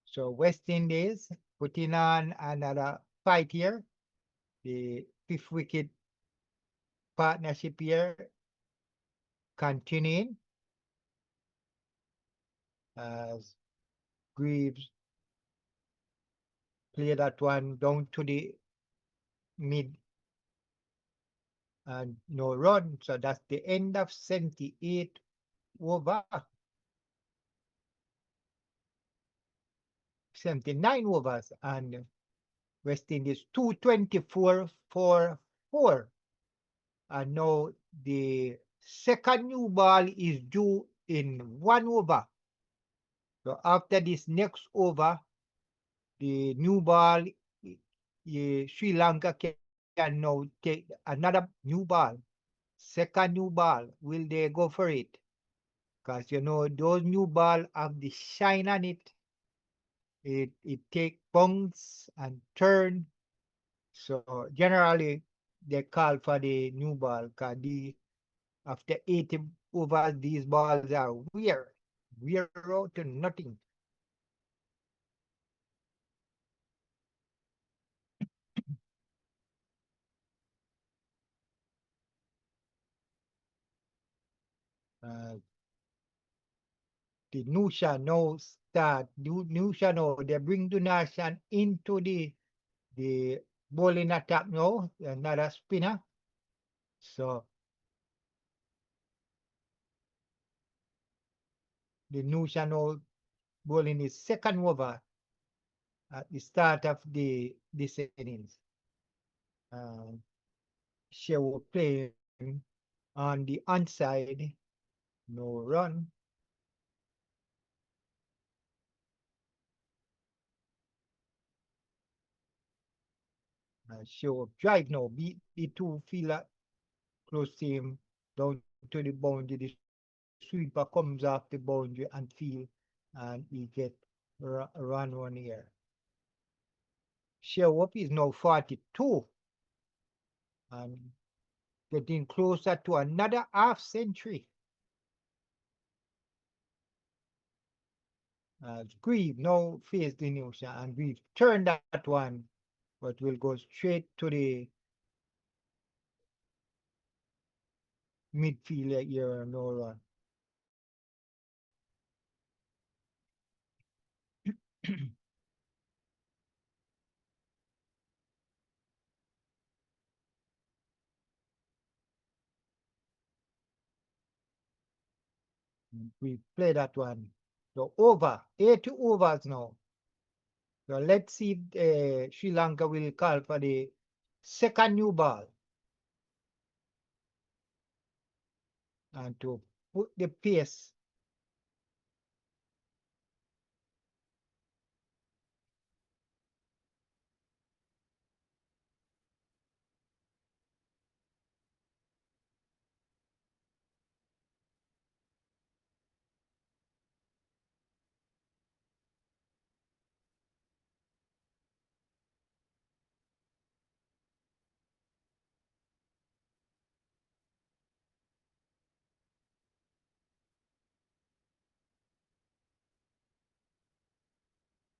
So West Indies putting on another fight here. The 5th wicket partnership here continuing as Greaves play that one down to the mid and no run. So that's the end of 78 over. 79 overs, and West Indies 224 for 4. And now the second new ball is due in 1 over. So after this next over, the new ball, Sri Lanka can now take another new ball. Second new ball, will they go for it? Because those new ball have the shine on it. It take bounce and turn. So generally they call for the new ball because after 80 overs, these balls are weird out to nothing. The Nusha now start. Nusha now they bring Dunashan into the bowling attack now. Another spinner. So the Nusha now bowling is second over at the start of this innings. She will play on the onside. No run. She will drive now. Beat the two fielder close to him down to the boundary. The sweeper comes off the boundary and field, and he get run 1 here. Shai Hope is now 42 and getting closer to another half century. Grieve now face the news, and Grieve turn that one, but will go straight to the midfield here. No run. We play that one. So over 80 overs now. So let's see if Sri Lanka will call for the second new ball. And to put the pace.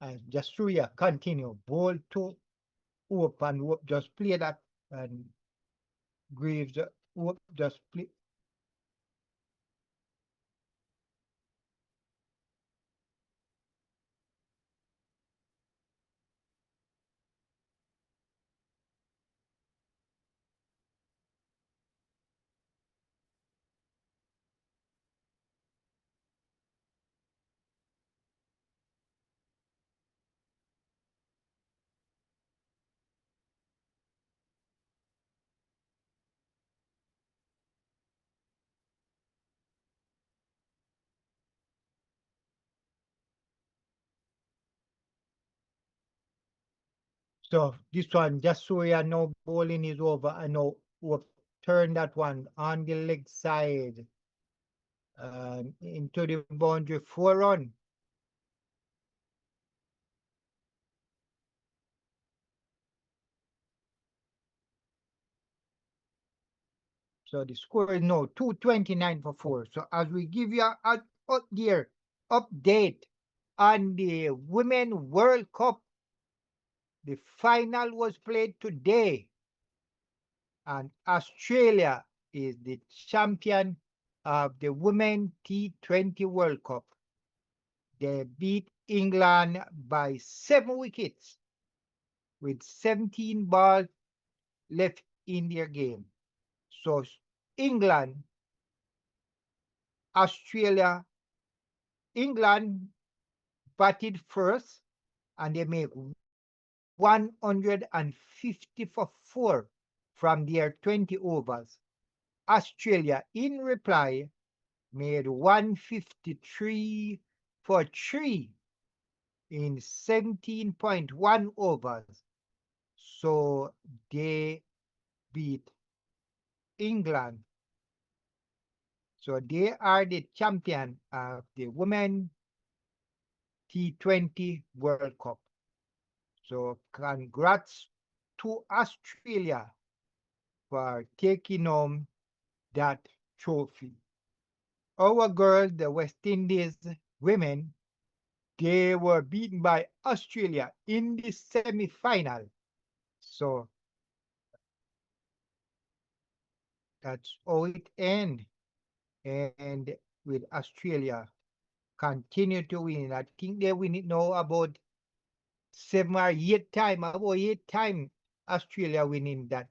And just Surya continue. Ball to Hope, and Hope just play that, and Graves Hope just play. So this one, just Surya now bowling is over, and now Hope turn that one on the leg side into the boundary, 4 run. So the score is now 229 for 4. So as we give you a update on the Women World Cup, the final was played today, and Australia is the champion of the Women T20 World Cup. They beat England by 7 wickets with 17 balls left in their game. So England, Australia, England batted first, and they make 150 for 4 from their 20 overs. Australia, in reply, made 153 for 3 in 17.1 overs. So they beat England. So they are the champion of the Women T20 World Cup. So congrats to Australia for taking home that trophy. Our girls, the West Indies women, they were beaten by Australia in the semi-final. So that's how it ends. And with Australia continue to win. I think they win it now about 7 or 8 times, about 8 times Australia winning that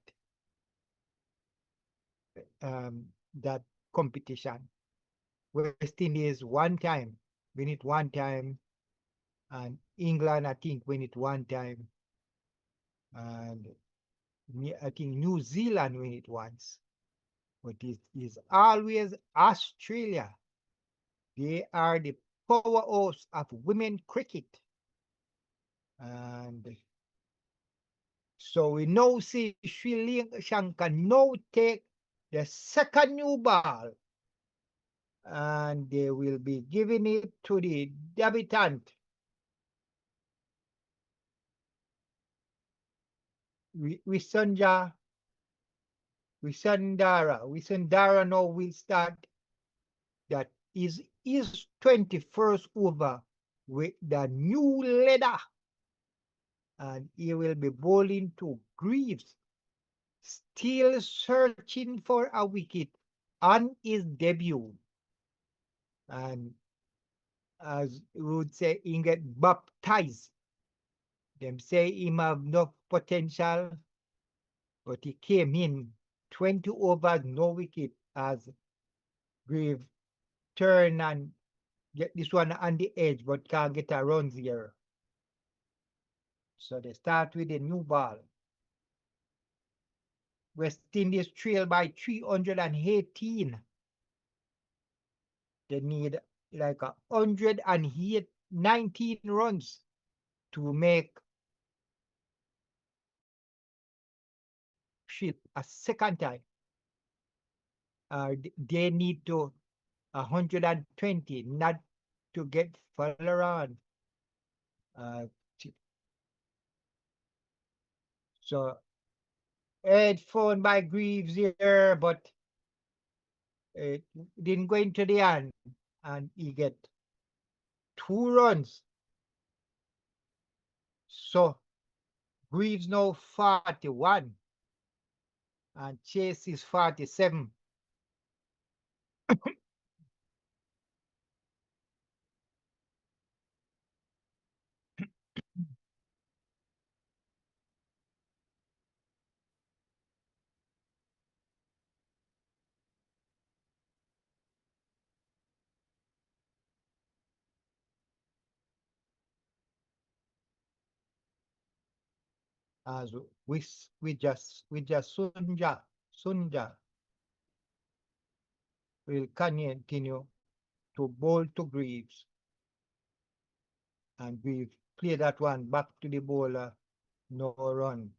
that competition. West Indies 1 time, win it 1 time, and England I think win it 1 time, and I think New Zealand win it once. But it is always Australia. They are the powerhouse of women cricket. And so we now see Sri Lanka now take the second new ball, and they will be giving it to the debutant. Wisundara now will start. That is his 21st over with the new leather, and he will be bowling to Greaves, still searching for a wicket on his debut. And as we would say, he get baptized. Them say he have no potential, but he came in 20 overs, no wicket, as Greaves turn and get this one on the edge, but can't get a run here. So they start with a new ball. West Indies trail by 318. They need like 119 runs to make shift a second time. They need to 120, not to get further on. So headphone by Greaves here, but it didn't go into the end, and he get 2 runs. So Greaves now 41, and Chase is 47. As we just Sunja will continue to bowl to Greaves, and we play that one back to the bowler, no run.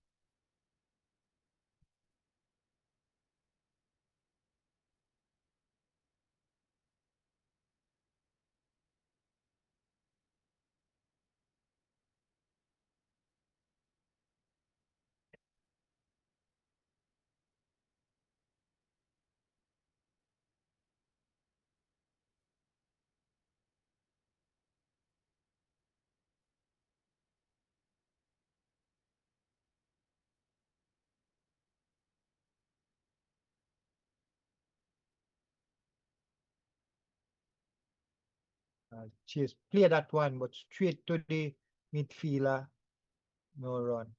Chase play that one, but straight to the midfielder, no run.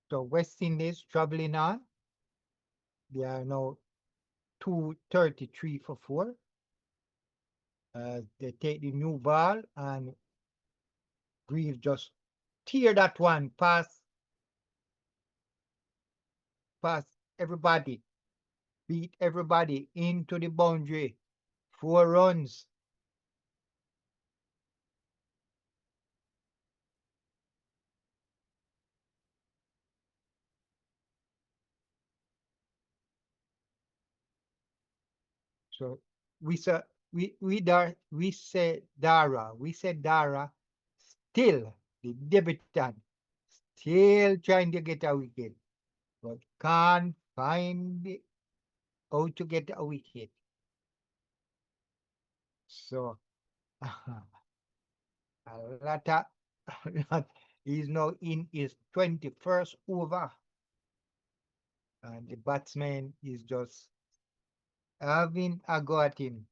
So West Indies traveling on. They are now 233 for 4. They take the new ball and Greaves just tear that one past everybody, beat everybody into the boundary. 4 runs. So we said Dara still the debutant, still trying to get a wicket, but can't find how to get a wicket. So Alata is now in his 21st over, and the batsman is just having a go at him.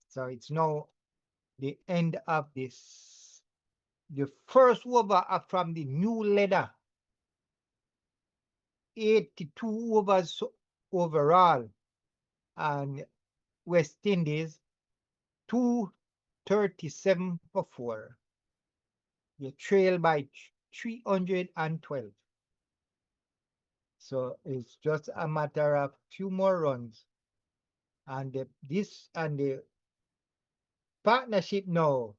So it's now the end of this. The first over from the new leader. 82 overs overall, and West Indies 237 for 4. They trail by 312. So it's just a matter of few more runs. And the partnership now,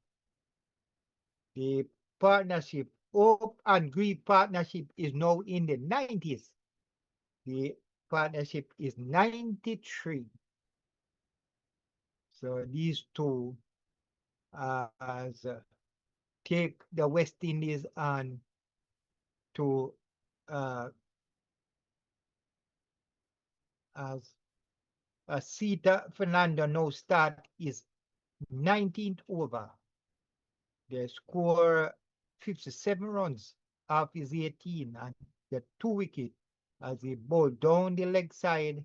the partnership, Hope and Grieve partnership is now in the 90s. The partnership is 93. So these two take the West Indies on to as Sita Fernando now start is 19th over. They score 57 runs off his 18 and get 2 wickets as he bowled down the leg side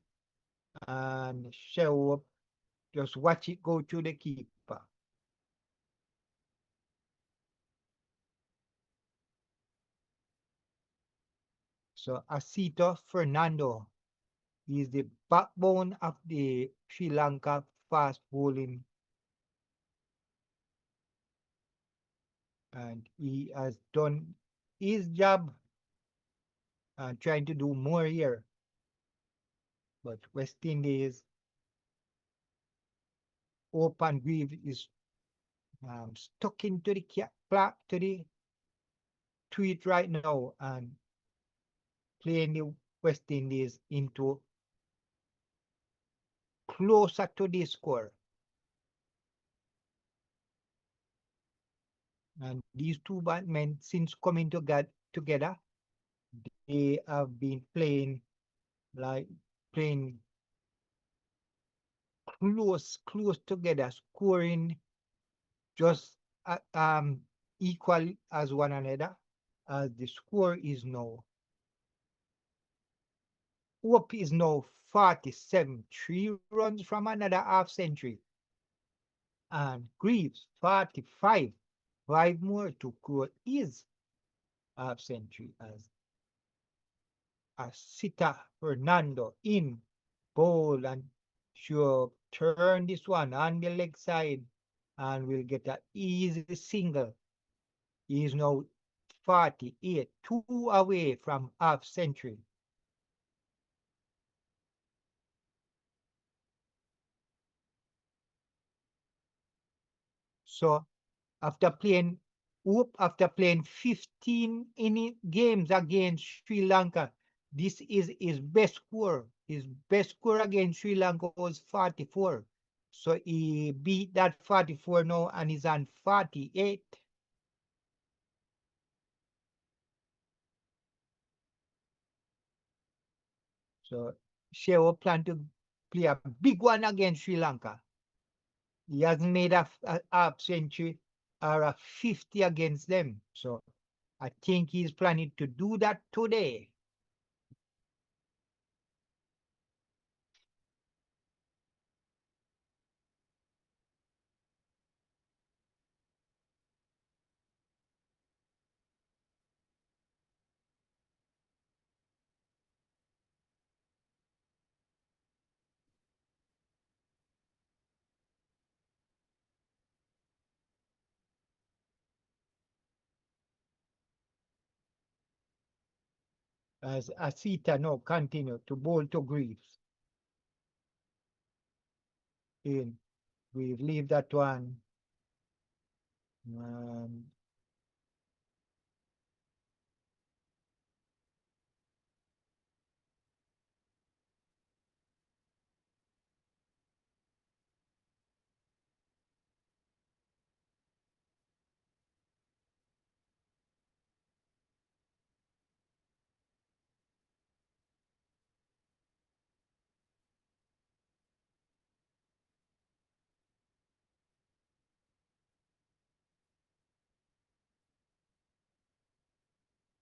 and Shai Hope just watch it go to the keeper. So Asito Fernando is the backbone of the Sri Lanka fast bowling, and he has done his job trying to do more here. But West Indies Open Grieve is stuck into the tweet right now and playing the West Indies into closer to the score. And these two batsmen, since coming together, they have been playing close together, scoring just equal as one another, as the score is now. Hope is now 47, 3 runs from another half century. And Greaves 45, 5 more to go his half century as Asita Fernando in bowl and sure turn this one on the leg side and will get an easy single. He is now 48, 2 away from half century. So after playing 15 games against Sri Lanka, this is his best score. His best score against Sri Lanka was 44. So he beat that 44 now and is on 48. So Shai Hope plan to play a big one against Sri Lanka. He hasn't made a half century or a 50 against them. So I think he's planning to do that today. as Asita now continue to bowl to Greaves. In we leave that one.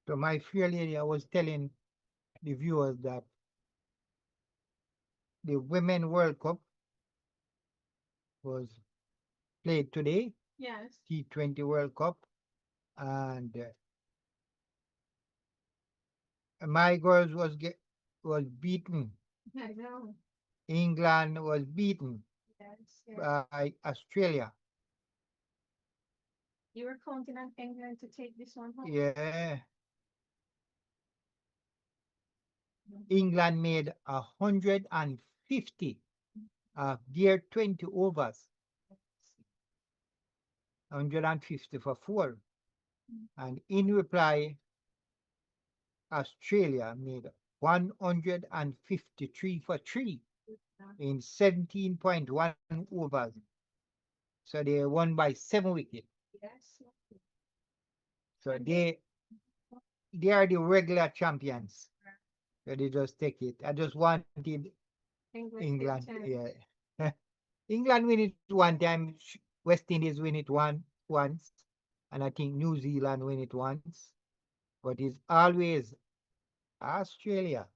So my fair lady, I was telling the viewers that the Women World Cup was played today, Yes. T20 World Cup, and my girls was beaten. I know. England was beaten Yes. Yes. by Australia. You were counting on England to take this one home. Yeah. England made 150 of their 20 overs. 150 for 4. And in reply, Australia made 153 for 3 in 17.1 overs. So they won by 7 wickets. Yes. So they are the regular champions. So they just take it. I just wanted England. Yeah. England win it one time. West Indies win it once. And I think New Zealand win it once. But it's always Australia.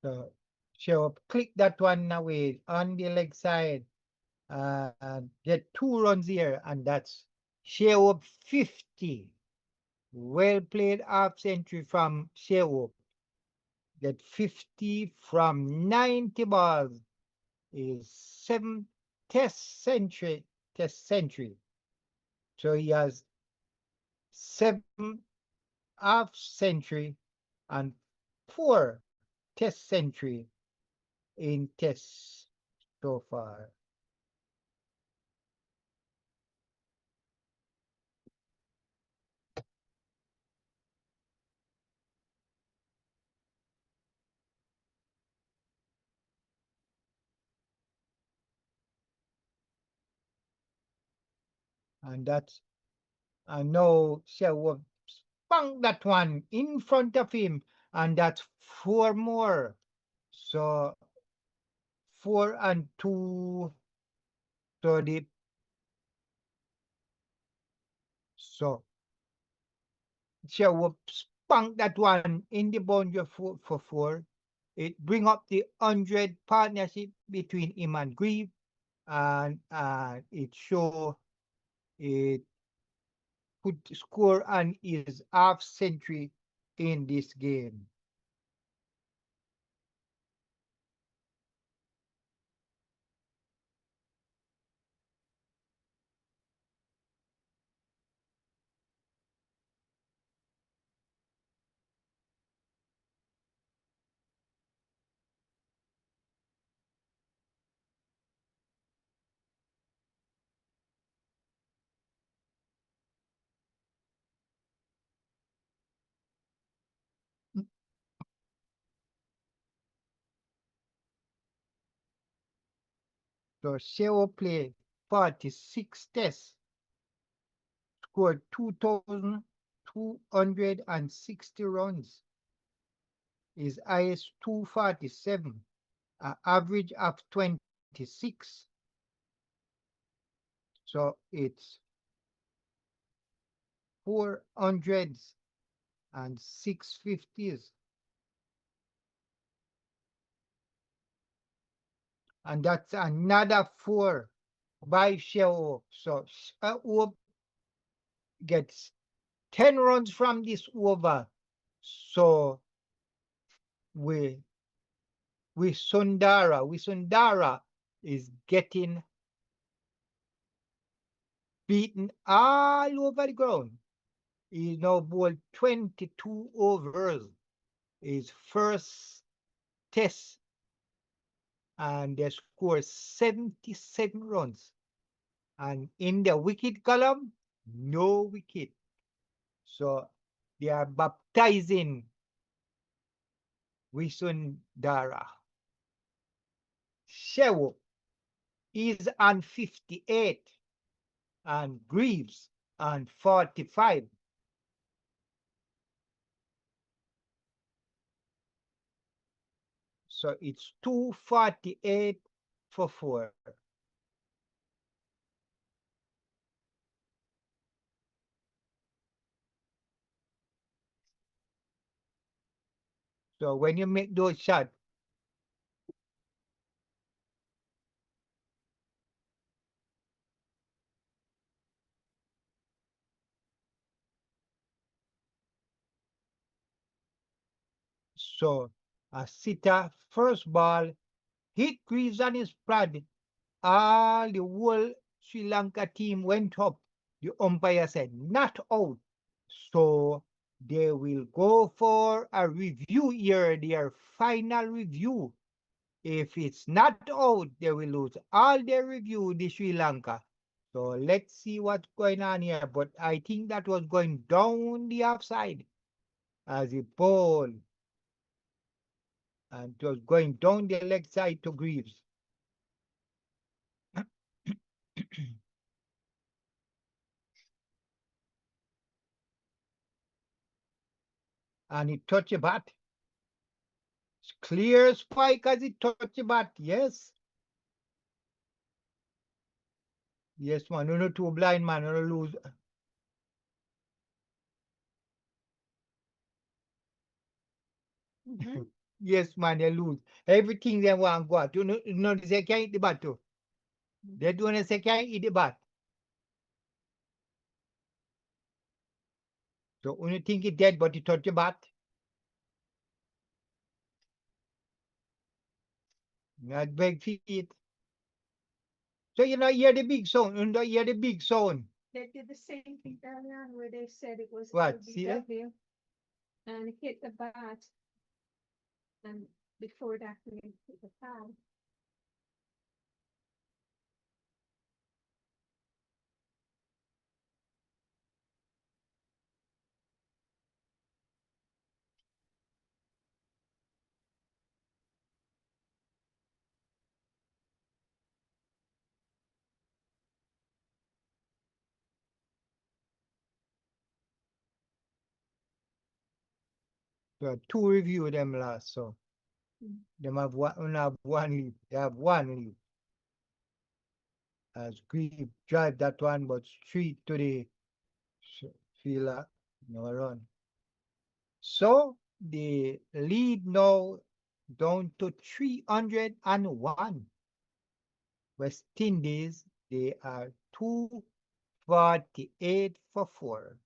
So Show click that one away on the leg side. Get 2 runs here, and that's Shai Hope 50. Well played half century from Shai Hope. Get 50 from 90 balls is 7 test century. So he has 7 half century and 4 test century in tests so far. And now Shai Hope spunk that one in front of him, and that's 4 more. So 4 and 2. So Shai Hope spunk that one in the boundary for 4. It bring up the 100 partnership between him and Grieve, and it show it could score on his half century in this game. So Shai Hope played 46 tests, scored 2,260 runs. His highest 247, an average of 26. So it's 400s and 650s. And that's another 4 by Shai Hope. So Shai Hope gets 10 runs from this over. So we Sundara is getting beaten all over the ground. He now bowled 22 overs, his first test, and they scored 77 runs. And in the wicket column, no wicket. So they are baptizing Wisundara. Shai Hope is on 58 and Greaves on 45. So it's 248 for 4. So when you make those shots, so a sitter first ball hit Greaves on his pad. All the whole Sri Lanka team went up. The umpire said not out. So they will go for a review here, their final review. If it's not out, they will lose all their review, the Sri Lanka. So let's see what's going on here. But I think that was going down the offside as he bowled. And it was going down the leg side to Greaves. And he touched a bat. It's clear spike as he touched a bat. Yes. Yes, man. No, two blind man. No lose. Yes, man. They lose. Everything they want go out. You know, they can't eat the bat too. They don't say can't eat the bat. So when you think it's dead, but you touch the bat. Not big feet. So you know, hear the big sound. You know, hear the big sound. They did the same thing earlier on where they said it was What? See that? LBW and hit the bat. And before that, we hit the pad. So two review them last. So them have one lead. They have one lead. As Grieve drive that one, but straight to the fielder, no run. So the lead now down to 301. West Indies, they are 248 for 4.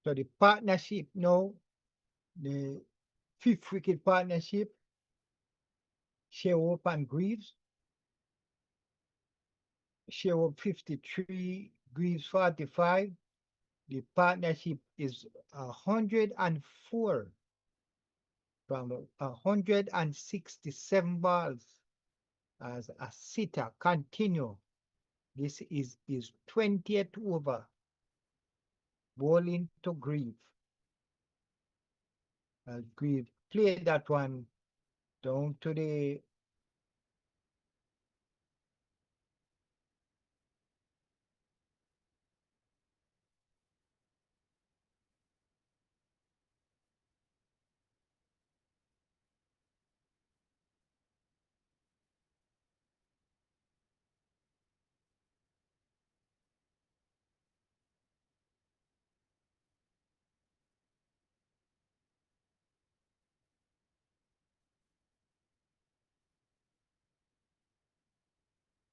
So the partnership now, the fifth wicket partnership, Shai Hope and Greaves. Shai Hope 53, Greaves 45. The partnership is 104 from 167 balls as a sitter continue. This is his 20th over, bowling to Greaves. As Greaves played that one down to the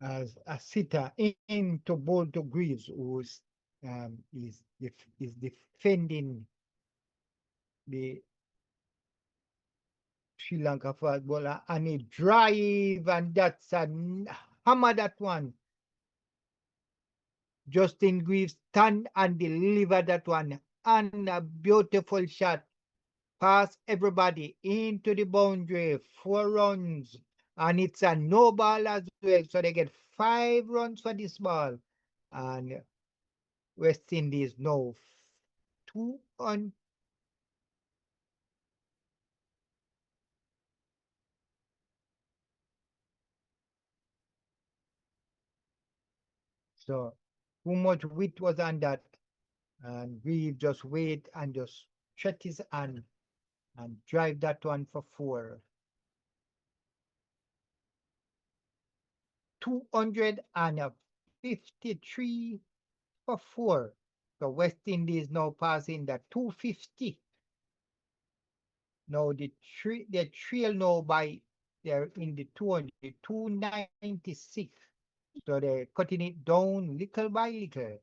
as a sitter in to bowl to Greaves, who is defending the Sri Lanka fast bowler, and a drive, and that's a hammer that one. Justin Greaves stand and deliver that one, and a beautiful shot past everybody into the boundary, 4 runs, and it's a no ball as well, so they get 5 runs for this ball, and West Indies now 2 on. So too much wit was on that, and we just wait and just stretch his hand and drive that one for 4. 253 for 4. So West Indies now passing the 250. Now the trail now by, they're in the 296. So they're cutting it down little by little,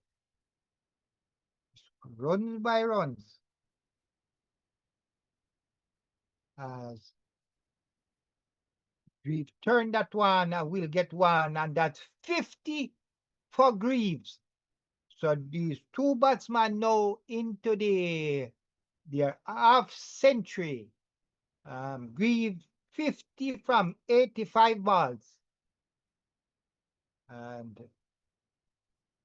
runs by runs. As Greaves turn that one, and we'll get one, and that's 50 for Greaves. So these 2 batsmen now into their half century. Greaves 50 from 85 balls. And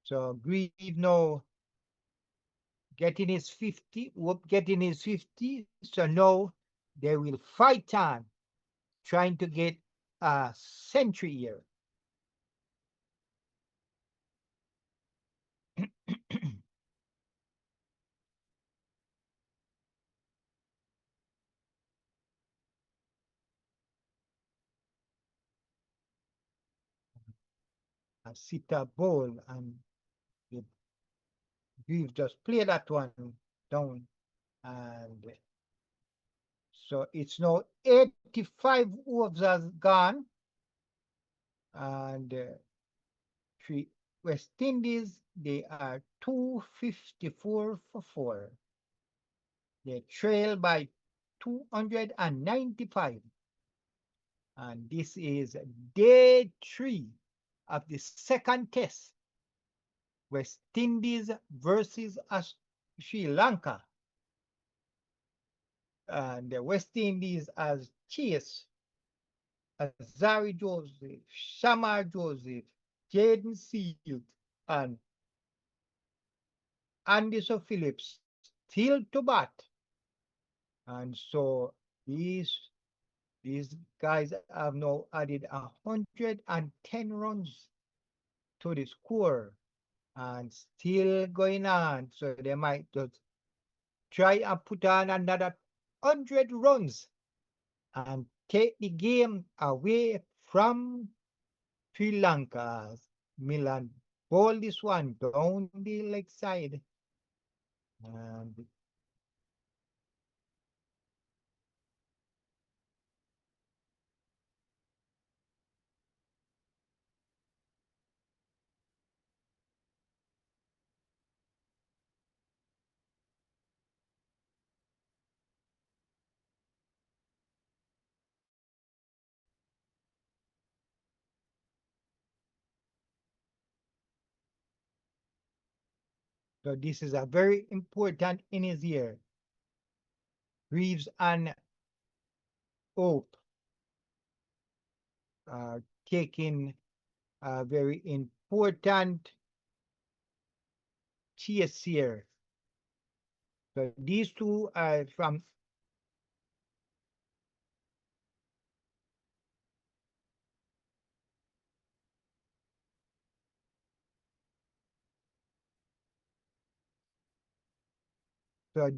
so Greaves now getting his 50, getting his 50. So now they will fight on, trying to get a century here. A sitter ball, and Greaves just play that one down, and so it's now 85 overs has gone, and West Indies, they are 254 for 4. They trail by 295, and this is day 3 of the second test. West Indies versus Sri Lanka. And the West Indies has Chase, Azari Joseph, Shamar Joseph, Jaden Seals, and Anderson Phillips still to bat. And so these guys have now added 110 runs to the score, and still going on. So they might just try and put on another 100 runs and take the game away from Sri Lanka. Milan ball this one down the leg side. And So this is a very important innings here. Reeves and Hope are taking a very important chase here. So these two are from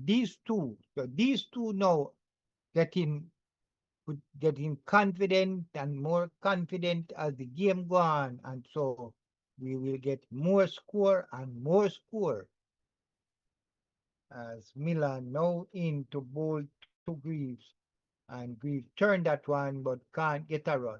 these two now getting getting confident and more confident as the game go on, and so we will get more score and more score as Milan now into bowl to Greaves, and Greaves turned that one but can't get a run.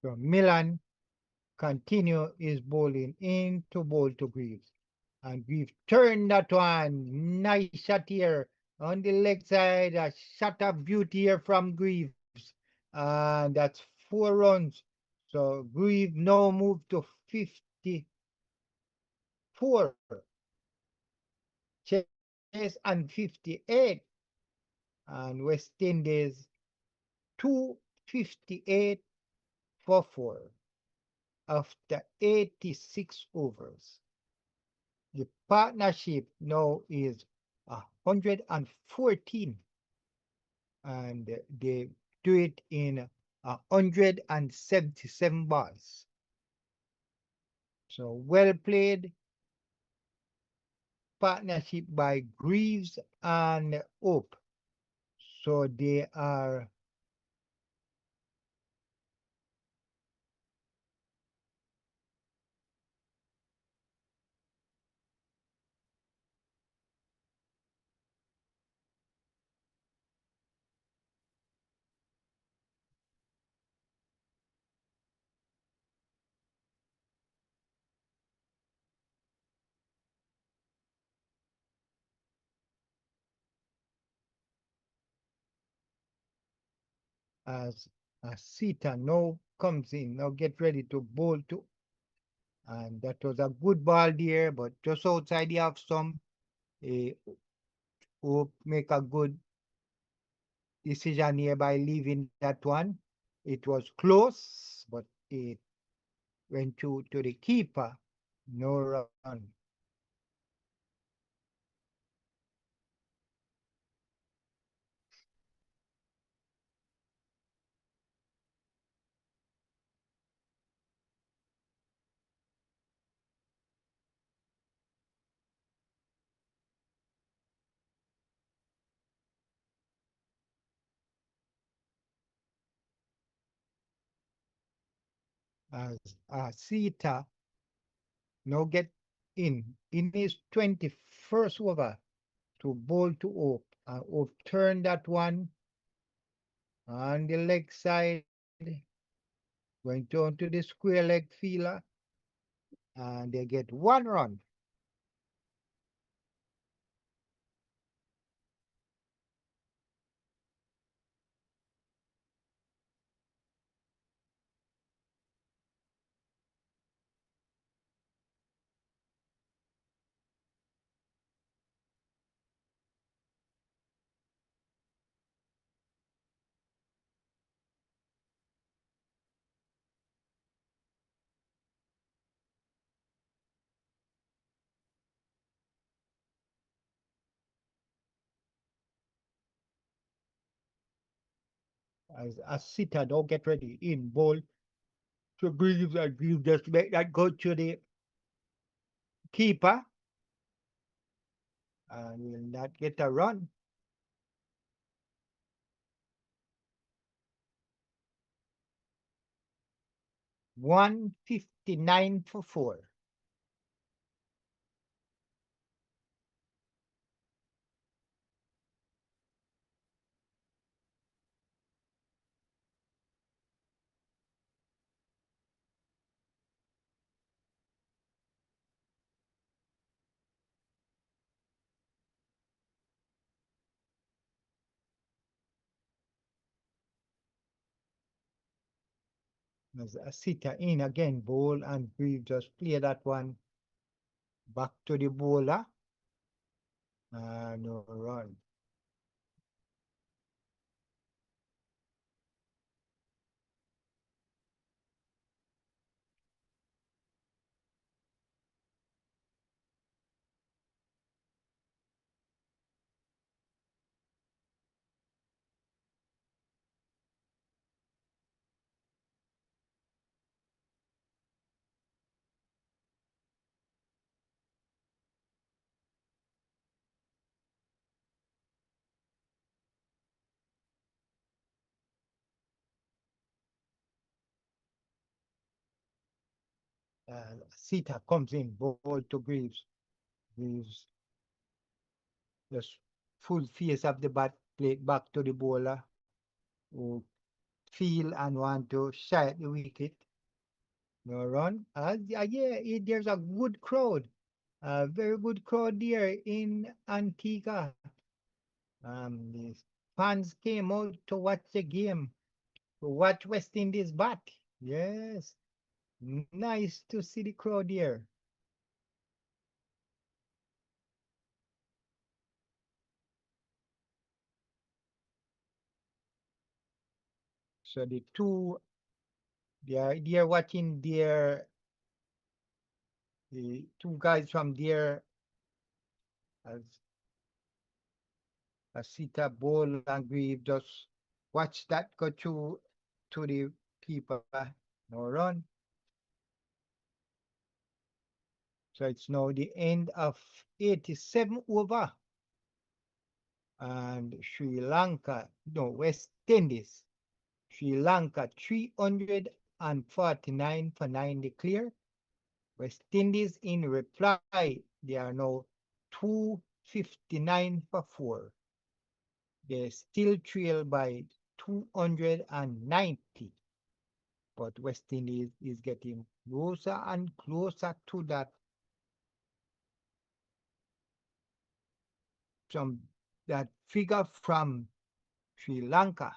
So Milan continue his bowling into bowl to Greaves. And Greaves turned that one. Nice shot here on the leg side. A shot of beauty here from Greaves. And that's 4 runs. So Greaves now moved to 54. Chase and 58. And West Indies 258 for 4 after 86 overs. The partnership now is 114, and they do it in 177 balls. So well played partnership by Greaves and Hope. So they are as a Sita now comes in. Now get ready to bowl to. And that was a good ball there, but just outside the off stump. Hope make a good decision here by leaving that one. It was close, but it went to the keeper. No run. as Sita now get in his 21st over to bowl to Hope, and Hope turn that one on the leg side, going down to the square leg fielder, and they get 1 run. As Sita don't get ready in bowl to Greaves, and Greaves just make that go to the keeper and will not get a run. 159 for 4. As Sita in again, bowl, and Greaves just play that one back to the bowler. No run. Sita comes in, ball to Greaves. Greaves just full face of the bat, play it back to the bowler, who feel and want to shy at the wicket. No run. There's a good crowd, a very good crowd there in Antigua. The fans came out to watch the game, to watch West Indies bat. Yes, nice to see the crowd here. So they're watching the two guys from there as Sita Bowl and Grieve just watch that go to the keeper. No run. So it's now the end of 87 over. And West Indies. Sri Lanka 349 for 9 declared. West Indies in reply, they are now 259 for 4. They still trail by 290. But West Indies is getting closer and closer to that figure from Sri Lanka.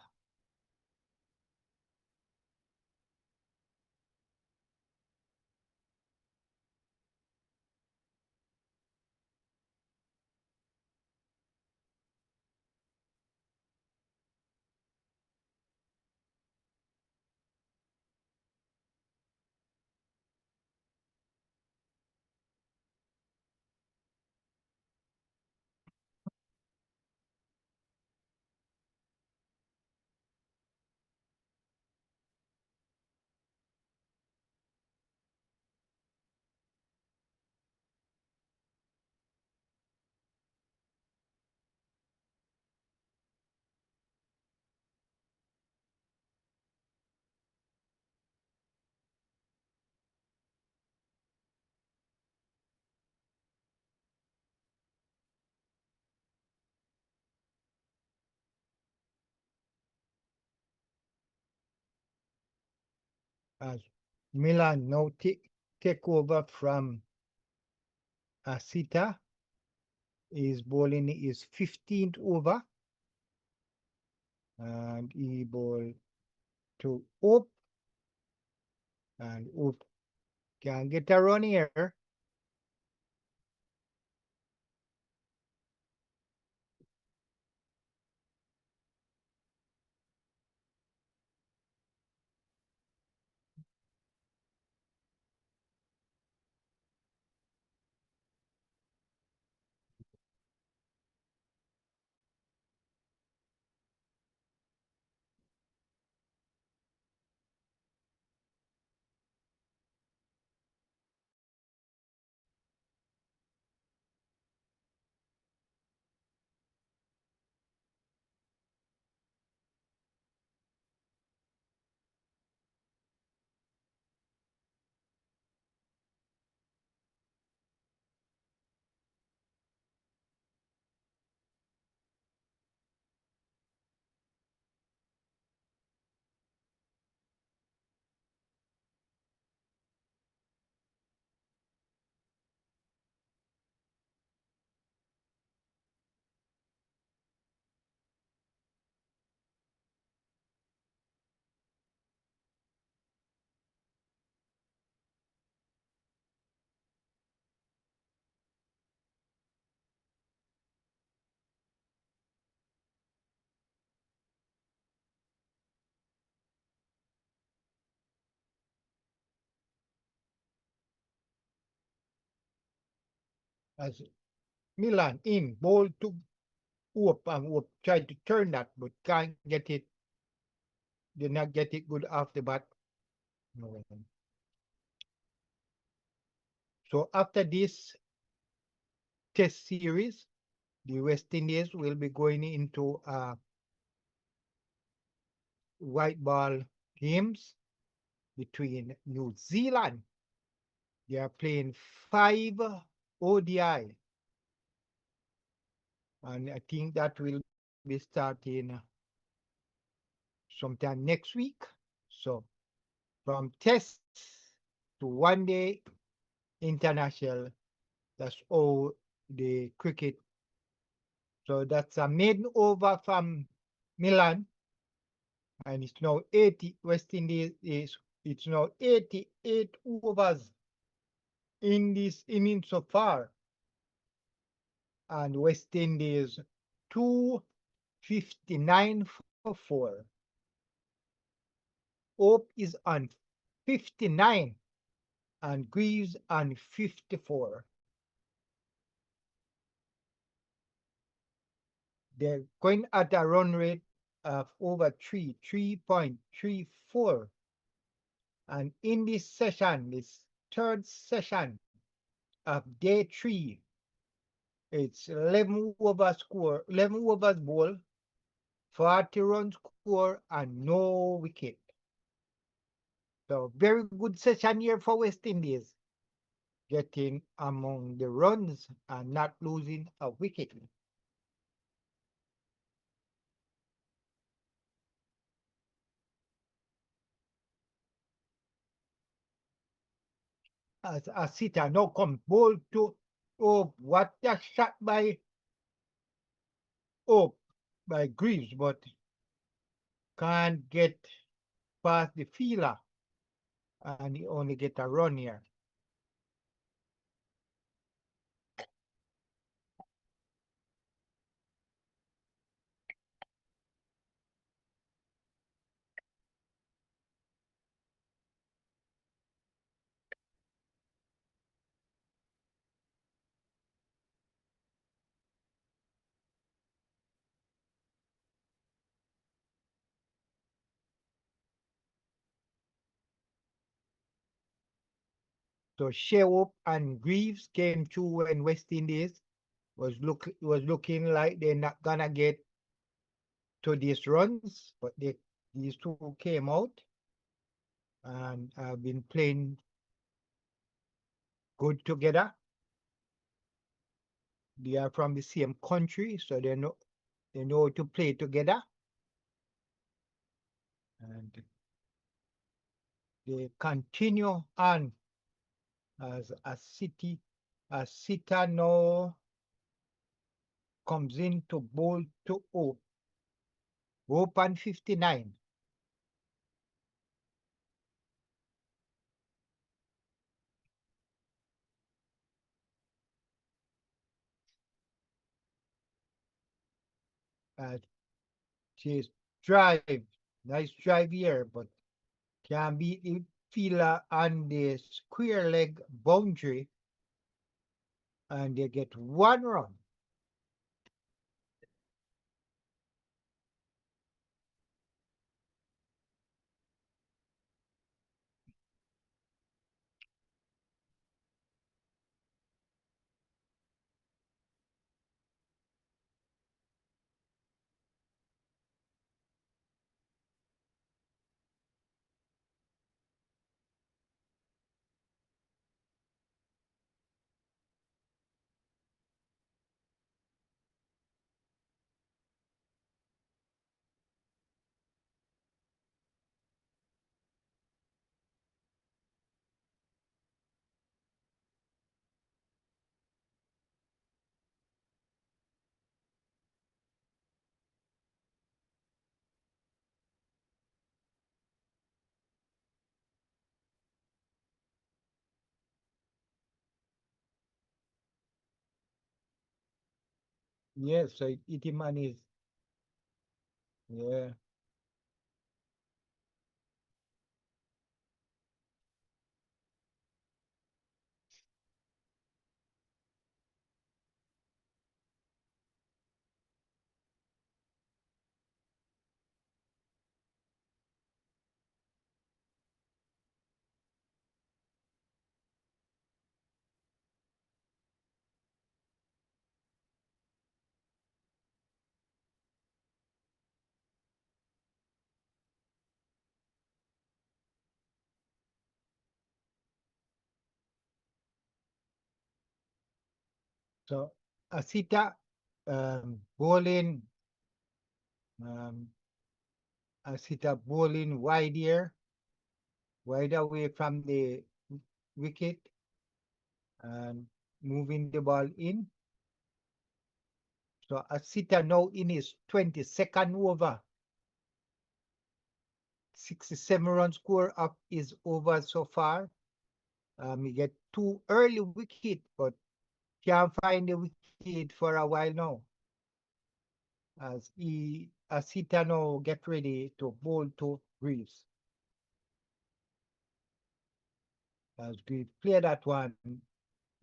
as Milan now take over from Asita. His bowling is 15th over, and he bowled to Hope, and Hope can get a run here. As Milan in bowl to Hope, and Hope tried to turn that but can't get it. Did not get it good off the bat. No. So after this test series, the West Indies will be going into white ball games between New Zealand. They are playing 5 ODI, and I think that will be starting sometime next week. So from test to 1 day international, that's all the cricket. So that's a maiden over from Milan, and it's now 80. West Indies it's now 88 overs in this inning so far, and West Indies 259 for 4. Hope is on 59 and Greaves on 54. They're going at a run rate of over 3.34. And in this session, this third session of day 3, it's 11 overs ball, 40 runs score, and no wicket. So very good session here for West Indies, getting among the runs and not losing a wicket. As Asita now come ball to Hope. What a shot by Hope, by Greaves, but can't get past the fielder, and he only get a run here. So Shai Hope and Greaves came through when West Indies was looking like they're not gonna get to these runs, but these two came out and have been playing good together. They are from the same country, so they know to play together. And they continue on as Asita now comes in to bowl to Hope. Hope on 59. Chase drive. Nice drive here, but can beat the fielder on the square leg boundary. And they get 1 run. Yes, so Itiman is, yeah. So Asita bowling, um, Asita bowling wide here, wide away from the wicket, and moving the ball in. So Asita now in his 22nd over. 67 run score up is over so far. He get 2 early wicket, but can't find the wicket for a while now. As Asita now get ready to bowl to Greaves. As Greaves play that one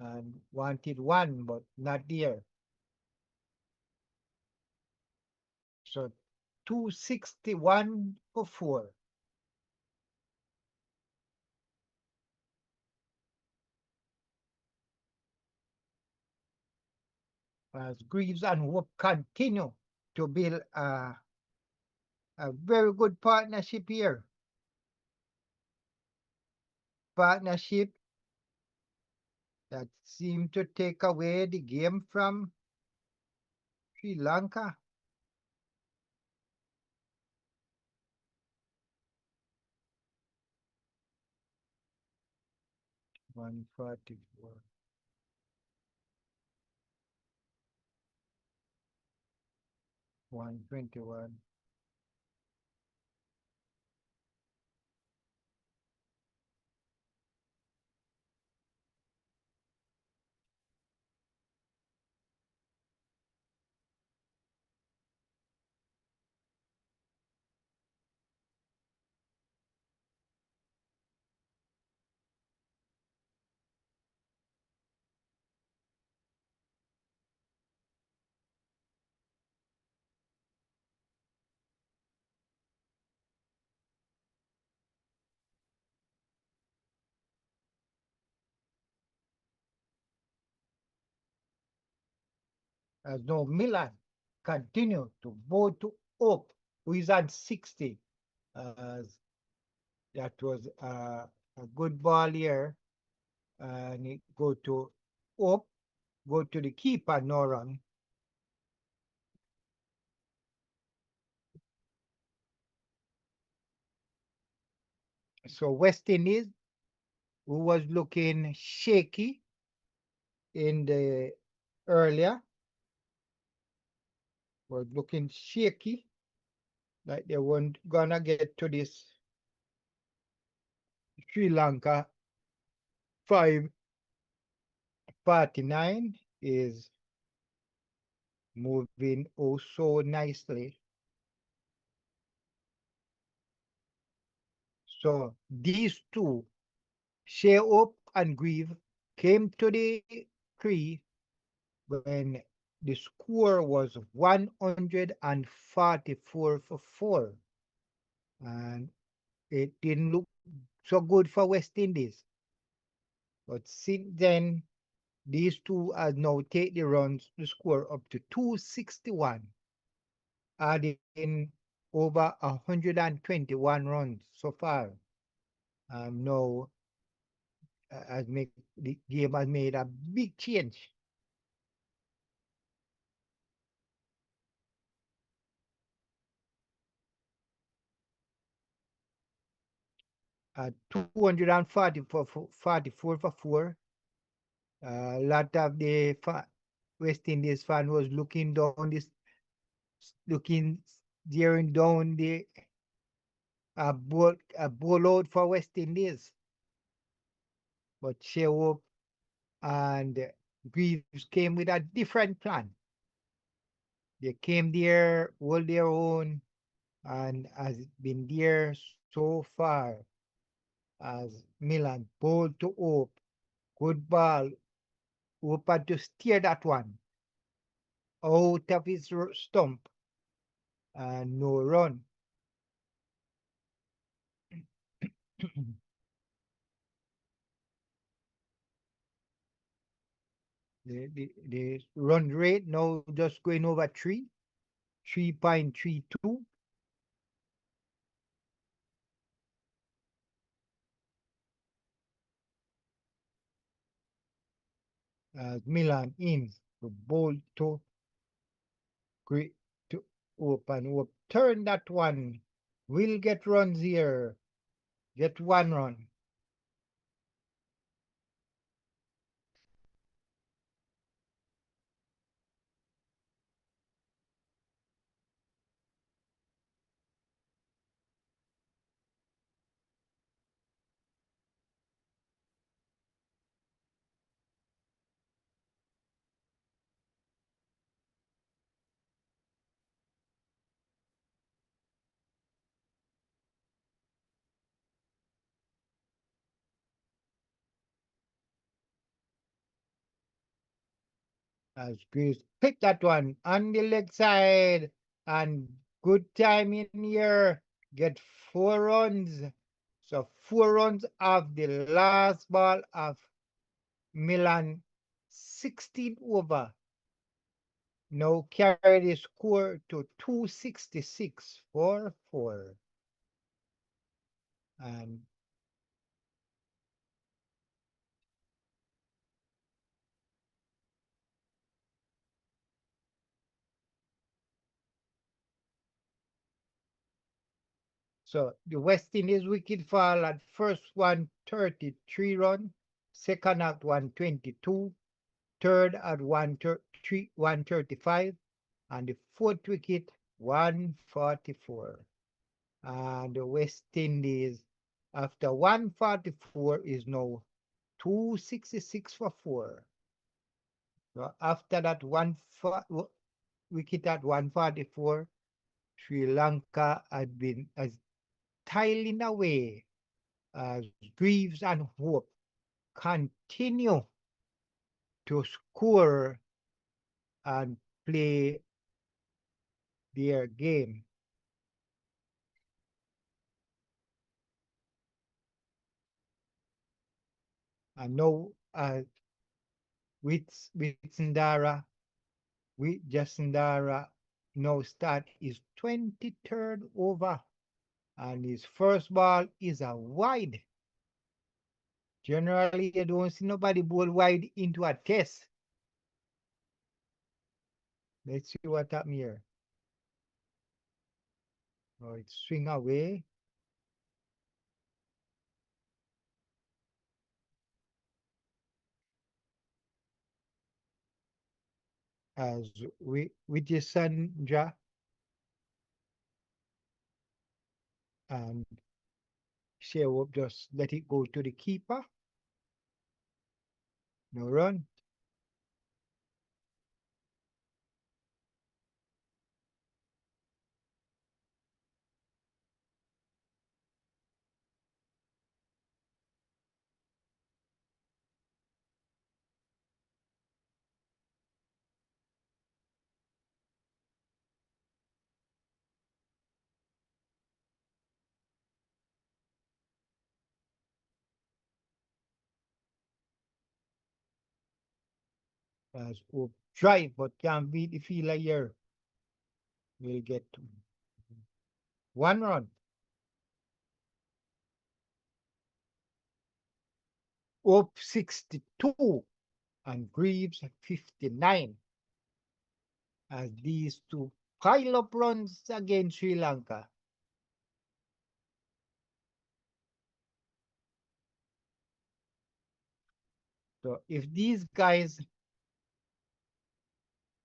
and wanted 1, but not there. So 261 for 4. As Greaves and Hope continue to build a very good partnership here. Partnership that seemed to take away the game from Sri Lanka. One 44. 121. As no Milan continue to bowl to Hope, who is at 60. As that was a good ball here. And it go to Hope, go to the keeper, no run. So West Indies, who was looking shaky in the earlier, was looking shaky, like they weren't gonna get to this Sri Lanka 549, is moving oh so nicely. So these two, Shai Hope and Grieve, came to the tree when the score was 144 for 4. And it didn't look so good for West Indies. But since then, these two have now take the runs, the score up to 261, adding over 121 runs so far. Now the game has made a big change. At 244 for 4. A lot of the West Indies fan was looking down this, staring down the ball out for West Indies. But Shai Hope and Greaves came with a different plan. They came there, hold their own, and has been there so far. As Milan bowled to Hope, good ball. Hope had to steer that one out of his stump, and no run. The run rate now just going over 3.32. As Milan in to bowl to open, turn that one. Will get runs here. Get one run. As Chris pick that one on the leg side, and good time in here. Get 4 runs. So 4 runs of the last ball of Milan, 16 over. Now carry the score to 266 for 4. And so the West Indies wicket fall at first 133 run, second at 122, third at 135, and the fourth wicket 144. And the West Indies after 144 is now 266 for 4. So after that wicket at 144, Sri Lanka has tiling away as Greaves and Hope continue to score and play their game. And now with Jasindara now start his 23rd over, and his first ball is a wide. Generally, you don't see nobody bowl wide into a test. Let's see what happened here. Oh, it swing away. as Sandra and Shai Hope just let it go to the keeper. No run. As Hope drive but can't beat the fielder here. Will get 1 run. Hope 62 and Greaves 59 as these two pile up runs against Sri Lanka. So if these guys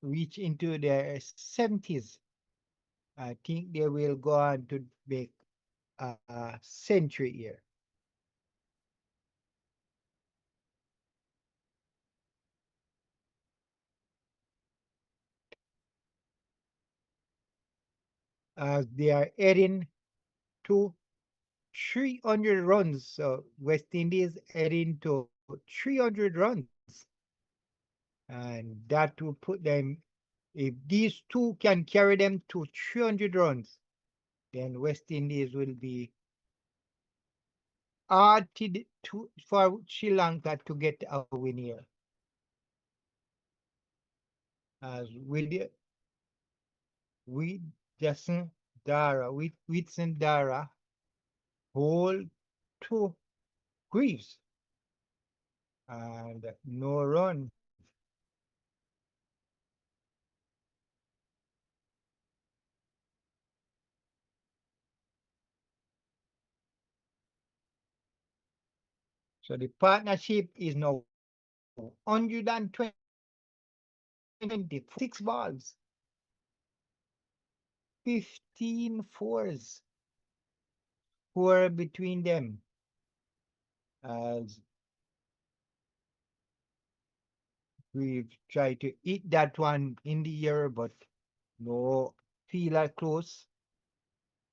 reach into their 70s, I think they will go on to make a century here. As they are heading to 300 runs. So West Indies heading to 300 runs. And that will put them, if these two can carry them to 300 runs, then West Indies will be hard for Sri Lanka to get a win here. As Wilson Dara hold to Greaves and no run. So the partnership is now 126 balls, 15 fours, 4 between them. As we've tried to eat that one in the air, but no fielder close,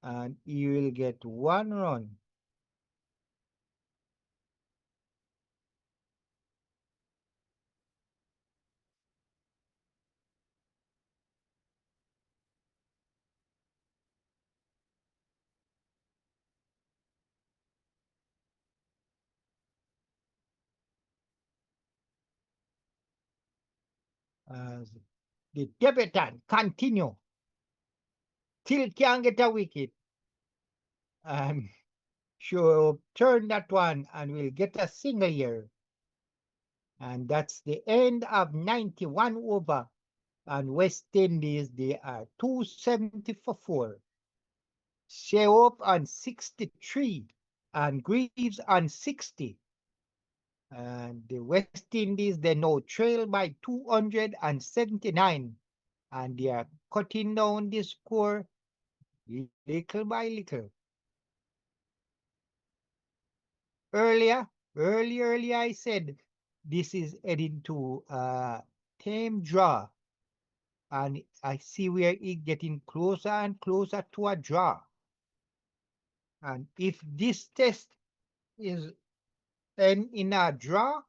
and he will get 1 run. As the debutant continue, still can't get a wicket, and sure turn that one and will get a single here. And that's the end of 91 over. And West Indies, they are 270 for 4. Shai Hope on 63 and Greaves on 60. And the West Indies, they now trail by 279. And they are cutting down the score little by little. Earlier I said this is heading to a tame draw. And I see we're getting closer and closer to a draw. And if this test is in a draw,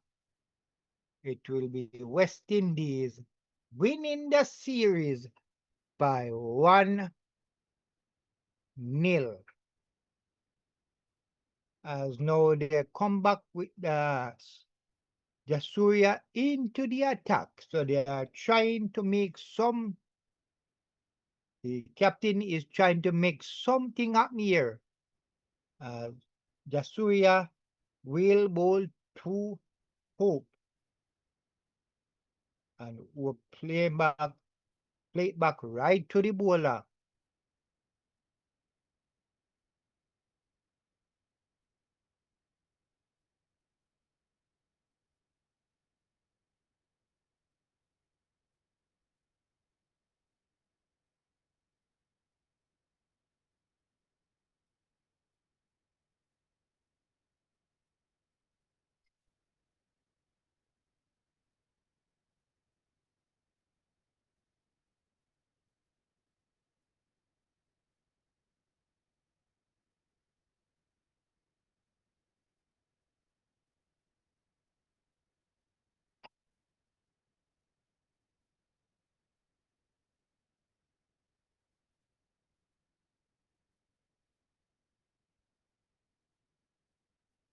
it will be West Indies winning the series by 1-0. As now they come back with the Jasuria into the attack. So they are trying to make the captain is trying to make something up here. Jasuria will bowl to Hope. And we'll play it back right to the bowler.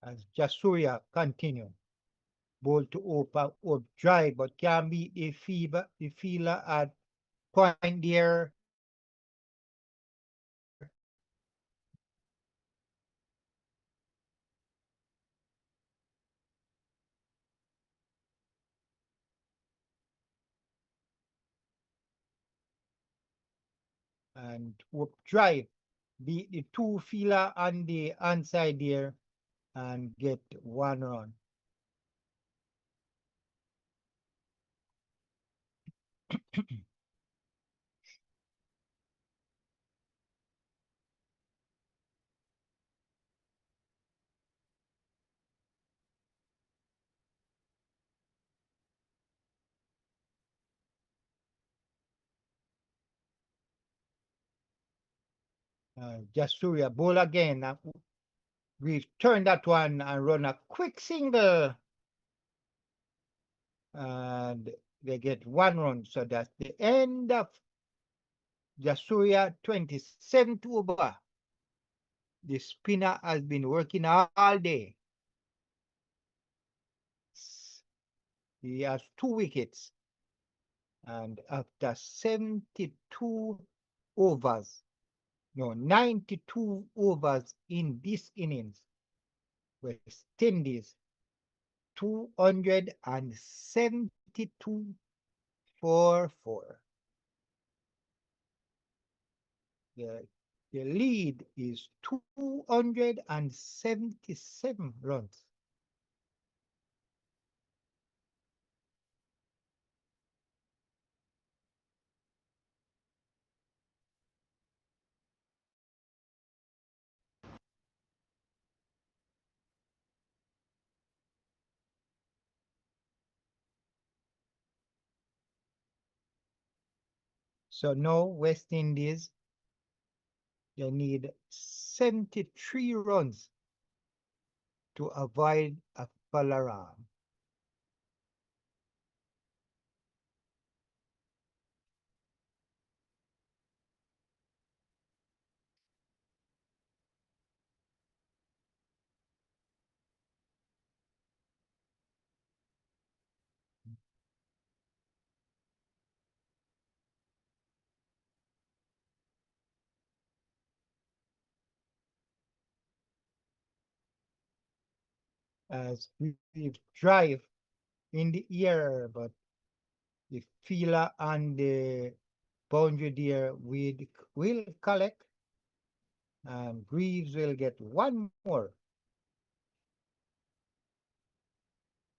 As Jasuria continue. Ball to Hope dry, but can beat the fielder at point there. And Hope drive, beat the two fielder on the inside there and get 1 run. Jasuria ball again. We turn that one and run a quick single. And they get 1 run. So that's the end of Jasuria 27th over. The spinner has been working all day. He has 2 wickets. And after 72 overs, no, 92 overs in this innings, West Indies 272 for 4. The lead is 277 runs. So now West Indies, they need 73 runs to avoid a Falaram. As we drive in the air, but the fielder and the boundary there will collect, and Greaves will get 1 more.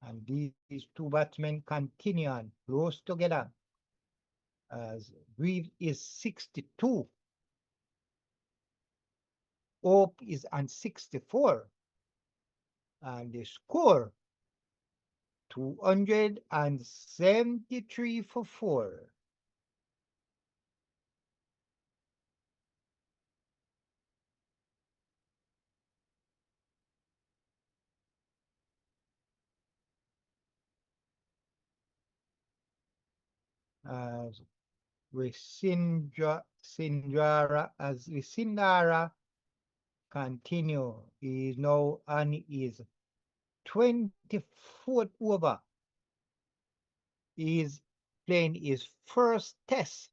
And these 2 batsmen continue on close together as Greaves is 62. Hope is on 64. And the score 273 for 4. As Sindara continue, he is now on his 24th over. He is playing his first test.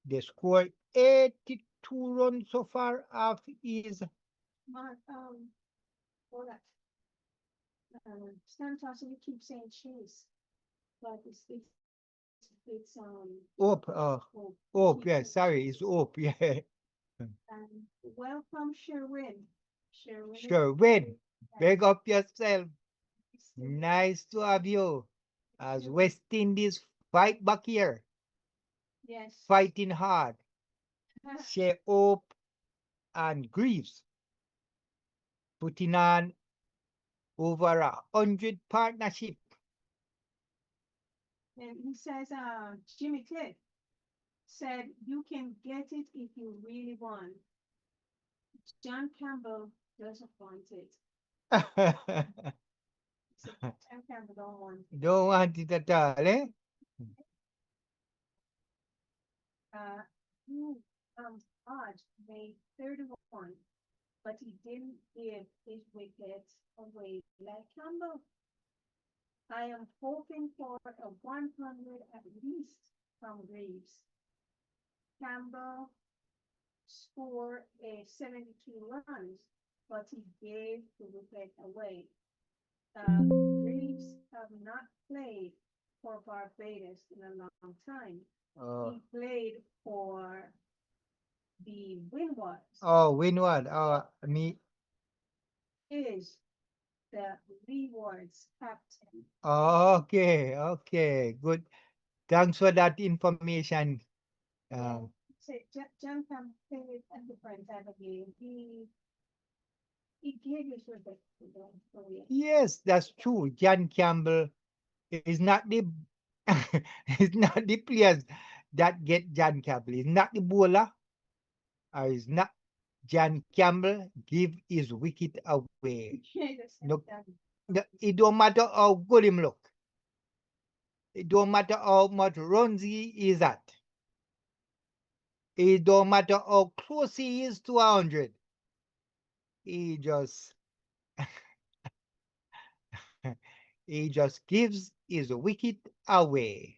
They scored 82 runs so far of his. Mark, hold that. Stantos, you keep saying Chase, but it's Hope, Hope, yeah, sorry, it's Hope, yeah. Welcome, Sherwin. Sherwin, big up yourself. Nice to have you. As West Indies fight back here. Yes. Fighting hard. Shai Hope and Greaves putting on over 100 partnership. And he says, Jimmy Cliff said, you can get it if you really want. John Campbell doesn't want it. John Campbell don't want it. Don't want it at all, eh? Odd made 31. but he didn't give his wicket away like Campbell. I am hoping for a 100 at least from Greaves. Campbell scored a 72 runs, but he gave the wicket away. Greaves have not played for Barbados in a long time. Oh, He played for the Windwards. oh, Winward. Oh, me. Is the Leewards captain. Okay, okay, good. Thanks for that information. So John Campbell played a different type of game. He gave his respect to them. Yes, that's true. John Campbell is not the is not the players that get John Campbell. He's not the bowler. Or is not John Campbell give his wicket away. Look, it don't matter how good him look. It don't matter how much runs he is at. It don't matter how close he is to 100. He just he just gives his wicket away.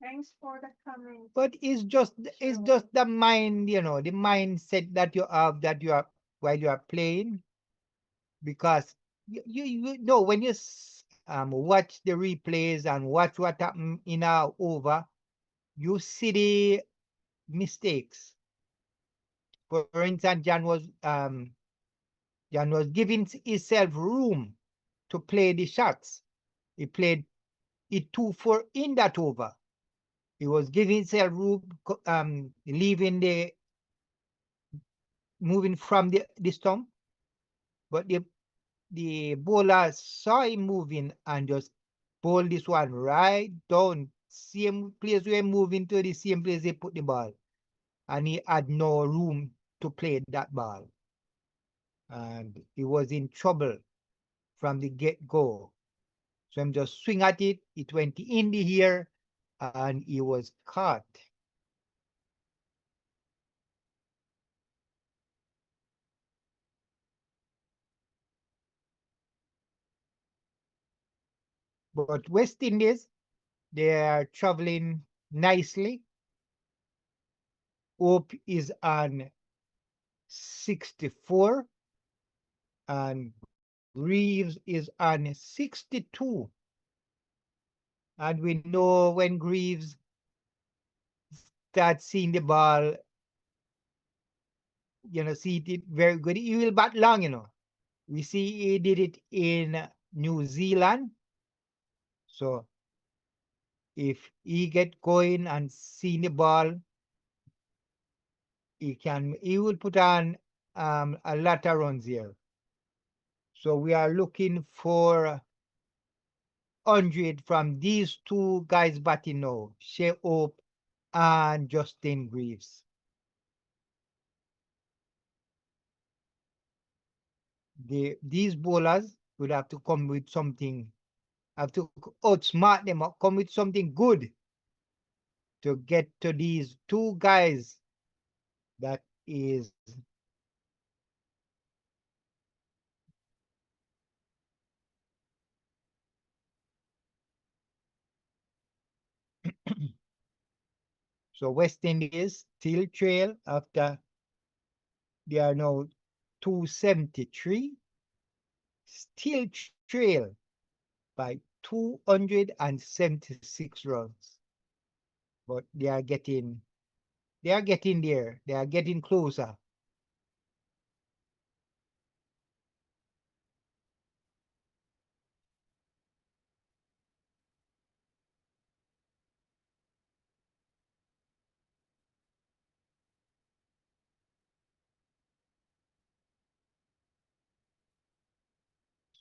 Thanks for the comment. But it's just the mind, the mindset that you have while you are playing, because you know when you watch the replays and watch what happened in our over, you see the mistakes. For instance, Jan was giving himself room to play the shots. He played it 2-4 in that over. He was giving himself room, moving from the stump, but the bowler saw him moving and just bowled this one right down, same place where moving to the same place they put the ball, and he had no room to play that ball, and he was in trouble from the get-go. So I'm just swing at it. It went in the air, and he was caught. But West Indies, they are traveling nicely. Hope is on 64, and Greaves is on 62. And we know when Greaves starts seeing the ball, see it very good, he will bat long, We see he did it in New Zealand. So if he get going and see the ball, he will put on a lot of runs here. So we are looking for 100 from these two guys batting now, Shai Hope and Justin Greaves. These bowlers would have to come with something, have to outsmart them, come with something good to get to these two guys. That is so West Indies still trail after they are now 273, still trail by 276 runs. But they are getting there. They are getting closer.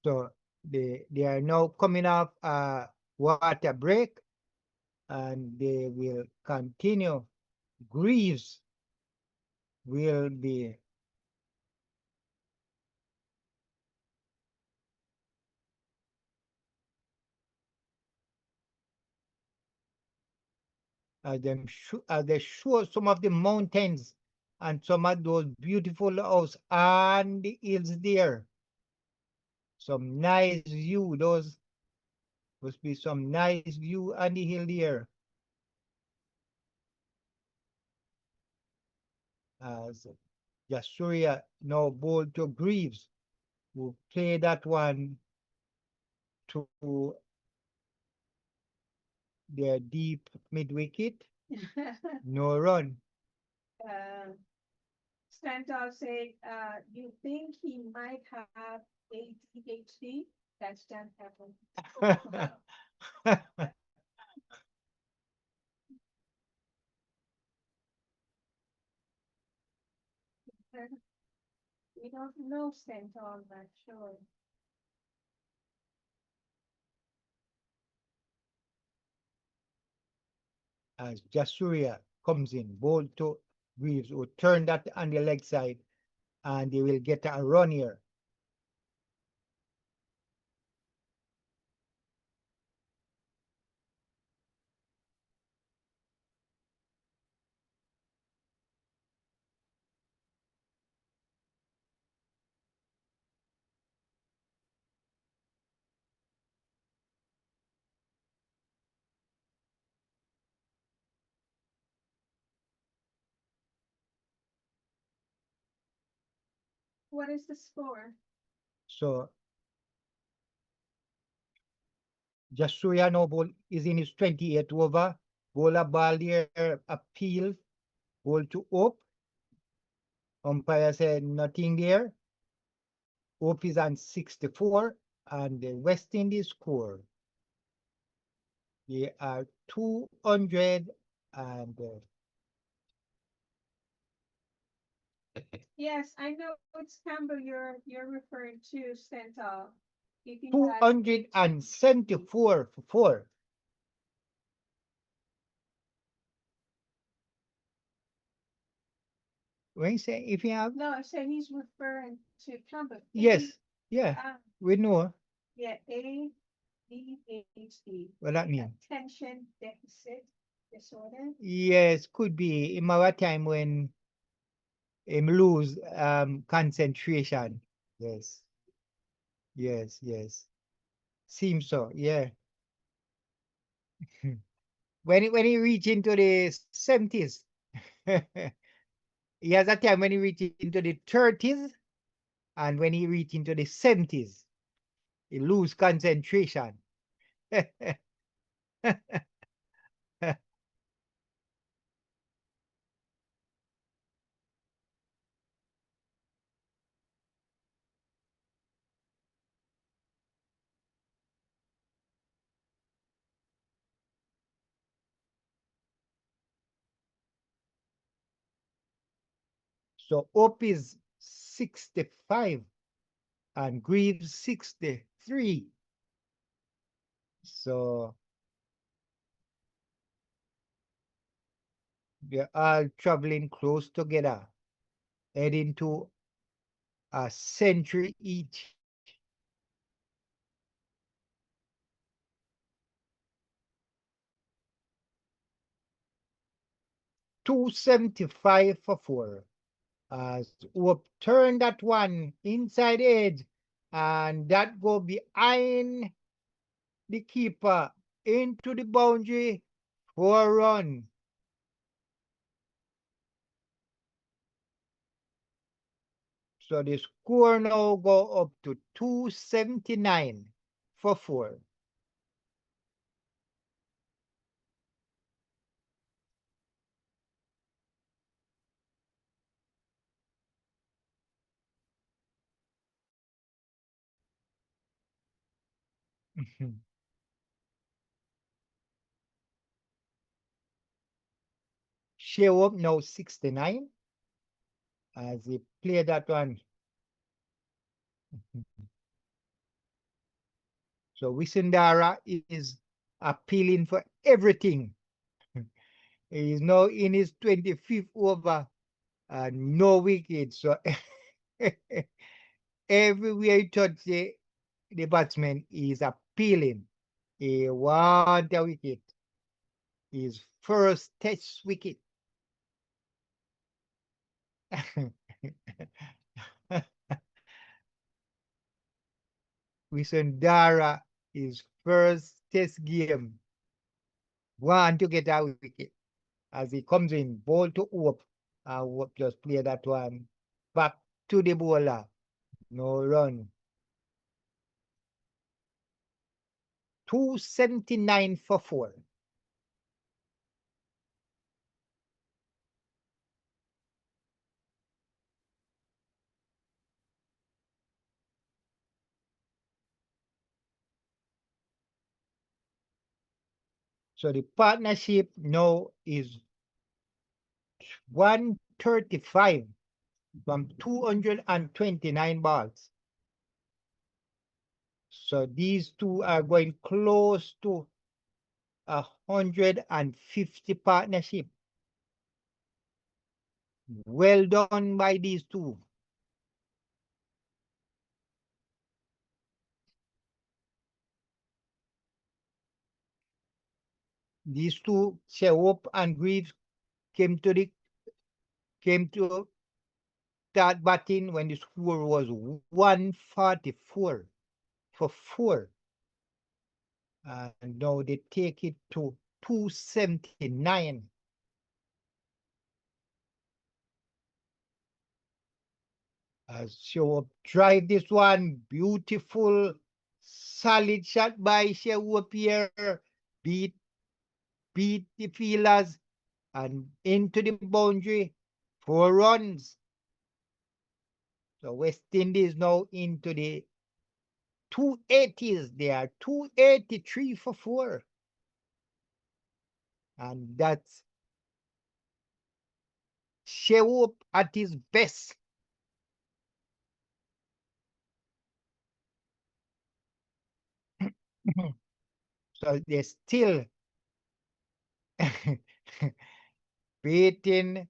So they are now coming off a water break, and they will continue. Greaves will be they show some of the mountains and some of those beautiful house and the hills there. Some nice view. Those must be some nice view on the hill there. As Jasuria now bowled to Greaves, who played that one to their deep mid wicket. No run. Stanton said, you think he might have ADHD? That's Jan Pepper. We don't know Stanton, I'm sure. As Jasuria comes in, bowled to Greaves, who turn that on the leg side, and they will get a run here. What is the score? So Jasuria now ball is in his 28th over. Bowler ball there, appeal, ball to Hope. Umpire said nothing there. Hope is on 64, and the West Indies score. They are 200 and Yes, I know it's Campbell you're referring to, Stanton. 274 for 4. When you say if you have, No, I said he's referring to Campbell. yes, yeah, we know Yeah, ADHD. what that means. Attention deficit disorder. Yes, could be in our time when him lose concentration. Yes, yes. Seems so, yeah. when he reach into the 70s, he has a time when he reach into the 30s, and when he reach into the 70s, he lose concentration. So Hope is 65 and Greaves 63. So they're all traveling close together, heading to a century each. $275 for 4. As Hope turn that one inside edge, and that go behind the keeper into the boundary for a run. So the score now go up to 279 for 4. Shai Hope now 69 as he played that one. So Wisundara is appealing for everything. He is now in his 25th over and no wicket. So everywhere he touch the batsman is appealing. He wants a wicket. He is first test wicket. Wisundara is first test game. Want to get a wicket as he comes in, ball to Hope. Hope just play that one back to the bowler. No run. 279 for 4. So the partnership now is 135 from 229 balls. So these two are going close to 150 partnership. Well done by these two. These two, Shai Hope and Greaves, came to start batting when the score was 144 for 4. And now they take it to 279. As Shai Hope drive this one, beautiful, solid shot by Shai Hope here, beat the fielders and into the boundary, 4 runs. So West Indies now into the 280s. They are 283 for 4. And that's Shai Hope at his best. So they're still beating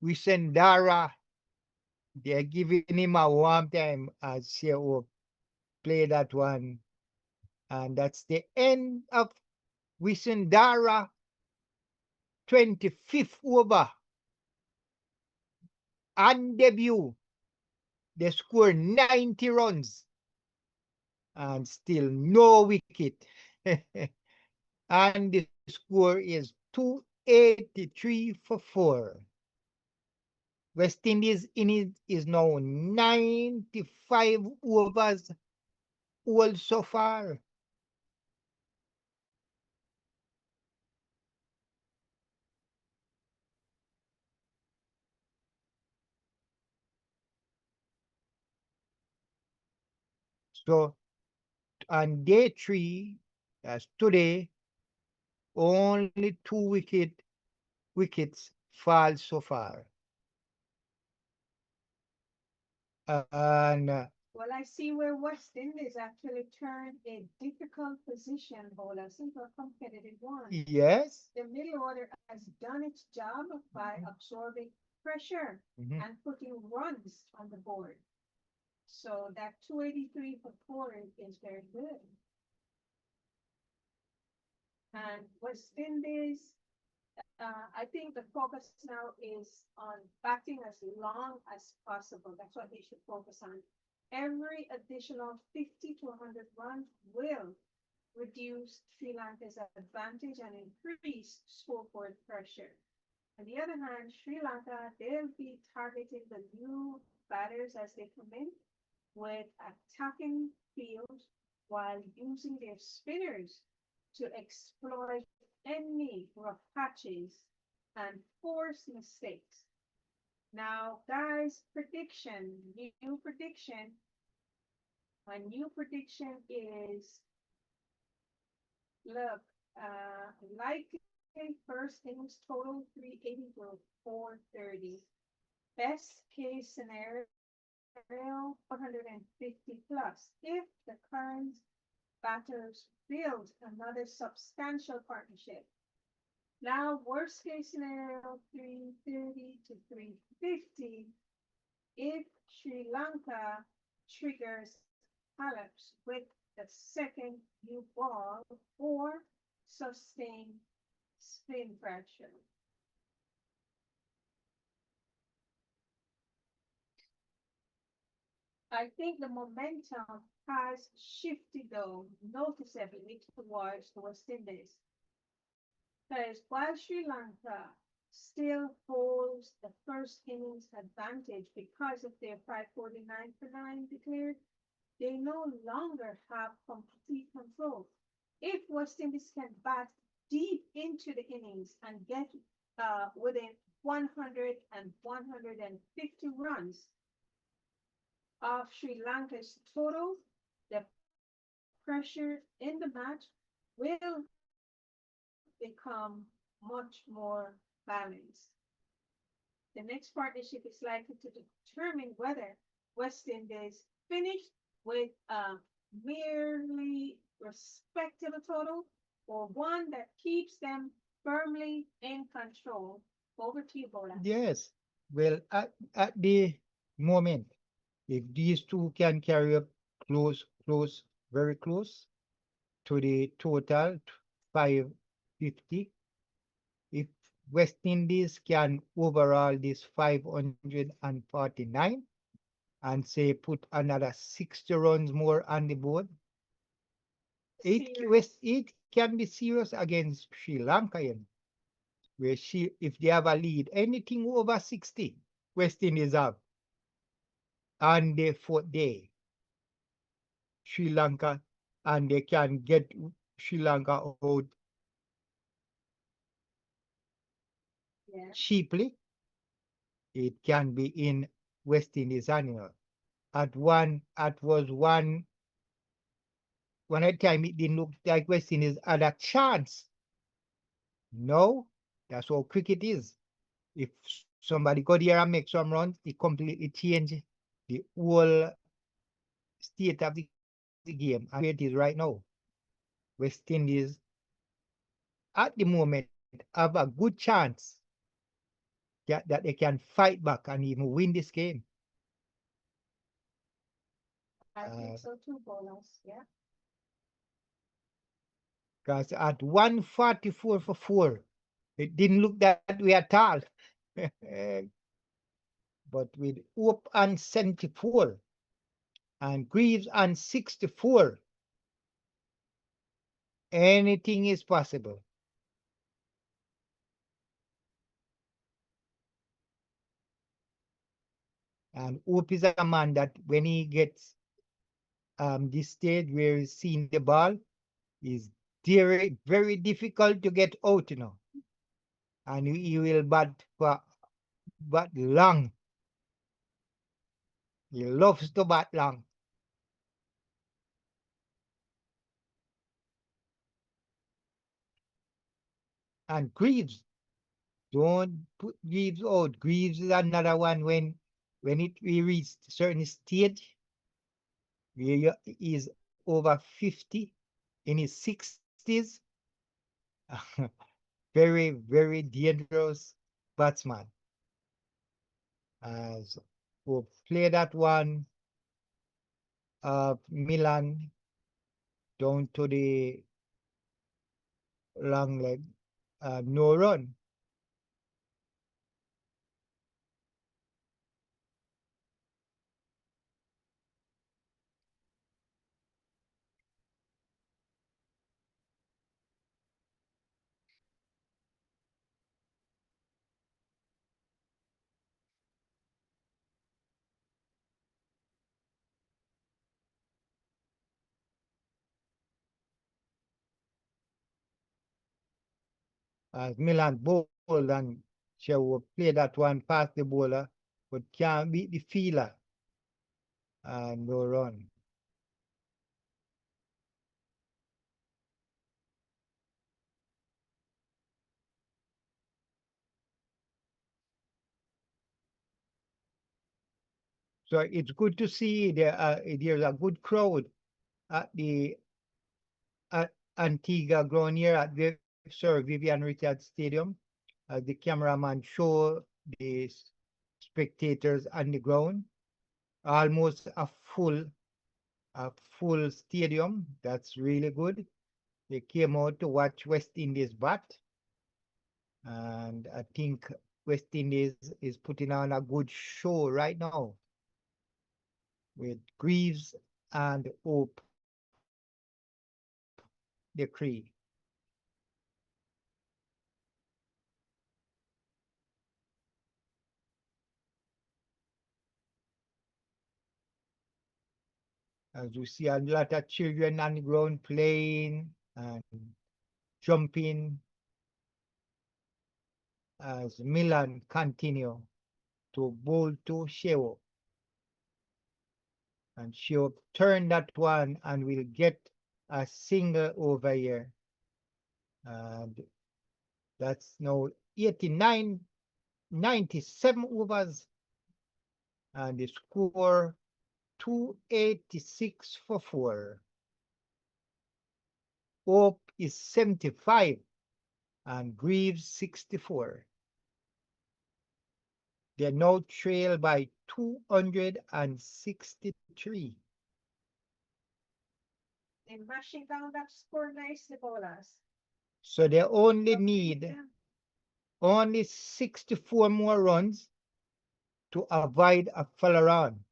Wisundara. They're giving him a warm time as Shai Hope play that one. And that's the end of Wisundara 25th over. On debut, they scored 90 runs and still no wicket. And the score is 283 for 4. West Indies in it is now 95 overs all so far. So on day 3, that's today, only 2 wickets fall so far. And Well, I see where West Indies actually turned a difficult position, BOLAS, into a competitive one. yes, The middle order has done its job by absorbing pressure and putting runs on the board. So that 283 for 4 is very good. And West Indies, I think the focus now is on batting as long as possible. That's what they should focus on. Every additional 50 to 100 runs will reduce Sri Lanka's advantage and increase scoreboard pressure. On the other hand, Sri Lanka, they'll be targeting the new batters as they come in with attacking fields while using their spinners to exploit any rough patches and force mistakes. Now, guys, new prediction. My new prediction is, look, likely first innings total 380 to 430. Best case scenario 450 plus. If the current batters build another substantial partnership. Now, worst case scenario 330 to 350. If Sri Lanka triggers Phillips with the second new ball or sustain spin pressure. I think the momentum has shifted though noticeably towards the West Indies. Because while Sri Lanka still holds the first innings advantage because of their 549 for 9 declared, they no longer have complete control. If West Indies can bat deep into the innings and get within 100 and 150 runs of Sri Lanka's total, the pressure in the match will become much more balanced. The next partnership is likely to determine whether West Indies finish with a merely respectable total or one that keeps them firmly in control. Over to you, Bola. Yes. Well, at the moment, if these two can carry up very close to the total 550, if West Indies can overall this 549 and say put another 60 runs more on the board, it can be serious against Sri Lanka, where if they have a lead, anything over 60, West Indies have on the fourth day, Sri Lanka, and they can get Sri Lanka out cheaply. It can be in West Indies annual. At one time it didn't look like West Indies had a chance. No, that's how cricket is. If somebody got here and make some runs, it completely change the whole state of the game and where it is right now. West Indies at the moment have a good chance that they can fight back and even win this game. I think so too, Bolas. Yeah. Because at 144 for 4, it didn't look that way at all. But with Hope on 74 and Greaves on 64, anything is possible. And Hope is a man that when he gets this stage where he's seeing the ball, is very, very difficult to get out, And he will bat long. He loves to bat long. And Greaves, don't put Greaves out. Greaves is another one when we reach a certain stage where he is over 50 in his 60s. Very, very dangerous batsman. As we'll play that one Milan down to the long leg, no run. As Milan bowled and she will play that one past the bowler, but can't beat the fielder. And no run. So it's good to see there's a good crowd at the Antigua ground here at the Sir Vivian Richards Stadium. The cameraman show the spectators on the ground. Almost a full stadium. That's really good. They came out to watch West Indies bat. And I think West Indies is putting on a good show right now with Greaves and Hope, the Cree. As you see a lot of children on the ground playing and jumping as Milan continue to bowl to Shai Hope. And Shai Hope turn that one and will get a single over here. And that's now 89, 97 overs. And the score 286 for 4. Hope is 75 and Greaves 64. They now trail by 263. They're mashing down that score nicely, Bolas. So they only need only 64 more runs to avoid a follow-on.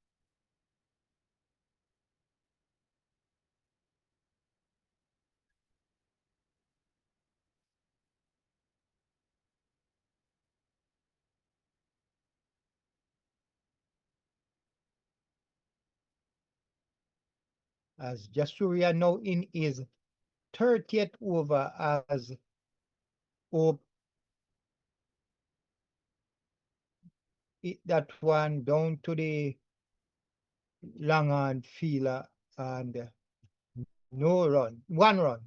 As Jasuria now in his 30th over as Hope hit that one down to the long on fielder and no run, 1 run.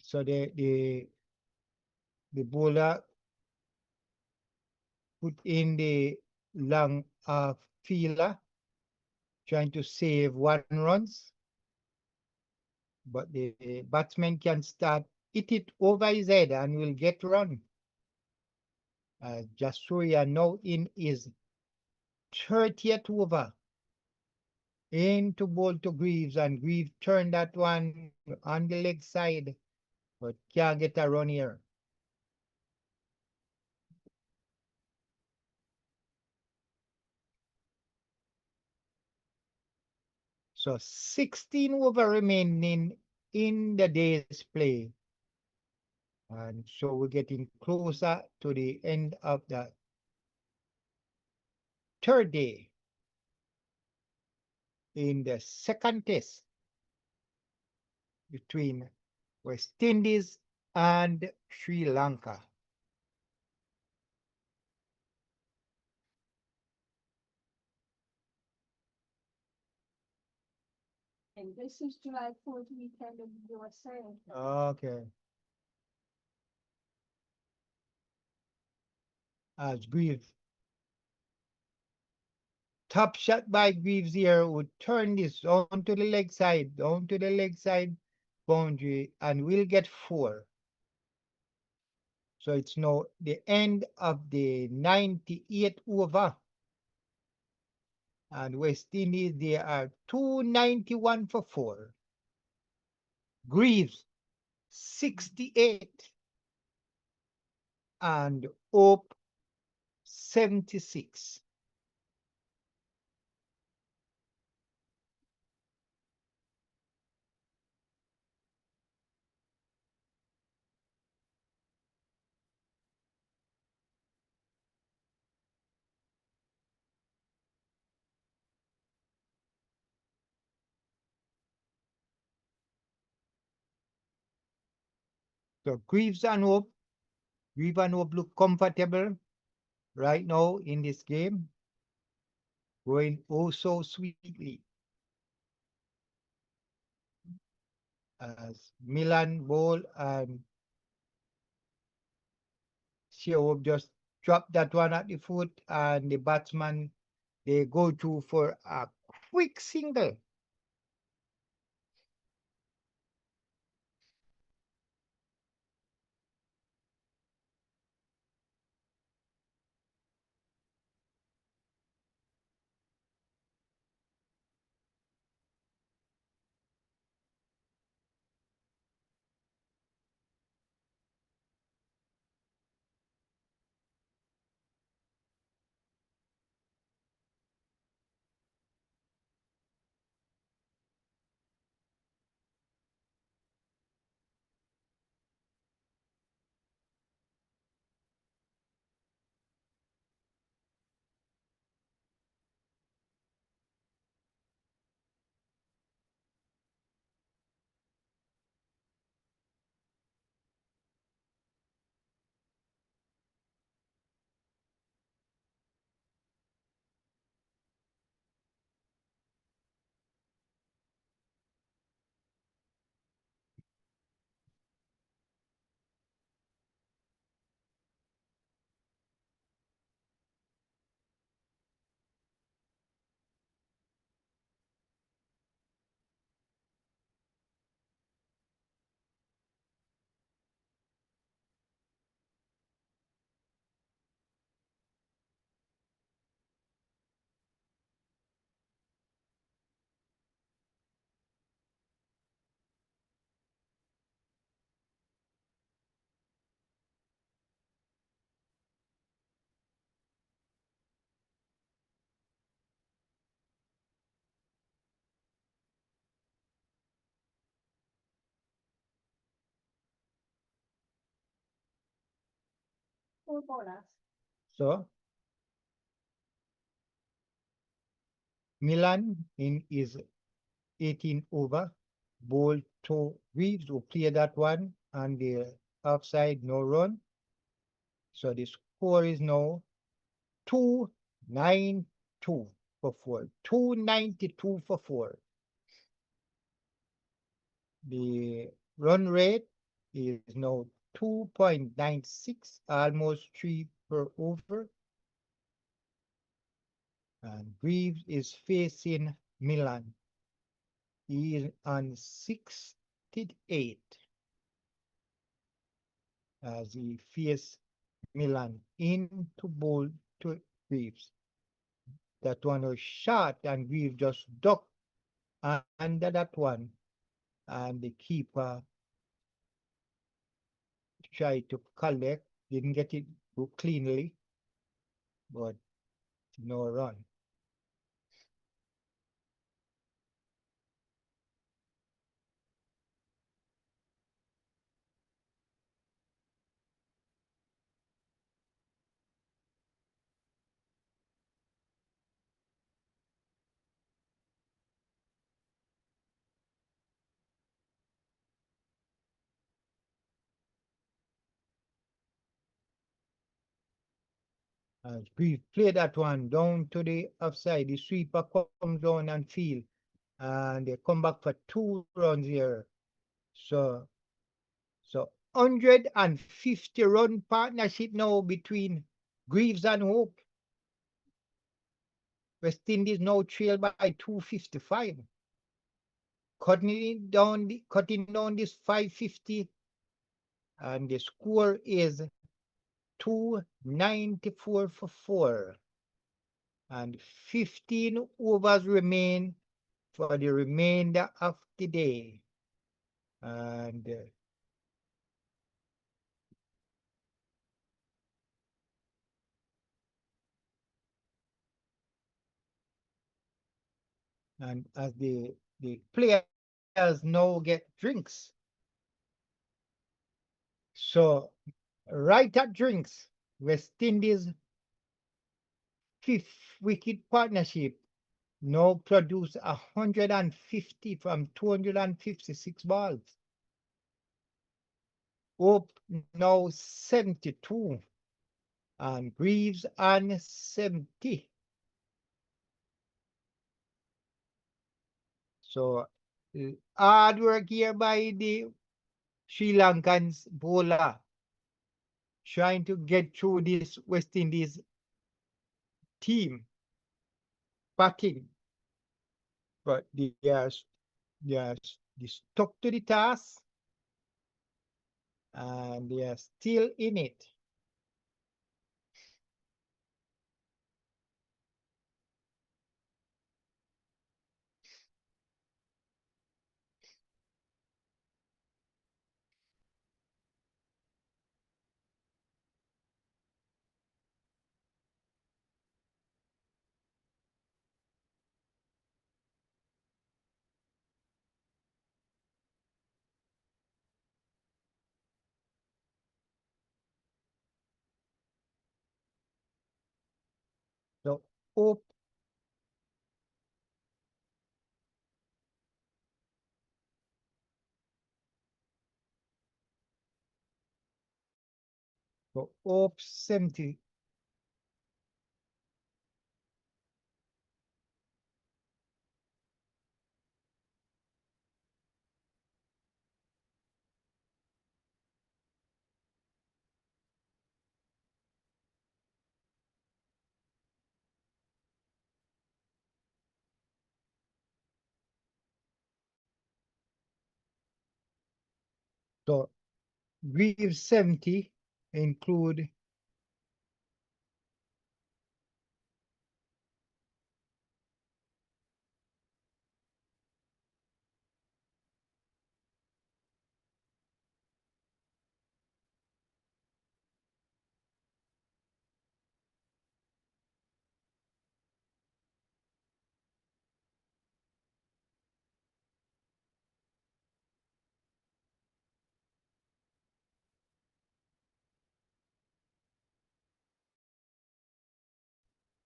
So the bowler put in the long fielder trying to save 1 runs, but the batsman can start hit it over his head and will get run. Jasuria now in his 30th over into bowl to Greaves, and Greaves turned that one on the leg side, but can't get a run here. So 16 over remaining in the day's play. And so we're getting closer to the end of the 3rd day in the 2nd test between West Indies and Sri Lanka. And this is July 4th weekend in the USA. Okay. As Greaves. Top shot by Greaves here would turn this on to the leg side, down to the leg side boundary, and we'll get 4. So it's now the end of the 98th over. And West Indies, they are 291 for 4. Greaves, 68. And Hope, 76. So Greaves and Hope look comfortable right now in this game. Going oh so sweetly. As Milan bowl and Shai Hope just dropped that one at the foot, and the batsman They go to for a quick single. Four bolas. So Milan is 18 over. Ball to Reeves who play that one and the offside no run. So the score is now 292 for 4. 292 for 4. The run rate is now 2.96, almost 3 per over. And Reeves is facing Milan. He is on 68 as he faces Milan into ball to Reeves. That one was shot and Reeves just ducked under that one. And the keeper tried to collect, didn't get it cleanly, but no run. As we play that one down to the offside, the sweeper comes down and field, and they come back for 2 runs here. So 150 run partnership now between Greaves and Hope. West Indies now trail by 255. Cutting down this 550, and the score is 294 for 4. And 15 overs remain for the remainder of the day. And as the players now get drinks. So right at drinks, West Indies 5th wicket partnership now produce 150 from 256 balls. Hope now 72 and Greaves on 70. So hard work here by the Sri Lankans bowler trying to get through this West Indies team. batting, but they are stuck to the task and they are still in it. So Hope Hope 70. So Reeve 70 include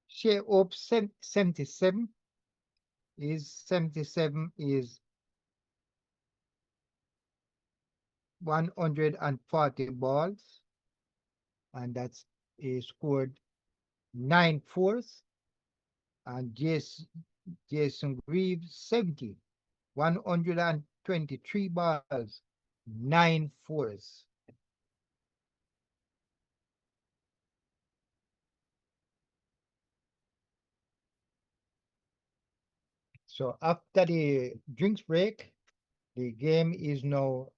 Shai Hope 77 is 140 balls, and that's he scored 9 fours. And Jason Reeves 70, 123 balls, 9 fours. So after the drinks break, the game is now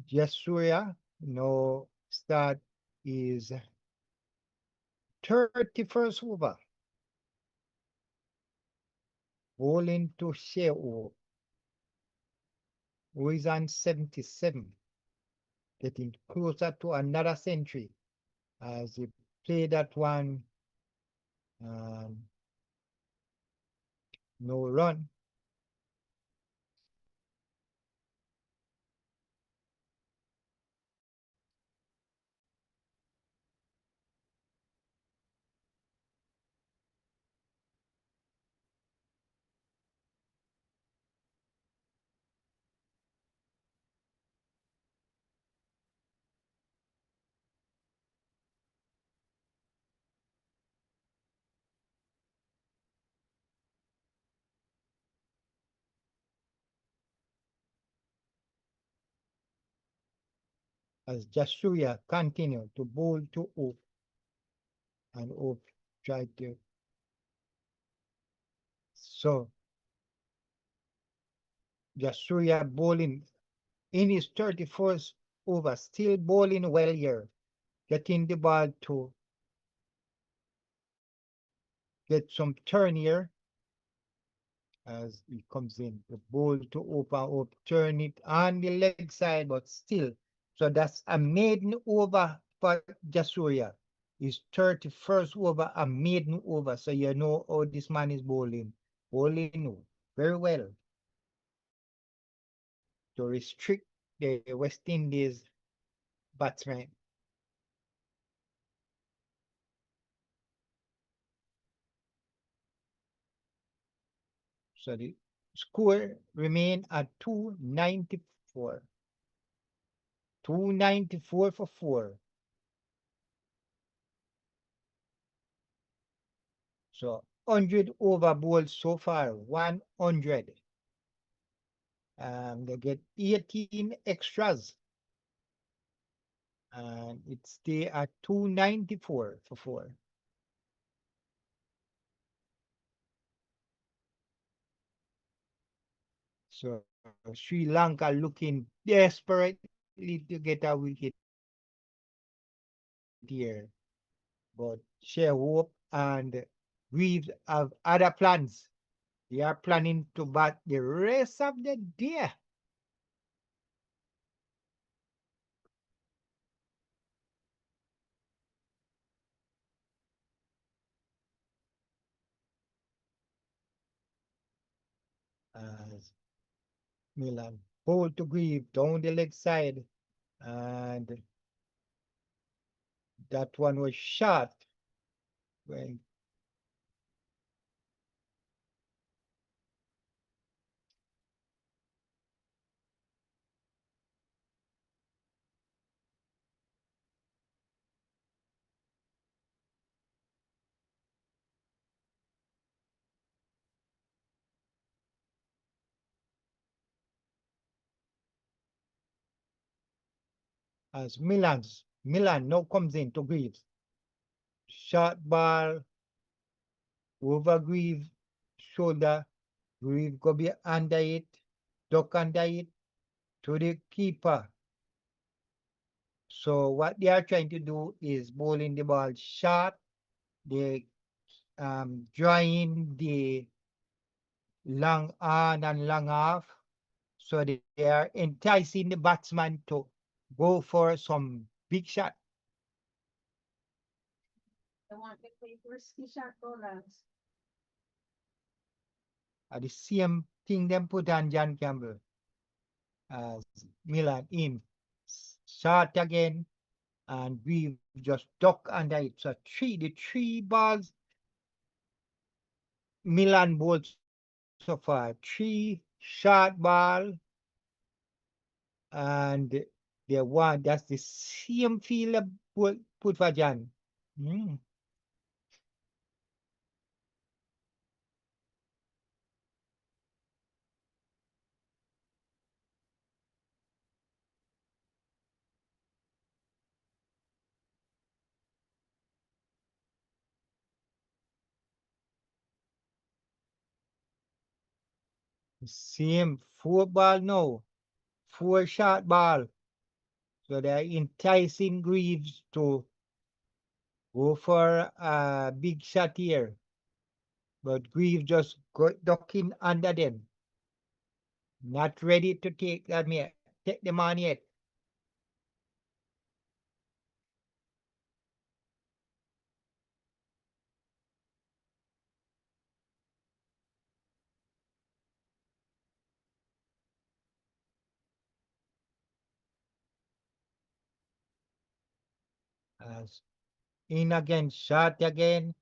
Jasuria. No start is 31st over. Bowling to Shai Hope, who is on 77, getting closer to another century as he played that one. No run. As Jasuria continued to bowl to Hope, and Hope tried to. So Jasuria bowling in his 31st over, still bowling well here, getting the ball to get some turn here as he comes in. The bowl to Hope, turn it on the leg side, but still. So that's a maiden over for Jasuria. His 31st over, a maiden over. So you know how this man is bowling. Bowling very well to restrict the West Indies batsmen. So the score remain at 294. 294 for 4. So 100 over bowls so far, 100. They get 18 extras. And it stay at 294 for 4. So Sri Lanka looking desperately to get a wicket here. But Shai Hope and Reeves have other plans. They are planning to bat the rest of the day. As Milan pull to Grieve down the leg side, and that one was shot when as Milan now comes in to Greaves. Short ball over Greaves shoulder. Greaves go be under it, duck under it to the keeper. So what they are trying to do is bowling the ball short. They drawing the long on and long off. So they are enticing the batsman to go for some big shot. They want to play risky shot bowlers. The same thing them put on John Campbell. As Milan in shot again, and we just duck under it. So the three balls Milan bowled so far, three short ball, and the one that's the same field put for John. Same 4 ball now, 4 short ball. So they're enticing Greaves to go for a big shot here. But Greaves just ducking under them. Not ready to take them on yet. As in again, shot again,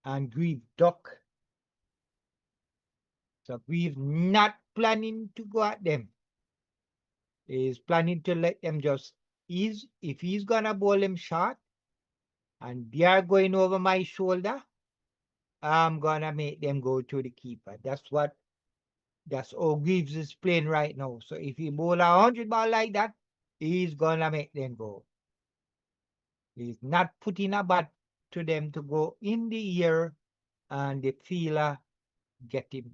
and Greaves duck. So Greaves not planning to go at them. He's planning to let them just ease. If he's gonna bowl them short, and they are going over my shoulder, I'm gonna make them go to the keeper. That's all Greaves is playing right now. So if he bowl 100 ball like that, he's gonna make them go. He's not putting a bat to them to go in the ear, and the fielder get him.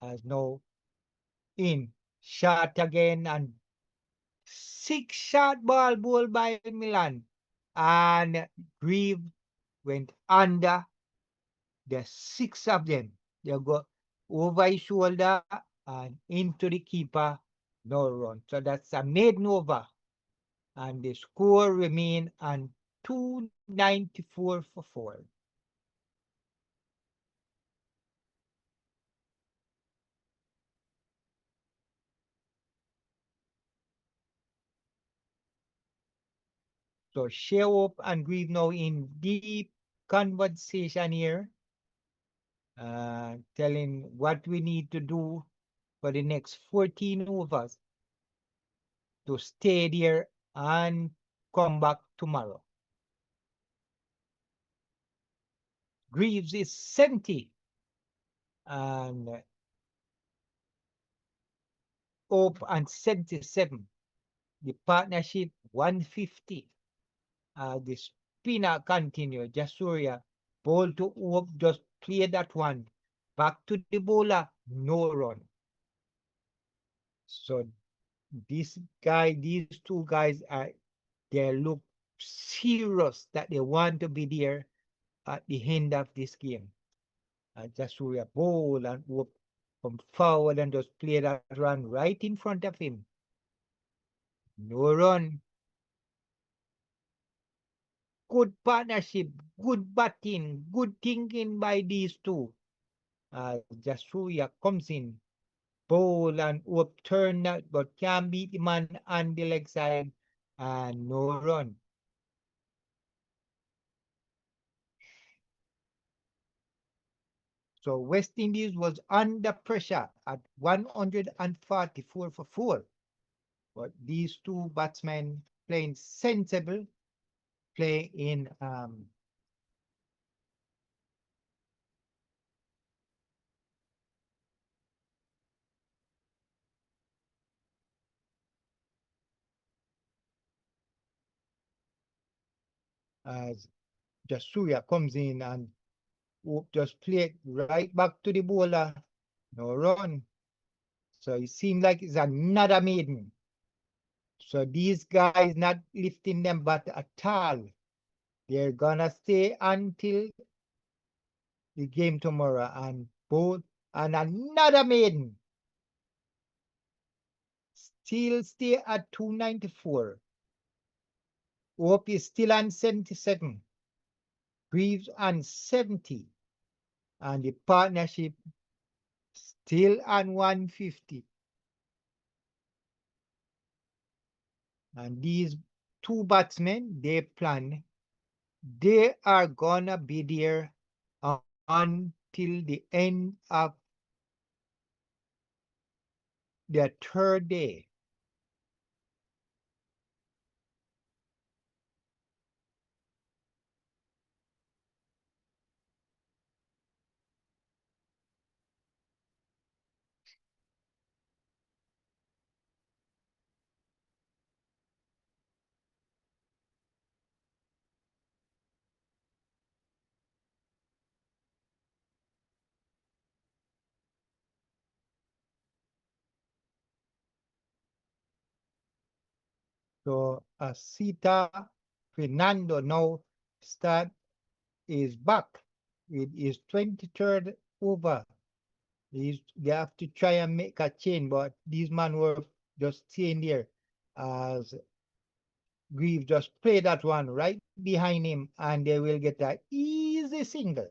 As no in shot again, and 6 shot ball bowled by Milan, and Greaves went under the 6 of them. They go over his shoulder and into the keeper, no run. So that's a maiden over, and the score remain on 294 for 4. So Shai Hope and Greaves now in deep conversation here, telling what we need to do for the next 14 overs to stay there and come back tomorrow. Greaves is 70, and Hope and 77. The partnership 150. The spinner continue. Jasuria ball to Hope, just play that one. Back to the bowler, no run. So these two guys they look serious that they want to be there at the end of this game. And just threw a ball and walk from forward and just play that run right in front of him. No run. Good partnership, good batting, good thinking by these two. Jasuya comes in, bowl and turn that, but can't beat the man on the leg side, and no run. So West Indies was under pressure at 144 for 4. But these two batsmen playing sensible, play in as Jasuya comes in and just play it right back to the bowler. No run. So it seems like it's another maiden. So these guys not lifting them bat at all. They're gonna stay until the game tomorrow and both and another maiden. Still stay at 294. Hope is still on 77. Greaves on 70. And the partnership still on 150. And these two batsmen, they plan, they are gonna be there until the end of their third day. So Asita Fernando now is back with his 23rd over. They have to try and make a change, but these men were just staying there as Greaves just play that one right behind him and they will get an easy single.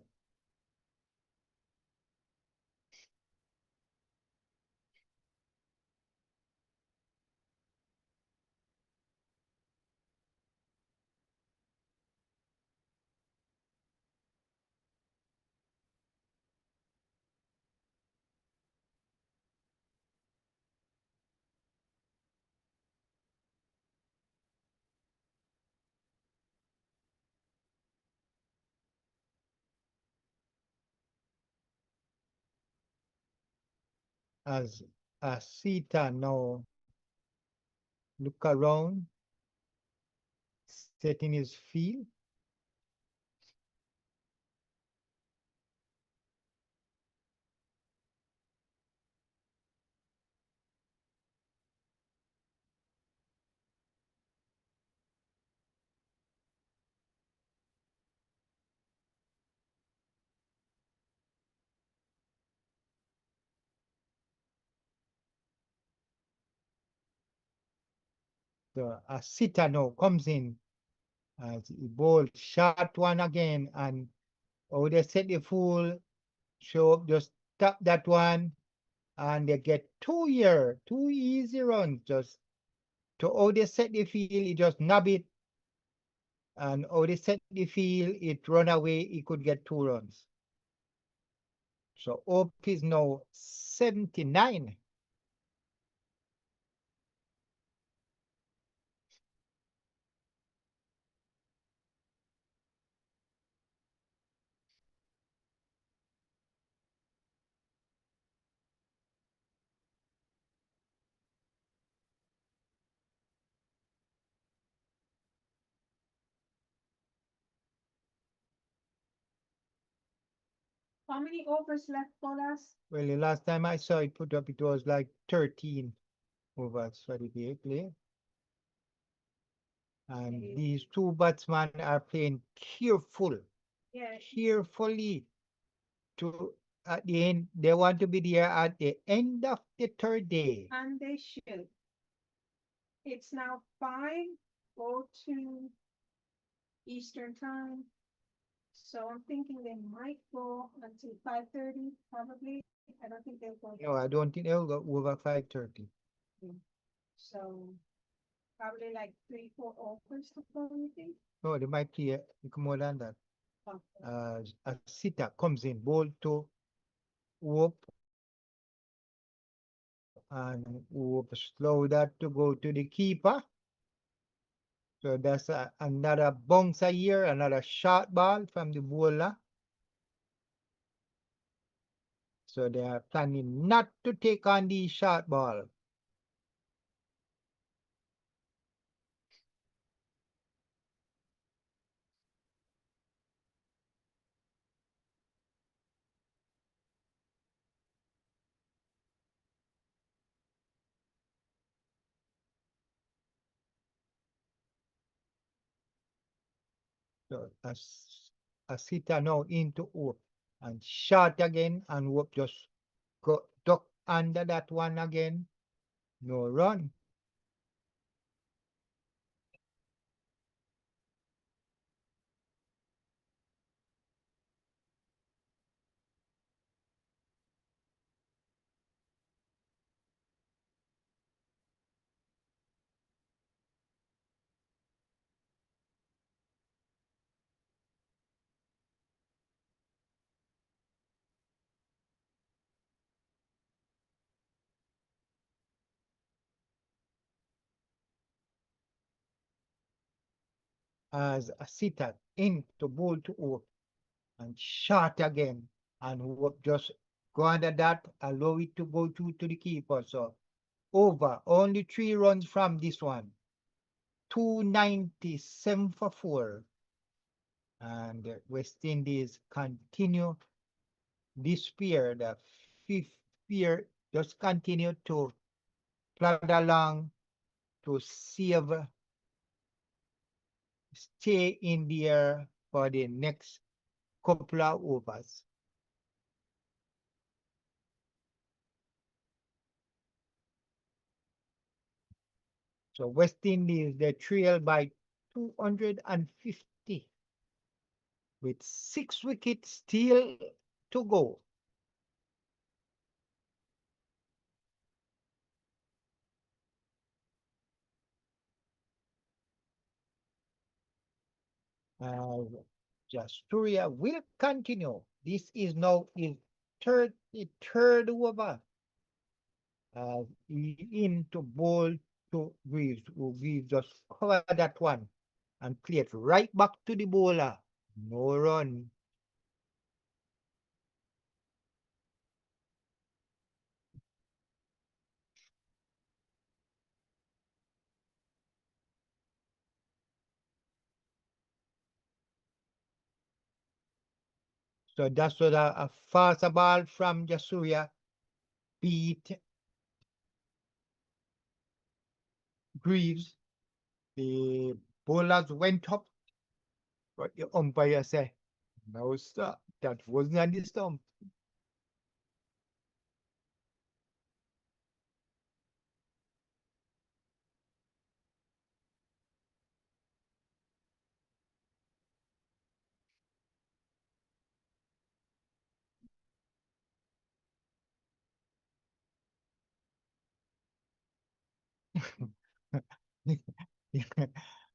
As Asita now look around, setting his field. So Asita now comes in as he bowled short one again and they set the full show just tap that one and they get 2 easy runs just to they set the field, he just nab it and they set the field, it run away, he could get 2 runs. So Hope is now 79. How many overs left, Bolas? Well, the last time I saw it put up, it was like 13. overs for the day play. And these two batsmen are playing Yeah, carefully to at the end. They want to be there at the end of the third day. and they should. It's now 5:02 Eastern time. So I'm thinking they might go until 5:30, probably. I don't think they'll go. No, I don't think they'll go over 5:30. So probably like 3-4 overs to go, you think? No, they might play more than that. Okay. A sitter comes in, ball to Hope, and Hope slow that to go to the keeper. So that's another bouncer here, another short ball from the bowler. So they are planning not to take on the short ball. So a sitter now into Hope and shot again, and Hope just go duck under that one again. No run. As a sitter into ball to Hope and shot again, and Hope just go under that, allow it to go to the keeper. So over, only 3 runs from this one. 297 for 4. And West Indies continue this pair, the fifth pair, just continue to plod along to save, stay in there for the next couple of overs. So West Indies, they trail by 250 with 6 wickets still to go. Jasturia will continue. This is now his third over. Into ball to Greaves, who Greaves just cover that one and play it right back to the bowler. No run. So that's what a fast ball from Jasuria beat Greaves. The bowlers went up, but the umpire said, no, sir, that wasn't on the stump.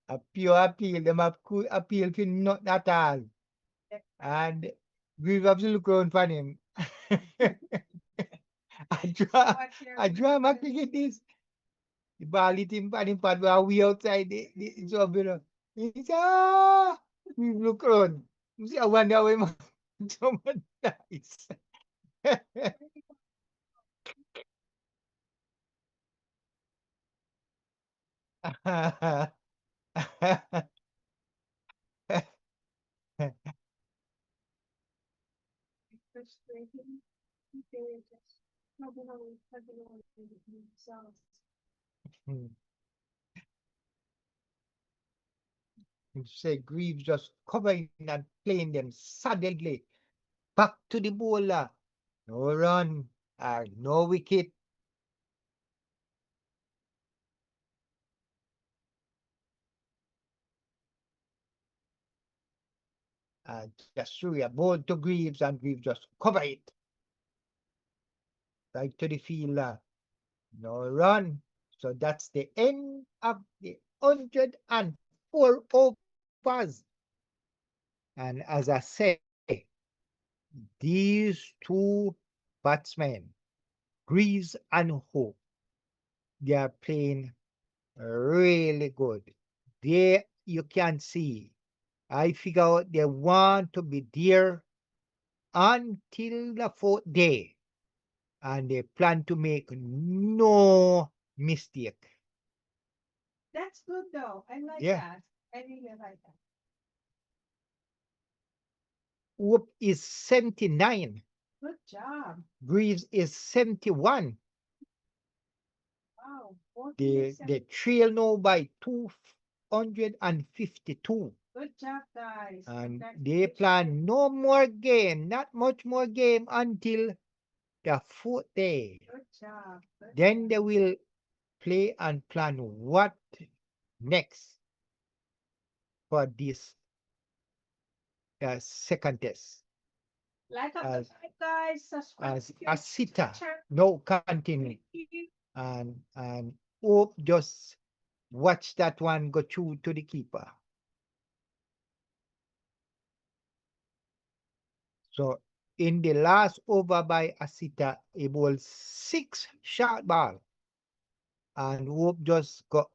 Appeal, them have appeal for not at all. And Greaves have to look around for him. I draw my cricket this. The ball hit him and him pad were way outside the job, you know. He said, we look around. You see, I wonder where my someone dies. Frustrating. They're just having themselves. Hmm. You say Greaves just covering and playing them suddenly. Back to the bowler. No run and no wicket. And just threw a ball to Greaves and Greaves just cover it. Right to the fielder. No run. So that's the end of the 104 overs. And as I say, these two batsmen, Greaves and Hope, they are playing really good. There you can see, I figure out they want to be there until the fourth day, and they plan to make no mistake. That's good though. I like Yeah. that. I really like that. Hope is 79. Good job. Greaves is 71. Wow. They trail now by 252. Good job, guys. And they Congratulations. plan no more game, not much more game until the fourth day. Good job. Good Then job. they will play and plan what next for this second test. Like up as- the five, guys. Subscribe As if you're a sitter, channel. no continue. Thank you. And Hope just watch that one go through to the keeper. So in the last over by Asita, he bowled 6 short ball. And Hope just got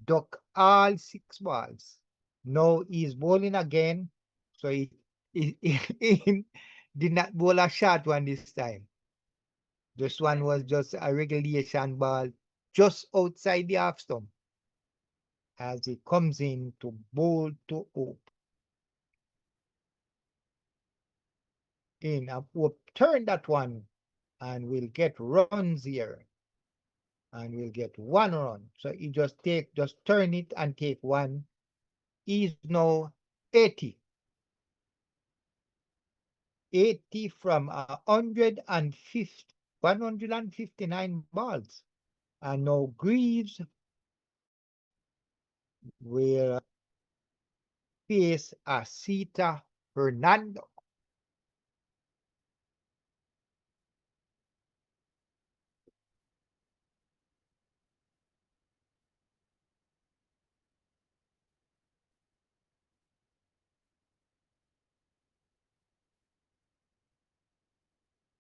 duck all 6 balls. Now he's bowling again. So he did not bowl a short one this time. This one was just a regulation ball just outside the half stump as he comes in to bowl to Hope. In Hope turn that one and we'll get runs here. And we'll get 1 run. So you just turn it and take 1. He's now 80. 80 from 159 balls. And now Greaves will face Asita Fernando.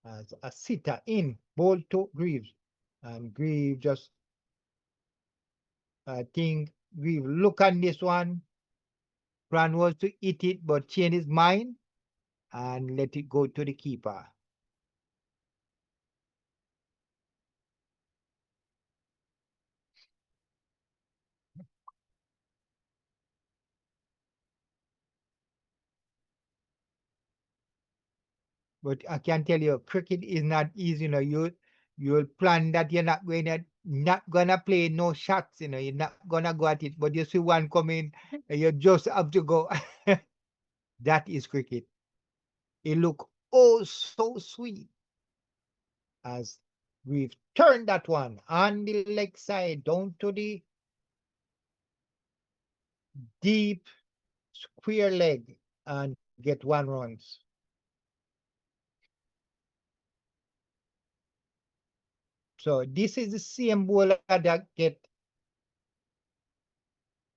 As Asita in, ball to Greaves. And Greaves just, I think Greaves look on this one. Plan was to hit it, but change his mind and let it go to the keeper. But I can tell you, cricket is not easy. You'll plan that you're not gonna play no shots. You're not gonna go at it. But you see one coming, and you just have to go. That is cricket. It look oh so sweet as we've turned that one on the leg side down to the deep square leg and get 1 runs. So this is the same bowler that get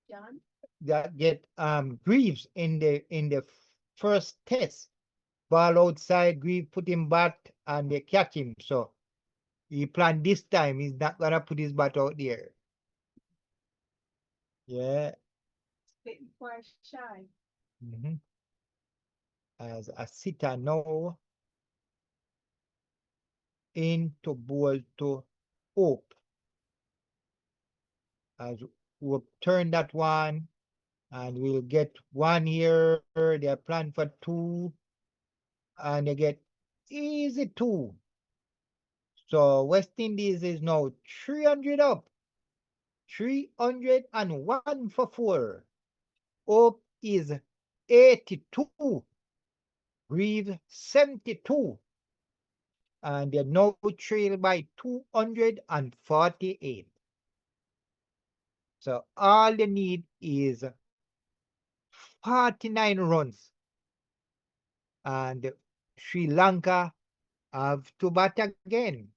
John. Greaves in the first test. Ball outside, Greaves put him bat and they catch him. So he planned this time. He's not gonna put his bat out there. Yeah. Spitting for Shai. As a sitter now into bowl to Hope. As we'll turn that one and we'll get 1 here. They're planned for 2 and they get easy 2. So West Indies is now 300 up. 301 for 4. Hope is 82. Reeves 72. And they're now trailed by 248. So all they need is 49 runs. And Sri Lanka have to bat again.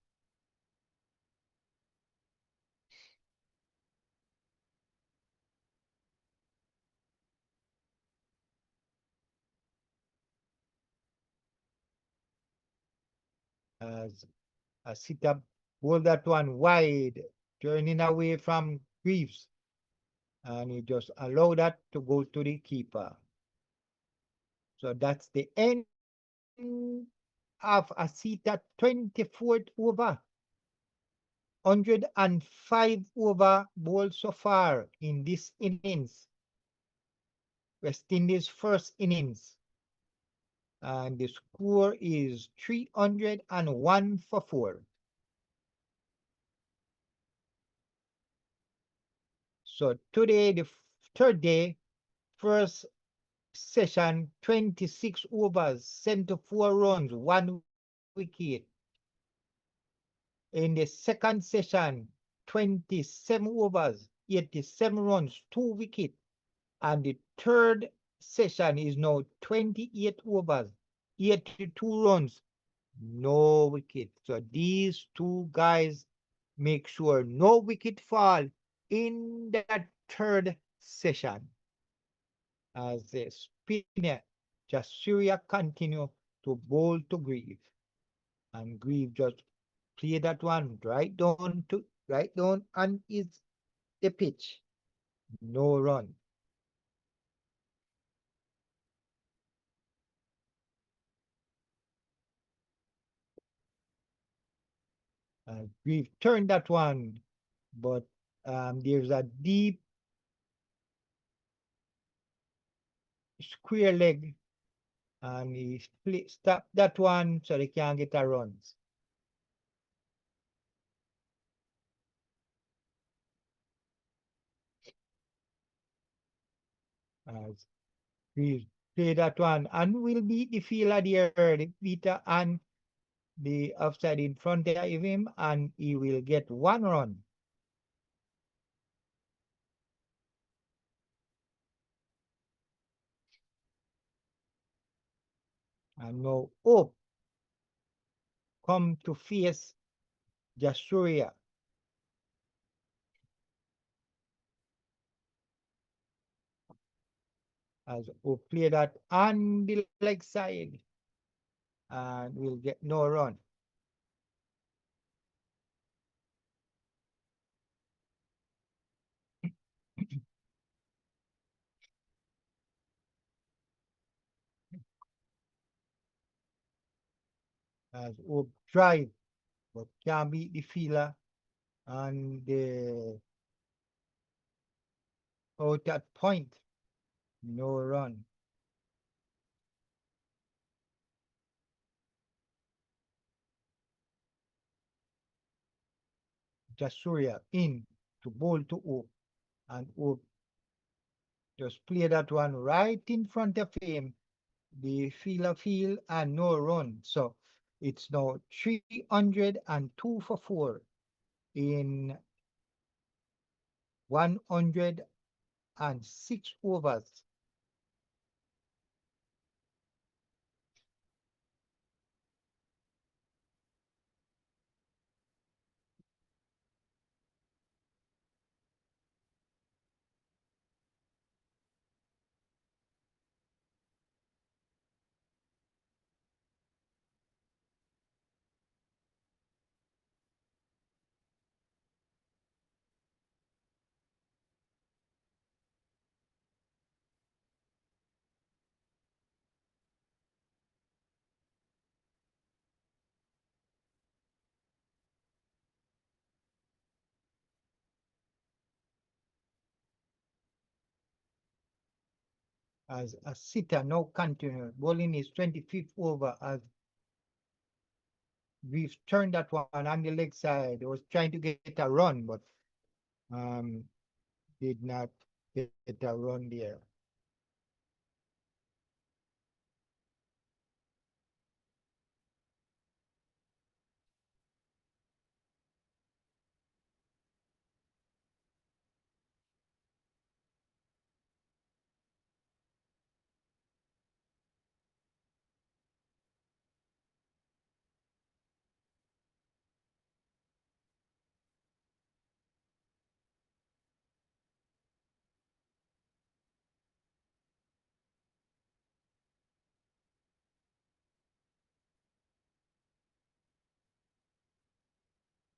As a sit-up, hold that one wide, turning away from Reeves. And he just allow that to go to the keeper. So that's the end of a seat at 24th over. 105 over bowled so far in this innings. West Indies' first innings. And the score is 301 for 4. So today, the third day, first session, 26 overs, 74 runs, 1 wicket. In the second session, 27 overs, 87 runs, 2 wickets. And the third session is now 28 overs, 82 runs, no wicket. So these two guys make sure no wicket fall in that third session. As the spinner, Jasuria continue to bowl to Grieve. And Grieve just play that one right down on the pitch. No run. We've turned that one, but there's a deep square leg, and he stopped that one so they can't get a runs. As we play that one, and we'll beat the fielder there, the Peter and the offside in front of him, and he will get 1 run. And now Hope come to face Jasuria. As Hope play that on the leg side, and will get no run. As Hope drive, but can't beat the fielder, and the out at point, no run. Jasuria in to bowl to Hope, and Hope just play that one right in front of him. The fielder field and no run. So it's now 302 for 4 in 106 overs. As a sitter now continue. Bowling is 25th over as we've turned that one on the leg side. It was trying to get a run, but Did not get a run there.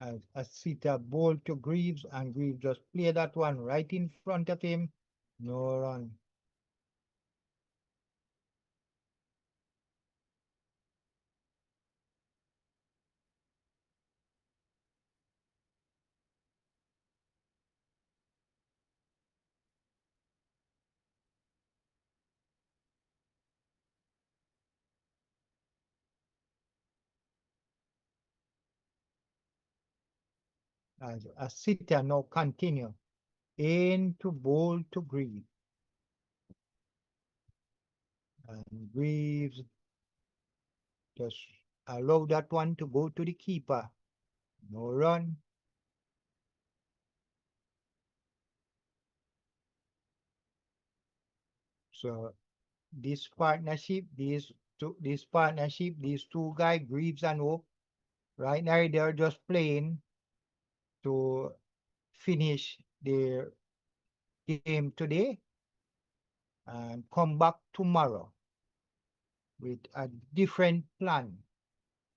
As Asita bowled to Greaves, and Greaves just played that one right in front of him. No run. As Asita now continue into bowl to Greaves. And Greaves just allow that one to go to the keeper. No run. So this partnership, these two guys, Greaves and Hope, right now they're just playing to finish their game today and come back tomorrow with a different plan,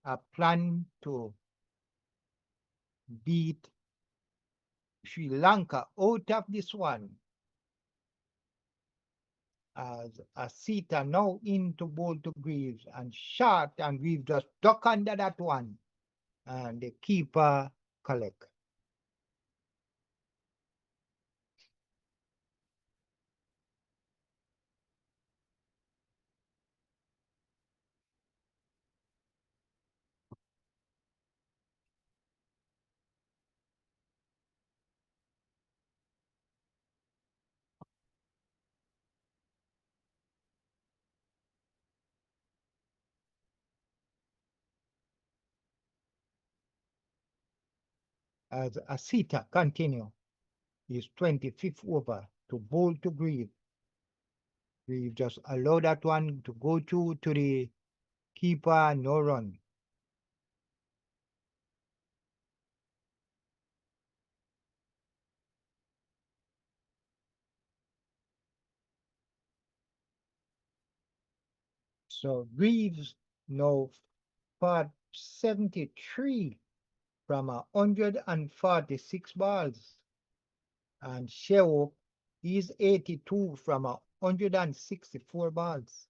a plan to beat Sri Lanka out of this one. As Asita now into bowl to Greaves and shot, and Greaves just duck under that one, and the keeper collect. As Asita continue his 25th over to bowl to Greaves. Greaves just allow that one to go to the keeper, no run. So Greaves now fought 73 from 146 balls. And Shai Hope is 82 from 164 balls.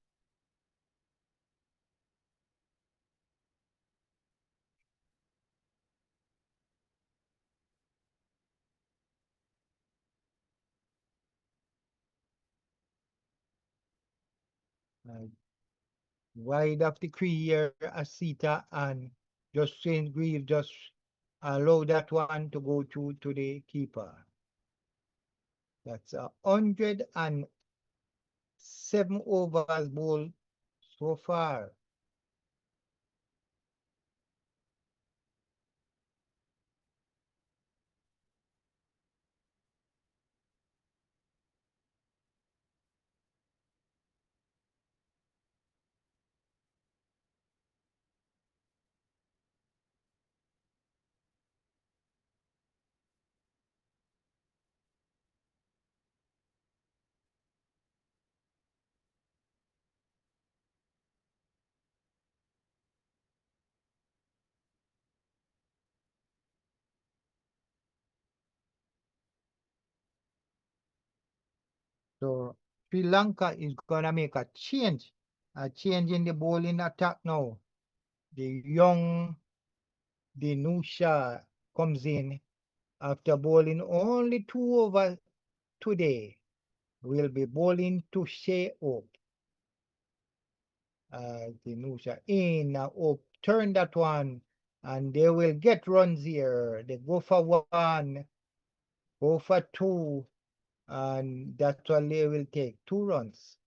Wide of the crease here, Asita and just St. Greaves just allow that one to go to the keeper. That's 107 overs ball so far. So Sri Lanka is gonna make a change in the bowling attack now. The young Dinusha comes in after bowling only 2 overs today. Will be bowling to Shai Hope. Dinusha in Hope turn that one, and they will get runs here. They go for one. Go for 2, and that's what they will take, 2 runs.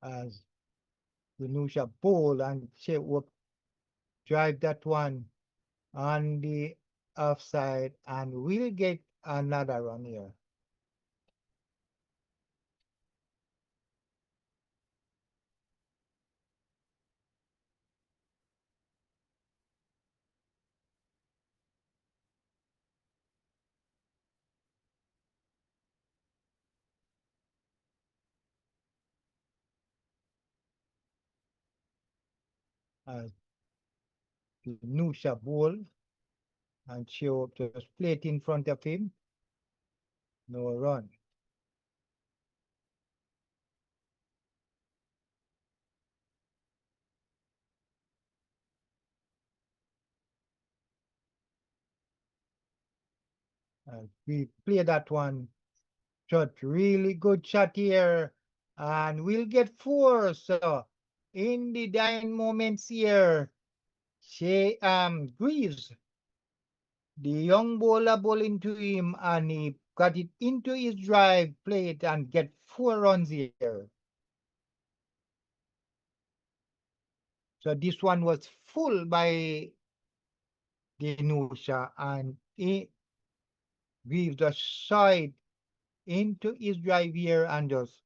As Venusha bowl and Shai Hope drive that one on the offside, and we'll get another run here. As Venusha bowl and Shai Hope just play it in front of him. No run. We play that one. Shot, really good shot here. And we'll get 4. So in the dying moments here, Greaves, the young bowler ball into him, and he got it into his drive plate and get 4 runs here. So this one was full by Denusha, and Greaves just saw it into his drive here and just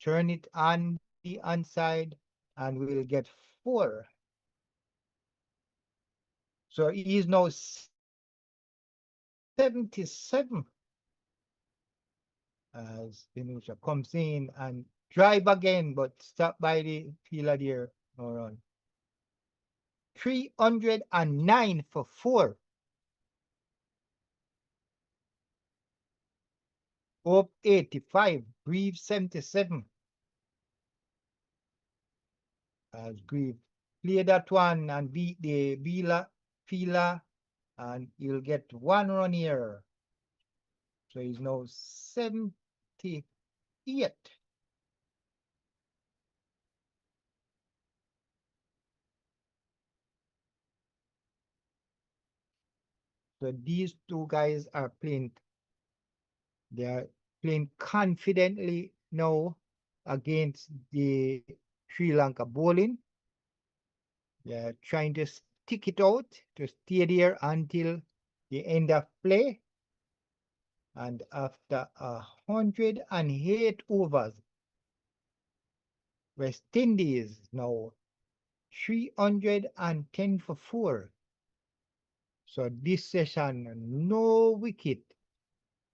turn it on the onside, and we'll get 4. So he is now 77 as Denusha comes in and drive again, but stop by the fielder there. No run. 309 for 4. Hope 85, Greaves 77. As Greaves play that one and beat the fielder, and he'll get 1 run here. So he's now 78. So these 2 guys are playing. They are playing confidently now against the Sri Lanka bowling. They are trying to stick it out to stay there until the end of play. And after 108 overs, West Indies now 310 for 4. So this session, no wicket.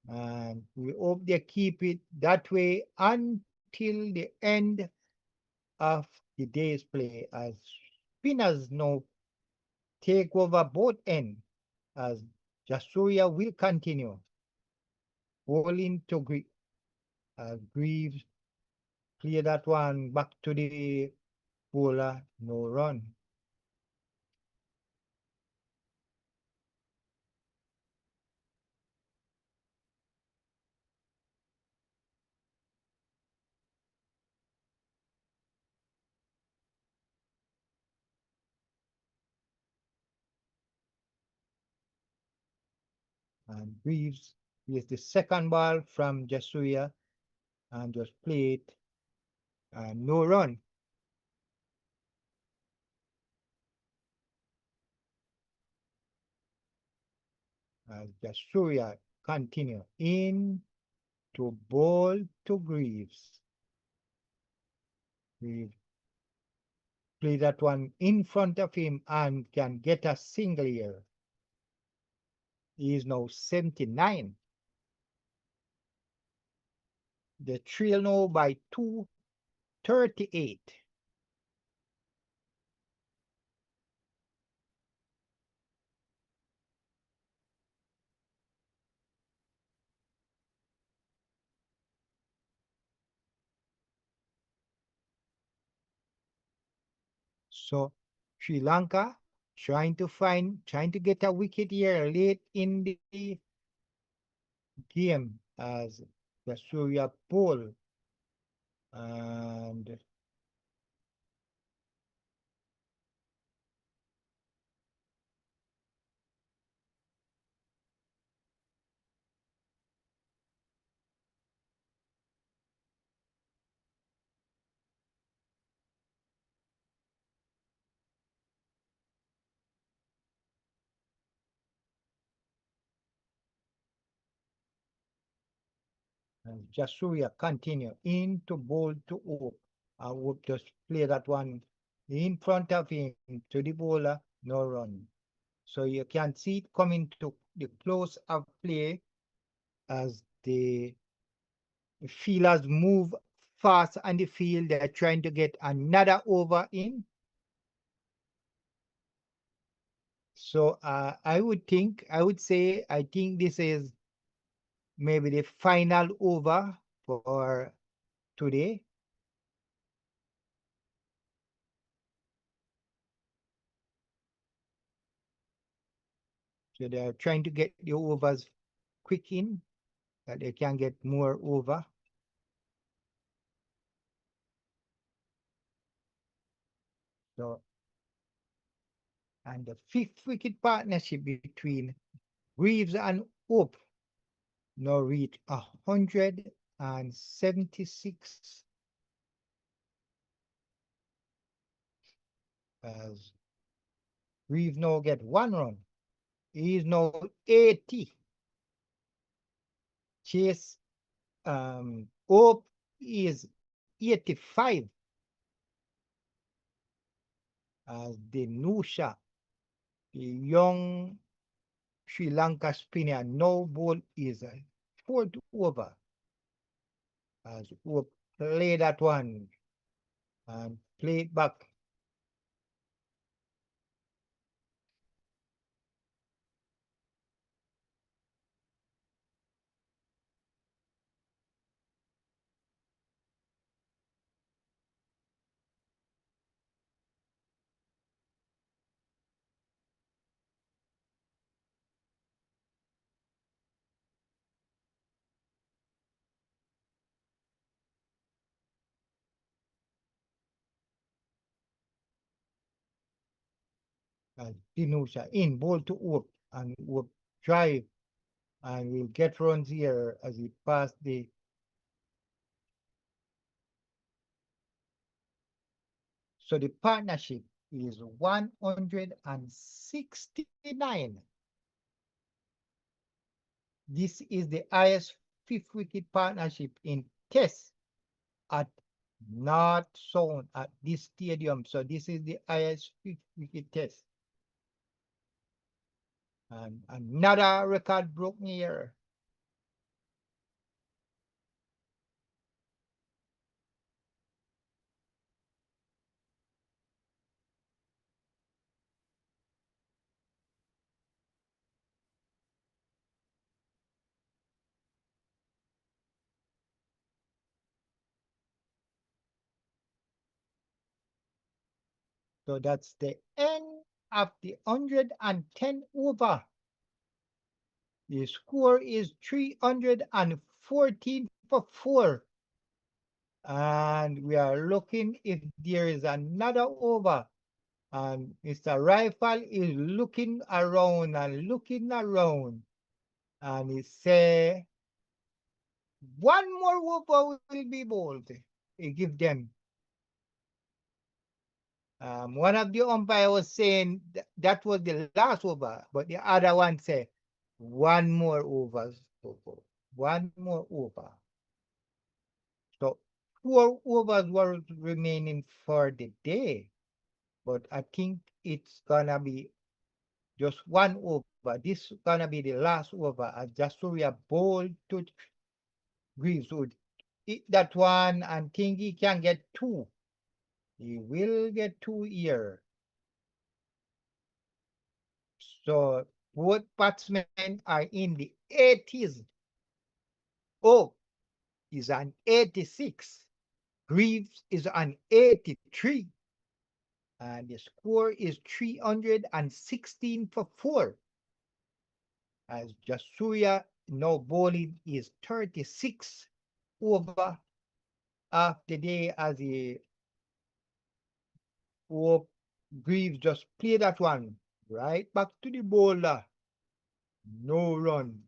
And we hope they keep it that way until the end of the day's play, as spinners now take over both ends, as Jasuria will continue bowling to Greaves clear that one back to the bowler, no run. And Greaves is the second ball from Jasuria and just play it, and no run. As Jasuria continue in to bowl to Greaves. Greaves play that one in front of him and can get a single here. He is now 79. The trail now by 238. So Sri Lanka trying to get a wicket here late in the game as the Surya ball. And Jasuria continue into ball to Hope. I would just play that one in front of him to the bowler, no run. So you can see it coming to the close of play as the fielders move fast on the field. They're trying to get another over in. So I would say, I think this is maybe the final over for today. So they're trying to get the overs quick in, that they can get more over. So, and the 5th wicket partnership between Reeves and Hope now reach 176 as Reeves now get 1 run. He is now 80. Chase Hope is 85 as the Nusha, the young Sri Lanka spinner, no ball is a 4th over as Hope play that one and play it back. Dinusha in ball to Hope and Hope drive and will get runs here as he pass the. So the partnership is 169. This is the highest 5th wicket partnership in Test at North Zone at this stadium. So this is the highest 5th wicket Test. And another record broken here. So that's the end of the 110 over. The score is 314 for 4. And we are looking if there is another over. And Mr. Rifle is looking around and looking around. And he say, one more over will be bowled. He give them. One of the umpire was saying that was the last over, but the other one said, one more over. One more over. So 4 overs were remaining for the day. But I think it's gonna be just 1 over. This is gonna be the last over. As Jasuria bowled to Greaves would hit that one and think he can get 2. He will get 2 here. So both batsmen are in the 80s. Hope is an 86. Greaves is an 83. And the score is 316 for 4. As Jasuria now bowling is 36 over of the day as he Hope Greaves just play that one right back to the bowler. No run.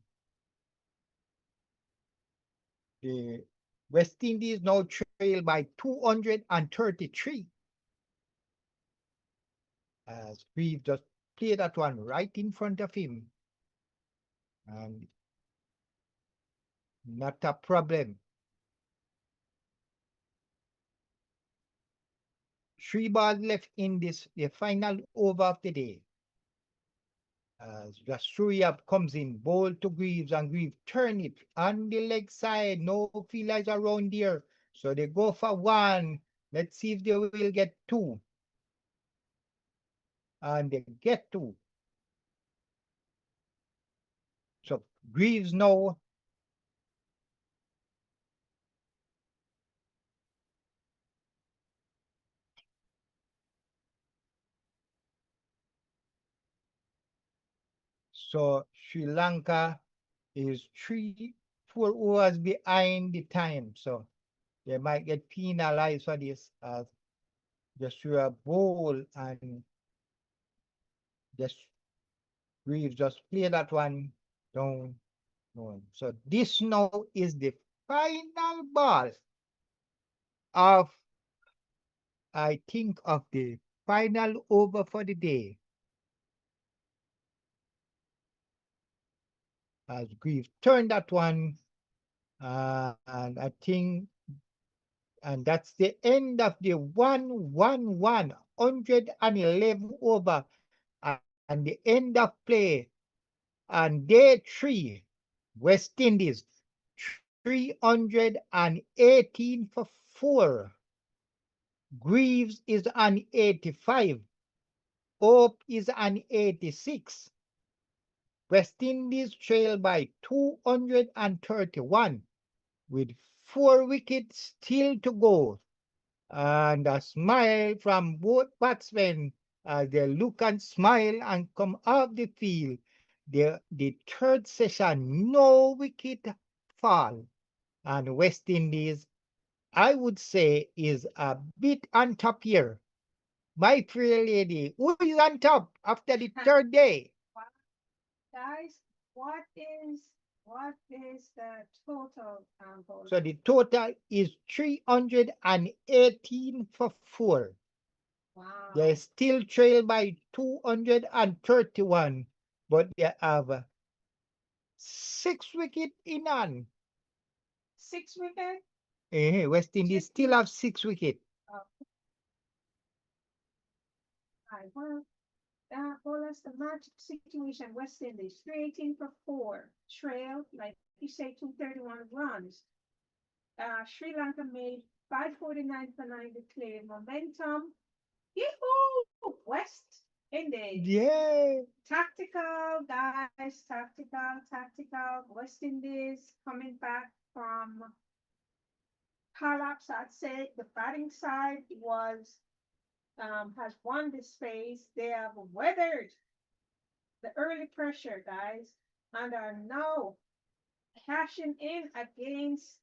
The West Indies now trail by 233. As Greaves just play that one right in front of him. And not a problem. 3 balls left in the final over of the day. As Jasuria comes in, ball to Greaves, and Greaves turn it on the leg side. No fielders around there. So they go for 1. Let's see if they will get 2. And they get 2. So Greaves now so Sri Lanka is 4 overs behind the time. So they might get penalized for this as Jasuria bowl and just Greaves just play that one down. So this now is the final ball of, I think, of the final over for the day. As Greaves turned that one, and I think, and that's the end of the 111 over, and the end of play. And day 3, West Indies 318 for 4. Greaves is on 85. Hope is on 86. West Indies trail by 231 with 4 wickets still to go. And a smile from both batsmen as they look and smile and come off the field. The third session, no wicket fall. And West Indies, I would say, is a bit on top here. My fair lady, who is on top after the third day? Guys, what is the total? So the total is 318 for 4. Wow. They still trail by 231, but they have 6 wickets in on. 6 wickets? West Indies still have 6 wickets. Well, that's the match situation. West Indies 318 for 4. Trail, like you say, 231 runs. Sri Lanka made 549 for 9 declared momentum. Yahoo! West Indies. Yeah. Tactical, guys. Tactical. West Indies coming back from collapse. I'd say the batting side has won this phase. They have weathered the early pressure, guys, and are now cashing in against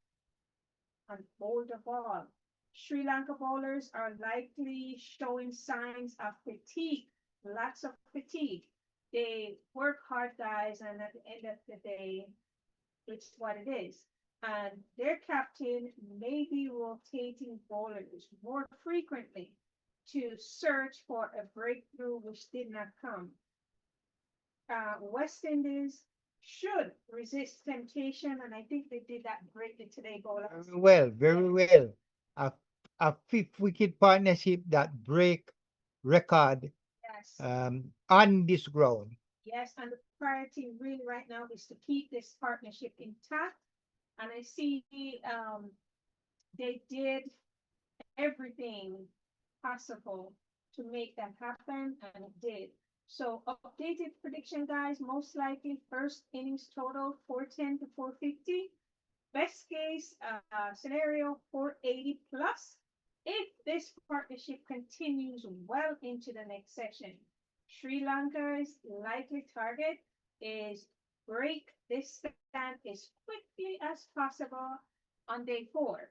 and bowl the ball. Sri Lanka bowlers are likely showing signs of fatigue, lots of fatigue. They work hard, guys, and at the end of the day, it's what it is. And their captain may be rotating bowlers more frequently to search for a breakthrough which did not come. West Indies should resist temptation, and I think they did that greatly today, bowlers. Very well. A 5th wicket partnership that break record on this ground. Yes, and the priority really right now is to keep this partnership intact. And I see they did everything possible to make that happen, and it did. So updated prediction, guys, most likely first innings total 410 to 450. Best case scenario 480 plus. If this partnership continues well into the next session, Sri Lanka's likely target is break this stand as quickly as possible on day 4.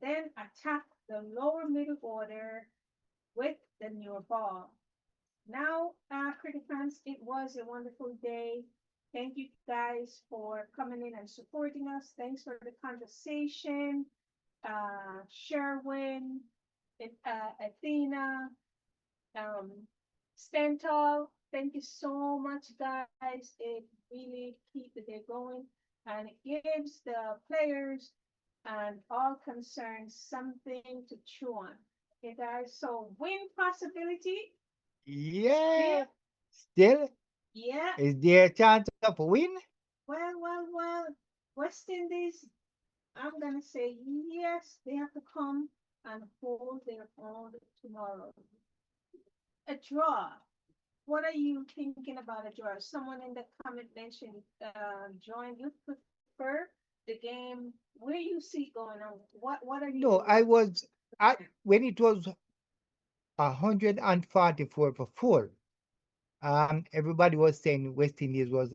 Then attack the lower middle order with the newer ball. Now, cricket fans, it was a wonderful day. Thank you guys for coming in and supporting us. Thanks for the conversation. Sherwin, Athena, Stental, thank you so much, guys. It really keeps the day going and it gives the players and all concerned something to chew on. Okay, guys. So win possibility. Yeah. Still, Yeah. is there a chance of win? Well. West Indies, I'm gonna say yes. They have to come and hold their own tomorrow. A draw. What are you thinking about a draw? Someone in the comment mentioned join. You prefer the game. Where you see going on? What are you? No, when it was 144 for 4. Everybody was saying West Indies was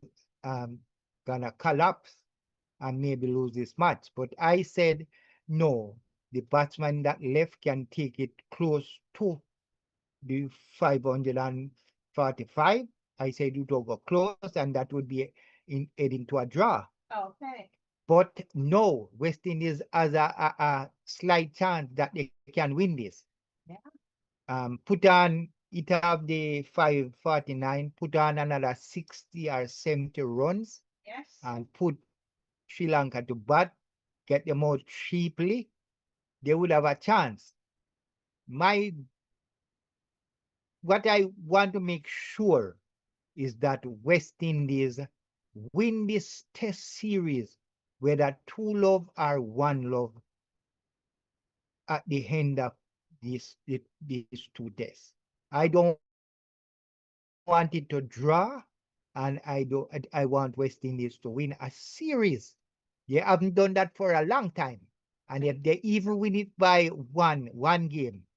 gonna collapse and maybe lose this match. But I said no, the batsman that left can take it close to the 545. I said it will go close, and that would be heading to a draw. Okay. But no, West Indies has a slight chance that they can win this. Yeah. Put on it have the 549, put on another 60 or 70 runs. Yes. And put Sri Lanka to bat, get them out cheaply, they would have a chance. What I want to make sure is that West Indies win this test series, whether 2-love or 1-love at the end of these 2 tests. I don't want it to draw, and I want West Indies to win a series. They haven't done that for a long time. And if they even win it by one game,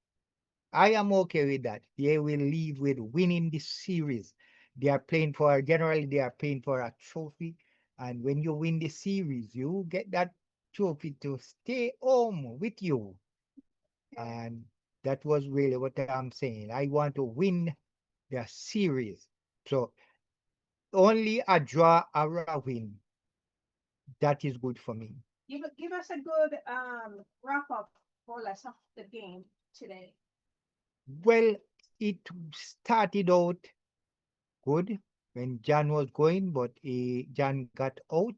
I am okay with that. They will leave with winning this series. Generally they are playing for a trophy. And when you win the series, you get that trophy to stay home with you. And that was really what I'm saying. I want to win the series. So only a draw or a win. That is good for me. Give us a good wrap up for us of the game today. Well, it started out good when John was going, but John got out.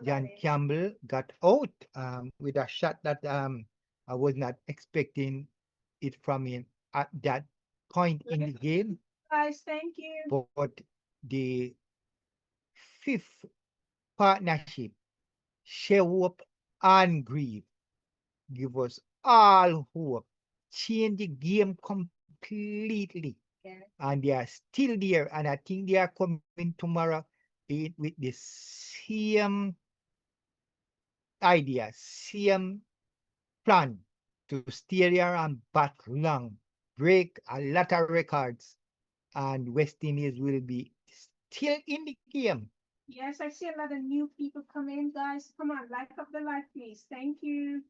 John Campbell got out with a shot that I was not expecting it from him at that point in the game. Guys, thank you. But the 5th partnership, Shai Hope and Grieve, give us all hope, change the game completely. Yeah. And they are still there, and I think they are coming tomorrow with the same idea, same plan to stay there and bat long, break a lot of records, and West Indies will be still in the game. Yes, I see a lot of new people come in, guys. Come on, light up the light, please. Thank you.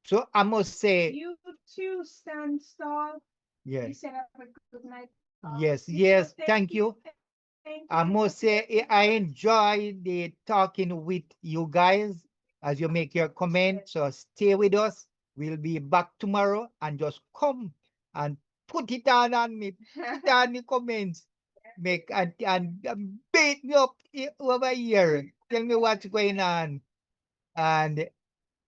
So I must say, you too, Stan Stall. Yes. You said have a good night. Yes. Thank you. I must say I enjoy the talking with you guys as you make your comments. So stay with us. We'll be back tomorrow, and just come and put it on me. Put on the comments. Make and beat me up over here. Tell me what's going on. And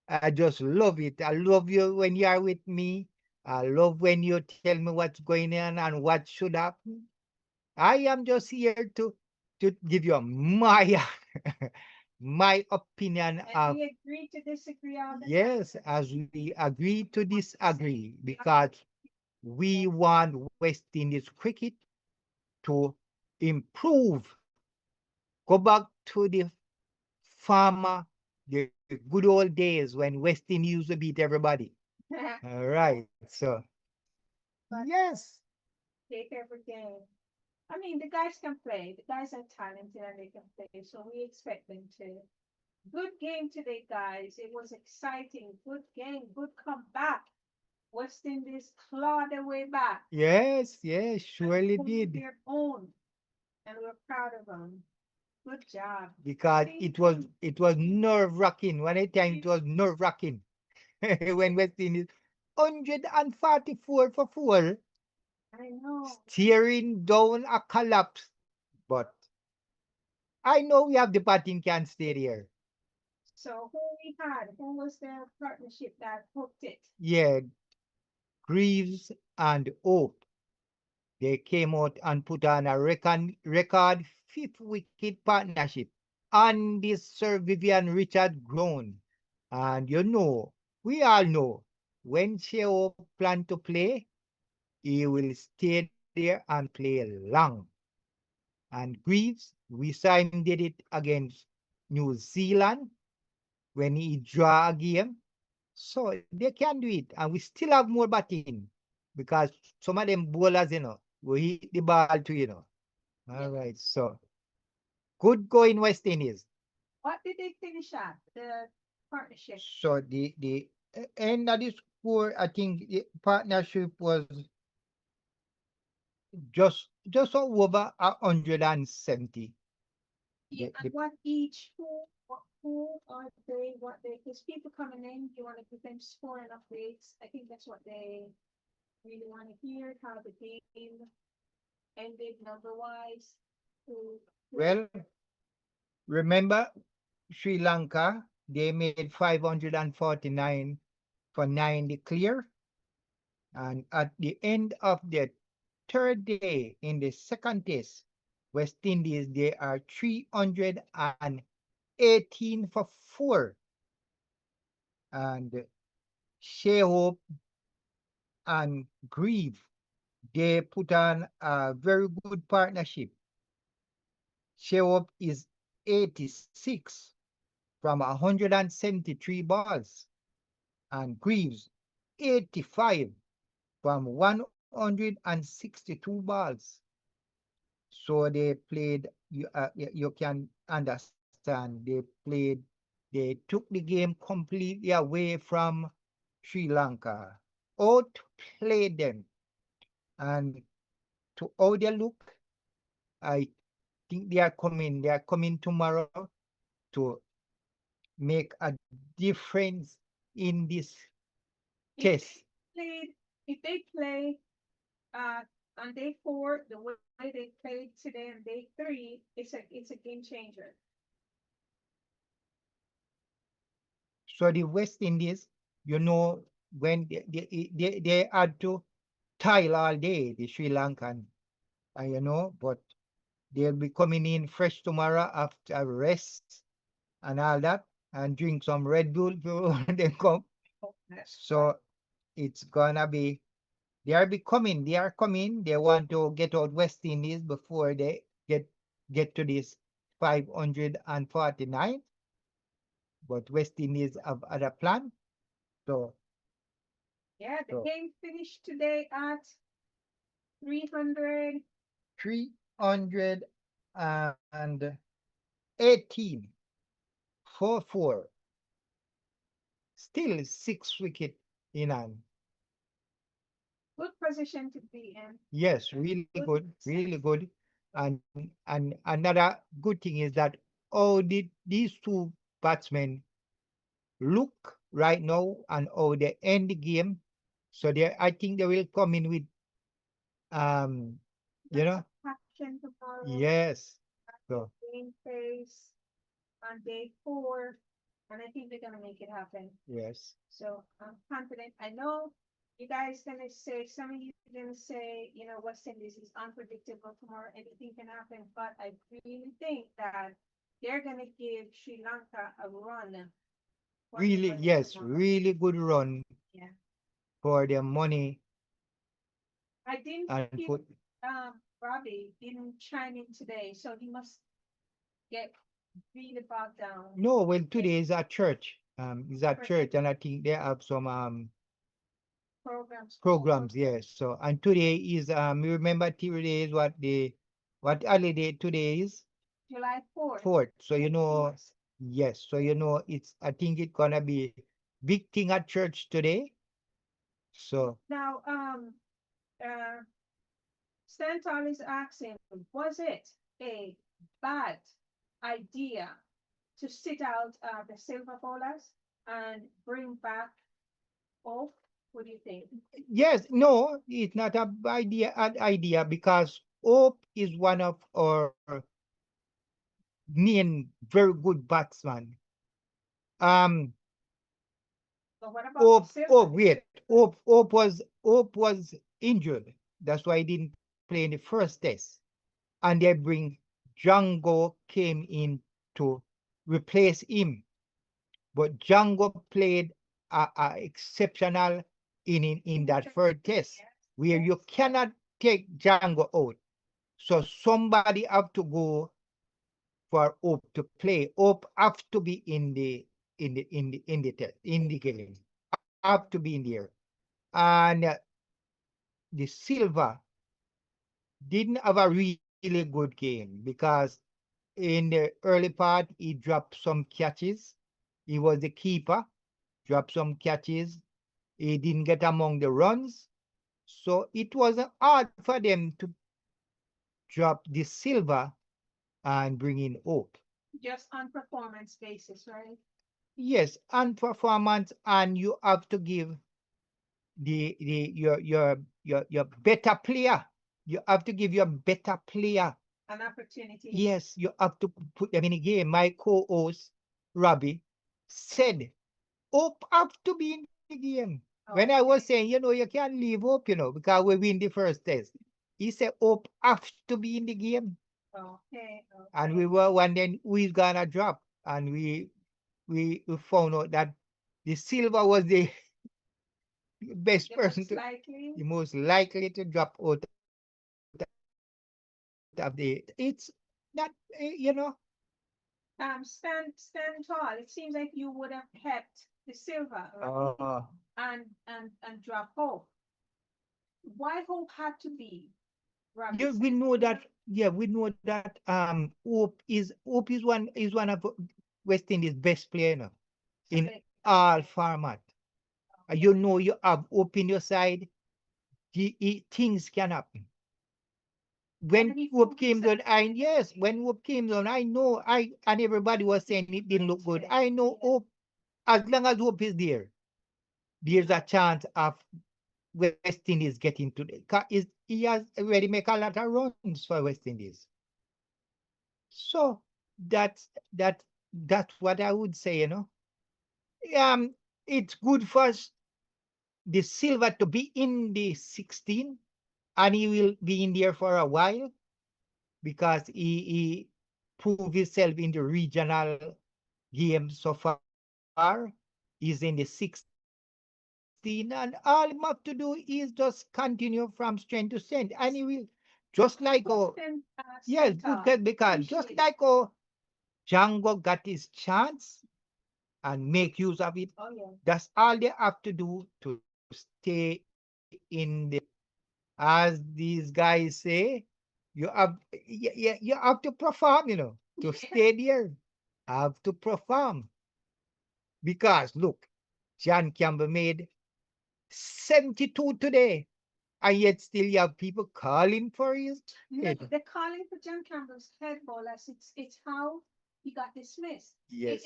I just love it. I love you when you are with me. I love when you tell me what's going on and what should happen. I am just here to give you my my opinion. And we agree to disagree on this. Yes, as we agree to disagree, because we want West Indies cricket to improve, go back to the former the good old days when West Indies used to beat everybody. All right. So, But- yes. Take every game. I mean, the guys can play. The guys are talented and they can play. So we expect them to. Good game today, guys. It was exciting. Good game. Good comeback. West Indies clawed their way back. Yes, yes, and surely pulled did. Their own. And we're proud of them. Good job. Because See? it was nerve-wracking. One at a time it was nerve-wracking. When West Indies 144 for 4, I know. steering down a collapse. But I know we have the batting can stay there. So who we had? Who was the partnership that hooked it? Yeah, Greaves and Hope. They came out and put on a record 5th wicket partnership. And this Sir Vivian Richard grown. And you know, we all know, when Shai Hope plan to play, he will stay there and play long. And Greaves, we saw him did it against New Zealand when he draw a game. So they can do it. And we still have more batting because some of them bowlers, will hit the ball too, All right. So good going West Indies. What did they finish at? The partnership. So the end of the score, I think the partnership was just over 170. Yeah, The- and what each, who are they, what they, because people coming in, you want to give them score and updates. I think that's what they really want to hear, how the game ended number-wise. Well, remember Sri Lanka, they made 549 for 90 clear. And at the end of the third day in the second test, West Indies, they are 318 for 4. And Shai Hope and Grieve, they put on a very good partnership. Shai Hope is 86 from 173 balls. And Greaves, 85 from 162 balls. So they played, you can understand, they took the game completely away from Sri Lanka, outplayed them. And to how they look, I think they are coming tomorrow to make a difference in this test. If they play on day 4, the way they played today on day 3, it's a game changer. So the West Indies, when they had to tile all day, the Sri Lankan, but they'll be coming in fresh tomorrow after rest and all that, and drink some Red Bull when they come. So it's gonna be, they are coming, they want to get out West Indies before they get to this 549. But West Indies have other plan. So Yeah, the game finished today at 300. 318 for 4. Still 6 wicket in hand. Good position to be in. Yes, really good, really good. And another good thing is that these two batsmen look right now and how they end the game. So I think they will come in with Action tomorrow. yes. So Game phase on day 4, and I think they're gonna make it happen. yes. So I'm confident. I know you guys gonna say, some of you gonna say, West Indies is unpredictable tomorrow, anything can happen. But I really think that they're gonna give Sri Lanka a run. Really, yes, really good run. Yeah. For their money I didn't and hear put Robbie didn't chime in today, so he must get really bogged down. No, well, today is at church. Is at Church. church, and I think they have some Programs. programs. Yes. So and today is you remember today is what holiday today is? July 4th. 4th. So you know, Yes. yes. So you know, I think it's gonna be big thing at church today. So Now, Stanton is asking, was it a bad idea to sit out the silver bowlers and bring back Hope? What do you think? yes, no, it's not a bad idea because Hope is one of our main very good batsman. But what about the silver? Wait, Hope was injured. That's why he didn't play in the first test. And they bring Jangoo came in to replace him. But Jangoo played a exceptional in that third test, where you cannot take Jangoo out. So somebody have to go for Hope to play. Hope have to be in the game. Have to be in there. And the Silva didn't have a really good game because in the early part he dropped some catches. He was the keeper, dropped some catches. He didn't get among the runs. So it wasn't hard for them to drop the Silva and bring in Hope. Just on performance basis, right? Yes, and performance, and you have to give your better player. You have to give your better player An opportunity. Yes, you have to put them in a game. My co-host, Robbie, said, Hope have to be in the game. When I was saying, you can't leave Hope, because we win the first test. He said, Hope have to be in the game. Okay. And we were wondering who is gonna drop. And we found out that the Silva was the best person to, the most likely to drop out of the. It's not, Stand tall. It seems like you would have kept the silver and drop Hope. Why Hope had to be? We know that. Yeah, we know that. Hope is one of West Indies' best player in all format. You have Hope in your side. Things can happen. When Hope came on, when Hope came on, I know and everybody was saying it didn't look good. I know Hope, as long as Hope is there, there's a chance of West Indies getting to the. He has already make a lot of runs for West Indies. So that's what I would say. It's good for the Silver to be in the 16. And he will be in there for a while because he proved himself in the regional game so far. He's in the 16, and all he have to do is just continue from strength to strength. And he will, just like yes, good, because just like Jangoo got his chance and make use of it. That's all they have to do to stay in the. As these guys say, you have to perform, to stay there. Have to perform. Because look, John Campbell made 72 today, and yet still you have people calling for his head. They're calling for John Campbell's head bowlers. It's how he got dismissed. Yes.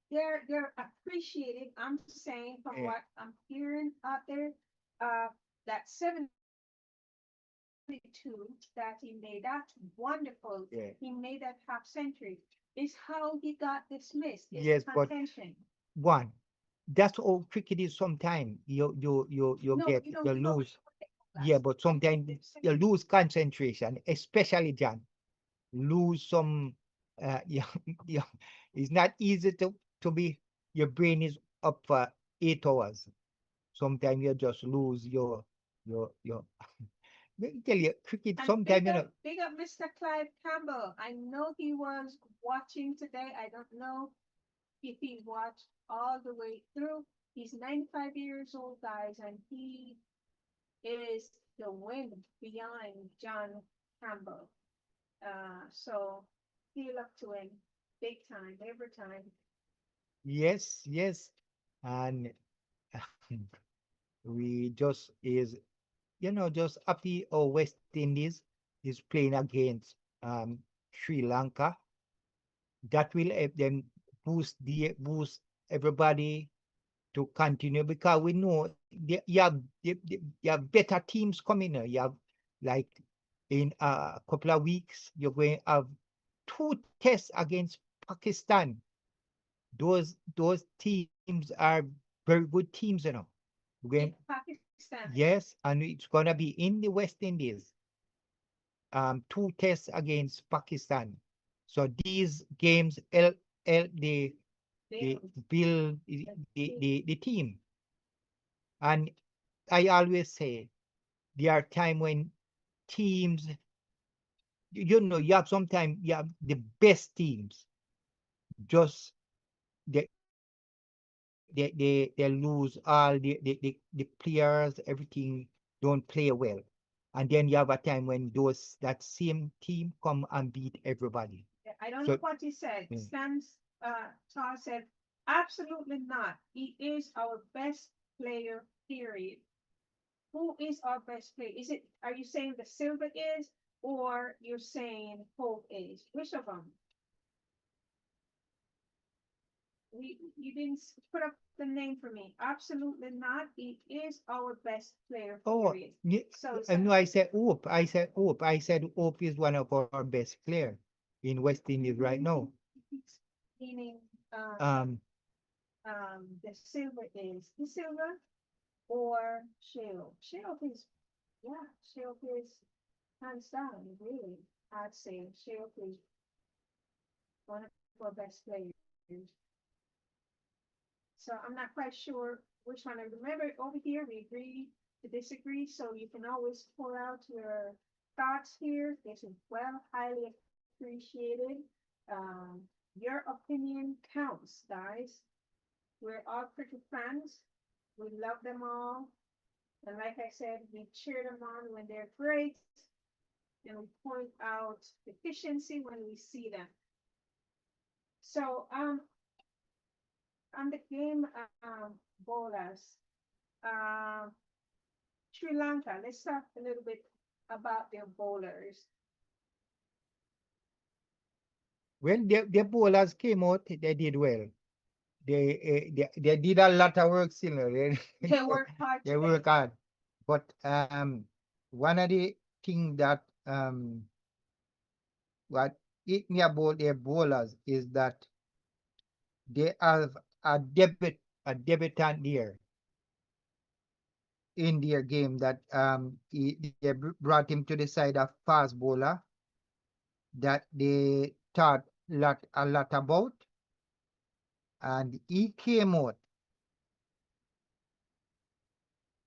They're appreciating. I'm saying from what I'm hearing out there, that 72 that he made, that's wonderful. Yeah. He made that half century. Is how he got dismissed. Yes, but one, that's all cricket is. Sometimes you lose. Yeah, but sometimes you lose concentration, especially John. Lose some. It's not easy to be. Your brain is up for 8 hours. Sometimes you just lose your. me tell you, cricket And sometimes, big up Mr. Clive Campbell. I know he was watching today. I don't know if he watched all the way through. He's 95 years old, guys, and he is the wind behind John Campbell. So he up to him big time, every time. Yes, yes. And we just is, just happy our West Indies is playing against Sri Lanka. That will help them boost everybody to continue, because we know you have better teams coming. You have, like, in a couple of weeks, you're going to have 2 tests against Pakistan. Those teams are very good teams, We're In Pakistan. Yes, and it's gonna be in the West Indies. 2 tests against Pakistan. So these games help the build the team. And I always say there are times when teams, you have sometimes you have the best teams, just they lose all the players, everything don't play well. And then you have a time when that same team come and beat everybody. I don't So- know what he said. Mm. Stan's Charles said, absolutely not. He is our best player, period. Who is our best player? Are you saying the Silver is, or you're saying Hope is? Which of them? You didn't put up the name for me. Absolutely not. He is our best player, Oh, period. yeah, So it's no, I said Hope. I said Hope is one of our best players in West Indies right now. meaning Um, the Silver is the Silver or Shale. Shale is hands down, really. I'd say Shale is one of our best players. So I'm not quite sure which one. I remember over here we agree to disagree, so you can always pull out your thoughts here. This is highly appreciated. Your opinion counts, guys. We're all cricket fans. We love them all. And like I said, we cheer them on when they're great. And we point out deficiency when we see them. So, on the game, BOLAS, Sri Lanka, let's talk a little bit about their bowlers. when the bowlers came out, they did well. They did a lot of work still. They work hard. They work hard. But one of the things that what hit me about their bowlers is that they have a debutant there in their game, that they brought him to the side of fast bowler that they thought a lot about, and he came out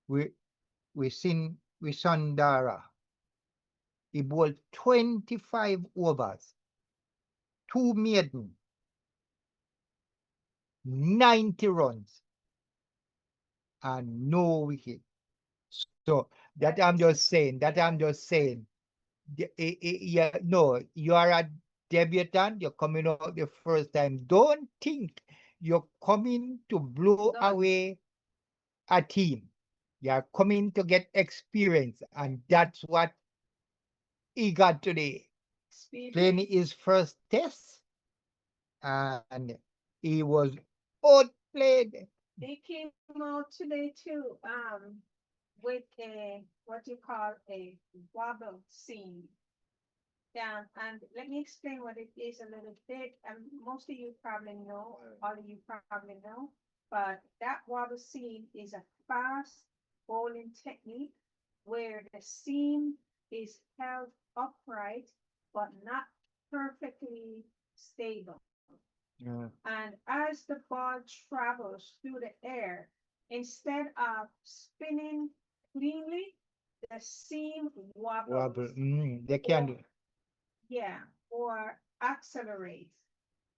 with Sundara. He bowled 25 overs, 2 maiden, 90 runs, and no wicket. So that I'm just saying. Yeah, no, you are a debutant. You're coming out the first time. Don't think you're coming to blow No. away a team. You're coming to get experience, and that's what he got today. Playing his first test, and he was outplayed. They came out today too, with what you call a wobble seam. Yeah, and let me explain what it is a little bit. And most of you probably know, all of you probably know, but that wobble seam is a fast bowling technique where the seam is held upright but not perfectly stable. Yeah. And as the ball travels through the air, instead of spinning cleanly, the seam wobbles. Wobble. They can do. Yeah, or accelerates,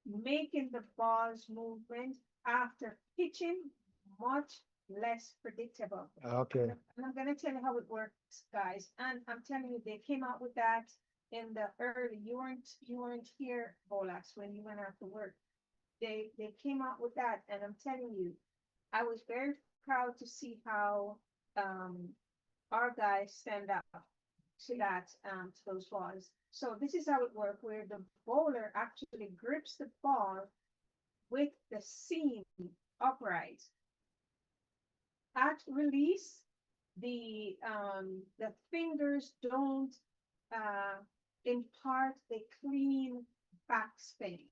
making the ball's movement after pitching much less predictable. Okay. And I'm going to tell you how it works, guys. And I'm telling you, they came out with that in the early. You weren't here, Bolas, when you went out to work. They came out with that, and I'm telling you, I was very proud to see how our guys stand up to that to those balls. So this is how it works, where the bowler actually grips the ball with the seam upright. At release, the fingers don't impart a clean backspin.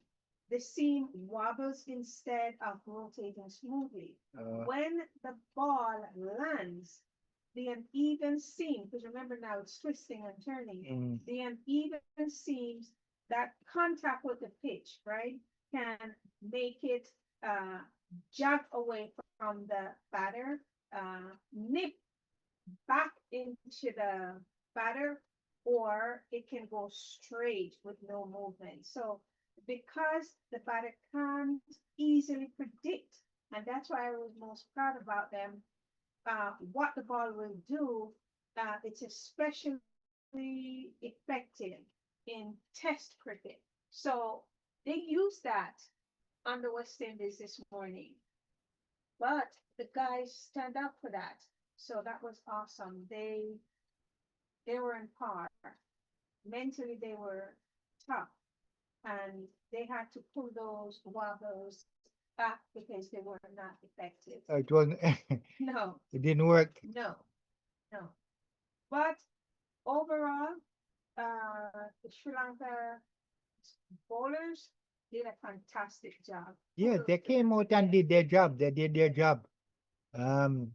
The seam wobbles instead of rotating smoothly. When the ball lands, the uneven seam, because remember now it's twisting and turning, the uneven seams that contact with the pitch, right, can make it jog away from the batter, nip back into the batter, or it can go straight with no movement. So because the batter can't easily predict, and that's why I was most proud about them, what the ball will do, it's especially effective in test cricket. So they used that on the West Indies this morning. But the guys stand up for that. So that was awesome. They were in par. Mentally they were tough. And they had to pull those wobbles back because they were not effective. It wasn't. No. It didn't work. No. But overall, the Sri Lanka bowlers did a fantastic job. Yeah, they came out and did their job. They did their job. But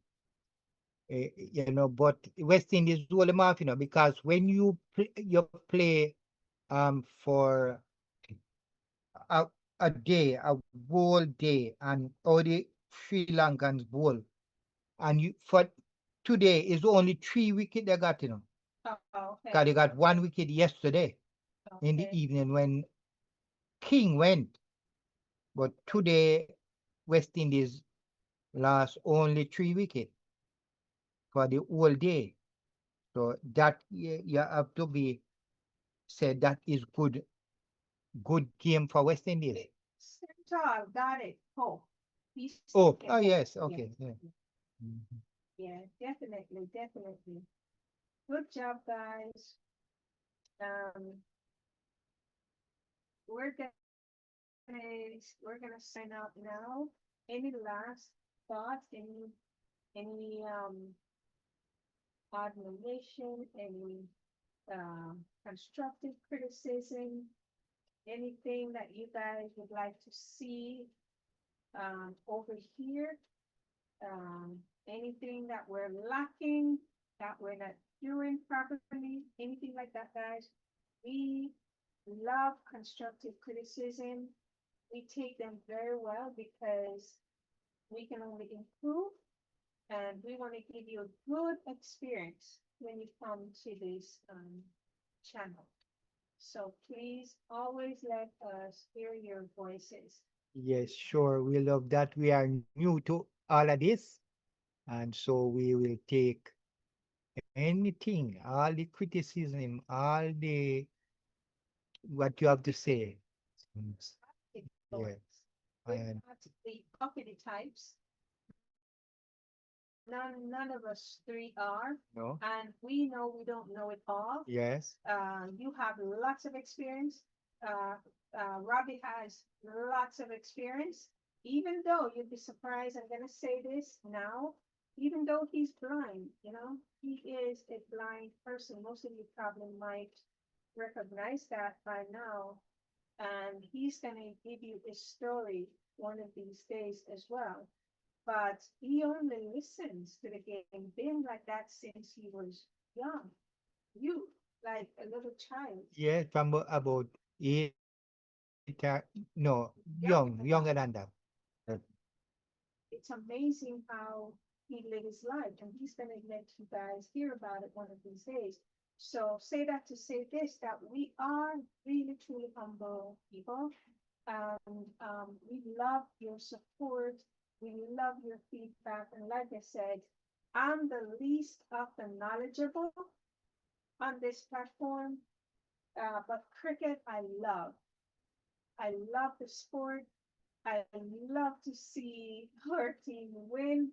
West Indies roll them off, because when you play for a day, a whole day, and all the Sri Lankans bowl, and for today is only 3 wickets they got, Oh, okay. Because they got 1 wicket yesterday in the evening when King went. But today, West Indies lost only 3 wickets for the whole day. So that you have to be said that is good game for West Indies. Central, got it. Hope. Oh, yes, okay. Yeah. Yeah, definitely. Good job, guys. We're gonna sign out now. Any last thoughts? Any admiration? Any constructive criticism? Anything that you guys would like to see over here? Anything that we're lacking, that we're not doing properly, anything like that, guys? We love constructive criticism. We take them very well because we can only improve, and we want to give you a good experience when you come to this channel. So please always let us hear your voices. Yes, sure. We love that. We are new to all of this. And so we will take anything, all the criticism, all the what you have to say. Yes. We're And not the uppity types. None of us three are, no. and we know we don't know it all. Yes. You have lots of experience. Robbie has lots of experience. Even though you'd be surprised, I'm gonna say this now. Even though he's blind, he is a blind person. Most of you probably might recognize that by now. And he's gonna give you a story one of these days as well. But he only listens to the game, been like that since he was young. You, like a little child. Yes, from about 8, no, younger than that. It's amazing how he lived his life, and he's going to let you guys hear about it one of these days. So say that to say this, that we are really truly humble people, and we love your support. We love your feedback, and like I said, I'm the least of the knowledgeable on this platform, but cricket I love. I love the sport. I love to see our team win.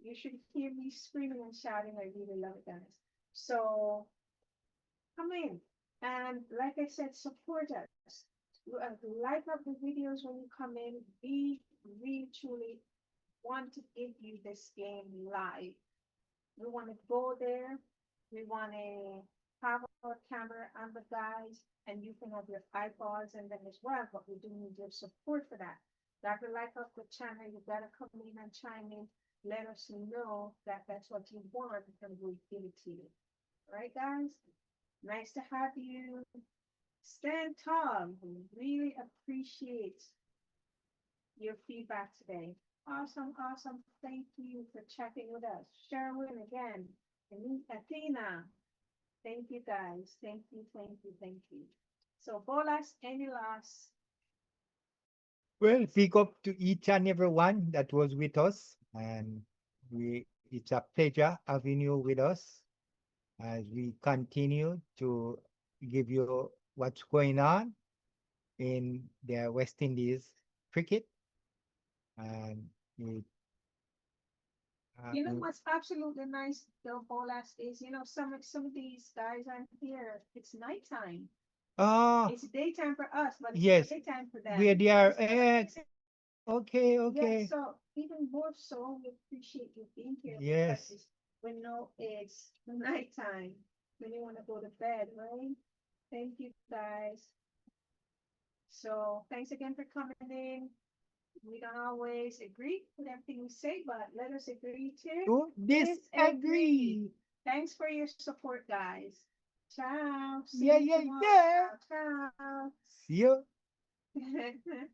You should hear me screaming and shouting. I really love it, guys. So come in, and like I said, support us. Like up the videos when you come in. We really truly want to give you this game live. We want to go there. We want to have our camera and the guys, and you can have your eyeballs and them as well. But we do need your support for that. Gotta like up the channel. You gotta come in and chime in. Let us know that that's what you want, and we'll give it to you. All right, guys? Nice to have you. Stand tall. We really appreciate your feedback today. Awesome, awesome. Thank you for chatting with us. Sherwin again. And Athena. Thank you, guys. Thank you, thank you, thank you. So, Bolas, any last? Well, big up to each and every one that was with us, and it's a pleasure having you with us as we continue to give you what's going on in the West Indies cricket. And You know what's absolutely nice, though, Bolas, is some of these guys aren't here. It's nighttime. It's daytime for us, but yes, it's daytime for them. where they are okay, Yeah, okay. so even more so, we appreciate you being here. Yes. Because we know it's nighttime when you want to go to bed, right? Thank you, guys. So thanks again for coming in. We don't always agree with everything we say, but let us agree to Disagree. Thanks for your support, guys. Ciao. See Yeah, you yeah, tomorrow. yeah. Ciao. See you. Ciao.